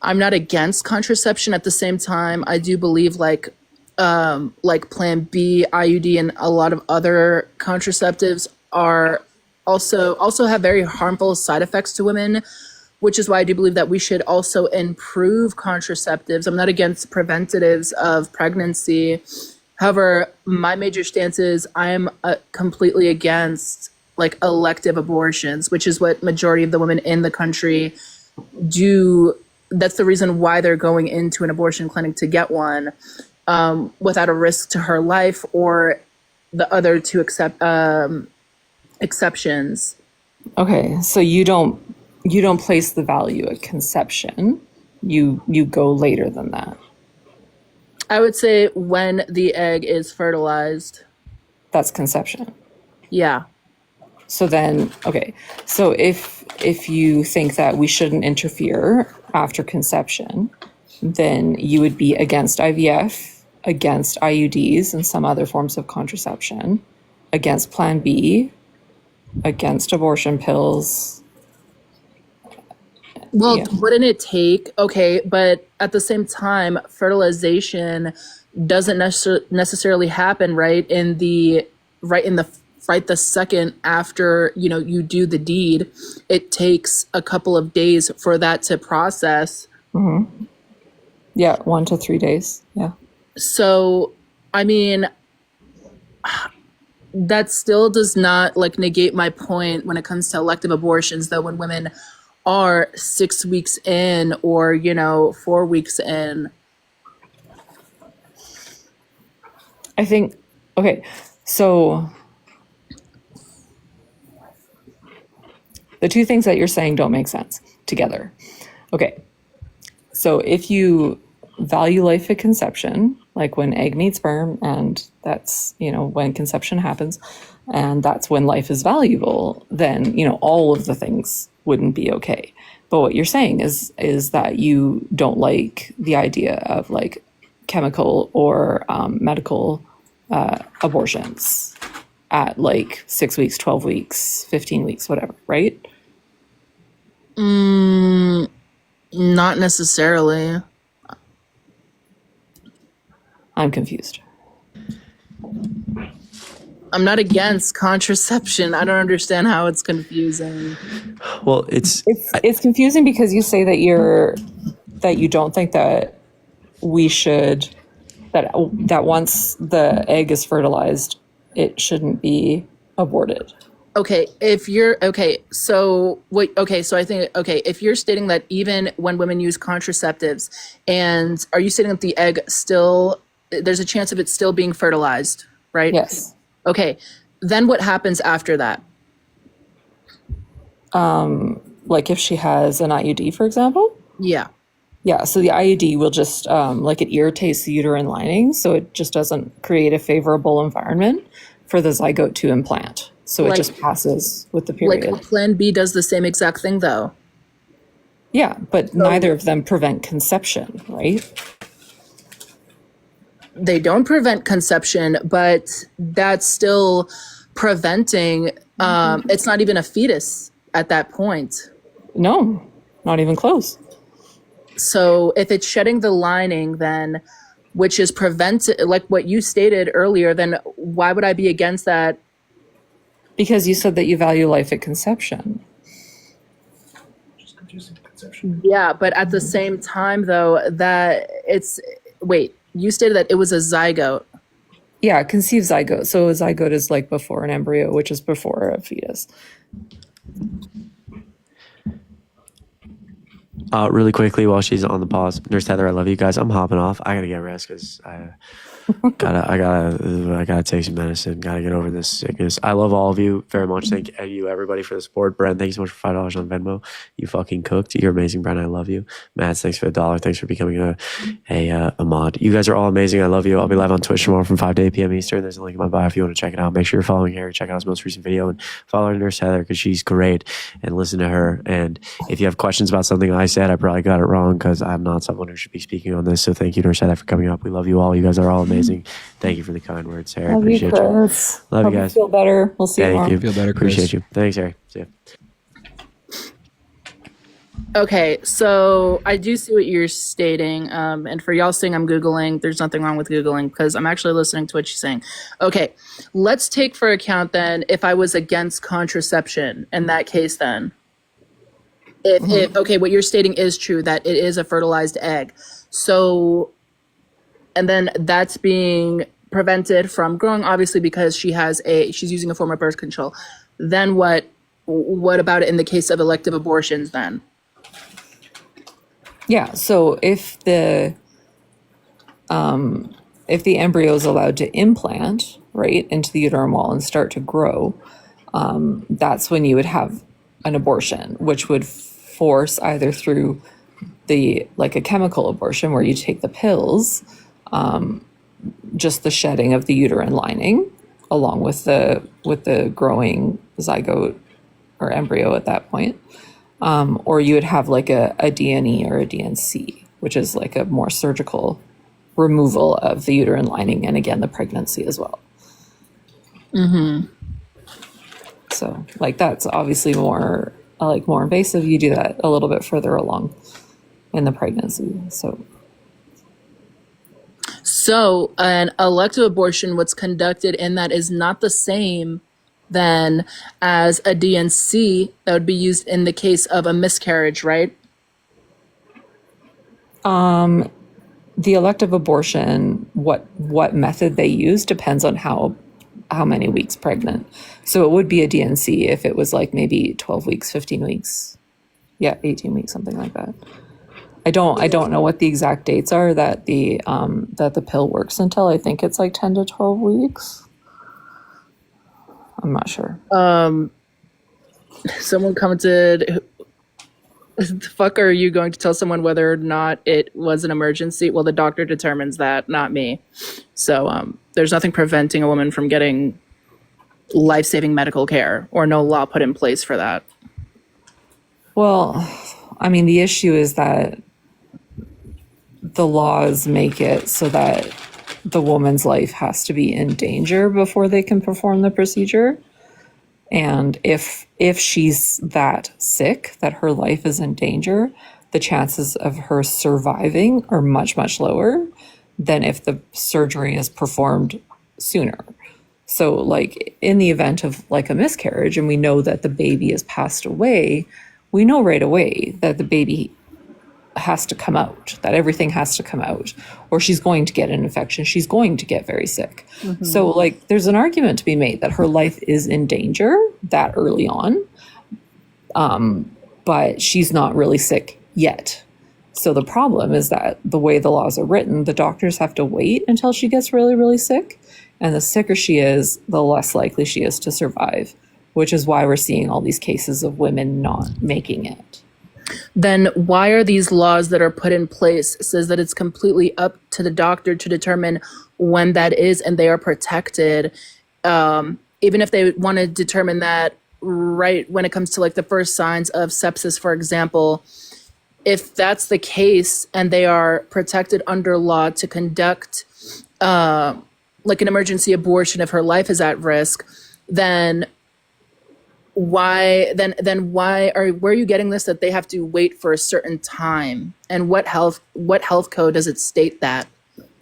I'm not against contraception, at the same time, I do believe like Plan B, IUD, and a lot of other contraceptives are also have very harmful side effects to women, which is why I do believe that we should also improve contraceptives. I'm not against preventatives of pregnancy. However, my major stance is I'm completely against like elective abortions, which is what majority of the women in the country do. That's the reason why they're going into an abortion clinic to get one. Without a risk to her life or the other two exceptions. Okay, so you don't place the value at conception. You go later than that. I would say when the egg is fertilized. That's conception. Yeah. So then, okay, so if you think that we shouldn't interfere after conception, then you would be against IVF, against IUDs and some other forms of contraception, against Plan B, against abortion pills. Well, wouldn't it take, okay, but at the same time, fertilization doesn't necessarily happen right the second after, you do the deed. It takes a couple of days for that to process. Mm-hmm. Yeah, 1 to 3 days. Yeah. So, I mean, that still does not like negate my point when it comes to elective abortions, though, when women are 6 weeks in or, 4 weeks in. I think, okay, so the two things that you're saying don't make sense together. Okay, so if you value life at conception, like when egg meets sperm, and that's, when conception happens, and that's when life is valuable, then, all of the things wouldn't be okay. But what you're saying is that you don't like the idea of like chemical or medical abortions at like 6 weeks, 12 weeks, 15 weeks, whatever, right? Not necessarily. I'm confused. I'm not against contraception. I don't understand how it's confusing. Well, it's It's confusing because you say that you don't think that we should that once the egg is fertilized, it shouldn't be aborted. Okay, so I think if you're stating that even when women use contraceptives, and are you stating that the egg still there's a chance of it still being fertilized, right? Yes. Okay, then what happens after that? Like if she has an IUD, for example. Yeah. Yeah, so the IUD will just like it irritates the uterine lining, so it just doesn't create a favorable environment for the zygote to implant. So it just passes with the period. Like Plan B does the same exact thing, though. Yeah, but neither of them prevent conception, right? They don't prevent conception, but that's still preventing. It's not even a fetus at that point. No, not even close. So if it's shedding the lining, then, which is prevented, like what you stated earlier, then why would I be against that? Because you said that you value life at conception. Yeah, but at the same time, though, you stated that it was a zygote. Yeah, conceived zygote. So a zygote is like before an embryo, which is before a fetus. Really quickly while she's on the pause, Nurse Heather, I love you guys. I'm hopping off. I gotta get rest because I gotta take some medicine. Gotta get over this sickness. I love all of you very much. Thank you everybody for the support. Brent, thank you so much for $5 on Venmo. You fucking cooked. You're amazing, Brent. I love you. Mads, thanks for the $1. Thanks for becoming a mod. You guys are all amazing. I love you. I'll be live on Twitch tomorrow from 5 to 8 p.m. Eastern. There's a link in my bio if you want to check it out. Make sure you're following Harry. Check out his most recent video and follow Nurse Heather because she's great. And listen to her. And if you have questions about something I said, I probably got it wrong because I'm not someone who should be speaking on this. So thank you, Nurse Heather, for coming up. We love you all. You guys are all amazing. Thank you for the kind words, Harry. Love Appreciate you, you. Chris. Love Hope you guys. Feel better. We'll see you tomorrow. Thank you. Feel better, Chris. Appreciate you. Thanks, Harry. See ya. Okay, so I do see what you're stating. And for y'all saying I'm Googling, there's nothing wrong with Googling because I'm actually listening to what you're saying. Okay, let's take for account then if I was against contraception in that case then. If what you're stating is true, that it is a fertilized egg. So, and then that's being prevented from growing, obviously, because she's using a form of birth control. Then what about it in the case of elective abortions then? Yeah, so if the embryo is allowed to implant right into the uterine wall and start to grow, that's when you would have an abortion, which would force either through like a chemical abortion where you take the pills, just the shedding of the uterine lining along with the growing zygote or embryo at that point. Or you would have like a DNE or a DNC, which is like a more surgical removal of the uterine lining and again the pregnancy as well. Mm-hmm. So like that's obviously more invasive. You do that a little bit further along in the pregnancy. So an elective abortion, what's conducted in that is not the same then as a DNC that would be used in the case of a miscarriage, right? The elective abortion, what method they use depends on how many weeks pregnant. So it would be a DNC if it was like maybe 12 weeks, 15 weeks. Yeah, 18 weeks, something like that. I don't know what the exact dates are that the pill works until. I think it's like 10 to 12 weeks. I'm not sure. Someone commented, the fuck are you going to tell someone whether or not it was an emergency? Well, the doctor determines that, not me. So there's nothing preventing a woman from getting life-saving medical care or no law put in place for that. Well, I mean, the issue is that the laws make it so that the woman's life has to be in danger before they can perform the procedure. And if she's that sick that her life is in danger, the chances of her surviving are much, much lower than if the surgery is performed sooner. So like in the event of like a miscarriage and we know that the baby has passed away, we know right away that the baby has to come out, that everything has to come out, or she's going to get an infection. She's going to get very sick. So like there's an argument to be made that her life is in danger that early on, but she's not really sick yet. So the problem is that the way the laws are written, the doctors have to wait until she gets really, really sick. And the sicker she is, the less likely she is to survive, which is why we're seeing all these cases of women not making it. Then why are these laws that are put in place says that it's completely up to the doctor to determine when that is and they are protected, even if they want to determine that right when it comes to like the first signs of sepsis, for example, if that's the case and they are protected under law to conduct like an emergency abortion if her life is at risk, then why where are you getting this that they have to wait for a certain time? And what health code does it state that?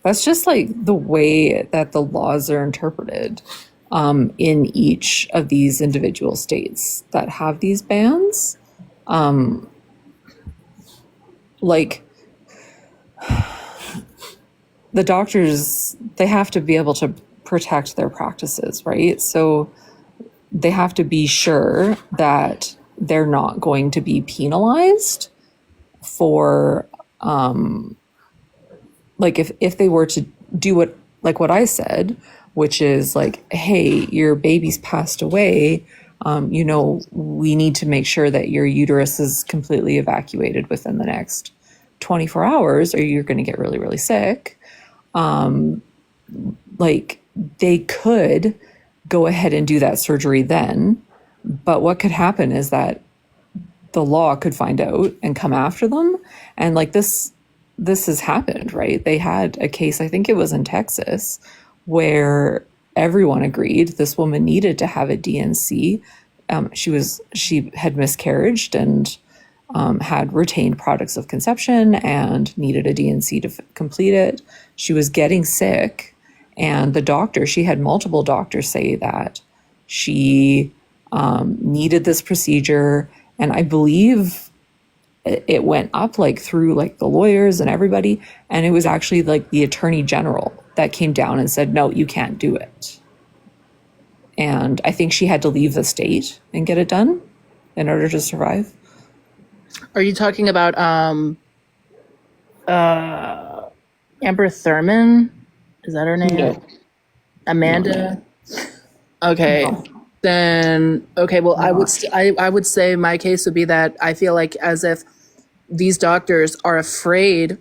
That's just like the way that the laws are interpreted in each of these individual states that have these bans. Like the doctors, they have to be able to protect their practices, right? So they have to be sure that they're not going to be penalized for, like if they were to do what, like what I said, which is like, hey, your baby's passed away. We need to make sure that your uterus is completely evacuated within the next 24 hours or you're going to get really, really sick. Like they could go ahead and do that surgery then, but what could happen is that the law could find out and come after them. And like this has happened, right? They had a case, I think it was in Texas, where everyone agreed this woman needed to have a DNC. She had miscarriaged and had retained products of conception and needed a DNC to complete it. She was getting sick. And the doctor, she had multiple doctors say that she needed this procedure. And I believe it went up like through like the lawyers and everybody. And it was actually like the attorney general that came down and said, no, you can't do it. And I think she had to leave the state and get it done in order to survive. Are you talking about Amber Thurman? Is that her name? No. Amanda? No. Okay. No. Then, okay, well, no. I would say my case would be that I feel like as if these doctors are afraid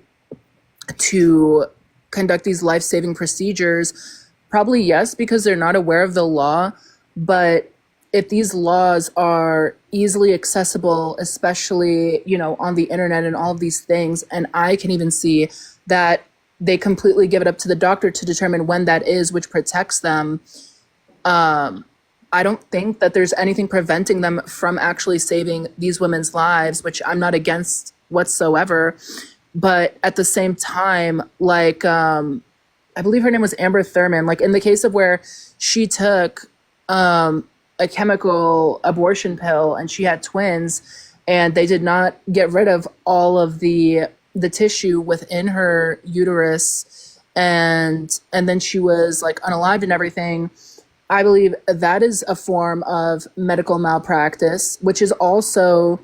to conduct these life-saving procedures. Probably yes, because they're not aware of the law. But if these laws are easily accessible, especially, on the internet and all of these things, and I can even see that they completely give it up to the doctor to determine when that is, which protects them. I don't think that there's anything preventing them from actually saving these women's lives, which I'm not against whatsoever. But at the same time, like, I believe her name was Amber Thurman, like in the case of where she took a chemical abortion pill and she had twins and they did not get rid of all of the tissue within her uterus and then she was like unalived and everything. I believe that is a form of medical malpractice, which is also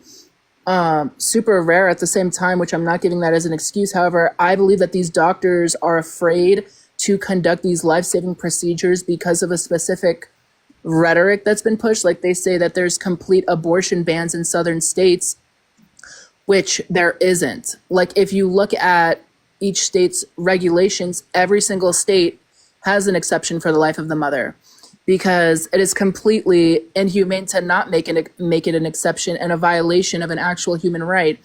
super rare at the same time, which I'm not giving that as an excuse. However, I believe that these doctors are afraid to conduct these life-saving procedures because of a specific rhetoric that's been pushed. Like they say that there's complete abortion bans in southern states, which there isn't. Like if you look at each state's regulations, every single state has an exception for the life of the mother. because it is completely inhumane to not make it an exception and a violation of an actual human right.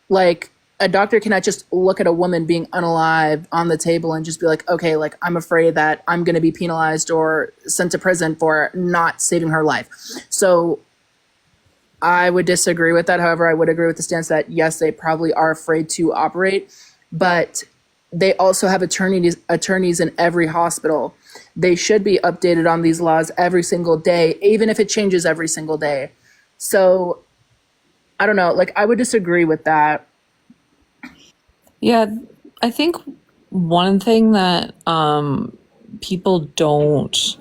Like, a doctor cannot just look at a woman being unalive on the table and just be like, okay, like, I'm afraid that I'm going to be penalized or sent to prison for not saving her life. So I would disagree with that. However, I would agree with the stance that, yes, they probably are afraid to operate, but they also have attorneys in every hospital. They should be updated on these laws every single day, even if it changes every single day. So I don't know, like, I would disagree with that. Yeah, I think one thing that people don't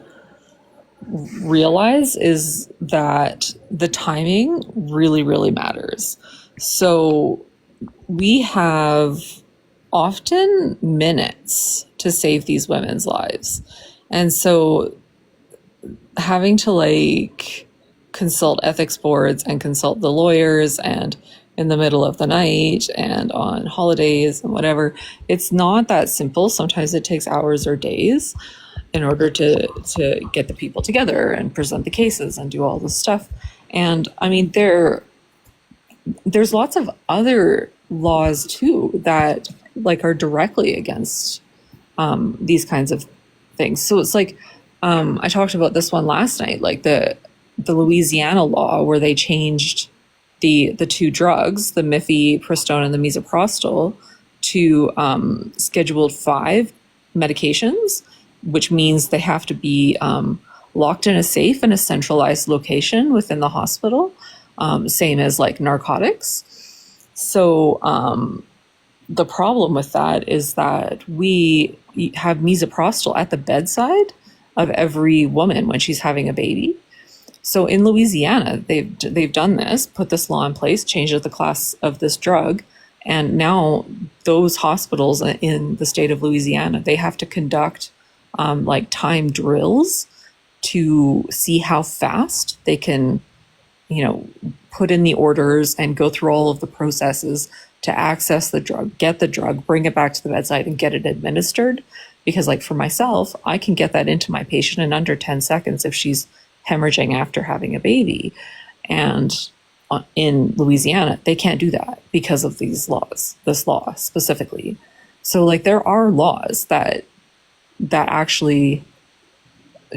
realize is that the timing really, really matters. So we have often minutes to save these women's lives. And so having to like consult ethics boards and consult the lawyers and in the middle of the night and on holidays and whatever, it's not that simple. Sometimes it takes hours or days in order to get the people together and present the cases and do all this stuff. And I mean, there's lots of other laws too that like are directly against these kinds of things. So it's like, I talked about this one last night, like the Louisiana law where they changed the two drugs, the mifepristone and the misoprostol, to scheduled 5 medications, which means they have to be locked in a safe in a centralized location within the hospital, same as like narcotics. So the problem with that is that we have misoprostol at the bedside of every woman when she's having a baby. So in Louisiana, they've done this, put this law in place, changed the class of this drug, and now those hospitals in the state of Louisiana, they have to conduct like time drills to see how fast they can, put in the orders and go through all of the processes to access the drug, get the drug, bring it back to the bedside and get it administered. Because like for myself, I can get that into my patient in under 10 seconds if she's hemorrhaging after having a baby. And in Louisiana, they can't do that because of these laws, this law specifically. So like there are laws that actually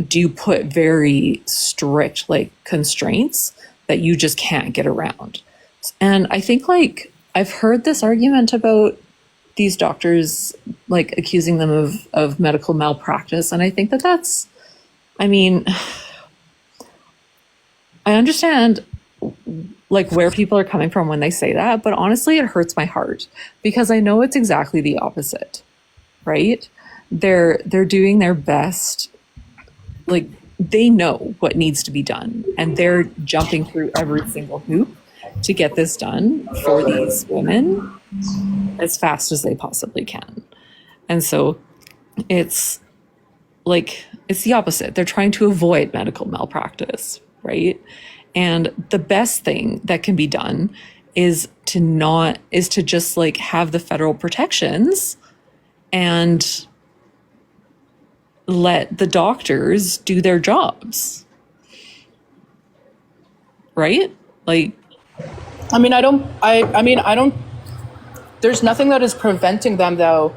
do put very strict like constraints that you just can't get around. And I think like I've heard this argument about these doctors like accusing them of medical malpractice. And I think that's, I mean, I understand like where people are coming from when they say that, but honestly, it hurts my heart because I know it's exactly the opposite, right? They're doing their best. Like they know what needs to be done and they're jumping through every single hoop to get this done for these women as fast as they possibly can. And so it's like, it's the opposite. They're trying to avoid medical malpractice, right? And the best thing that can be done is to just like have the federal protections and let the doctors do their jobs. Right? Like, I mean, I don't, there's nothing that is preventing them though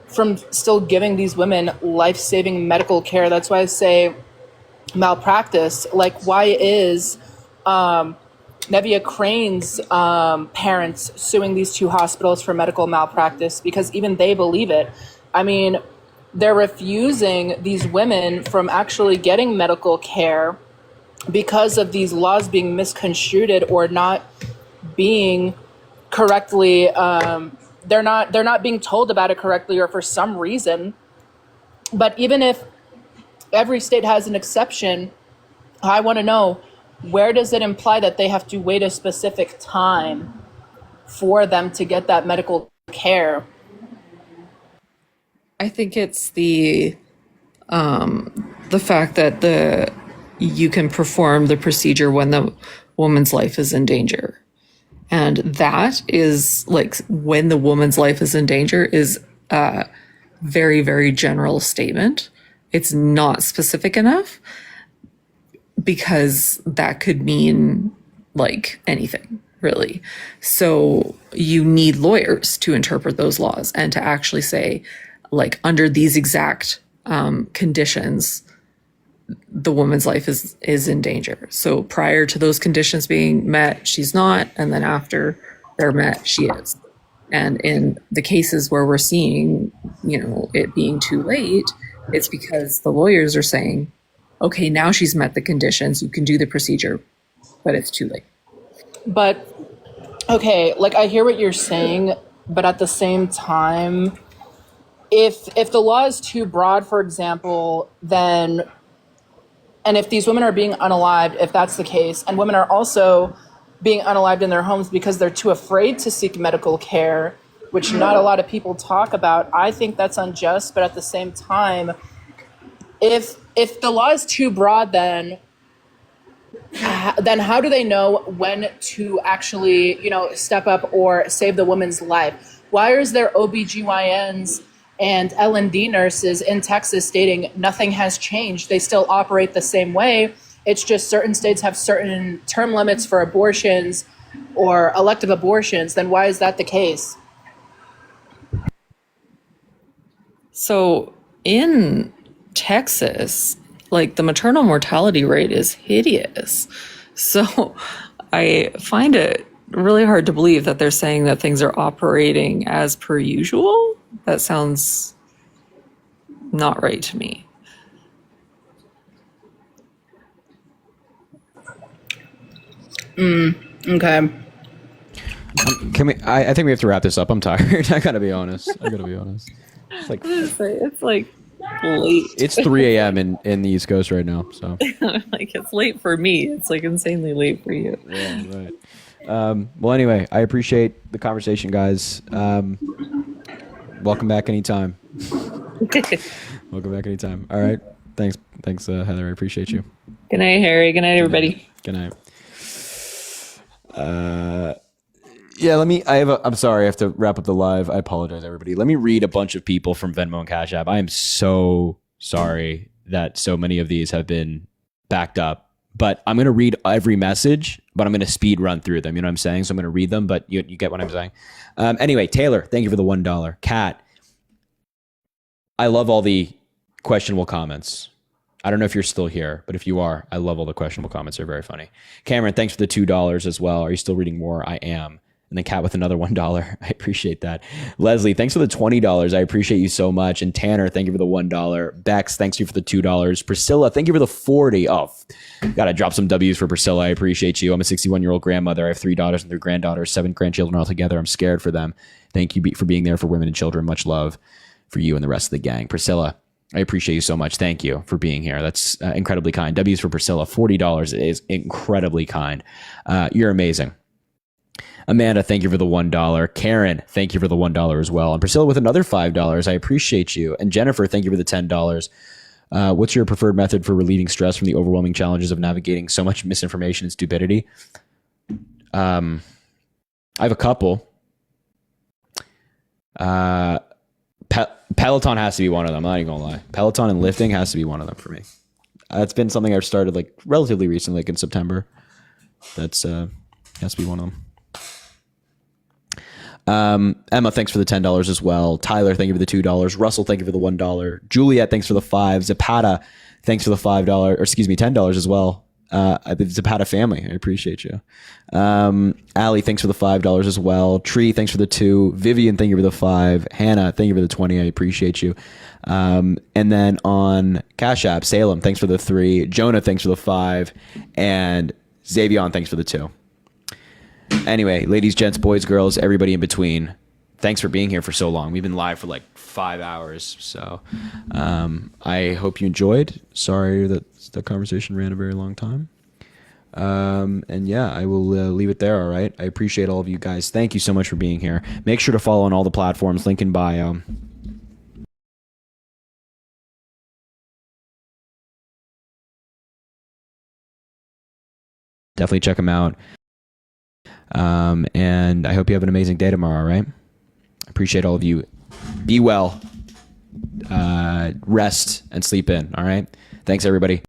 from still giving these women life-saving medical care. That's why I say malpractice. Like, why is Nevia Crane's parents suing these 2 hospitals for medical malpractice? Because even they believe it. I mean, they're refusing these women from actually getting medical care because of these laws being misconstrued or not being correctly, they're not being told about it correctly or for some reason. But even if every state has an exception, I want to know, where does it imply that they have to wait a specific time for them to get that medical care? I think it's the fact that you can perform the procedure when the woman's life is in danger. And that is like when the woman's life is in danger is a very, very general statement. It's not specific enough. because that could mean like anything, really. So you need lawyers to interpret those laws and to actually say, like, under these exact conditions, the woman's life is in danger. So prior to those conditions being met, she's not, and then after they're met, she is. And in the cases where we're seeing, it being too late, it's because the lawyers are saying, okay, now she's met the conditions, you can do the procedure, but it's too late. But okay, like I hear what you're saying, but at the same time, if the law is too broad, for example, then, and if these women are being unalived, if that's the case, and women are also being unalived in their homes because they're too afraid to seek medical care, which not a lot of people talk about, I think that's unjust. But at the same time, if the law is too broad, then how do they know when to actually, step up or save the woman's life? Why is there OBGYNs and L&D nurses in Texas stating nothing has changed? They still operate the same way. It's just certain states have certain term limits for abortions or elective abortions. Then why is that the case? So in Texas, like, the maternal mortality rate is hideous. So I find it really hard to believe that they're saying that things are operating as per usual. That sounds not right to me. Okay. Can we? I think we have to wrap this up. I'm tired. I gotta be honest. It's like Late. It's 3 a.m. in the East Coast right now. So like, it's late for me. It's like insanely late for you. yeah, right. Well, anyway, I appreciate the conversation, guys. Welcome back anytime. Welcome back anytime. All right. Thanks, Heather. I appreciate you. Good night, Harry. Good night, everybody. Good night. Yeah, I'm sorry, I have to wrap up the live. I apologize, everybody. Let me read a bunch of people from Venmo and Cash App. I am so sorry that so many of these have been backed up, but I'm going to read every message, but I'm going to speed run through them. You know what I'm saying? So I'm going to read them, but you get what I'm saying. Anyway, Taylor, thank you for the $1. Kat, I love all the questionable comments. I don't know if you're still here, but if you are, I love all the questionable comments. They're very funny. Cameron, thanks for the $2 as well. Are you still reading more? I am. And then Kat with another $1. I appreciate that. Leslie, thanks for the $20. I appreciate you so much. And Tanner, thank you for the $1. Bex, thanks you for the $2. Priscilla, thank you for the 40. Oh, gotta drop some W's for Priscilla. I appreciate you. I'm a 61-year-old grandmother. I have 3 daughters and 3 granddaughters, 7 grandchildren altogether. I'm scared for them. Thank you for being there for women and children. Much love for you and the rest of the gang. Priscilla, I appreciate you so much. Thank you for being here. That's incredibly kind. W's for Priscilla. $40 is incredibly kind. You're amazing. Amanda, thank you for the $1. Karen, thank you for the $1 as well. And Priscilla with another $5. I appreciate you. And Jennifer, thank you for the $10. What's your preferred method for relieving stress from the overwhelming challenges of navigating so much misinformation and stupidity? I have a couple. Peloton has to be one of them. I'm not even gonna lie. Peloton and lifting has to be one of them for me. It's been something I've started like relatively recently, like in September. That's has to be one of them. Emma, thanks for the $10 as well. Tyler, thank you for the $2. Russell, thank you for the $1. Juliet, thanks for the $5. Zapata, thanks for the $5, or excuse me, $10 as well. The Zapata family, I appreciate you. Ali, thanks for the $5 as well. Tree, thanks for the 2. Vivian, thank you for the 5. Hannah, thank you for the 20. I appreciate you. And then on Cash App, Salem, thanks for the 3. Jonah, thanks for the 5. And Xavion, thanks for the 2. Anyway, ladies, gents, boys, girls, everybody in between, thanks for being here for so long. We've been live for like 5 hours. So I hope you enjoyed. Sorry that the conversation ran a very long time. And yeah, I will leave it there. All right. I appreciate all of you guys. Thank you so much for being here. Make sure to follow on all the platforms, link in bio. Definitely check them out. And I hope you have an amazing day tomorrow. All right. Appreciate all of you. Be well, rest and sleep in. All right. Thanks everybody.